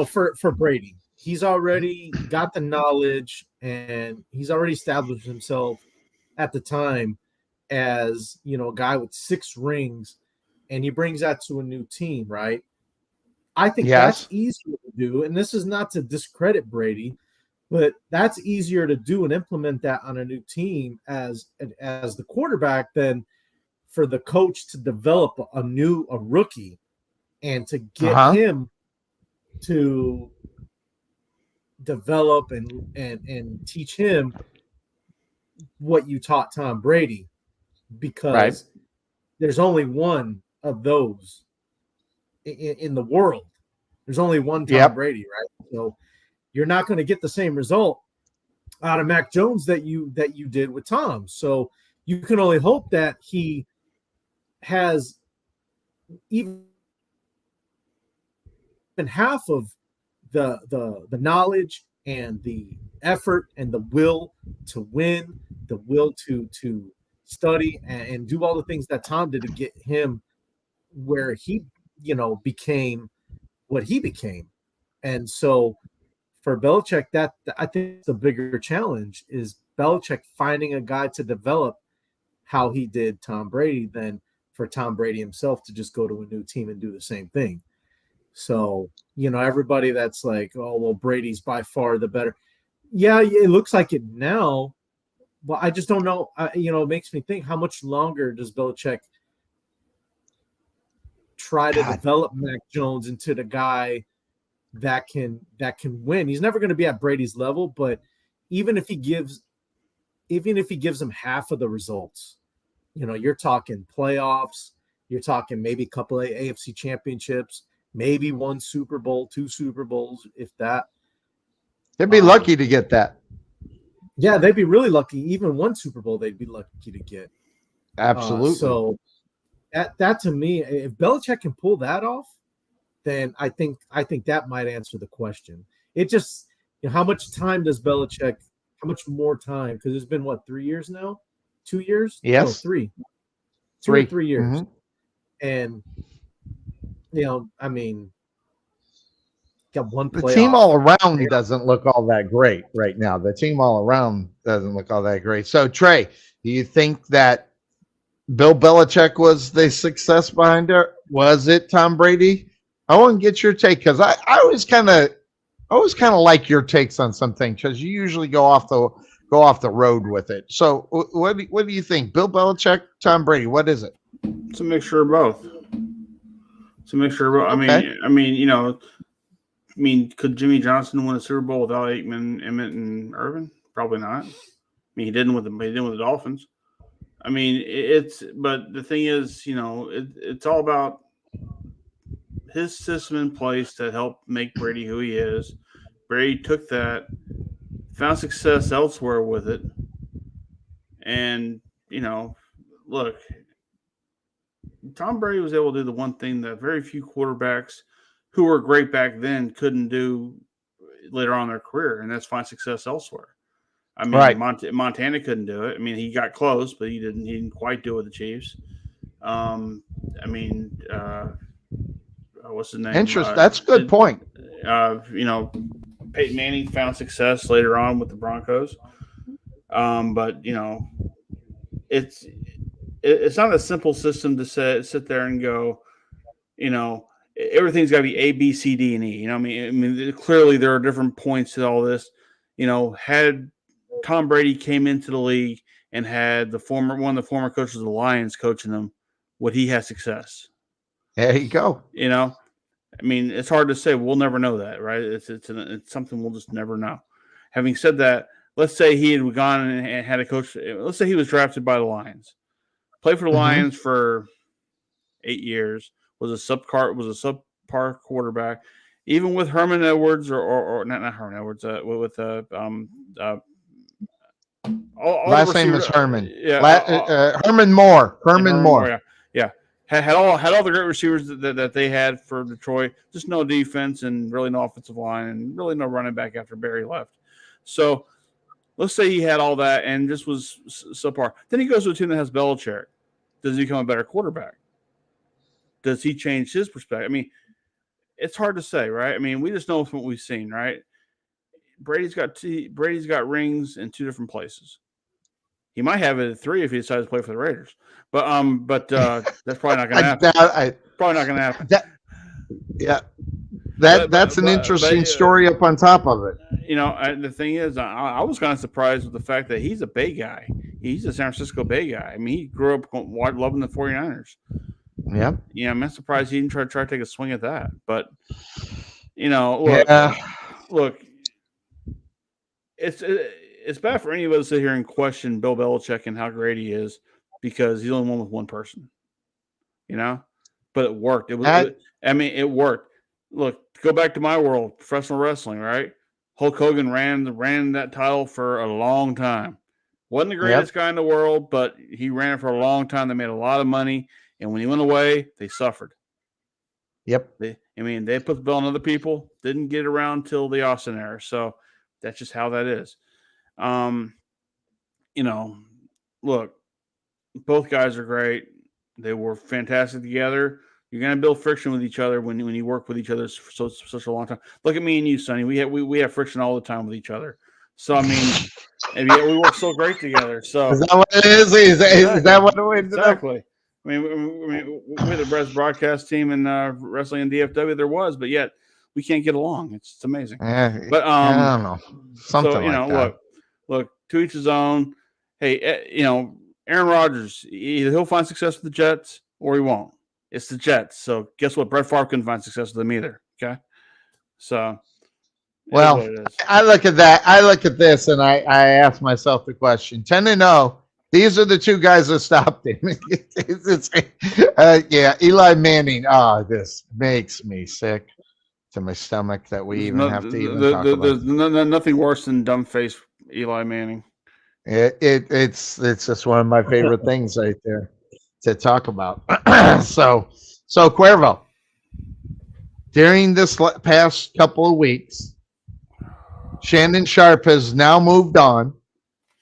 For Brady, he's already got the knowledge and he's already established himself at the time as, a guy with 6 rings, and he brings that to a new team, right? I think that's easier to do. And this is not to discredit Brady, but that's easier to do and implement that on a new team as the quarterback than for the coach to develop a rookie and to get him to develop and teach him what you taught Tom Brady, because there's only one of those in the world. There's only one Tom Brady, right? So you're not going to get the same result out of Mac Jones that you did with Tom. So you can only hope that he has even half of the knowledge and the effort and the will to win, the will to study and do all the things that Tom did to get him where he, became what he became. And so for Belichick, that I think the bigger challenge is Belichick finding a guy to develop how he did Tom Brady than for Tom Brady himself to just go to a new team and do the same thing. So, everybody that's like, oh, well, Brady's by far the better. Yeah, it looks like it now, but I just don't know. It makes me think, how much longer does Belichick try to develop Mac Jones into the guy that can win? He's never going to be at Brady's level, but even if he gives him half of the results, you're talking playoffs, You're talking maybe a couple of AFC championships, maybe one Super Bowl, 2 Super Bowls, if that. They'd be lucky to get that. Yeah, they'd be really lucky. Even one Super Bowl, they'd be lucky to get. Absolutely. So that to me, if Belichick can pull that off, then I think that might answer the question. It just, how much time does Belichick? How much more time? Because it's been 3 years now, 2 years? Yes, no, 3. 2 3. or 3 years. Mm-hmm. And I mean, got one playoff. The team all around doesn't look all that great right now. The team all around doesn't look all that great. So, Trey, do you think that Bill Belichick was the success behind it? Was it Tom Brady? I want to get your take, because I always kind of like your takes on some things, because you usually go off the road with it. So, what do you think? Bill Belichick, Tom Brady? What is it? It's a mixture of both. Okay. I mean, could Jimmy Johnson win a Super Bowl without Aikman, Emmett, and Irvin? Probably not. I mean, he didn't with the Dolphins. I mean, but the thing is, it's all about his system in place to help make Brady who he is. Brady took that, found success elsewhere with it, and look, Tom Brady was able to do the one thing that very few quarterbacks who were great back then couldn't do later on in their career, and that's find success elsewhere. I mean, right. Montana couldn't do it. I mean, he got close, but he didn't quite do it with the Chiefs. What's his name? Interesting. That's a good point. Peyton Manning found success later on with the Broncos. But it's not a simple system to sit there and go, everything's got to be A, B, C, D, and E. I mean, clearly there are different points to all this. Had Tom Brady came into the league and had one of the former coaches of the Lions coaching him, would he have success? There you go. I mean, it's hard to say. We'll never know that, right? It's something we'll just never know. Having said that, let's say he had gone and had a coach. Let's say he was drafted by the Lions, played for the Lions for 8 years, was a subpar quarterback, even with Herman Edwards or not Herman Edwards, with last name is Herman. Yeah, Herman Moore. Herman Moore. Yeah. Had all the great receivers that they had for Detroit, just no defense and really no offensive line and really no running back after Barry left. So let's say he had all that and just was subpar. Then he goes to a team that has Belichick. Does he become a better quarterback? Does he change his perspective? I mean, it's hard to say, right? I mean, we just know what we've seen, right? Brady's got rings in 2 different places. He might have it at 3 if he decides to play for the Raiders, but that's probably not going to happen. Probably not going to happen. That's an interesting story up on top of it. The thing is, I was kind of surprised with the fact that he's a Bay guy. He's a San Francisco Bay guy. I mean, he grew up loving the 49ers. Yeah. Yeah, I'm not surprised he didn't try to take a swing at that. But, look, it's bad for any of us to sit here and question Bill Belichick and how great he is because he's only won with one person, but it worked. It worked. Look, go back to my world, professional wrestling, right? Hulk Hogan ran that title for a long time. Wasn't the greatest guy in the world, but he ran it for a long time. They made a lot of money, and when he went away, they suffered. Yep. They put the belt on other people, didn't get around till the Austin era. So that's just how that is. Look, both guys are great. They were fantastic together. You're going to build friction with each other when you work with each other for such a long time. Look at me and you, Sonny. We have friction all the time with each other. So, I mean, and yet we work so great together. So is that what it is? Is that what it is? Exactly. I mean, we're the best broadcast team in wrestling in DFW there was, but yet we can't get along. It's amazing. But I don't know. Something like that. Look, to each his own. Hey, Aaron Rodgers, either he'll find success with the Jets or he won't. It's the Jets. So guess what? Brett Favre couldn't find success with them either. Okay. So, well, I look at that. I look at this and I ask myself the question: 10-0 These are the two guys that stopped him. Yeah, Eli Manning. Oh, this makes me sick to my stomach that we even have to even talk about. There's nothing worse than dumb face Eli Manning. It's just one of my favorite things right there to talk about. So Cuervo, during this past couple of weeks, Shannon Sharpe has now moved on.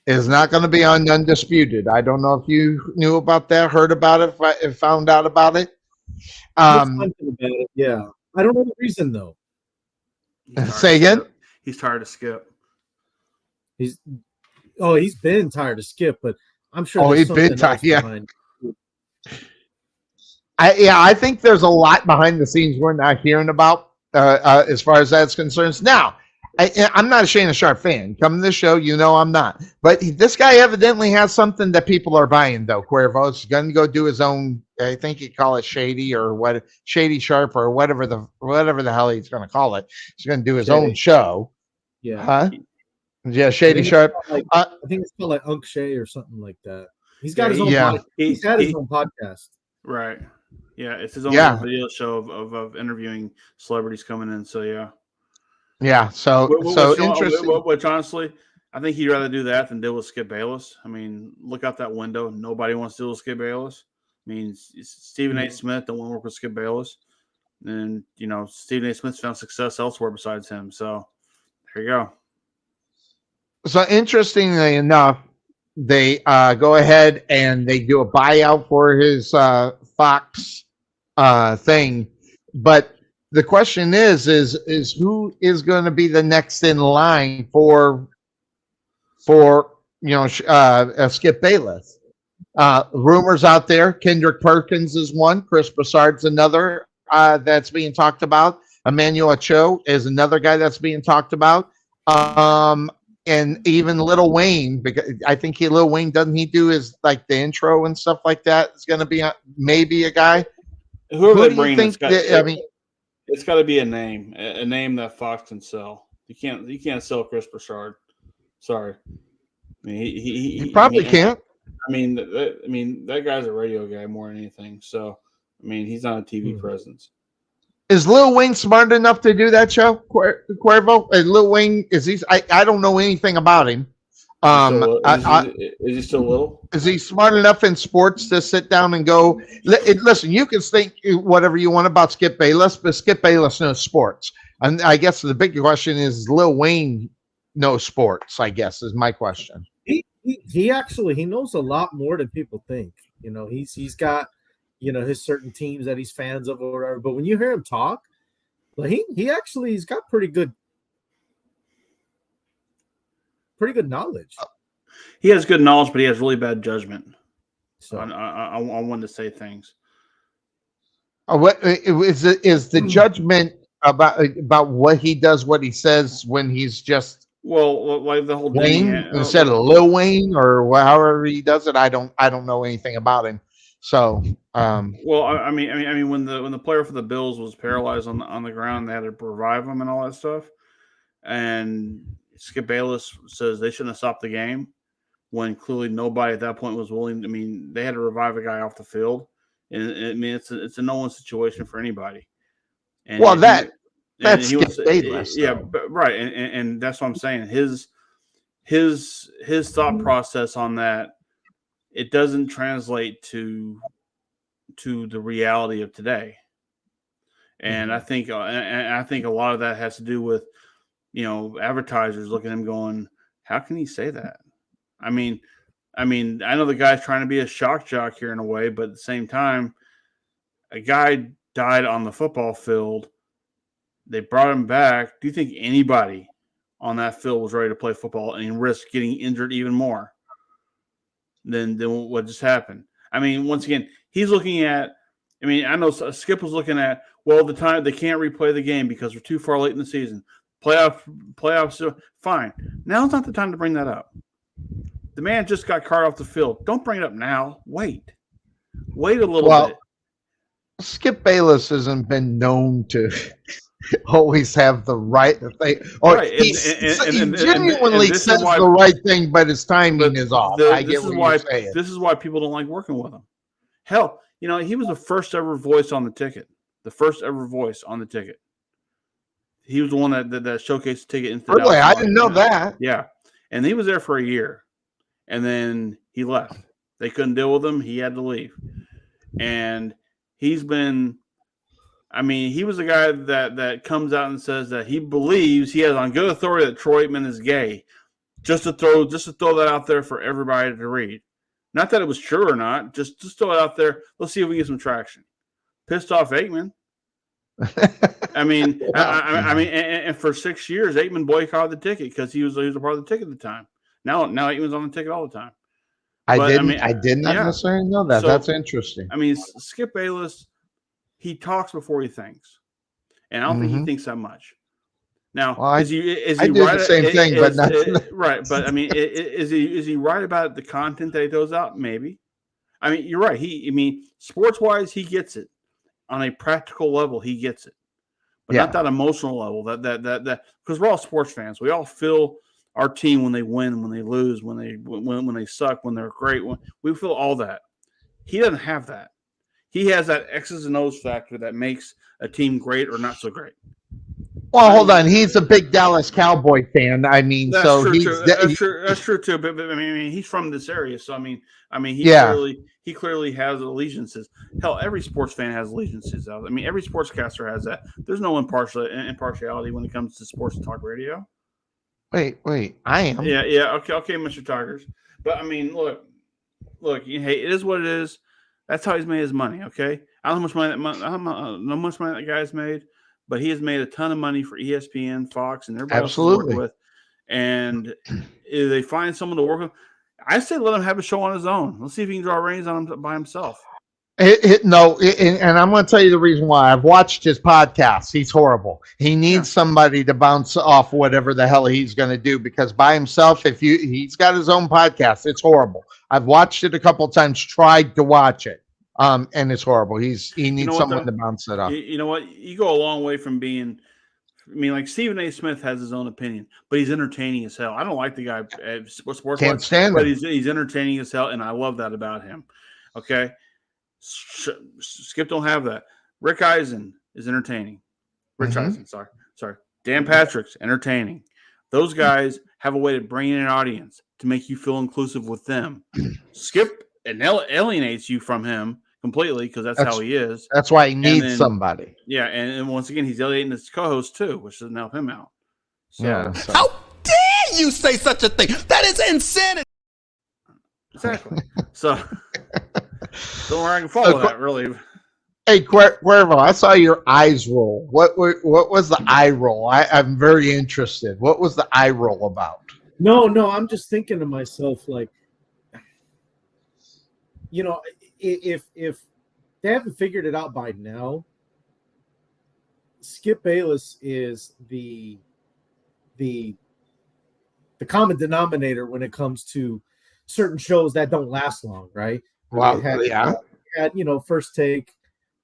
Is not going to be on Undisputed. I don't know if you knew about that, heard about it, if found out about it. Yeah, I don't know the reason though. Say again. He's tired of Skip. He's been tired of Skip, but I'm sure. Oh, he's been tired. Yeah. I think there's a lot behind the scenes we're not hearing about as far as that's concerned. Now, I'm not a Shannon Sharpe fan. Coming to the show, I'm not. But this guy evidently has something that people are buying, though. Cuervo's going to go do his own. I think he'd call it Shady or what, Shady Sharpe or whatever the hell he's going to call it. He's going to do his own show. Yeah. Huh? Yeah, Shady Sharpe. I think it's called like Unc Shay or something like that. He's got his own. He's had his own podcast. Right. Yeah, it's his own video show of interviewing celebrities coming in. So yeah. Yeah, so interesting. Which honestly, I think he'd rather do that than deal with Skip Bayless. I mean, look out that window. Nobody wants to deal with Skip Bayless. I mean, Stephen A. Smith don't want to work with Skip Bayless, and Stephen A. Smith's found success elsewhere besides him. So there you go. So interestingly enough, they go ahead and they do a buyout for his Fox thing, but. The question is who is going to be the next in line for Skip Bayless? Rumors out there. Kendrick Perkins is one. Chris Broussard's another that's being talked about. Emmanuel Cho is another guy that's being talked about. And even Lil Wayne, because I think Lil Wayne, doesn't he do his the intro and stuff like that? Is going to be maybe a guy. Who do you think? It's got to be a name that Fox can sell. You can't sell Chris Broussard. Sorry, I mean he probably can't. I mean that guy's a radio guy more than anything. So I mean he's not a TV presence. Is Lil Wayne smart enough to do that show, Cuervo? Lil Wayne I don't know anything about him. Is he still little? Is he smart enough in sports to sit down and go? Listen, you can think whatever you want about Skip Bayless, but Skip Bayless knows sports. And I guess the big question is, Lil Wayne knows sports? I guess is my question. He actually knows a lot more than people think. He's got his certain teams that he's fans of or whatever. But when you hear him talk, he's got pretty good knowledge. He has good knowledge, but he has really bad judgment. So I wanted to say things. What is the judgment about what he does, what he says when he's just like the whole Wayne instead of Lil Wayne or however he does it? I don't know anything about him. So I mean when the player for the Bills was paralyzed on the ground, they had to revive him and all that stuff, and Skip Bayless says they shouldn't have stopped the game when clearly nobody at that point was willing. I mean, they had to revive a guy off the field, and it's a no-win situation for anybody. And that's Skip Bayless. Yeah, but, right, and that's what I'm saying. His thought process on that, it doesn't translate to the reality of today, and I think a lot of that has to do with. Advertisers look at him going, how can he say that? I mean, I know the guy's trying to be a shock jock here in a way, but at the same time, a guy died on the football field. They brought him back. Do you think anybody on that field was ready to play football and risk getting injured even more than what just happened? I mean, once again, he's looking at, I know Skip was looking at, the time they can't replay the game because we're too far late in the season. Playoffs, fine. Now's not the time to bring that up. The man just got carted off the field. Don't bring it up now. Wait a little bit. Skip Bayless hasn't been known to always have the right thing. Or Right, he genuinely this is says why- the right thing, but his timing But is off. the- I get what you're saying. This is why people don't like working with him. Hell, he was the first ever voice on the ticket. The first ever voice on the ticket. He was the one that showcased the ticket. Into Really? I didn't know that. Yeah, and he was there for a year, and then he left. They couldn't deal with him. He had to leave, and he's been. I mean, he was a guy that comes out and says that he believes he has on good authority that Troy Aikman is gay. Just to throw that out there for everybody to read. Not that it was true or not. Just throw it out there. Let's see if we get some traction. Pissed off Aikman. I mean, and for 6 years, Aikman boycotted the ticket because he was a part of the ticket at the time. Now Aikman's on the ticket all the time. I did not necessarily know that. So, that's interesting. I mean, Skip Bayless, he talks before he thinks, and I don't think he thinks that much. Now, is he I do right? the same thing, but not right. But I mean, is he right about the content that he throws out? Maybe. I mean, you're right. Sports wise, he gets it. On a practical level, he gets it, but not that emotional level. That because we're all sports fans. We all feel our team when they win, when they lose, when they suck, when they're great. We feel all that. He doesn't have that. He has that X's and O's factor that makes a team great or not so great. Well, hold on. He's a big Dallas Cowboy fan. I mean, That's so true, he's too. That's true too. But I mean, he's from this area, so I mean, he clearly has allegiances. Hell, every sports fan has allegiances. I mean, every sportscaster has that. There's no impartiality when it comes to sports talk radio. Wait, I am. Yeah. Okay, Mr. Tigers. But I mean, look. Hey, it is what it is. That's how he's made his money. Okay, I don't know how much money that guy's made. But he has made a ton of money for ESPN, Fox, and everybody else he's worked with. And if they find someone to work with, I say let him have a show on his own. Let's see if he can draw reins on him by himself. And I'm going to tell you the reason why. I've watched his podcast. He's horrible. He needs somebody to bounce off whatever the hell he's going to do, because by himself, he's got his own podcast, it's horrible. I've watched it a couple of times, tried to watch it. And it's horrible. He needs someone to bounce it off. You know what? You go a long way from being. I mean, like Stephen A. Smith has his own opinion, but he's entertaining as hell. I don't like the guy at sports. Can't stand but him. He's entertaining as hell, and I love that about him. Okay, Skip don't have that. Rick Eisen is entertaining. Rich Eisen, sorry. Dan Patrick's entertaining. Those guys have a way to bring in an audience to make you feel inclusive with them. Skip alienates you from him completely because that's how he is. That's why he needs somebody. Yeah, and once again, he's alienating his co-host too, which doesn't help him out. So, how dare you say such a thing? That is insanity. Exactly. So don't worry, I can follow that really. Hey, Cuervo, I saw your eyes roll. What was the eye roll? I'm very interested. What was the eye roll about? No, I'm just thinking to myself, like, if they haven't figured it out by now, Skip Bayless is the common denominator when it comes to certain shows that don't last long, right? Wow, had First Take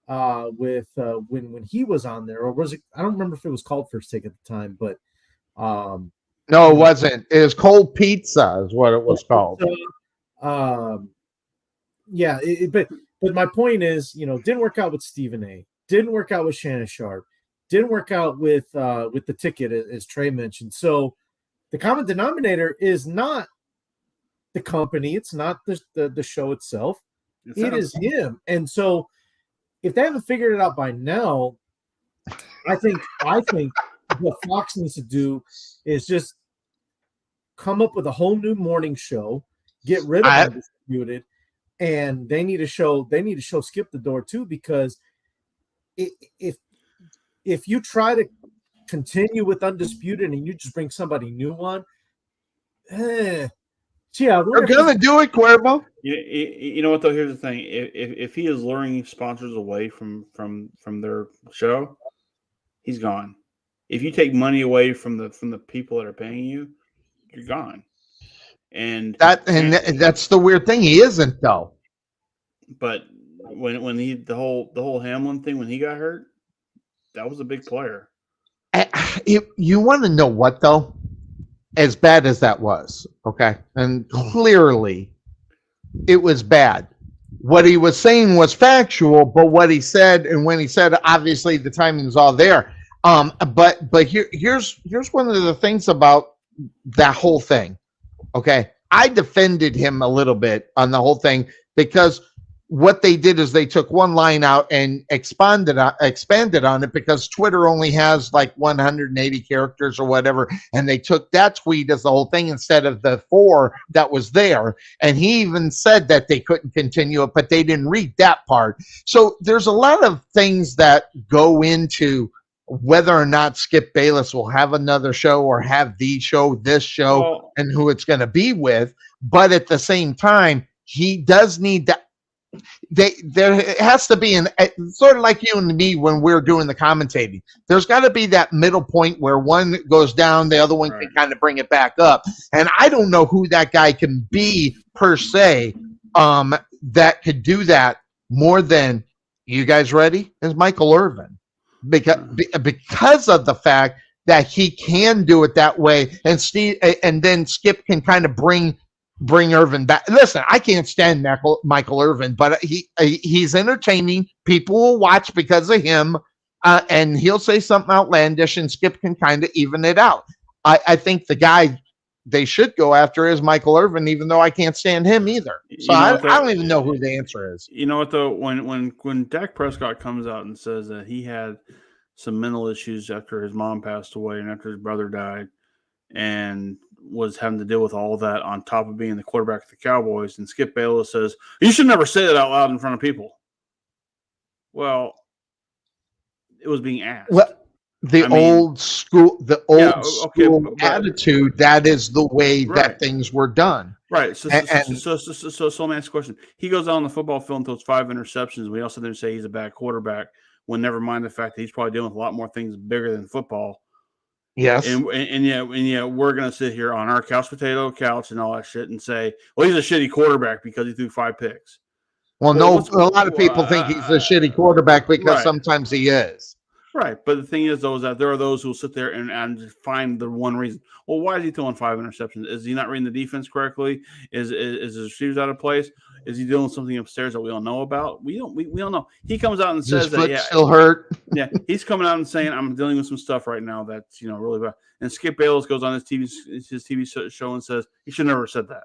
with when he was on there, or was it? I don't remember if it was called First Take at the time, but no, it wasn't. It was Cold Pizza, is what it was called. Yeah, but my point is, didn't work out with Stephen A. Didn't work out with Shannon Sharp. Didn't work out with the ticket, as Trey mentioned. So the common denominator is not the company. It's not the show itself. It is him. And so if they haven't figured it out by now, I think what Fox needs to do is just come up with a whole new morning show, get rid of Undisputed, and they need to show Skip the door too, because if you try to continue with Undisputed and you just bring somebody new on, they're gonna do it, Cuervo. You know what though? Here's the thing: if he is luring sponsors away from their show, he's gone. If you take money away from the people that are paying you, you're gone. And that's the weird thing. He isn't though. But when the whole Hamlin thing, when he got hurt, that was a big player. You want to know what though? As bad as that was, okay, and clearly it was bad. What he was saying was factual, but what he said and when he said, obviously the timing is all there. But here's one of the things about that whole thing. Okay, I defended him a little bit on the whole thing because what they did is they took one line out and expanded on it because Twitter only has like 180 characters or whatever, and they took that tweet as the whole thing instead of the 4 that was there. And he even said that they couldn't continue it, but they didn't read that part. So there's a lot of things that go into whether or not Skip Bayless will have another show or have the show, this show, and who it's going to be with. But at the same time, he does need to. There has to be sort of like you and me when we're doing the commentating. There's got to be that middle point where one goes down, the other one can kind of bring it back up. And I don't know who that guy can be per se that could do that more than, you guys ready? Is Michael Irvin. Because of the fact that he can do it that way, and then Skip can kind of bring Irvin back. Listen, I can't stand Michael Irvin, but he's entertaining. People will watch because of him, and he'll say something outlandish, and Skip can kind of even it out. I think the guy they should go after is Michael Irvin, even though I can't stand him either. So I don't even know who the answer is. You know what, though? When Dak Prescott comes out and says that he had some mental issues after his mom passed away and after his brother died, and was having to deal with all that on top of being the quarterback of the Cowboys, and Skip Bayless says, you should never say that out loud in front of people. Well, it was being asked. Well, old school attitude, that is the way that things were done. Right. So let me ask you a question. He goes out on the football field and throws 5 interceptions. We also didn't say he's a bad quarterback, when never mind the fact that he's probably dealing with a lot more things bigger than football. Yes. And yet we're going to sit here on our couch potato couch and all that shit and say, well, he's a shitty quarterback because he threw 5 picks. Well, a lot of people think he's a shitty quarterback because sometimes he is. Right. But the thing is, though, is that there are those who will sit there and find the one reason. Well, why is he throwing 5 interceptions? Is he not reading the defense correctly? Is his receivers out of place? Is he doing something upstairs that we don't know about? We don't know. He comes out and says that still hurt. Yeah, he's coming out and saying, I'm dealing with some stuff right now that's really bad. And Skip Bayless goes on his TV show and says he should never have said that.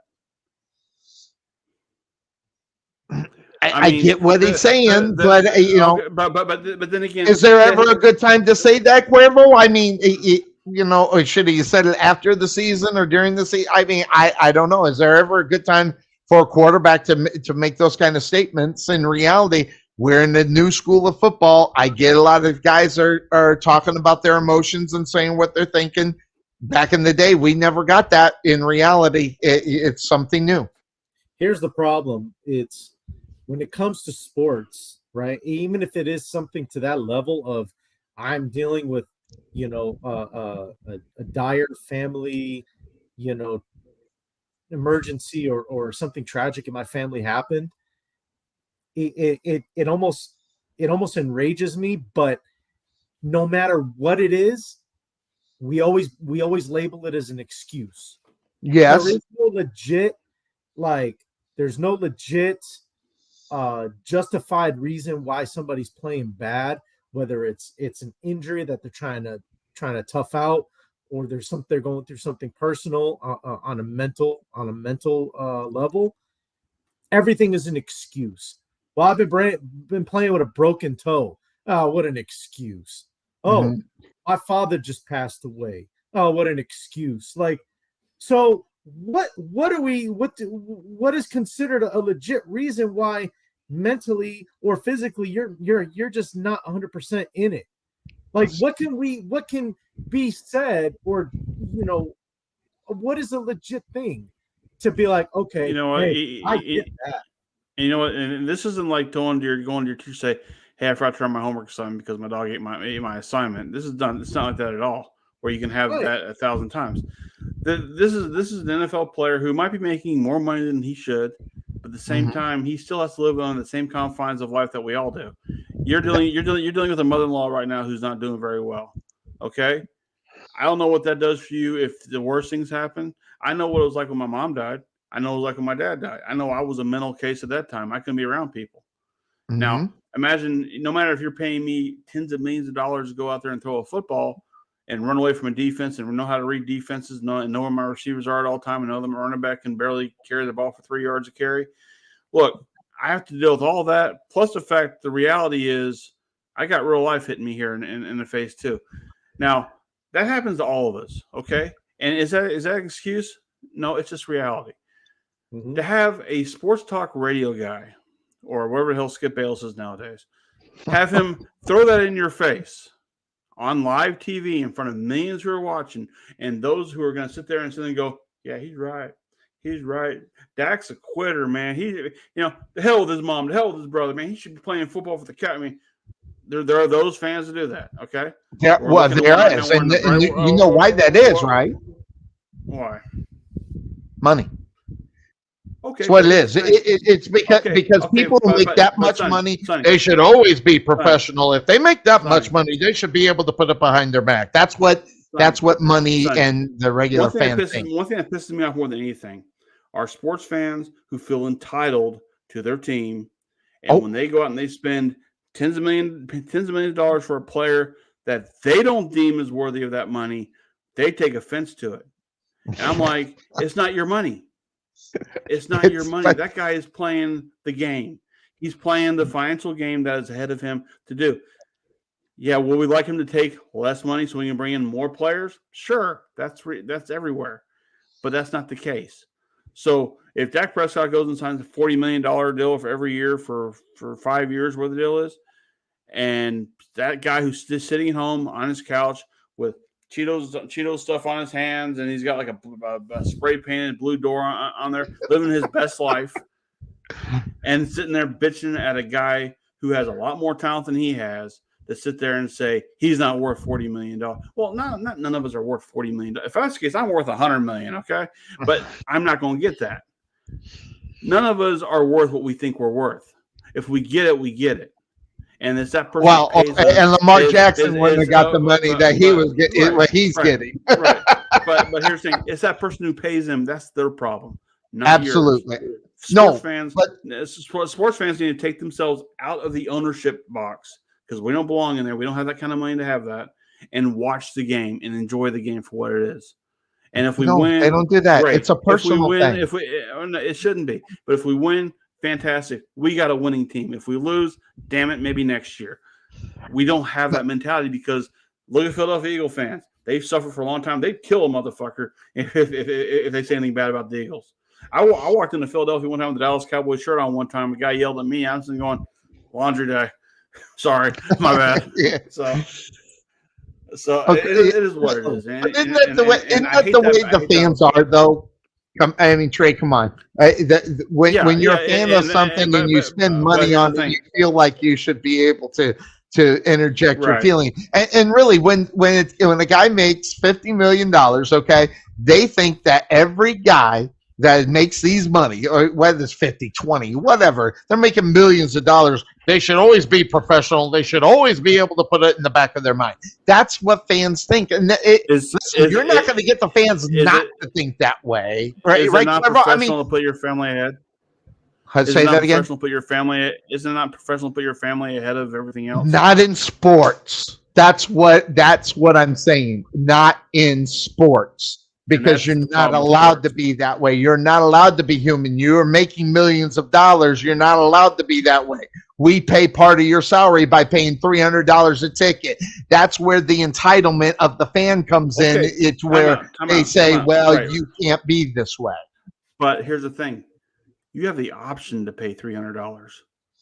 I get what he's saying, but but then again, is there ever a good time to say that, Cuervo? I mean, or should he have said it after the season or during the season? I mean, I don't know. Is there ever a good time for a quarterback to make those kind of statements? In reality, we're in the new school of football. I get a lot of guys are talking about their emotions and saying what they're thinking. Back in the day, we never got that. In reality, it's something new. Here's the problem. It's when it comes to sports, right? Even if it is something to that level of I'm dealing with, a dire family, emergency or something tragic in my family happened, it almost enrages me. But no matter what it is, we always label it as an excuse. Yes. There's no legit justified reason why somebody's playing bad, whether it's an injury that they're trying to tough out, or they're going through something personal on a mental level. Everything is an excuse. Well, I've been playing with a broken toe. Oh, what an excuse. Oh, my father just passed away. Oh, what an excuse. So what is considered a legit reason why mentally or physically you're just not 100% in it? What can be said, or what is a legit thing to be like, okay, I get that. And you know what? And this isn't like going to your teacher say, hey, I forgot to turn my homework assignment because my dog ate my assignment. This is done. It's not like that at all, where you can have that 1,000 times. This is an NFL player who might be making more money than he should, but at the same time, he still has to live on the same confines of life that we all do. You're dealing with a mother-in-law right now who's not doing very well. Okay, I don't know what that does for you if the worst things happen. I know what it was like when my mom died. I know what it was like when my dad died. I know I was a mental case at that time. I couldn't be around people. Mm-hmm. Now, imagine, no matter if you're paying me tens of millions of dollars to go out there and throw a football and run away from a defense and know how to read defenses, and know where my receivers are at all time, and know them running back can barely carry the ball for 3 yards of carry. Look, I have to deal with all that. Plus the fact, the reality is I got real life hitting me here in the face too. Now, that happens to all of us, okay? And is that an excuse? No, it's just reality. Mm-hmm. To have a sports talk radio guy, or whatever the hell Skip Bayless is nowadays, have him throw that in your face on live TV in front of millions who are watching, and those who are going to sit there and go, yeah, he's right. He's right. Dak's a quitter, man. The hell with his mom, the hell with his brother, man. He should be playing football for the Cat. I mean, there are those fans that do that, okay? Yeah, well, there is. And you know why that is, right? Why? Money. Okay, that's what it is. It's because people who make that much money, they should always be professional. If they make that much money, they should be able to put it behind their back. That's what money and the regular fans think. One thing that pisses me off more than anything are sports fans who feel entitled to their team, and when they go out and they spend tens of millions of dollars for a player that they don't deem as worthy of that money, they take offense to it. And I'm like, it's not your money. It's not your money. That guy is playing the game. He's playing the financial game that is ahead of him to do. Yeah, will we like him to take less money so we can bring in more players? Sure, that's everywhere, but that's not the case. So if Dak Prescott goes and signs a $40 million deal for every year for 5 years, where the deal is, and that guy who's just sitting at home on his couch with Cheetos stuff on his hands, and he's got like a spray painted blue door on there, living his best life, and sitting there bitching at a guy who has a lot more talent than he has, to sit there and say he's not worth $40 million. Well, none of us are worth $40 million. If that's the case, I'm worth $100 million, okay? But I'm not going to get that. None of us are worth what we think we're worth. If we get it, we get it. And it's that person. Well, and Lamar Jackson wouldn't have got the money that he was getting, what he's getting. Right. But here's the thing: it's that person who pays him. That's their problem. Not absolutely. Yours. Sports fans need to take themselves out of the ownership box, because we don't belong in there. We don't have that kind of money to have that, and watch the game and enjoy the game for what it is. And if we win, they don't do that. Great. It's a personal thing. It shouldn't be. But if we win, fantastic. We got a winning team. If we lose, damn it, maybe next year. We don't have that mentality, because look at Philadelphia Eagle fans. They've suffered for a long time. They'd kill a motherfucker if they say anything bad about the Eagles. I walked into Philadelphia one time with the Dallas Cowboys shirt on one time. A guy yelled at me. I was going, laundry day. Sorry, my bad. Yeah. So okay. it is what it is. Isn't that the way the fans are, though? I mean, Trey, come on. When you're a fan of something and you spend money on it, you feel like you should be able to interject your feeling. And really, when a guy makes $50 million, okay, they think that every guy that makes these money, or whether it's 50, 20, whatever, they're making millions of dollars. They should always be professional. They should always be able to put it in the back of their mind. That's what fans think. And you're not going to get the fans not to think that way. Right? Is it not professional to put your family ahead? Say that again? Isn't it not professional to put your family ahead of everything else? Not in sports. That's what I'm saying. Not in sports. Because you're not allowed to be that way. You're not allowed to be human. You're making millions of dollars. You're not allowed to be that way. We pay part of your salary by paying $300 a ticket. That's where the entitlement of the fan comes in. It's where they say, you can't be this way. But here's the thing. You have the option to pay $300.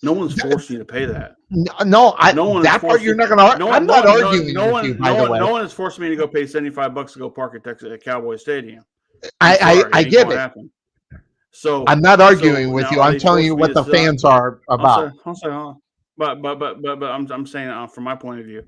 No one's forcing you to pay that. That part you're not going to. I'm not arguing with you. By the way, no one is forcing me to go pay $75 to go park at Cowboy Stadium. I get it. So I'm not arguing with you. I'm telling you what the fans are about. But I'm saying from my point of view,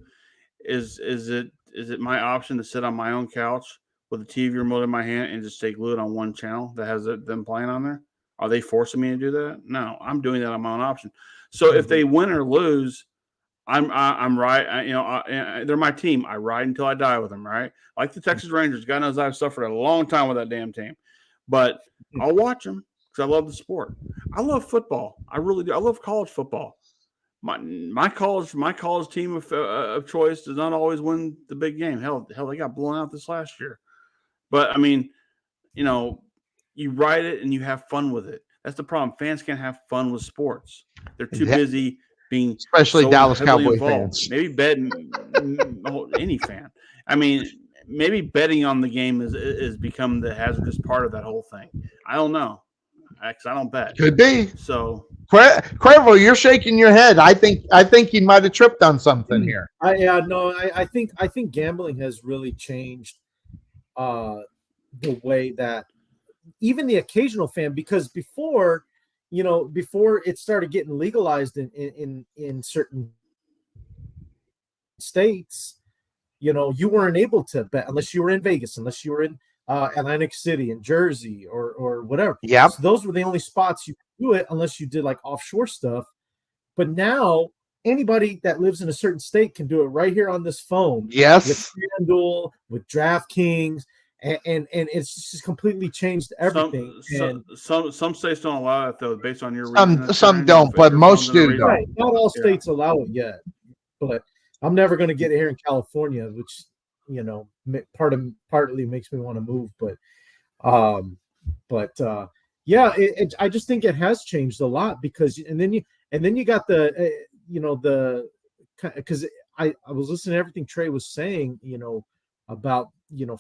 is it my option to sit on my own couch with a TV remote in my hand and just stay glued on one channel that has them playing on there? Are they forcing me to do that? No, I'm doing that on my own option. So if they win or lose, I'm right. They're my team. I ride until I die with them. Right, like the Texas Rangers. God knows I've suffered a long time with that damn team, but I'll watch them because I love the sport. I love football. I really do. I love college football. My college team of choice does not always win the big game. Hell, they got blown out this last year. But I mean, you ride it and you have fun with it. That's the problem. Fans can't have fun with sports. They're too busy being, especially so Dallas Cowboy involved. fans. Maybe betting any fan. I mean, maybe betting on the game is become the hazardous part of that whole thing. I don't know, because I don't bet. Could be. So, Cuervo, you're shaking your head. I think you might have tripped on something here. I think gambling has really changed the way that even the occasional fan, because before it started getting legalized in certain states, you weren't able to bet unless you were in Vegas, unless you were in Atlantic City and Jersey or whatever. Yeah. So those were the only spots you could do it unless you did like offshore stuff. But now anybody that lives in a certain state can do it right here on this phone. Yes. With FanDuel, with DraftKings. And it's just completely changed everything. Some states don't allow it though, based on your some don't, but most do. Right. Not all states allow it yet, but I'm never going to get it here in California, which partly makes me want to move. But I just think it has changed a lot because then you got because I was listening to everything Trey was saying, about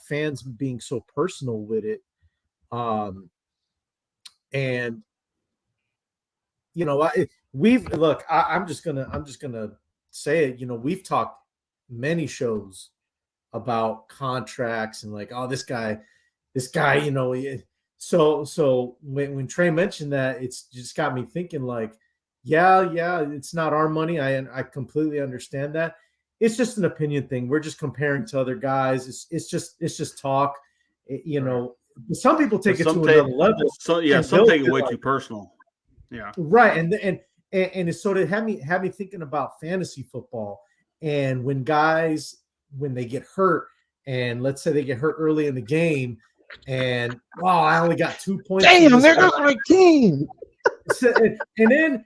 fans being so personal with it, and I'm just gonna say it. We've talked many shows about contracts and like, oh, this guy, so when Trey mentioned that, it's just got me thinking like, yeah, it's not our money. I completely understand that. It's just an opinion thing. We're just comparing to other guys. It's just talk. Some people take it to another level. So some take it way too personal. Yeah. Right. And it's sort of had me thinking about fantasy football. And when guys, when they get hurt, and let's say they get hurt early in the game, and I only got 2 points. Damn, there goes my team. And then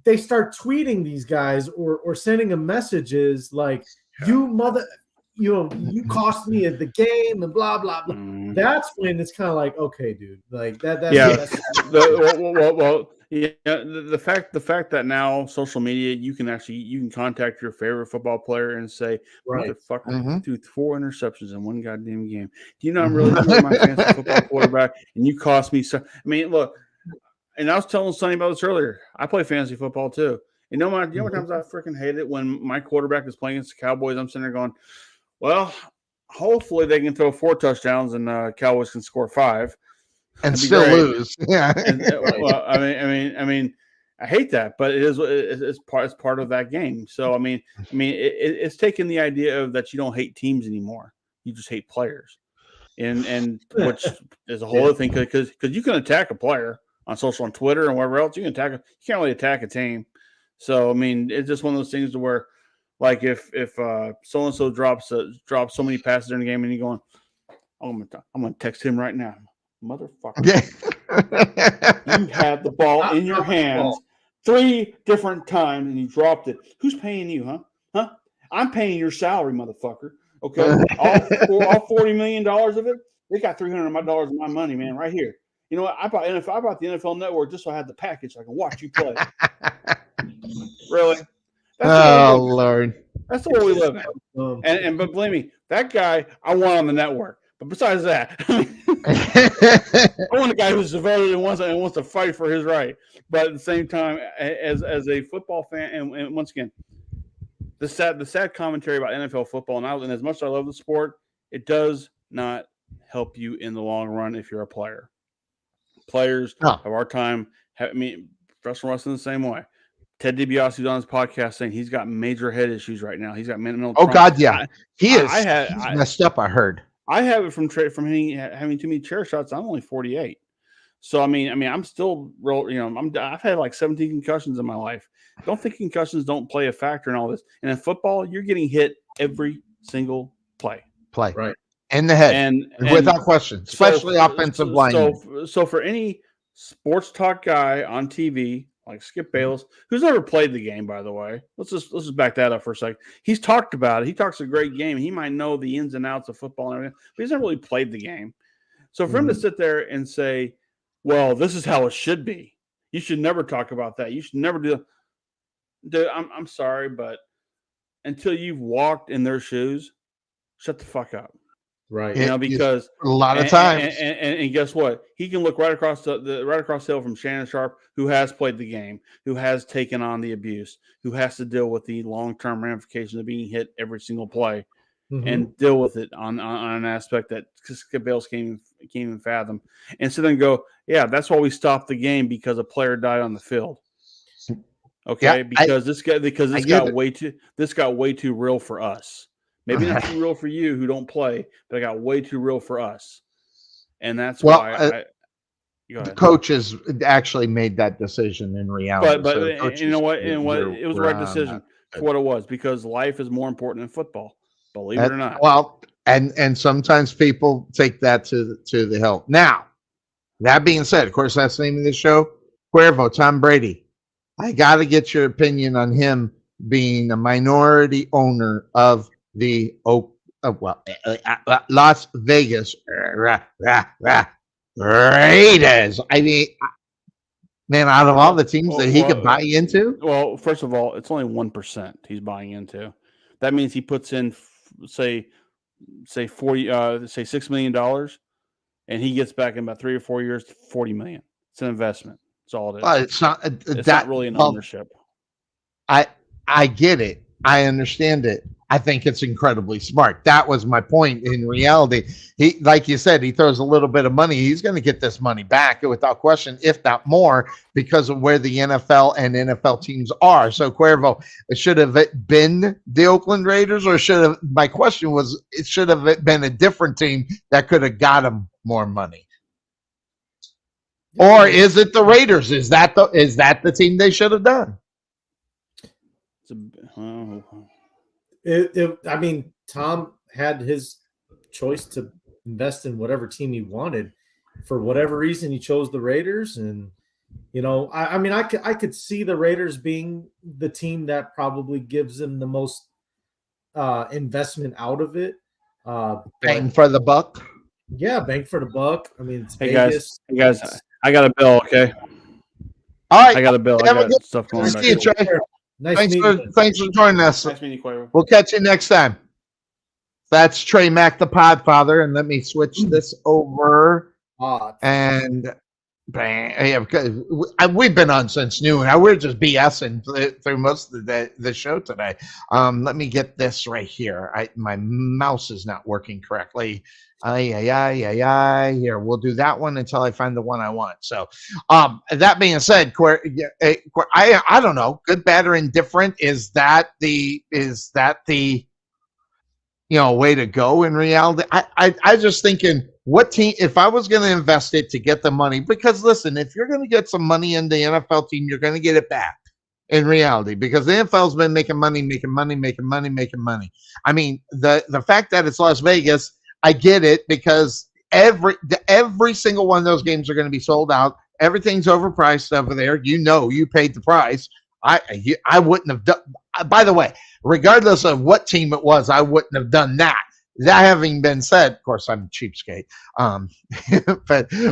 they start tweeting these guys or sending them messages like, you cost me at the game and blah, blah, blah. That's when it's kind of like, okay, dude, like that. The fact that now social media, you can contact your favorite football player and say, motherfucker, threw 4 interceptions in one goddamn game. Do you know I'm really my fantasy football quarterback and you cost me so? I mean, look. And I was telling Sonny about this earlier. I play fantasy football too. You know what times I freaking hate it when my quarterback is playing against the Cowboys. I'm sitting there going, well, hopefully they can throw 4 touchdowns and Cowboys can score 5 and still lose. Yeah. I mean, I hate that, but it's part of that game. So I mean, it's taking the idea of that you don't hate teams anymore. You just hate players, and which is a whole other thing because you can attack a player on social, on Twitter and wherever else. You can't really attack a team. So I mean, it's just one of those things to where, like, if so and so drops so many passes in the game, and you're going, I'm gonna text him right now, motherfucker. You had the ball in your hands 3 different times and you dropped it. Who's paying you, huh? I'm paying your salary, motherfucker. Okay, all $40 million of it. They got $300 of my dollars of my money, man, right here. You know what? I bought the NFL Network just so I had the package so I can watch you play. Really? Lord. That's the way we live in. But believe me, that guy I want on the network. But besides that, I want a guy who's devoted and wants to fight for his right. But at the same time, as a football fan, and once again, the sad commentary about NFL football, and as much as I love the sport, it does not help you in the long run if you're a player. Players of our time, professional wrestling the same way. Ted DiBiase was on his podcast saying he's got major head issues right now. He's got mental trauma. God, yeah, he's messed up. I heard. I have it from having too many chair shots. I'm only 48, So I mean, I'm still real. I've had like 17 concussions in my life. Don't think concussions don't play a factor in all this. And in football, you're getting hit every single play. Right. In the head, And without question, especially offensive line. So for any sports talk guy on TV like Skip Bayless, who's never played the game, by the way, let's just back that up for a second. He's talked about it. He talks a great game. He might know the ins and outs of football and everything, but he's never really played the game. So for him to sit there and say, "Well, this is how it should be," you should never talk about that. You should never do. Dude, I'm sorry, but until you've walked in their shoes, shut the fuck up. Right. Because a lot of times, and guess what? He can look right across the hill from Shannon Sharp, who has played the game, who has taken on the abuse, who has to deal with the long-term ramifications of being hit every single play, and deal with it on an aspect that Skip Bayless can't even fathom. And so then go, yeah, that's why we stopped the game, because a player died on the field. Okay, because this got way too real for us. Maybe not too real for you who don't play, but it got way too real for us. And that's why the coaches actually made that decision in reality. But you know what? It was the right decision for what it was, because life is more important than football. Believe it or not. Well, and sometimes people take that to the hill. Now, that being said, of course, that's the name of the show. Cuervo, Tom Brady. I got to get your opinion on him being a minority owner of the Las Vegas Raiders. I mean, man, out of all the teams that he could buy into. Well, first of all, it's only 1% he's buying into. That means he puts in, say $6 million, and he gets back in about 3 or 4 years $40 million. It's an investment. That's all it is. Well, it's not. It's not really an ownership. I get it. I understand it. I think it's incredibly smart. That was my point. In reality, he, like you said, he throws a little bit of money. He's going to get this money back without question, if not more, because of where the NFL and NFL teams are. So, Cuervo, should have it been the Oakland Raiders, or should have? My question was, it should have been a different team that could have got him more money. Or is it the Raiders? Is that the team they should have done? I mean, Tom had his choice to invest in whatever team he wanted. For whatever reason, he chose the Raiders, and I could see the Raiders being the team that probably gives him the most investment out of it. Bang for the buck. Yeah, bang for the buck. I mean, it's Vegas. Hey guys, I got a bill. Okay. All right. I got a bill. I got stuff going on. Thanks for joining us. Nice meeting you, Cuervo. We'll catch you next time. That's Trey Mack, the Podfather, and let me switch this over. And bang, yeah, because we've been on since noon. We're just BSing through most of the show today. Let me get this right here. My mouse is not working correctly. Here, we'll do that one until I find the one I want. So, that being said, I don't know, good, bad, or indifferent. Is that the way to go in reality? I just thinking, what team, if I was going to invest it to get the money, because listen, if you're going to get some money in the NFL team, you're going to get it back in reality, because the NFL's been making money. I mean, the fact that it's Las Vegas, I get it, because every single one of those games are going to be sold out. Everything's overpriced over there. You paid the price. I wouldn't have done. By the way, regardless of what team it was, I wouldn't have done that. That having been said, of course, I'm a cheapskate.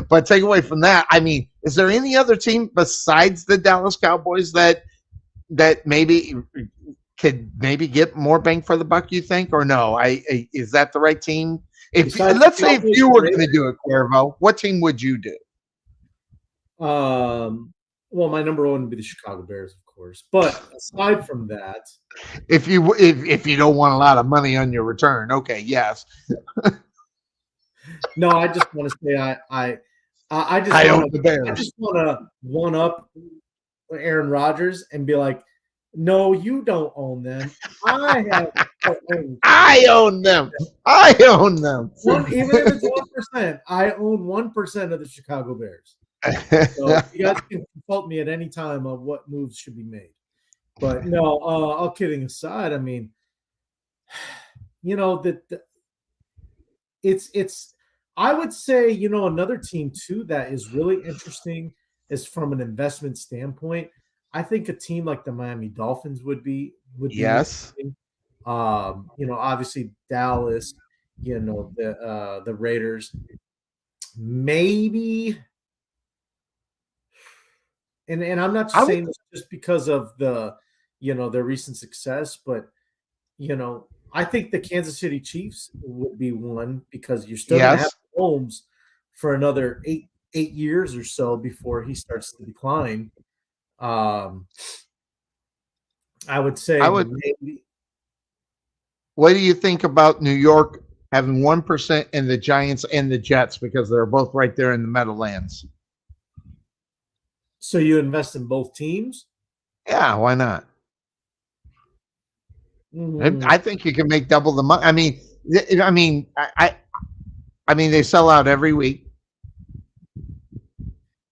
But take away from that, I mean, is there any other team besides the Dallas Cowboys that maybe could get more bang for the buck, you think, or no? Is that the right team? Let's say if you were going to do it, Cuervo, what team would you do? Well, my number one would be the Chicago Bears, of course. But aside from that, if you don't want a lot of money on your return, okay, yes. No, I just want to say I just want to one up Aaron Rodgers and be like, no, you don't own them. I own them. I own them. Even if it's 1%, I own 1% of the Chicago Bears. So you guys can consult me at any time on what moves should be made. But no, all kidding aside, I mean, it's I would say, another team too that is really interesting is from an investment standpoint. I think a team like the Miami Dolphins would be Yes. interesting. Obviously Dallas, the Raiders, maybe. And I'm not just saying this just because of their recent success, but I think the Kansas City Chiefs would be one because you're still going to have Mahomes for another eight years or so before he starts to decline. I would say maybe. What do you think about New York having 1% in the Giants and the Jets because they're both right there in the Meadowlands? So you invest in both teams? Yeah, why not? I think you can make double the money. I mean, they sell out every week,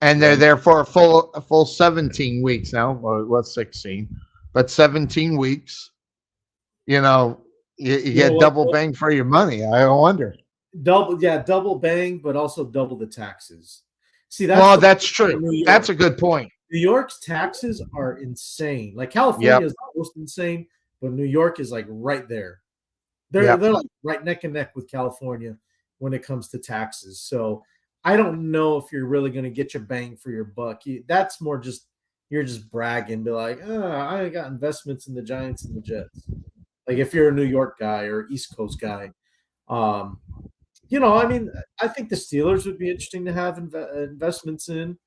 and they're there for a full 17 weeks now. Well, what's 16? But 17 weeks. You get double bang for your money. I wonder. Double bang, but also double the taxes. See, that's true. That's a good point. New York's taxes are insane. Like California is almost insane, but New York is like right there. They're like right neck and neck with California when it comes to taxes. So I don't know if you're really going to get your bang for your buck. That's more just you're just bragging, be like, I got investments in the Giants and the Jets. Like if you're a New York guy or East Coast guy, I think the Steelers would be interesting to have investments in,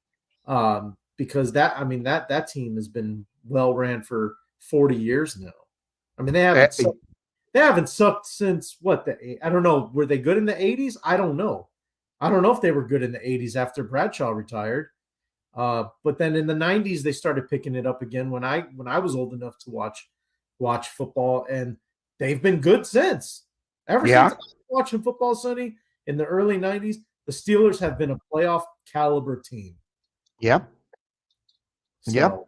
because that team has been well ran for 40 years now. I mean, they haven't sucked since what? I don't know. Were they good in the 80s? I don't know. I don't know if they were good in the 80s after Bradshaw retired. But then in the 90s they started picking it up again when I was old enough to watch football, and they've been good since. Ever since I was watching football, Sonny, in the early 90s, the Steelers have been a playoff caliber team. Yep. So,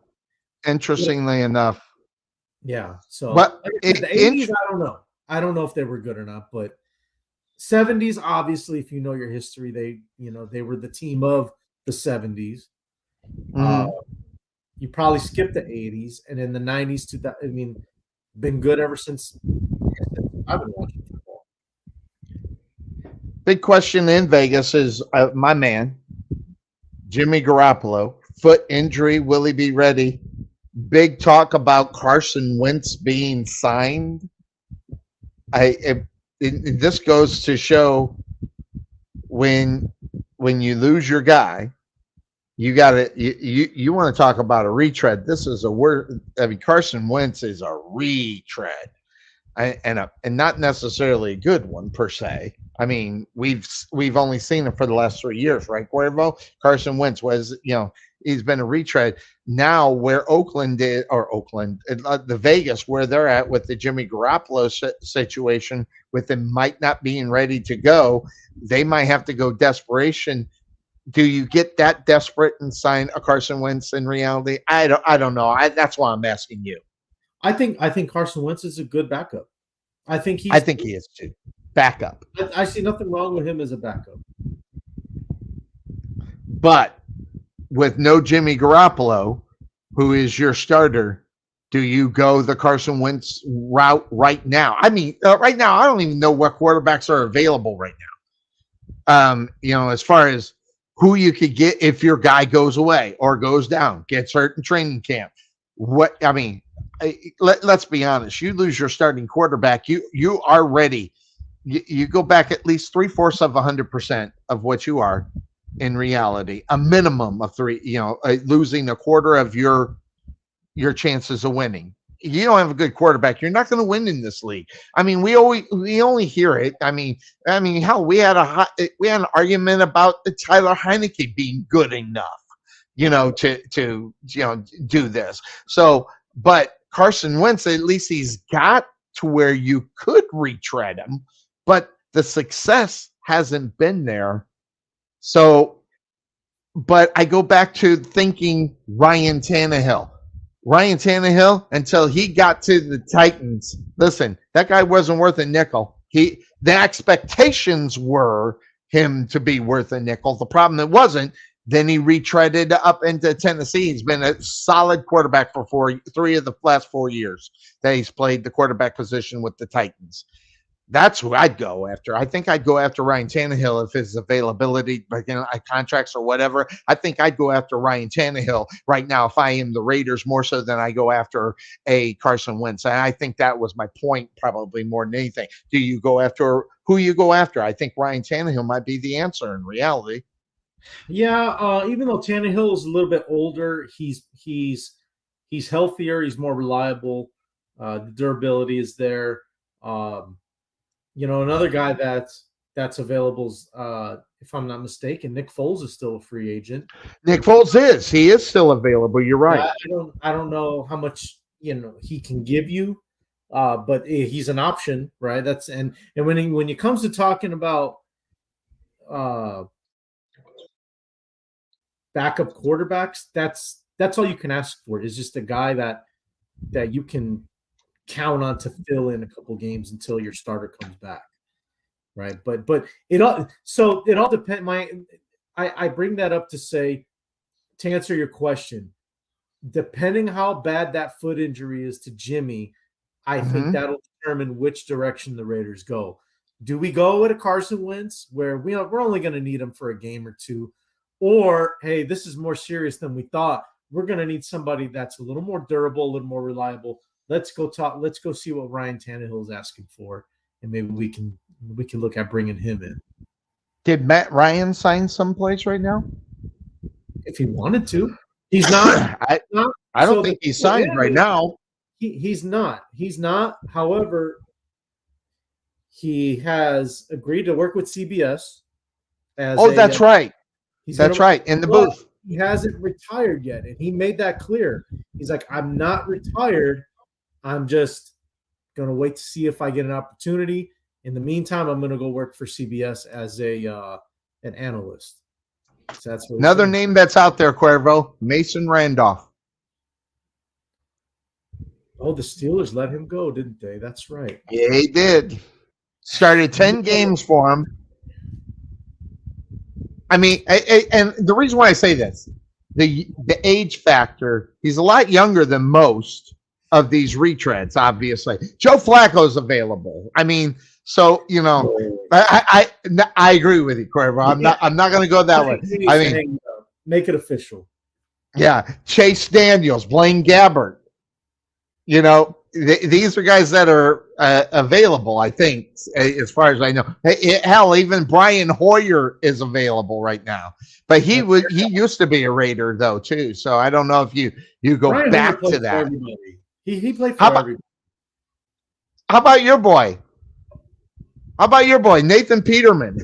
interestingly enough. Yeah. So but the 80s, I don't know. I don't know if they were good or not, but 70s, obviously, if you know your history, they were the team of the 70s. You probably skipped the 80s, and in the 90s been good ever since I've been watching football. Big question in Vegas is my man, Jimmy Garoppolo, foot injury. Will he be ready? Big talk about Carson Wentz being signed. This goes to show when you lose your guy, you got to you want to talk about a retread. This is a word. I mean, Carson Wentz is a retread, and not necessarily a good one per se. I mean, we've only seen it for the last 3 years, right, Cuervo? Carson Wentz was, he's been a retread. Now, where the Vegas, where they're at with the Jimmy Garoppolo situation, with him might not being ready to go, they might have to go desperation. Do you get that desperate and sign a Carson Wentz in reality? I don't know. That's why I'm asking you. I think Carson Wentz is a good backup. I think he is too. Backup. I see nothing wrong with him as a backup. But with no Jimmy Garoppolo, who is your starter, do you go the Carson Wentz route right now? I mean, right now, I don't even know what quarterbacks are available right now. As far as who you could get if your guy goes away or goes down, gets hurt in training camp. Let's be honest. You lose your starting quarterback, you are ready. You go back at least 3/4 of 100% of what you are in reality, a minimum of 3, losing a quarter of your chances of winning. You don't have a good quarterback, you're not going to win in this league. I mean, we only hear it. I mean, hell, we had an argument about the Tyler Heineke being good enough, to do this. So, but Carson Wentz, at least he's got to where you could retread him, but the success hasn't been there. So but I go back to thinking Ryan Tannehill. Ryan Tannehill, until he got to the Titans, listen, that guy wasn't worth a nickel. The expectations were him to be worth a nickel. The problem, it wasn't. Then he retreaded up into Tennessee. He's been a solid quarterback for 3 of the last 4 years that he's played the quarterback position with the Titans. That's who I'd go after. I think I'd go after Ryan Tannehill if his availability, contracts or whatever. I think I'd go after Ryan Tannehill right now if I am the Raiders, more so than I go after a Carson Wentz. And I think that was my point, probably more than anything. Do you go after who you go after? I think Ryan Tannehill might be the answer in reality. Yeah, even though Tannehill is a little bit older, he's healthier, he's more reliable. The durability is there. Another guy that's available is, if I'm not mistaken, Nick Foles is still a free agent. Nick Foles is still available. You're right. I don't know how much he can give you, but he's an option, right? That's and when it comes to talking about backup quarterbacks, that's all you can ask for, is just a guy that you can count on to fill in a couple games until your starter comes back, right? But it all depends. I bring that up to say, to answer your question, depending how bad that foot injury is to Jimmy, I think that'll determine which direction the Raiders go. Do we go with a Carson Wentz where we're only going to need him for a game or two, or hey, this is more serious than we thought, we're going to need somebody that's a little more durable, a little more reliable. Let's go see what Ryan Tannehill is asking for, and maybe we can look at bringing him in. Did Matt Ryan sign someplace right now? If he wanted to, he's not. I don't think he's signed right now. He's not. He's not. However, he has agreed to work with CBS. That's right. That's right. In the booth. He hasn't retired yet, and he made that clear. He's like, I'm not retired. I'm just going to wait to see if I get an opportunity. In the meantime, I'm going to go work for CBS as an analyst. So that's what another name that's out there, Cuervo, Mason Randolph. Oh, the Steelers let him go, didn't they? That's right. Yeah, he did. Started 10 games for him. I mean, and the reason why I say this, the age factor, he's a lot younger than most of these retreads, obviously. Joe Flacco's available. I mean, so, I agree with you, Cuervo. I'm not going to go that way. I mean, make it official. Yeah. Chase Daniels, Blaine Gabbert. These are guys that are available, I think, as far as I know. Hell, even Brian Hoyer is available right now. But he used to be a Raider, though, too. So I don't know if you go Brian back to that. He played for everybody. How about your boy? Nathan Peterman?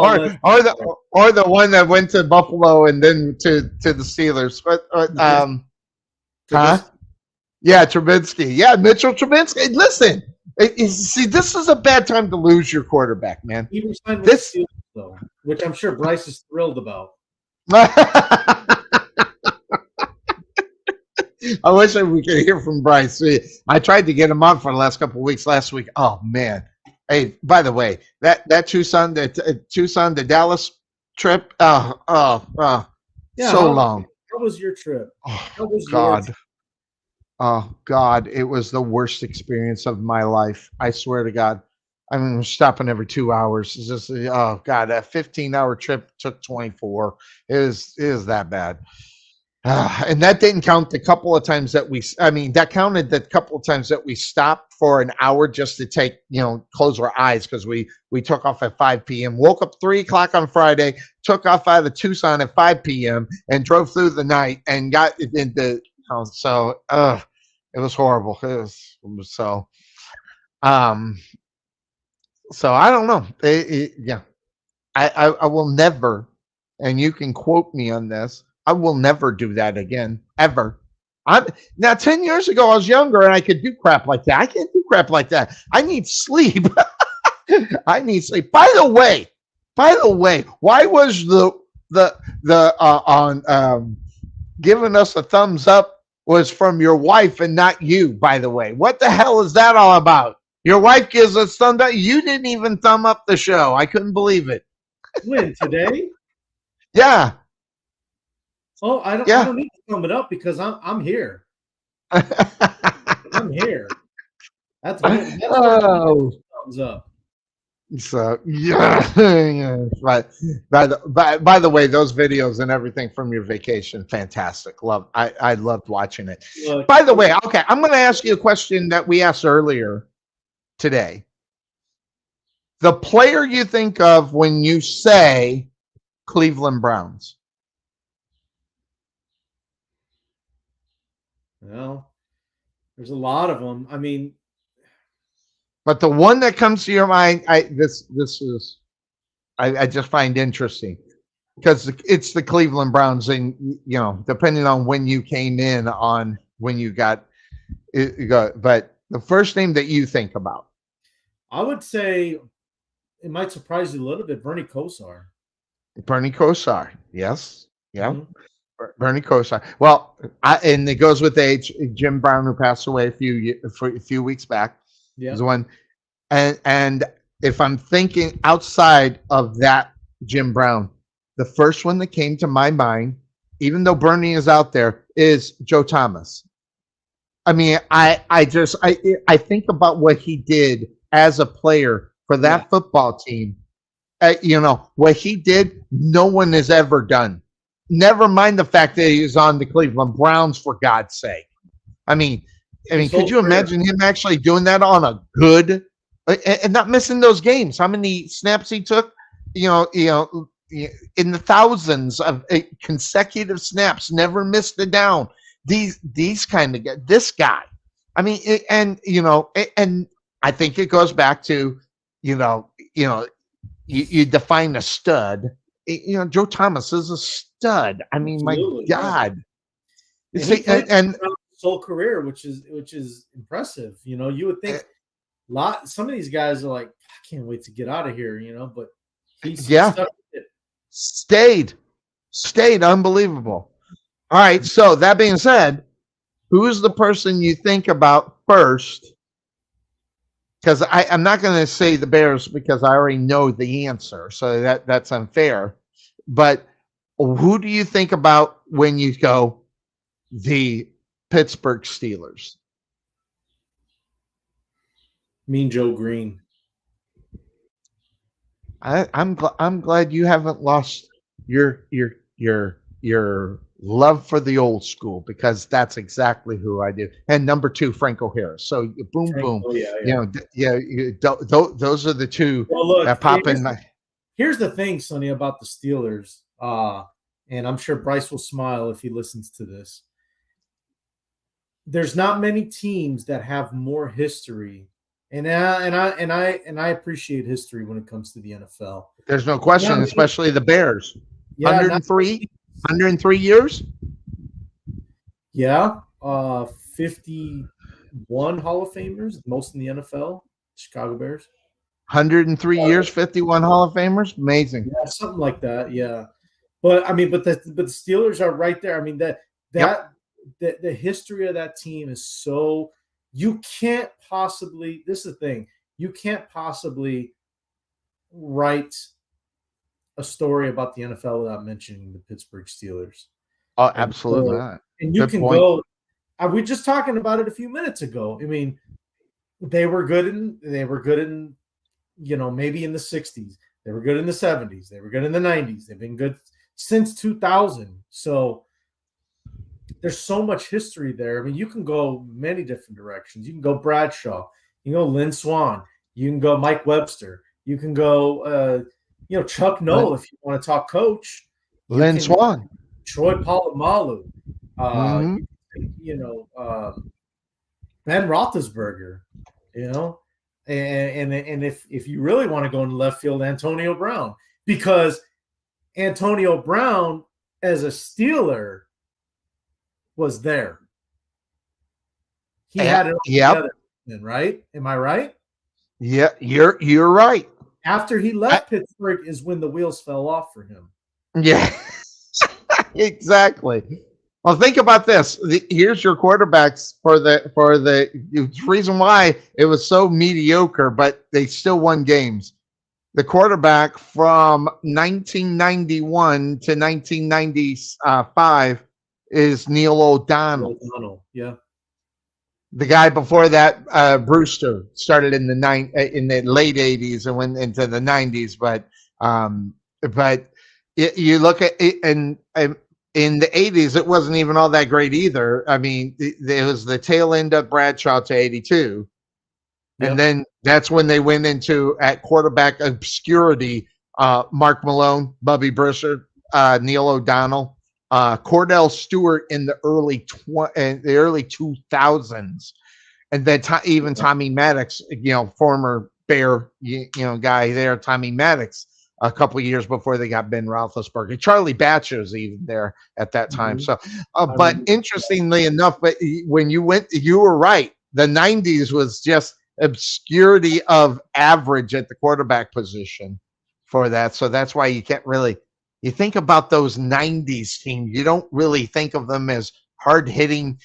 or the one that went to Buffalo and then to the Steelers. Yeah, Trubinsky. Yeah, Mitchell Trubinsky. Listen, see, this is a bad time to lose your quarterback, man. He resigned with the Steelers, though, which I'm sure Bryce is thrilled about. I wish we could hear from Bryce. I tried to get him on for the last couple of weeks. Last week, oh man. Hey, by the way, that Tucson to Dallas trip, so long. How was your trip? Oh, God. Oh, God. It was the worst experience of my life. I swear to God. I mean, we're stopping every 2 hours. It's just, oh, God, that 15-hour trip took 24. It was that bad. And that didn't count the couple of times that that counted the couple of times that we stopped for an hour just to take, close our eyes, because we took off at 5 p.m., woke up 3 o'clock on Friday, took off out of Tucson at 5 p.m. and drove through the night and got into, so it was horrible. It was so, so I don't know. Yeah, I will never, and you can quote me on this, I will never do that again, ever. Now, 10 years ago, I was younger and I could do crap like that. I can't do crap like that. I need sleep. I need sleep. By the way, By the way, why was the on giving us a thumbs up was from your wife and not you? By the way, what the hell is that all about? Your wife gives us thumbs up. You didn't even thumb up the show. I couldn't believe it. When today? Yeah. Oh, I don't need to thumb it up because I'm here. I'm here. That's thumbs up. So yeah. Right. By the way, those videos and everything from your vacation, fantastic. I loved watching it. Look, by the way, okay, I'm going to ask you a question that we asked earlier today. The player you think of when you say Cleveland Browns? Well, there's a lot of them. I mean, but the one that comes to your mind, I just find interesting because it's the Cleveland Browns, and you know, depending on when you came in on when you got it, but the first name that you think about, I would say it might surprise you a little bit. Bernie Kosar. Bernie Kosar, yes, yeah. Mm-hmm. Bernie Kosar. Well, and it goes with age. Jim Brown, who passed away a few weeks back, is one. And if I'm thinking outside of that Jim Brown, the first one that came to my mind, even though Bernie is out there, is Joe Thomas. I mean, I think about what he did as a player for that football team. You know, what he did, no one has ever done. Never mind the fact that he was on the Cleveland Browns, for God's sake. I mean, could you imagine him actually doing that on a good and not missing those games? How many snaps he took? You know, in the thousands of consecutive snaps, never missed a down. These kind of guys. This guy. I mean, and I think it goes back to, you define a stud. Joe Thomas is a stud. I mean, absolutely, my God. And his whole career, which is impressive. You know, you would think some of these guys are like, I can't wait to get out of here, but he's stuck with it. Stayed unbelievable. All right. So that being said, who's the person you think about first? Because I'm not going to say the Bears because I already know the answer, so that's unfair. But who do you think about when you go the Pittsburgh Steelers? Mean Joe Green. I'm glad you haven't lost your love for the old school, because that's exactly who I do. And number 2, Franco Harris. So boom. Those are the two that pop in. Here's the thing, Sonny, about the Steelers, and I'm sure Bryce will smile if he listens to this. There's not many teams that have more history, and I appreciate history when it comes to the NFL. There's no question, especially the Bears. 103 years? Yeah. 51 Hall of Famers, most in the NFL. Chicago Bears. 103 years, 51 Hall of Famers? Amazing. Yeah, something like that, yeah. But the Steelers are right there. I mean, the history of that team is so – you can't possibly – this is the thing. You can't possibly write – a story about the NFL without mentioning the Pittsburgh Steelers. Oh, absolutely not. And you can go. We just talking about it a few minutes ago. I mean, they were good in maybe in the 60s. They were good in the 70s. They were good in the 90s. They've been good since 2000. So there's so much history there. I mean, you can go many different directions. You can go Bradshaw. You can go Lynn Swann. You can go Mike Webster. You can go Chuck Noll, if you want to talk coach. Lynn Swann. Troy Polamalu. Ben Roethlisberger, and if you really want to go into left field, Antonio Brown, because Antonio Brown as a Steeler was there. He had it all together, right? Am I right? Yeah, you're right. After he left Pittsburgh is when the wheels fell off for him. Yeah, exactly. Well, think about this. Here's your quarterbacks for the reason why it was so mediocre, but they still won games. The quarterback from 1991 to 1995 is Neil O'Donnell. Yeah. The guy before that, Brewster, started in the late 80s and went into the 90s. But you look at it, and in the 80s, it wasn't even all that great either. I mean, it was the tail end of Bradshaw to 82. Yep. And then that's when they went into at quarterback obscurity. Mark Malone, Bubby Brewster, Neil O'Donnell, Cordell Stewart in the early 2000s, and then even Tommy Maddox, former Bear, guy there, Tommy Maddox, a couple of years before they got Ben Roethlisberger. Charlie Batcher was even there at that time. So, but interestingly enough, but when you were right. The 90s was just obscurity of average at the quarterback position for that. So that's why you can't really, you think about those 90s teams, you don't really think of them as hard hitting,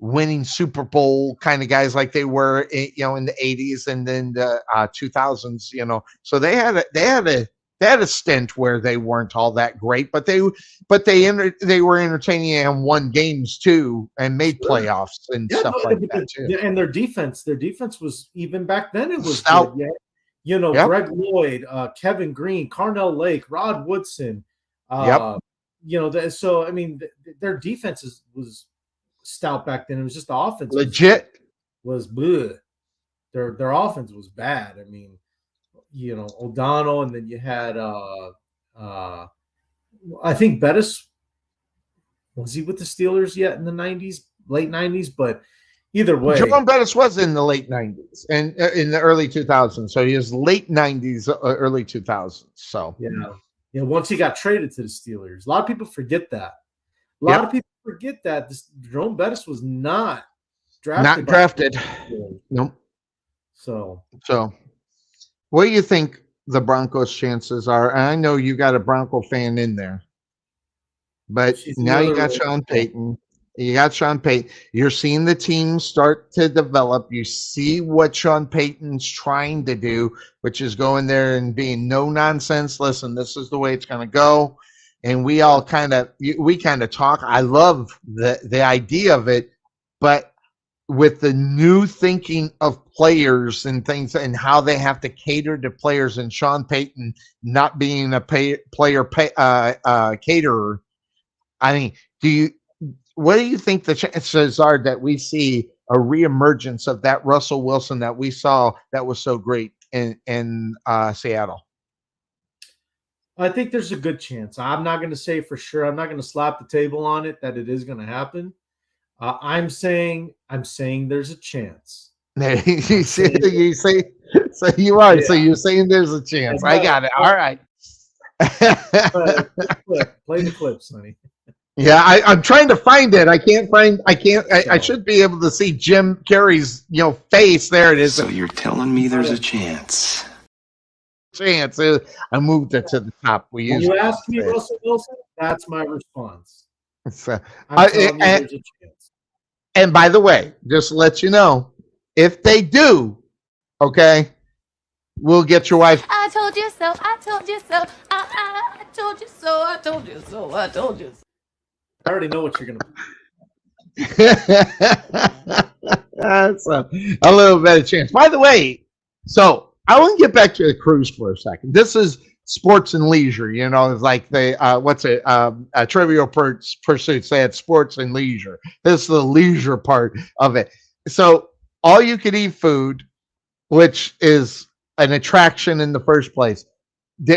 winning Super Bowl kind of guys like they were, in the 80s and then the 2000s, so they had a stint where they weren't all that great, but they were entertaining and won games too and made playoffs and stuff like that too. And their defense was even back then. It was good. Yeah. Greg Lloyd, Kevin Green, Carnell Lake, Rod Woodson. So I mean, their defense was stout back then. It was just the offense legit was bleh. Their offense was bad. I mean, O'Donnell, and then you had I think Bettis, was he with the Steelers yet in the 90s, late 90s? But either way, Jerome Bettis was in the late 90s and in the early 2000s. So he was late 90s, early 2000s. So once he got traded to the Steelers, a lot of people forget that. A lot of people forget that Jerome Bettis was not drafted. Nope. So what do you think the Broncos' chances are? And I know you got a Bronco fan in there, but now you got Sean Payton. You're seeing the team start to develop. You see what Sean Payton's trying to do, which is go in there and being no nonsense. Listen, this is the way it's going to go. And we all kind of talk. I love the idea of it, but with the new thinking of players and things and how they have to cater to players, and Sean Payton not being a player caterer. I mean, what do you think the chances are that we see a reemergence of that Russell Wilson that we saw that was so great in Seattle? I think there's a good chance. I'm not going to say for sure. I'm not going to slap the table on it that it is going to happen. I'm saying there's a chance. You say so you are. Yeah. So you're saying there's a chance. I got it. All right. Play the clip, Sonny. Yeah, I'm trying to find it. I should be able to see Jim Carrey's face. There it is. So you're telling me there's a chance. I moved it to the top. When you ask me Russell Wilson, that's my response. And by the way, just to let you know, if they do, okay, we'll get your wife. I told you so. I told you so. I told you so. I told you so. I told you so. I already know what you're gonna. That's a little better chance. By the way, so I want to get back to the cruise for a second. This is sports and leisure. It's like Trivial Pursuits. They had sports and leisure. This is the leisure part of it. So all you could eat food, which is an attraction in the first place.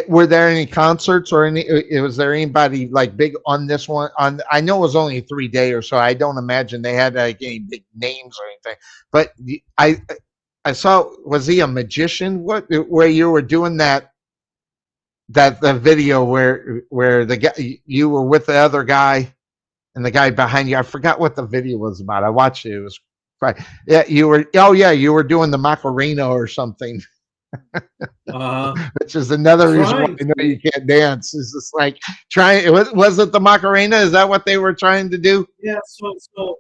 Were there any concerts or was there anybody like big on this one? I know it was only a 3-day or so. I don't imagine they had like any big names or anything. But I saw, was he a magician? Where you were doing the video where the guy, you were with the other guy and the guy behind you. I forgot what the video was about. I watched it. It was right. Yeah, you were. Oh yeah, you were doing the Macarena or something. Which is another reason why Trying I know you can't dance. It's just like trying. Was it the Macarena? Is that what they were trying to do? Yeah.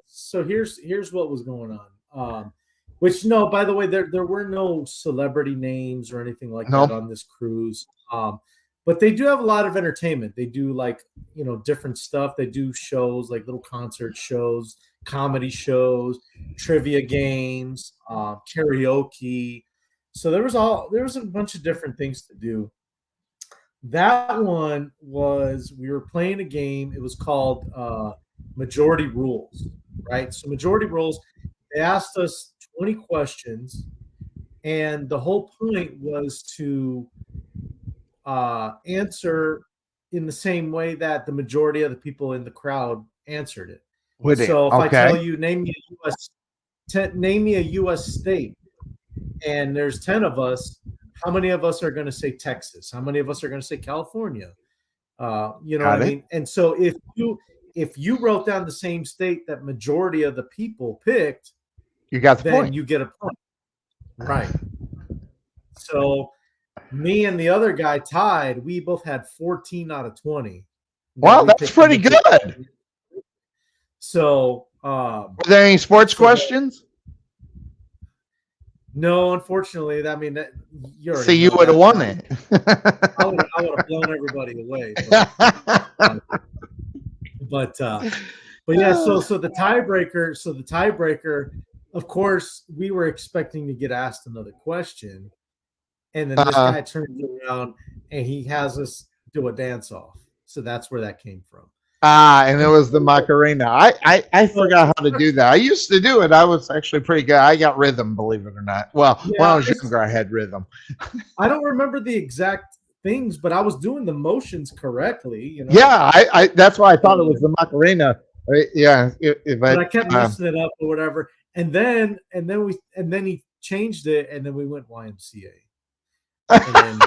So here's what was going on. Which no, by the way, there were no celebrity names or anything like No. that on this cruise. But they do have a lot of entertainment. They do like, different stuff. They do shows like little concert shows, comedy shows, trivia games, karaoke. So there was a bunch of different things to do. That one was, we were playing a game. It was called Majority Rules, right? So Majority Rules, they asked us 20 questions, and the whole point was to answer in the same way that the majority of the people in the crowd answered it. So if I tell you, name me a U.S. state, and there's 10 of us, how many of us are going to say Texas? How many of us are going to say California? You know what I mean? And so if you wrote down the same state that majority of the people picked, you got the then point. you get a point. Right. So me and the other guy tied. We both had 14 out of 20. Wow, that's pretty good. So were there any sports questions? No, unfortunately. I mean, you see, you would have won it. I would have blown everybody away. But yeah, so the tiebreaker, of course, we were expecting to get asked another question, and then this guy turns around and he has us do a dance off. So that's where that came from. And it was the Macarena. I forgot how to do that. I used to do it. I was actually pretty good. I got rhythm, believe it or not. Well, when I was younger, I had rhythm. I don't remember the exact things, but I was doing the motions correctly. Yeah, I that's why I thought it was the Macarena. Yeah, but I kept messing it up or whatever. And then he changed it, and then we went YMCA. And then,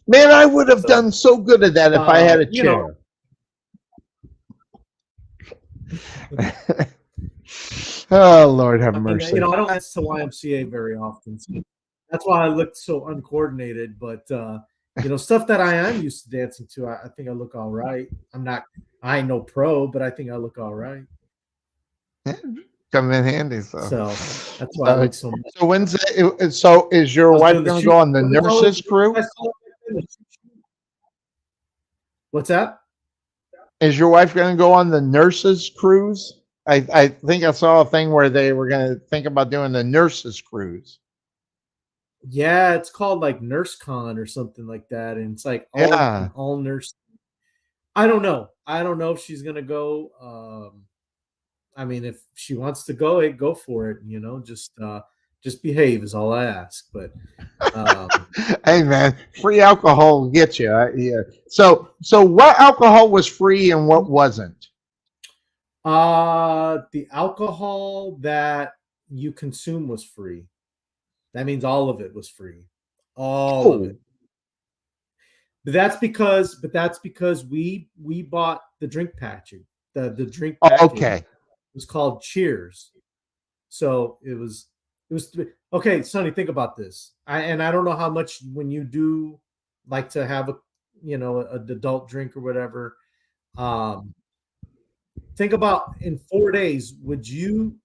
man, I would have done so good at that if I had a chair. Oh, Lord have mercy. I don't dance to YMCA very often. So that's why I looked so uncoordinated. But stuff that I am used to dancing to, I think I look all right. I ain't no pro, but I think I look all right. Come in handy. So that's why I look so much. So when's it? So is your wife going to go on the nurses crew? What's that? Is your wife going to go on the nurses cruise? I think I saw a thing where they were going to think about doing the nurses cruise. Yeah, it's called like NurseCon or something like that, and it's like all nurse. I don't know. I don't know if she's going to go. I mean, if she wants to go, go for it. Just behave is all I ask. But hey, man, free alcohol will get you. Yeah. So what alcohol was free and what wasn't? The alcohol that you consume was free. That means all of it was free. All of it. But that's because we bought the drink package. The drink package. Okay. It was called Cheers. So it was okay, Sonny, think about this. I don't know how much when you do like to have an adult drink or whatever. Think about in 4 days, would you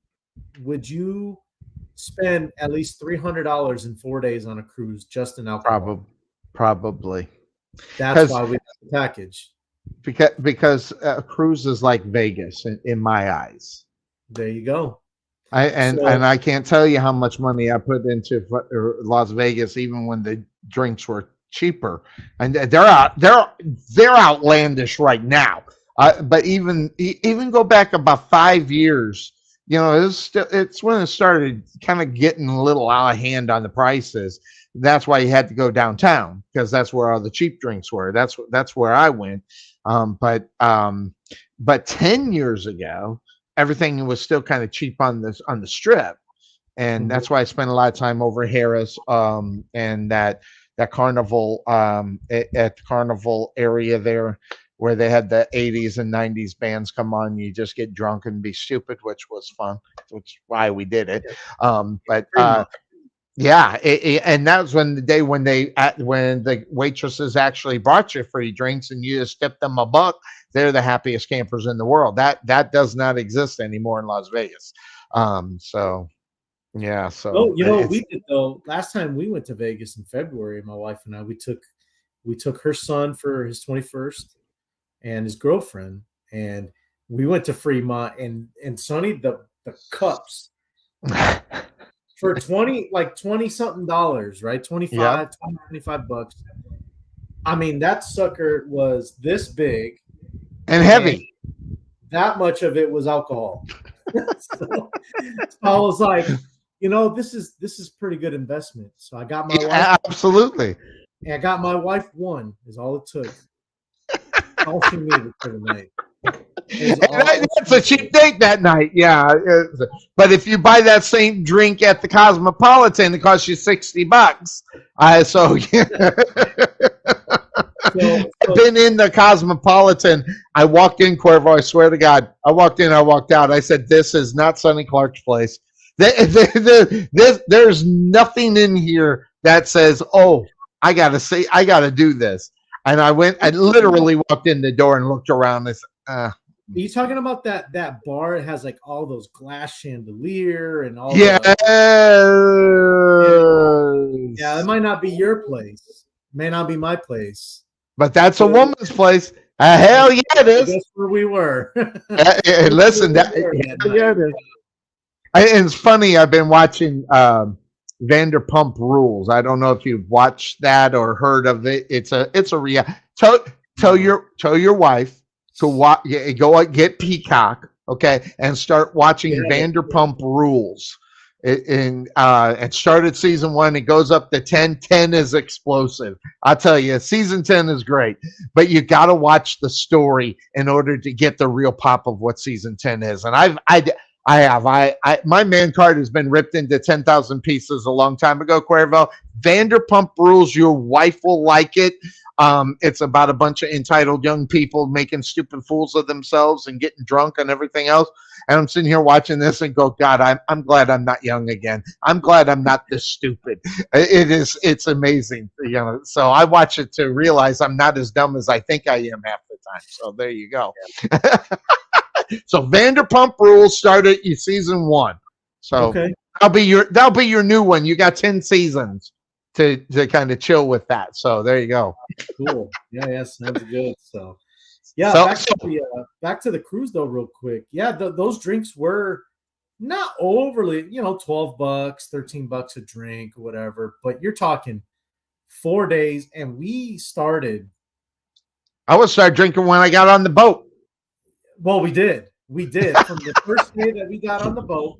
spend at least $300 in 4 days on a cruise just in alcohol? Probably. That's why we got the package. Because a cruise is like Vegas in my eyes. There you go. And I can't tell you how much money I put into Las Vegas, even when the drinks were cheaper, and they're outlandish right now. But even go back about 5 years, it's when it started kind of getting a little out of hand on the prices. That's why you had to go downtown, because that's where all the cheap drinks were. That's where I went. But 10 years ago, everything was still kind of cheap on the strip, and that's why I spent a lot of time over Harris and that Carnival at the Carnival area there, where they had the 80s and 90s bands come on. You just get drunk and be stupid, which was fun, which is why we did it. Yeah, and that was when the day when when the waitresses actually brought you free drinks and you just tipped them $1. They're the happiest campers in the world. That does not exist anymore in Las Vegas. So yeah, so Oh, you know what we did though? Last time we went to Vegas in February, my wife and I, we took her son for his 21st and his girlfriend, and we went to Fremont and Sonny, the cups for 20 something dollars, right? 25 $25. I mean, that sucker was this big and heavy. That much of it was alcohol. so I was like, this is pretty good investment. So I got my wife. Absolutely. And I got my wife one, is all it took. All she needed for the night. That's a cheap date that night. Yeah. But if you buy that same drink at the Cosmopolitan, it costs you $60. So yeah. I've been in the Cosmopolitan. I walked in, Cuervo. I swear to God, I walked in, I walked out. I said, "This is not Sonny Clark's place. There's nothing in here that says, oh, I gotta do this." And I literally walked in the door and looked around. And Are you talking about that bar? It has like all those glass chandelier and all. Yeah. Yeah, it might not be your place. It may not be my place. But that's a woman's place. Hell yeah, it is. That's where we were. Listen, yeah, it is. And it's funny. I've been watching Vanderpump Rules. I don't know if you've watched that or heard of it. It's a reality. Tell your wife to go get Peacock, okay, and start watching Vanderpump Rules. It started season 1. It goes up to 10. 10 is explosive. I'll tell you, season 10 is great, but you got to watch the story in order to get the real pop of what season 10 is. And my man card has been ripped into 10,000 pieces a long time ago, Cuervo. Vanderpump Rules, your wife will like it. It's about a bunch of entitled young people making stupid fools of themselves and getting drunk and everything else. And I'm sitting here watching this and go, God, I'm glad I'm not young again. I'm glad I'm not this stupid. It's amazing. So I watch it to realize I'm not as dumb as I think I am half the time. So there you go. So Vanderpump Rules started season 1. So okay. that'll be your new one. You got 10 seasons to kind of chill with that. So there you go. Cool. Yeah, sounds good. So yeah, back to the cruise though, real quick. Yeah, those drinks were not overly, $12, $13 a drink, or whatever. But you're talking 4 days, and we started. I would start drinking when I got on the boat. Well, we did from the first day that we got on the boat.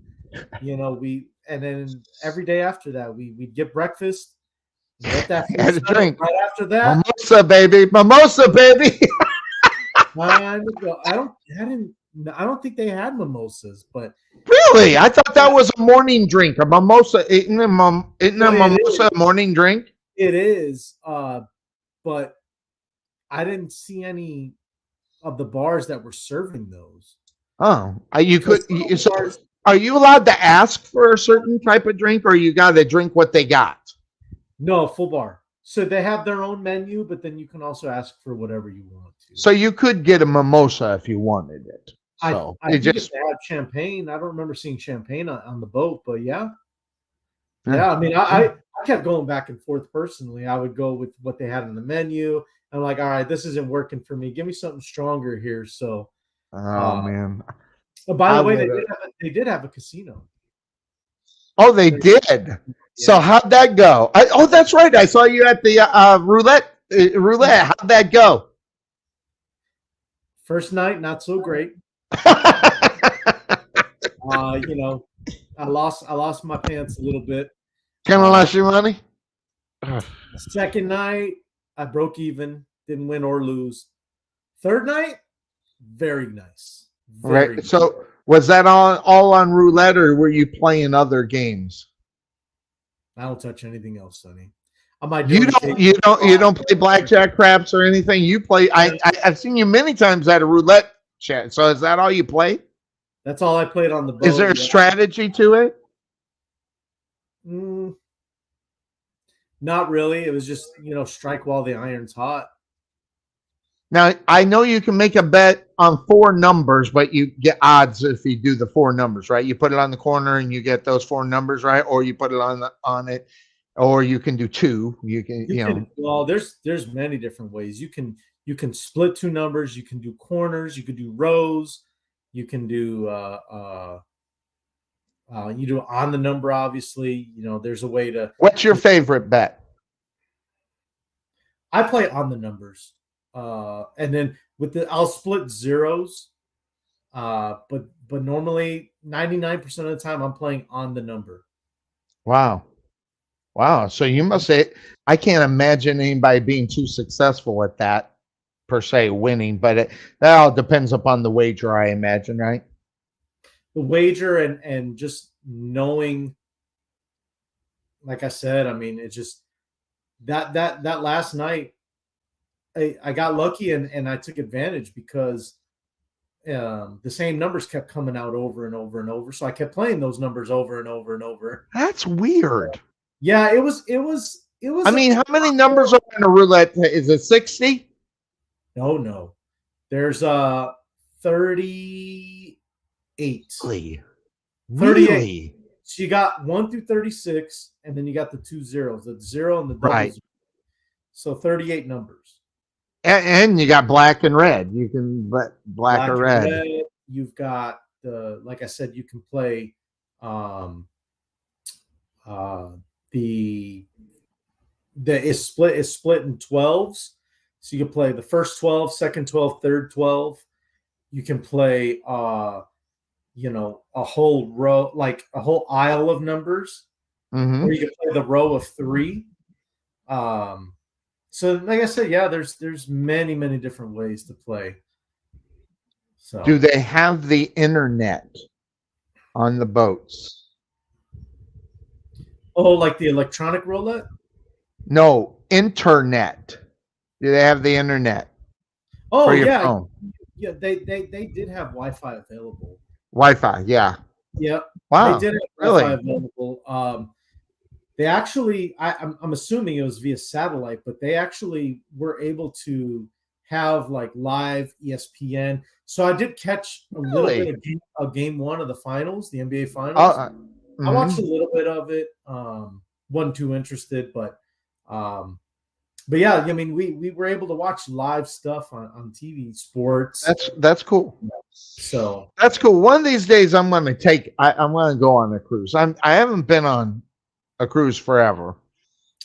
And then every day after that, we'd get breakfast. Get that had a drink right after that. Mimosa, baby. I don't think they had mimosas, but really, I thought that was a morning drink. A mimosa, isn't a mimosa a morning drink? It is, but I didn't see any of the bars that were serving those. Oh, are you allowed to ask for a certain type of drink, or you got to drink what they got? No, full bar. So they have their own menu, but then you can also ask for whatever you want to. So you could get a mimosa if you wanted it. So I think if they had champagne. I don't remember seeing champagne on the boat, but yeah. I mean, I kept going back and forth personally. I would go with what they had on the menu. I'm like, all right, this isn't working for me. Give me something stronger here. So, man. Oh, by the way, they did have a casino. Oh, they did. Yeah. So how'd that go? That's right. I saw you at the roulette. How'd that go? First night, not so great. I lost my pants a little bit. Kind of lost your money. Second night, I broke even. Didn't win or lose. Third night, very nice. Very nice. So was that all on roulette, or were you playing other games? I don't touch anything else, Sonny. You don't play blackjack, craps, or anything. You play. I've seen you many times at a roulette chat. So is that all you play? That's all I played on the boat. Is there a strategy to it? Not really. It was just, strike while the iron's hot. Now, I know you can make a bet on 4 numbers, but you get odds if you do the 4 numbers, right? You put it on the corner and you get those 4 numbers, right? Or you put it on it, or you can do 2. You can, Well, there's many different ways. You can split 2 numbers. You can do corners. You can do rows. You can do you do on the number. Obviously, there's a way to. What's your favorite bet? I play on the numbers. And then I'll split zeros. But normally 99% of the time I'm playing on the number. Wow. So you must say, I can't imagine anybody being too successful at that per se, winning, but that all depends upon the wager, I imagine, right? The wager and just knowing, like I said, I mean, it just that last night, I got lucky and I took advantage because the same numbers kept coming out over and over and over. So I kept playing those numbers over and over and over. That's weird. Yeah, it was. I mean, how many numbers are in a roulette? Is it 60? No. There's 38. Really? 38. So you got 1 through 36, and then you got the 2 zeros, the 0 and the double Right. zero. So 38 numbers. And you got black and red. You can bet black or and red. You've got like I said, you can play the is split in 12s. So you can play the first 12, second 12, third 12. You can play a whole row, like a whole aisle of numbers. Mhm. Or you can play the row of 3. So like I said, yeah, there's many, many different ways to play. So Do they have the internet on the boats? Oh, like the electronic roulette? No, internet. Do they have the internet? Oh, for your yeah. phone? Yeah, they did have Wi-Fi available. Wi-Fi, yeah. Yep. Wow, They did have really? Wi-Fi available. They actually, I'm assuming it was via satellite, but they actually were able to have like live ESPN. So I did catch a little Really? bit of game 1 of the finals, the NBA finals. I mhm. watched a little bit of it. Wasn't too interested, but yeah, I mean, we were able to watch live stuff on TV, sports. That's cool. So That's cool. One of these days, I'm going to I'm going to go on a cruise. I haven't been on a cruise forever,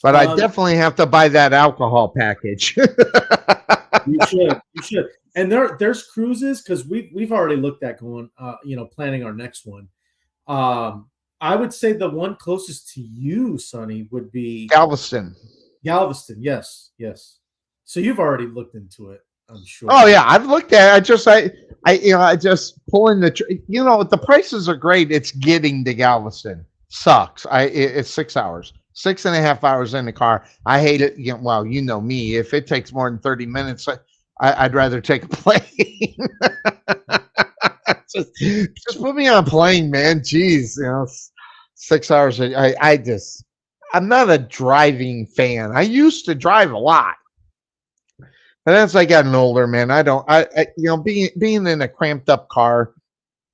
but I definitely have to buy that alcohol package. You should. And there's cruises because we've already looked at going, planning our next one. I would say the one closest to you, Sonny, would be Galveston. Yes. So you've already looked into it, I'm sure. Oh yeah, I've looked at it. I just pulling the prices are great. It's getting to Galveston sucks. It's 6 hours, 6.5 hours in the car. I hate it. Well, you know me. If it takes more than 30 minutes, I'd rather take a plane. just put me on a plane, man. Jeez, 6 hours. I'm not a driving fan. I used to drive a lot. And as I gotten older, man, being in a cramped up car,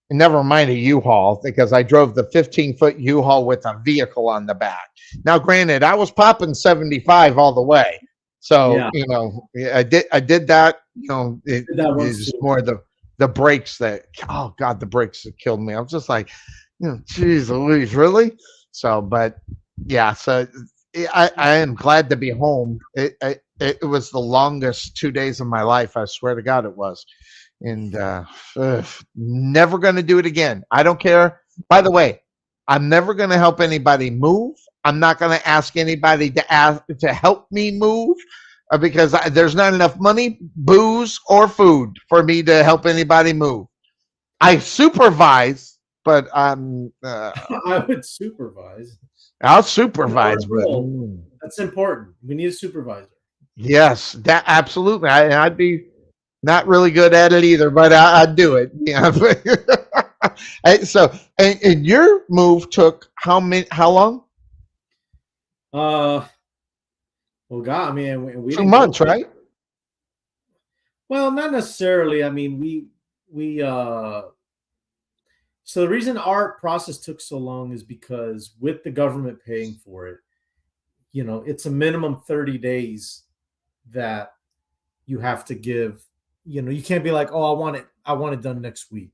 and never mind a U-Haul, because I drove the 15-foot U-Haul with a vehicle on the back. Now, granted, I was popping 75 all the way. So, I did that, it's more the brakes that, oh God, the brakes that killed me. I was just like, geez Louise, really? So, but yeah, so I am glad to be home. It was the longest 2 days of my life. I swear to God it was. And never going to do it again. I don't care. By the way, I'm never going to help anybody move. I'm not going to ask anybody to help me move because there's not enough money, booze, or food for me to help anybody move. I supervise, but I would supervise. I'll supervise. That's important. We need a supervisor. Yes, that absolutely. I'd be not really good at it either, but I'd do it. Yeah. So, and your move took how long? Well, God, I mean, we 2 didn't months, go- right? Well, not necessarily. I mean, so the reason our process took so long is because with the government paying for it, it's a minimum 30 days that you have to give. You can't be like, oh, I want it done next week.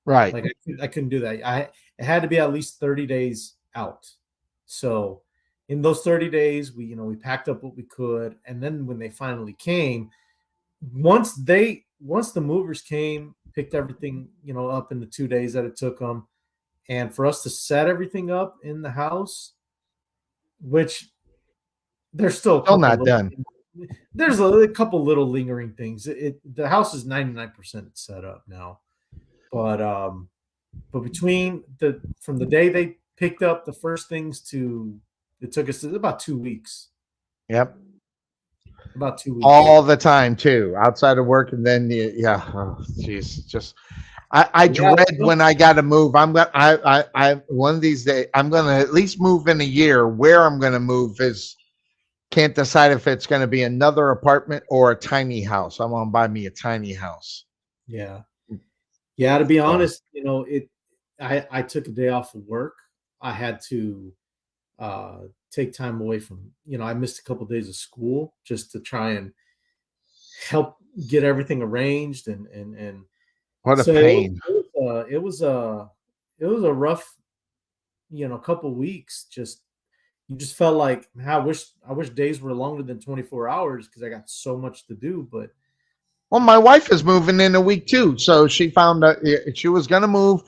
Right. Like I couldn't do that. It had to be at least 30 days out. So in those 30 days, we packed up what we could. And then when they finally came, once the movers came, picked everything, up in the 2 days that it took them. And for us to set everything up in the house, which there's still not done. There's a couple little lingering things. The house is 99% set up now. But between from the day they picked up the first things it took us about 2 weeks. Yep. About 2 weeks. All the time too, outside of work, and then oh jeez, just I dread when I got to move. I one of these days I'm gonna at least move in a year. Where I'm gonna move can't decide if it's gonna be another apartment or a tiny house. I want to buy me a tiny house. Yeah. Yeah, to be honest, I took a day off of work. I had to take time away from, I missed a couple of days of school just to try and help get everything arranged and what a pain. It was a rough, couple of weeks. You just felt like, I wish days were longer than 24 hours because I got so much to do, but well, my wife is moving in a week too. So she found out she was going to move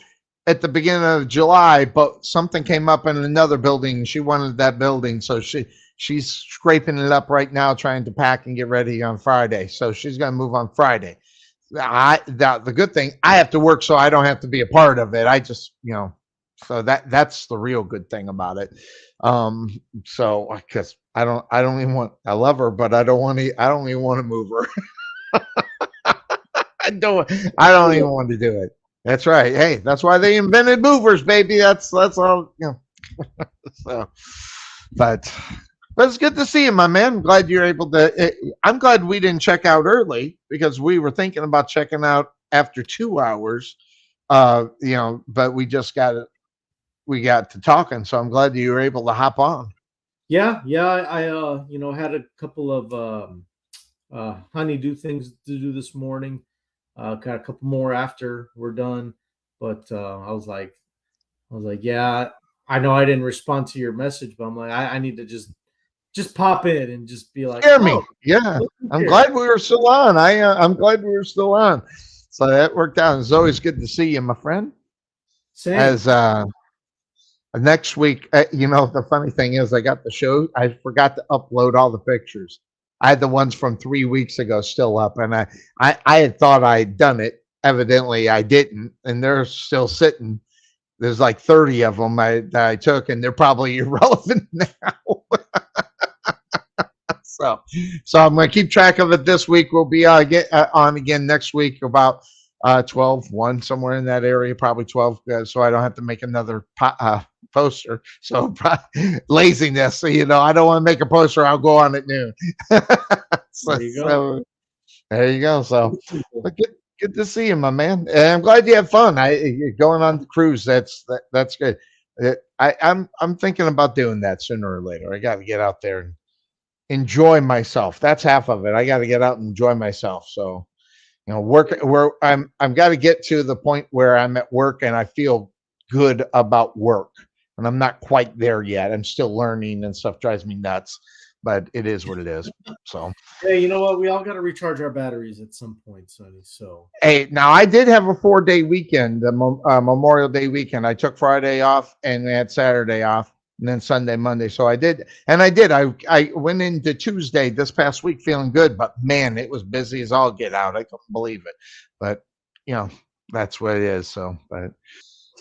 at the beginning of July, but something came up in another building. She wanted that building. So she's scraping it up right now, trying to pack and get ready on Friday. So she's going to move on Friday. The good thing, I have to work, so I don't have to be a part of it. I just, so that's the real good thing about it. So because I don't even want, I love her, but I don't even want to move her. I don't even want to do it. That's right. Hey, that's why they invented movers, baby. That's all, so, but it's good to see you, my man. I'm glad you're able to. I'm glad we didn't check out early because we were thinking about checking out after 2 hours. But we got to talking, so I'm glad you were able to hop on. Yeah. I had a couple of honeydew things to do this morning. Got a couple more after we're done, but I was like, yeah, I know I didn't respond to your message, but I'm like, I need to just pop in and just be like, hear me. Yeah, I'm glad we were still on. I'm glad we were still on. So that worked out. It's always good to see you, my friend. Same. As next week, the funny thing is, I got the show. I forgot to upload all the pictures. I had the ones from 3 weeks ago still up, and I had thought I'd done it. Evidently, I didn't, and they're still sitting. There's like 30 of them that I took, and they're probably irrelevant now. So I'm going to keep track of it this week. We'll be on again next week about 12, 1, somewhere in that area, probably 12, so I don't have to make another poster. So laziness, I don't want to make a poster. I'll go on at noon. There you go. So good to see you, my man. And I'm glad you have fun. You're going on the cruise. That's good. I'm thinking about doing that sooner or later. I got to get out there and enjoy myself. That's half of it. I got to get out and enjoy myself. So, work where I'm got to get to the point where I'm at work and I feel good about work. And I'm not quite there yet. I'm still learning, and stuff drives me nuts, but it is what it is. So, hey, you know what? We all got to recharge our batteries at some point, Sonny. So, hey, now I did have a 4-day weekend, the Memorial Day weekend. I took Friday off and we had Saturday off, and then Sunday, Monday. So I did. I went into Tuesday this past week feeling good, but man, it was busy as all get out. I couldn't believe it. But, that's what it is. So, but.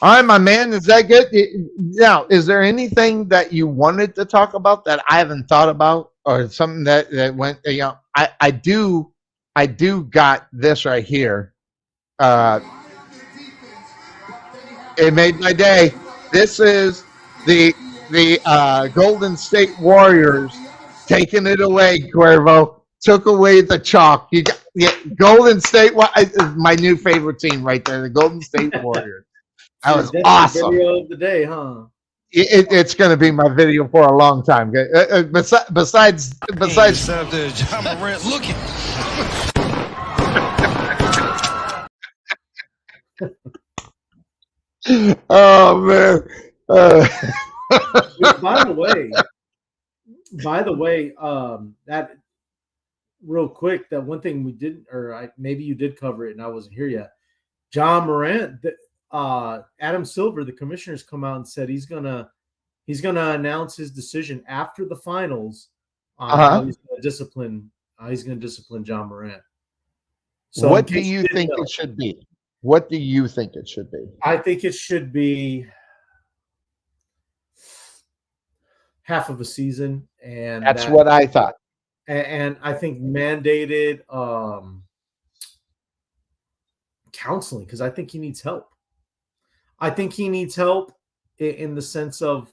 All right, my man, is that good? Now, is there anything that you wanted to talk about that I haven't thought about, or something that went? I do got this right here. It made my day. This is the Golden State Warriors Taking it away, Cuervo. Took away the chalk. You got Golden State. My new favorite team right there, the Golden State Warriors. That was awesome. Video of the day, huh? It's going to be my video for a long time. Besides, Up there, John Morant looking. oh man. By the way, that real quick, that one thing we didn't, maybe you did cover it and I wasn't here yet. John Morant, Adam Silver, the commissioner's come out and said he's gonna announce his decision after the finals on how he's gonna discipline John Morant. So what do you think it should be? What do you think it should be? I think it should be half of a season, and that's what I thought. And I think mandated counseling, because I think he needs help. I think he needs help in the sense of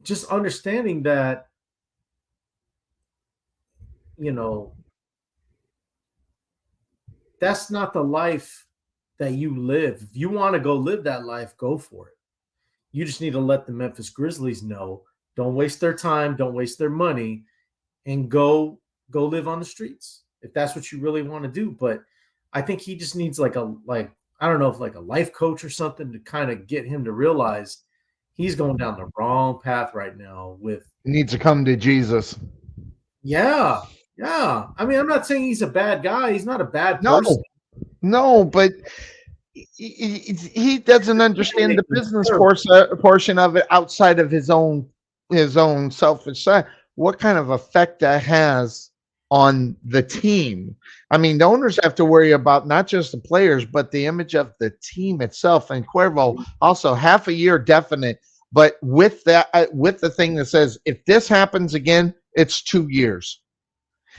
just understanding that, that's not the life that you live. If you want to go live that life, go for it. You just need to let the Memphis Grizzlies know, don't waste their time, don't waste their money, and go live on the streets if that's what you really want to do. But I think he just needs I don't know, if like a life coach or something to kind of get him to realize he's going down the wrong path right now. He needs to come to Jesus. Yeah. I mean, I'm not saying he's a bad guy. He's not a bad person. No, but he doesn't understand the business portion of it outside of his own selfish side. What kind of effect that has on the team? I mean, the owners have to worry about not just the players, but the image of the team itself. And Cuervo also half a year definite, but with the thing that says if this happens again, it's 2 years.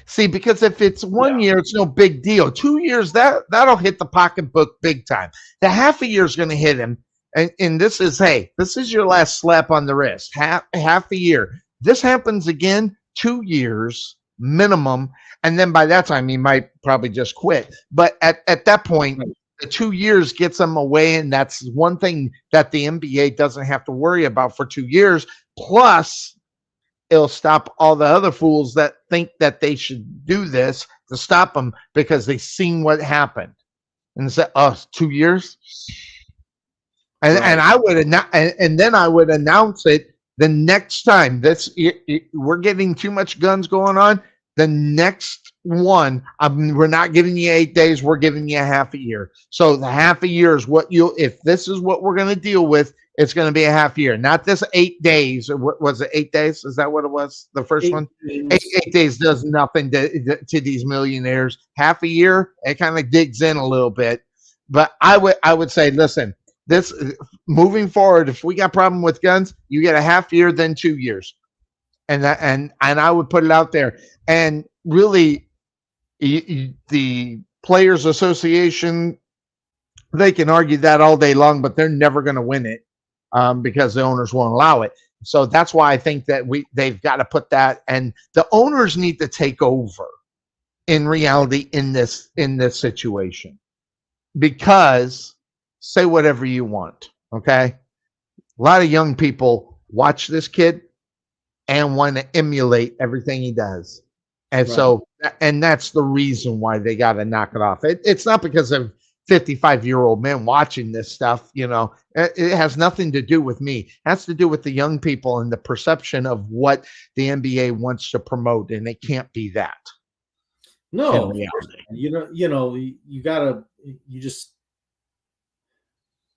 See, because if it's 1 year, it's no big deal. 2 years, that'll hit the pocketbook big time. The half a year is going to hit him. And this is your last slap on the wrist. Half a year. This happens again, 2 years minimum. And then by that time, he might probably just quit. But at that point, the 2 years gets him away. And that's one thing that the NBA doesn't have to worry about for 2 years. Plus, it'll stop all the other fools that think that they should do this to stop them because they've seen what happened. And say, 2 years? And I would and then I would announce it the next time we're getting too much guns going on. The next one, we're not giving you 8 days. We're giving you a half a year. So the half a year is if this is what we're going to deal with, it's going to be a half year, not this 8 days. What was it? 8 days? Is that what it was? The first one? 8 days does nothing to these millionaires. Half a year, it kind of digs in a little bit. But I would say, listen, this moving forward, if we got problem with guns, you get a half year, then 2 years. And I would put it out there. And really, the Players Association, they can argue that all day long, but they're never going to win it. Because the owners won't allow it. So that's why I think that they've got to put that, and the owners need to take over in reality in this situation. Because say whatever you want, okay? A lot of young people watch this kid and want to emulate everything he does. And so that's the reason why they got to knock it off. It's not because of 55-year-old men watching this stuff, it has nothing to do with me. It has to do with the young people and the perception of what the NBA wants to promote, and it can't be that. No,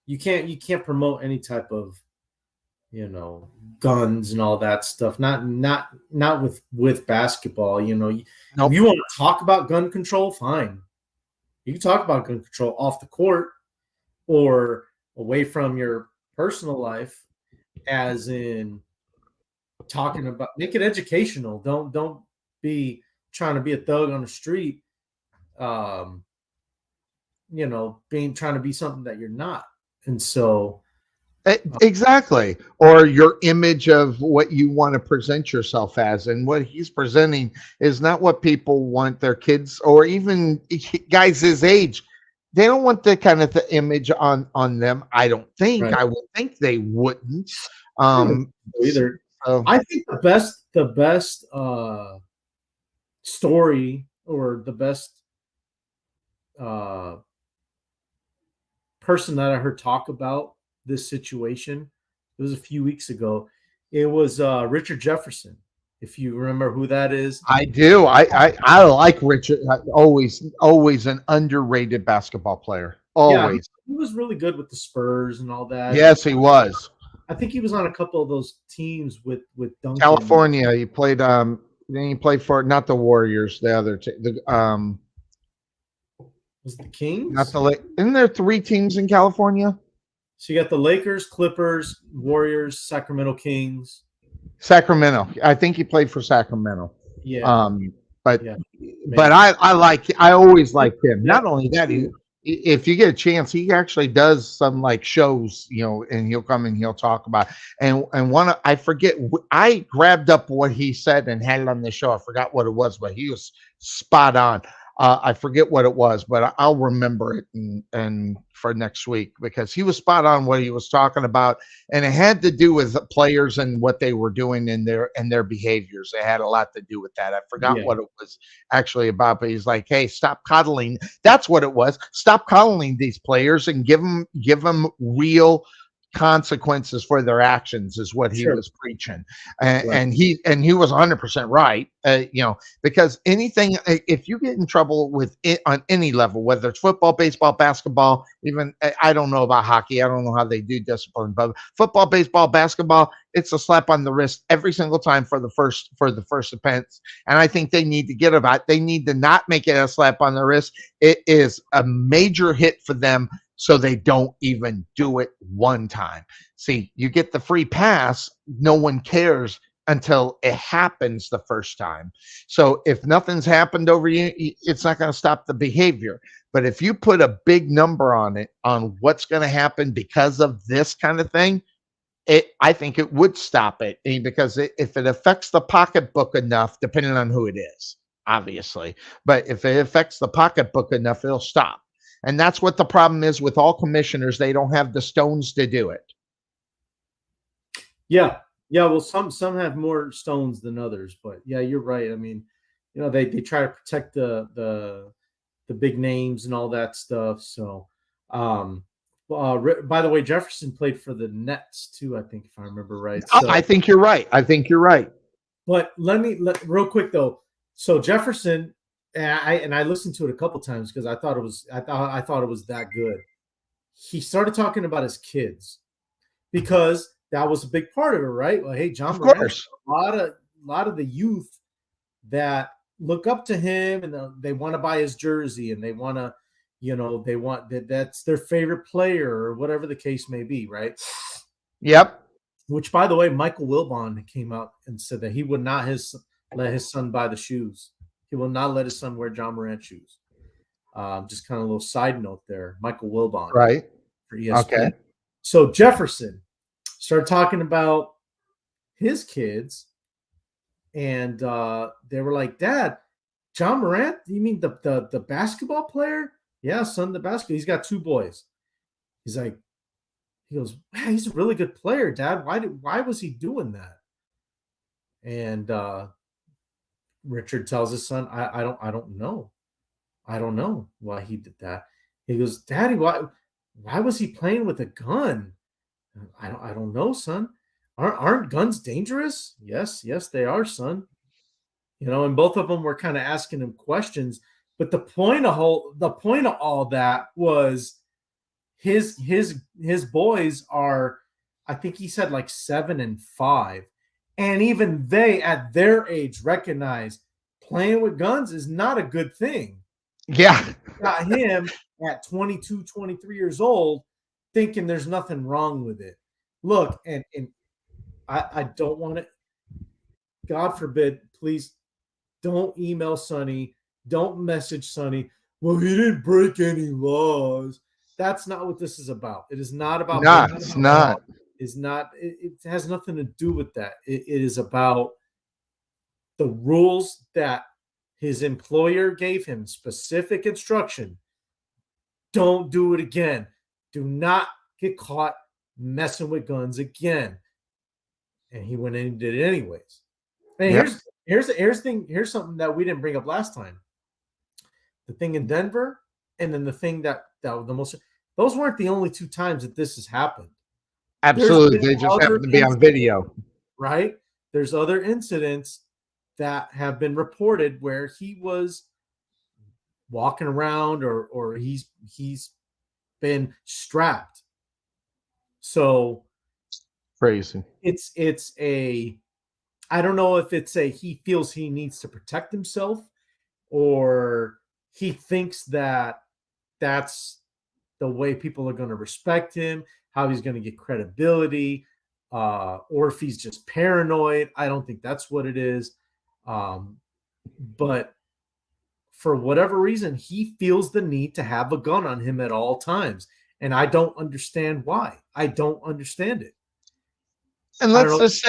you can't promote any type of, guns and all that stuff. Not with basketball. If you want to talk about gun control, fine. You can talk about gun control off the court or away from your personal life, as in talking about, make it educational. Don't be trying to be a thug on the street, trying to be something that you're not. And so Exactly. Or your image of what you want to present yourself as. And what he's presenting is not what people want their kids or even guys his age. They don't want the kind of the image on them. I don't think. Right. I would think they wouldn't. Either. So, I think the best story or the best person that I heard talk about this situation, it was a few weeks ago. It was Richard Jefferson. If you remember who that is. I do. I like Richard. Always an underrated basketball player. Always. Yeah, he was really good with the Spurs and all that. Yes, he was. I think he was on a couple of those teams with Duncan. California. He played. Then he played for not the Warriors. The other team. Was it the Kings? Not the. Isn't there 3 teams in California? So you got the Lakers, Clippers, Warriors, Sacramento Kings. Sacramento. I think he played for Sacramento. Yeah. But I always liked him. Yeah. Not only that, if you get a chance, he actually does some like shows, and he'll come and he'll talk about. And I forget. I grabbed up what he said and had it on the show. I forgot what it was, but he was spot on. I forget what it was, but I'll remember it and for next week because he was spot on what he was talking about, and it had to do with players and what they were doing in their behaviors. It had a lot to do with that. I forgot what it was actually about, but he's like, "Hey, stop coddling." That's what it was. Stop coddling these players and give them real consequences for their actions is what he was preaching, and he was 100% right. Because anything, if you get in trouble with it on any level, whether it's football, baseball, basketball, even I don't know about hockey, I don't know how they do discipline, but football, baseball, basketball, it's a slap on the wrist every single time for the first offense. And I think they need to get about. They need to not make it a slap on the wrist. It is a major hit for them. So they don't even do it one time. See, you get the free pass. No one cares until it happens the first time. So if nothing's happened over you, it's not going to stop the behavior. But if you put a big number on it, on what's going to happen because of this kind of thing, I think it would stop it because if it affects the pocketbook enough, depending on who it is, obviously, but if it affects the pocketbook enough, it'll stop. And that's what the problem is with all commissioners. They don't have the stones to do it. Yeah. Well, some have more stones than others, but yeah, you're right. I mean, they try to protect the big names and all that stuff. So, by the way, Jefferson played for the Nets too, I think, if I remember right. So, I think you're right. But real quick though. So Jefferson. And I listened to it a couple times because I thought it was that good. He started talking about his kids because that was a big part of it, right? Well, hey, John Morant, a lot of the youth that look up to him and they want to buy his jersey and they want to, that's their favorite player or whatever the case may be, right? Yep. Which, by the way, Michael Wilbon came out and said that he would not let his son buy the shoes. He will not let his son wear John Morant shoes. Just kind of a little side note there. Michael Wilbon. Right. For ESPN. Okay. So Jefferson started talking about his kids, and they were like, "Dad, John Morant? You mean the basketball player? Yeah, son, the basketball. He's got 2 boys." He goes, "Man, he's a really good player, Dad. Why was he doing that?" And Richard tells his son, I don't know. I don't know why he did that. He goes, "Daddy, why was he playing with a gun?" I don't know, son. Aren't guns dangerous? Yes, they are, son. And both of them were kind of asking him questions. But the point of all that was his boys are, I think he said like 7 and 5. And even they, at their age, recognize playing with guns is not a good thing. Yeah. Got him at 22, 23 years old thinking there's nothing wrong with it. Look, and I don't want to, God forbid, please don't email Sonny. Don't message Sonny. Well, he didn't break any laws. That's not what this is about. It is not about. It's not. is not. It has nothing to do with that. It is about the rules that his employer gave him, specific instruction. Don't do it again. Do not get caught messing with guns again. And he went in and did it anyways. And here's something that we didn't bring up last time. The thing in Denver, and then the thing that the most, those weren't the only two times that this has happened. Absolutely. They just happen to be on video. Right? There's other incidents that have been reported where he was walking around or he's been strapped. So crazy. It's a, I don't know if it's a he feels he needs to protect himself, or he thinks that that's the way people are going to respect him, how he's going to get credibility, or if he's just paranoid. I don't think that's what it is. But for whatever reason, he feels the need to have a gun on him at all times. And I don't understand why. I don't understand it. And let's just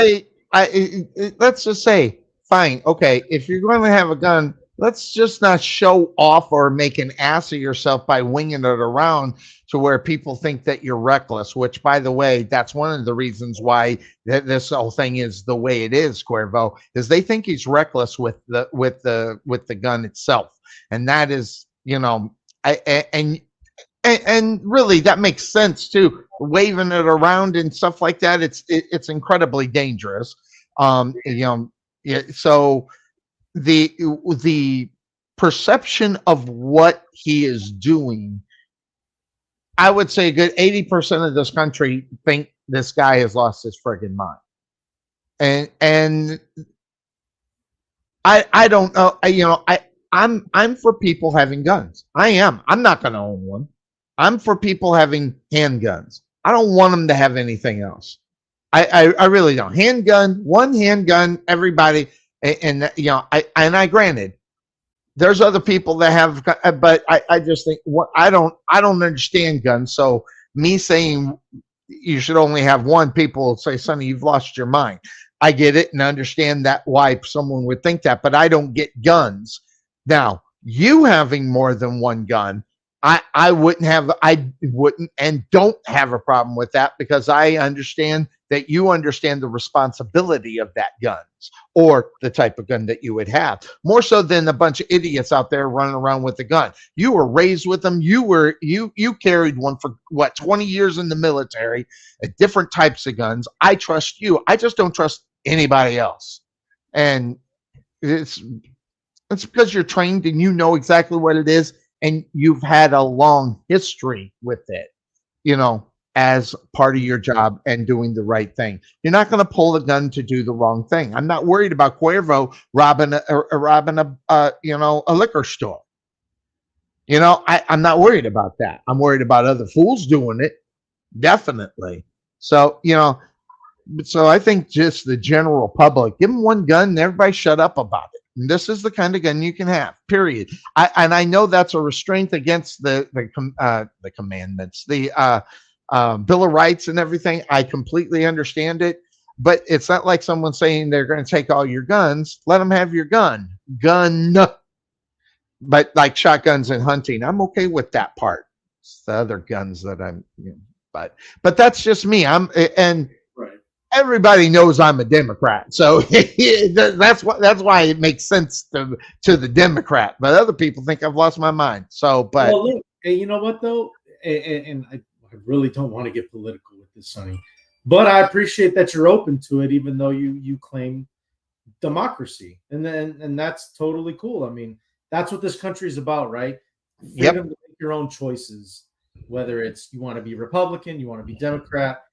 say, fine, okay, if you're going to have a gun, let's just not show off or make an ass of yourself by winging it around to where people think that you're reckless, which, by the way, that's one of the reasons why this whole thing is the way it is, Cuervo, is they think he's reckless with the gun itself. And that is, you know, and really that makes sense too. Waving it around and stuff like that, it's incredibly dangerous. You know, yeah, so the perception of what he is doing, I would say a good 80% of this country think this guy has lost his friggin' mind. And I don't know, I'm for people having guns. I am. I'm not going to own one. I'm for people having handguns. I don't want them to have anything else. I really don't. One handgun, everybody. And you know, I granted, there's other people that have, but I just think I don't understand guns. So me saying you should only have one, people will say, "Sonny, you've lost your mind." I get it and understand that why someone would think that, but I don't get guns. Now, you having more than one gun, I wouldn't and don't have a problem with that, because I understand that you understand the responsibility of that guns or the type of gun that you would have, more so than a bunch of idiots out there running around with a gun. You were raised with them. You carried one for 20 years in the military, different types of guns. I trust you. I just don't trust anybody else. And it's because you're trained and you know exactly what it is, and you've had a long history with it, you know, as part of your job and doing the right thing. You're not going to pull the gun to do the wrong thing. I'm not worried about Cuervo robbing a liquor store. You know, I'm not worried about that. I'm worried about other fools doing it. Definitely. So, you know, so I think just the general public, give them one gun and everybody shut up about it. And this is the kind of gun you can have, period. I know that's a restraint against the commandments, the Bill of Rights and everything. I completely understand it, but it's not like someone saying they're going to take all your guns. Let them have your gun. But like shotguns and hunting, I'm okay with that part. It's the other guns that I'm, but that's just me. Everybody knows I'm a Democrat, so that's why it makes sense to the Democrat. But other people think I've lost my mind. So, but well, look, hey, you know what though, and I really don't want to get political with this, Sonny, but I appreciate that you're open to it, even though you claim democracy, and that's totally cool. I mean, that's what this country is about, right? Freedom to make your own choices, whether it's you want to be Republican, you want to be Democrat.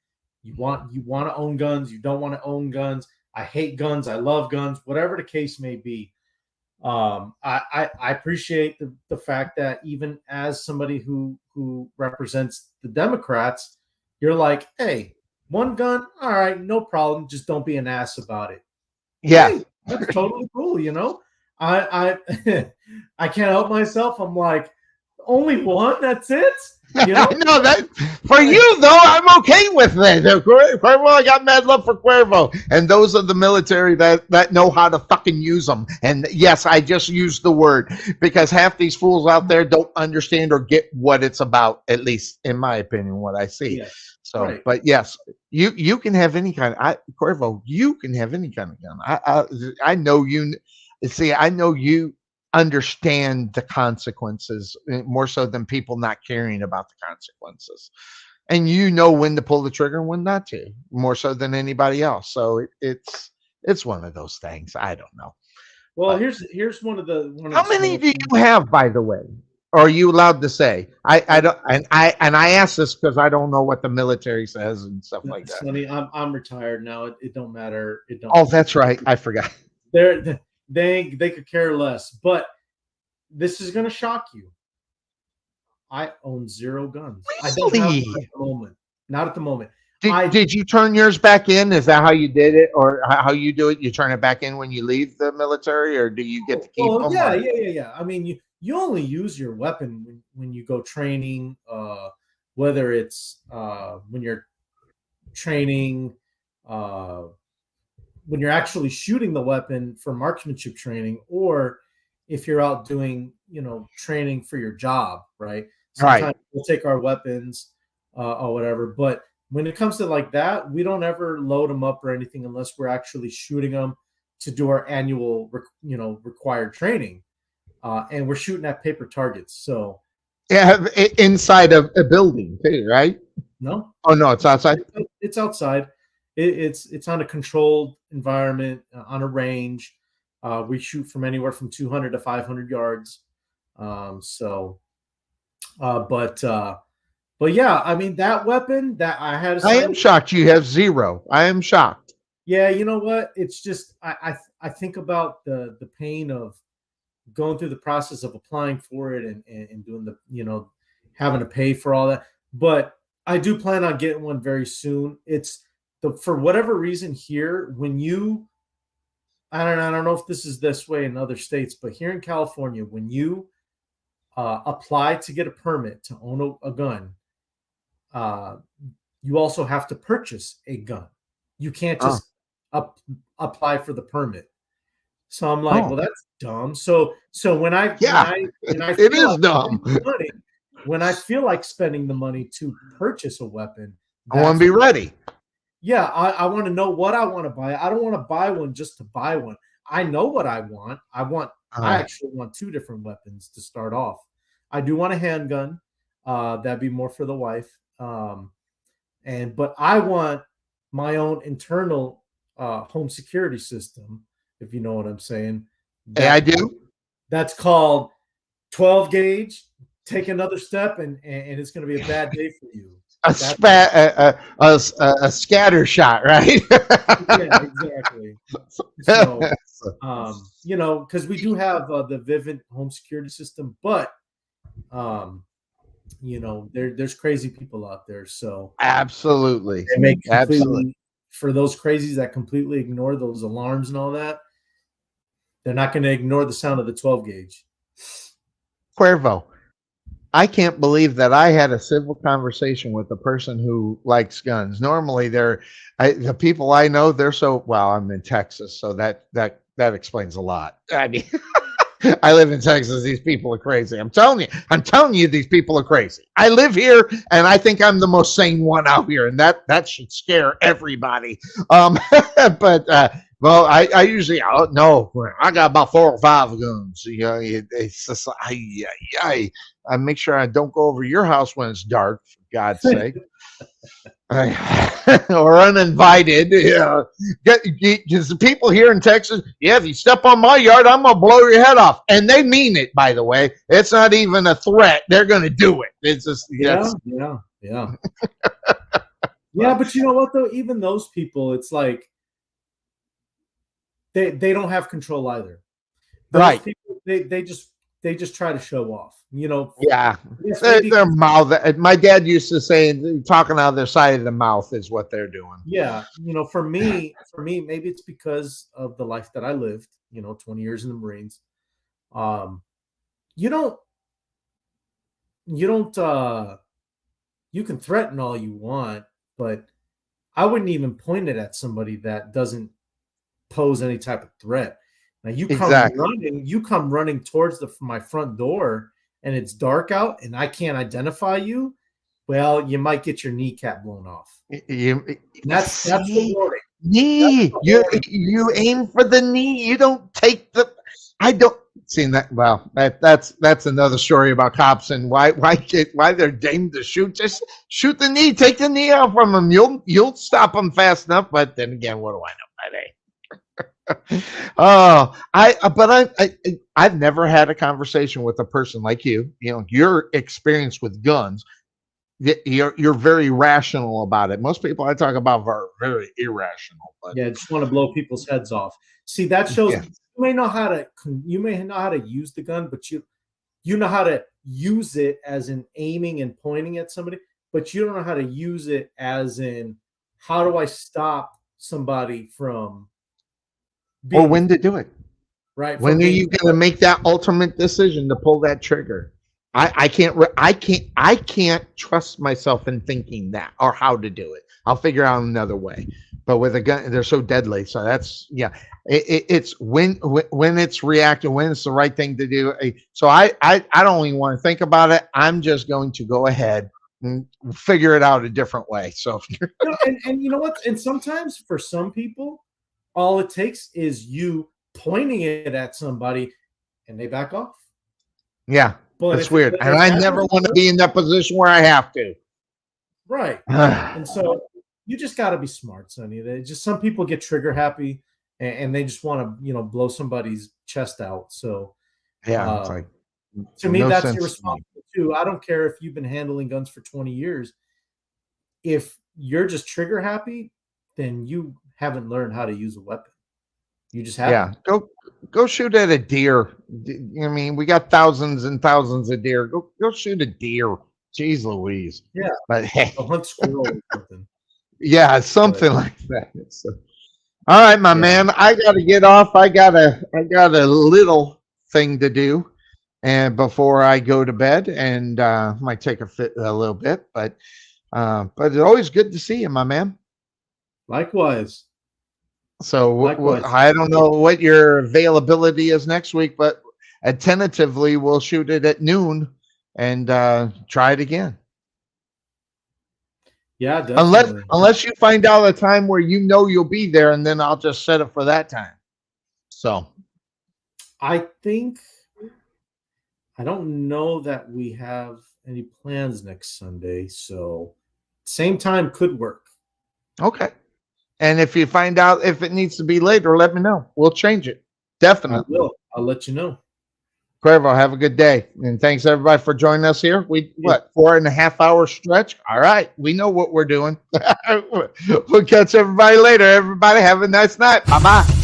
You want to own guns. You don't want to own guns. I hate guns. I love guns. Whatever the case may be, I appreciate the fact that even as somebody who represents the Democrats, you're like, hey, one gun, all right, no problem. Just don't be an ass about it. Yeah, hey, that's totally cool. You know, I I can't help myself. I'm like, only one. That's it. You know? No, that for you though, I'm okay with that. Cuervo, I got mad love for Cuervo, and those are the military that know how to fucking use them. And yes, I just used the word because half these fools out there don't understand or get what it's about. At least in my opinion, what I see. Yes. So, Right. but yes, you can have any kind. Cuervo, you can have any kind of gun. I know you. See, I know you understand the consequences more so than people not caring about the consequences, and you know when to pull the trigger and when not to, more so than anybody else. So it's one of those things. I don't know. Well, here's one of the How many do you have, by the way? Or are you allowed to say? I don't, and I ask this because I don't know what the military says and stuff like that. Sonny, I'm retired now. It don't matter. It don't. Oh, that's right. I forgot. They could care less. But this is going to shock you. I own 0 guns. I don't have Really? one at the moment. Not at the moment. Did you turn yours back in? Is that how you did it, or how you do it? You turn it back in when you leave the military, or do you get to keep them? Yeah. I mean, you only use your weapon when you go training, whether it's when you're training, when you're actually shooting the weapon for marksmanship training, or if you're out doing, training for your job, right? Sometimes we'll take our weapons or whatever, but when it comes to like that, we don't ever load them up or anything unless we're actually shooting them to do our annual, required training. And we're shooting at paper targets. So yeah, inside of a building too, right? No. Oh no, it's outside. It's outside. It's on a controlled environment on a range. We shoot from anywhere from 200 to 500 yards. But yeah, I mean that weapon that I had. I am shocked you have 0. I am shocked. Yeah, you know what? It's just I think about the pain of going through the process of applying for it and doing the having to pay for all that. But I do plan on getting one very soon. It's for whatever reason here when you I don't know if this is this way in other states, but here in California, when you apply to get a permit to own a gun, you also have to purchase a gun. You can't just apply for the permit. So I'm like, well, that's dumb. So when I it is dumb. When I feel like spending the money to purchase a weapon, I want to be ready. Yeah, I want to know what I want to buy. I don't want to buy one just to buy one. I know what I want. I actually want 2 different weapons to start off. I do want a handgun. That'd be more for the wife. But I want my own internal home security system, if you know what I'm saying. I do. That's called 12 gauge. Take another step, and it's going to be a bad day for you. A scatter shot, right? Yeah, exactly. So, because we do have the Vivint home security system, but there's crazy people out there. So absolutely, for those crazies that completely ignore those alarms and all that, they're not going to ignore the sound of the 12 gauge. Cuervo, I can't believe that I had a civil conversation with a person who likes guns. Normally, the people I know, they're so well. I'm in Texas, so that explains a lot. I mean, I live in Texas. These people are crazy. I'm telling you, these people are crazy. I live here, and I think I'm the most sane one out here, and that should scare everybody. Well, I usually no. I got about 4 or 5 guns. It's just I make sure I don't go over your house when it's dark, for God's sake, or uninvited. Because the people here in Texas, if you step on my yard, I'm gonna blow your head off, and they mean it. By the way, it's not even a threat; they're gonna do it. It's just yeah. Yeah, but you know what though? Even those people, it's like. They don't have control either. Those right. People, they just try to show off. Yeah. Their mouth. My dad used to say, talking out of their side of the mouth is what they're doing. Yeah. For me, maybe it's because of the life that I lived. 20 years in the Marines. You don't you can threaten all you want, but I wouldn't even point it at somebody that doesn't pose any type of threat. Now you come running towards my front door, and it's dark out, and I can't identify you. Well, you might get your kneecap blown off. That's the warning. Knee. You aim for the knee. You don't take the. I don't see that. Well, that's another story about cops and why they're deemed to shoot. Just shoot the knee. Take the knee out from them. You'll stop them fast enough. But then again, what do I know? I've never had a conversation with a person like you. You know, your experience with guns. You're very rational about it. Most people I talk about are very irrational. But yeah, just want to blow people's heads off. See, that shows you may know how to use the gun, but you know how to use it as in aiming and pointing at somebody, but you don't know how to use it as in how do I stop somebody from or when to do it. Right. When are you going to make that ultimate decision to pull that trigger? I can't trust myself in thinking that or how to do it. I'll figure out another way. But with a gun, they're so deadly. So that's it's when it's reactive, when it's the right thing to do. So I don't even want to think about it. I'm just going to go ahead and figure it out a different way. So and you know what? And sometimes for some people, all it takes is you pointing it at somebody and they back off. Yeah. But it's weird. And I never want to be in that position where I have to. Right. And so you just got to be smart, Sonny. Some people get trigger happy and they just want to, blow somebody's chest out. So yeah, it's like, to me, that's irresponsible too. I don't care if you've been handling guns for 20 years. If you're just trigger happy, then you haven't learned how to use a weapon. You just have. Yeah. Go shoot at a deer. I mean, we got thousands and thousands of deer. Go shoot a deer. Jeez Louise. Yeah. But hey. A hunt squirrel or something. Yeah, something like that. So, all right, my man. I gotta get off. I got a little thing to do, and before I go to bed, and might take a little bit, but it's always good to see you, my man. Likewise. So I don't know what your availability is next week, but tentatively we'll shoot it at noon and try it again. Yeah, definitely. Unless you find out a time where you'll be there, and then I'll just set it for that time. So I don't know that we have any plans next Sunday, so same time could work. Okay. And if you find out if it needs to be later, let me know. We'll change it. Definitely. I will. I'll let you know. Cuervo, have a good day. And thanks everybody for joining us here. 4.5 hour stretch. All right. We know what we're doing. We'll catch everybody later. Everybody have a nice night. Bye-bye.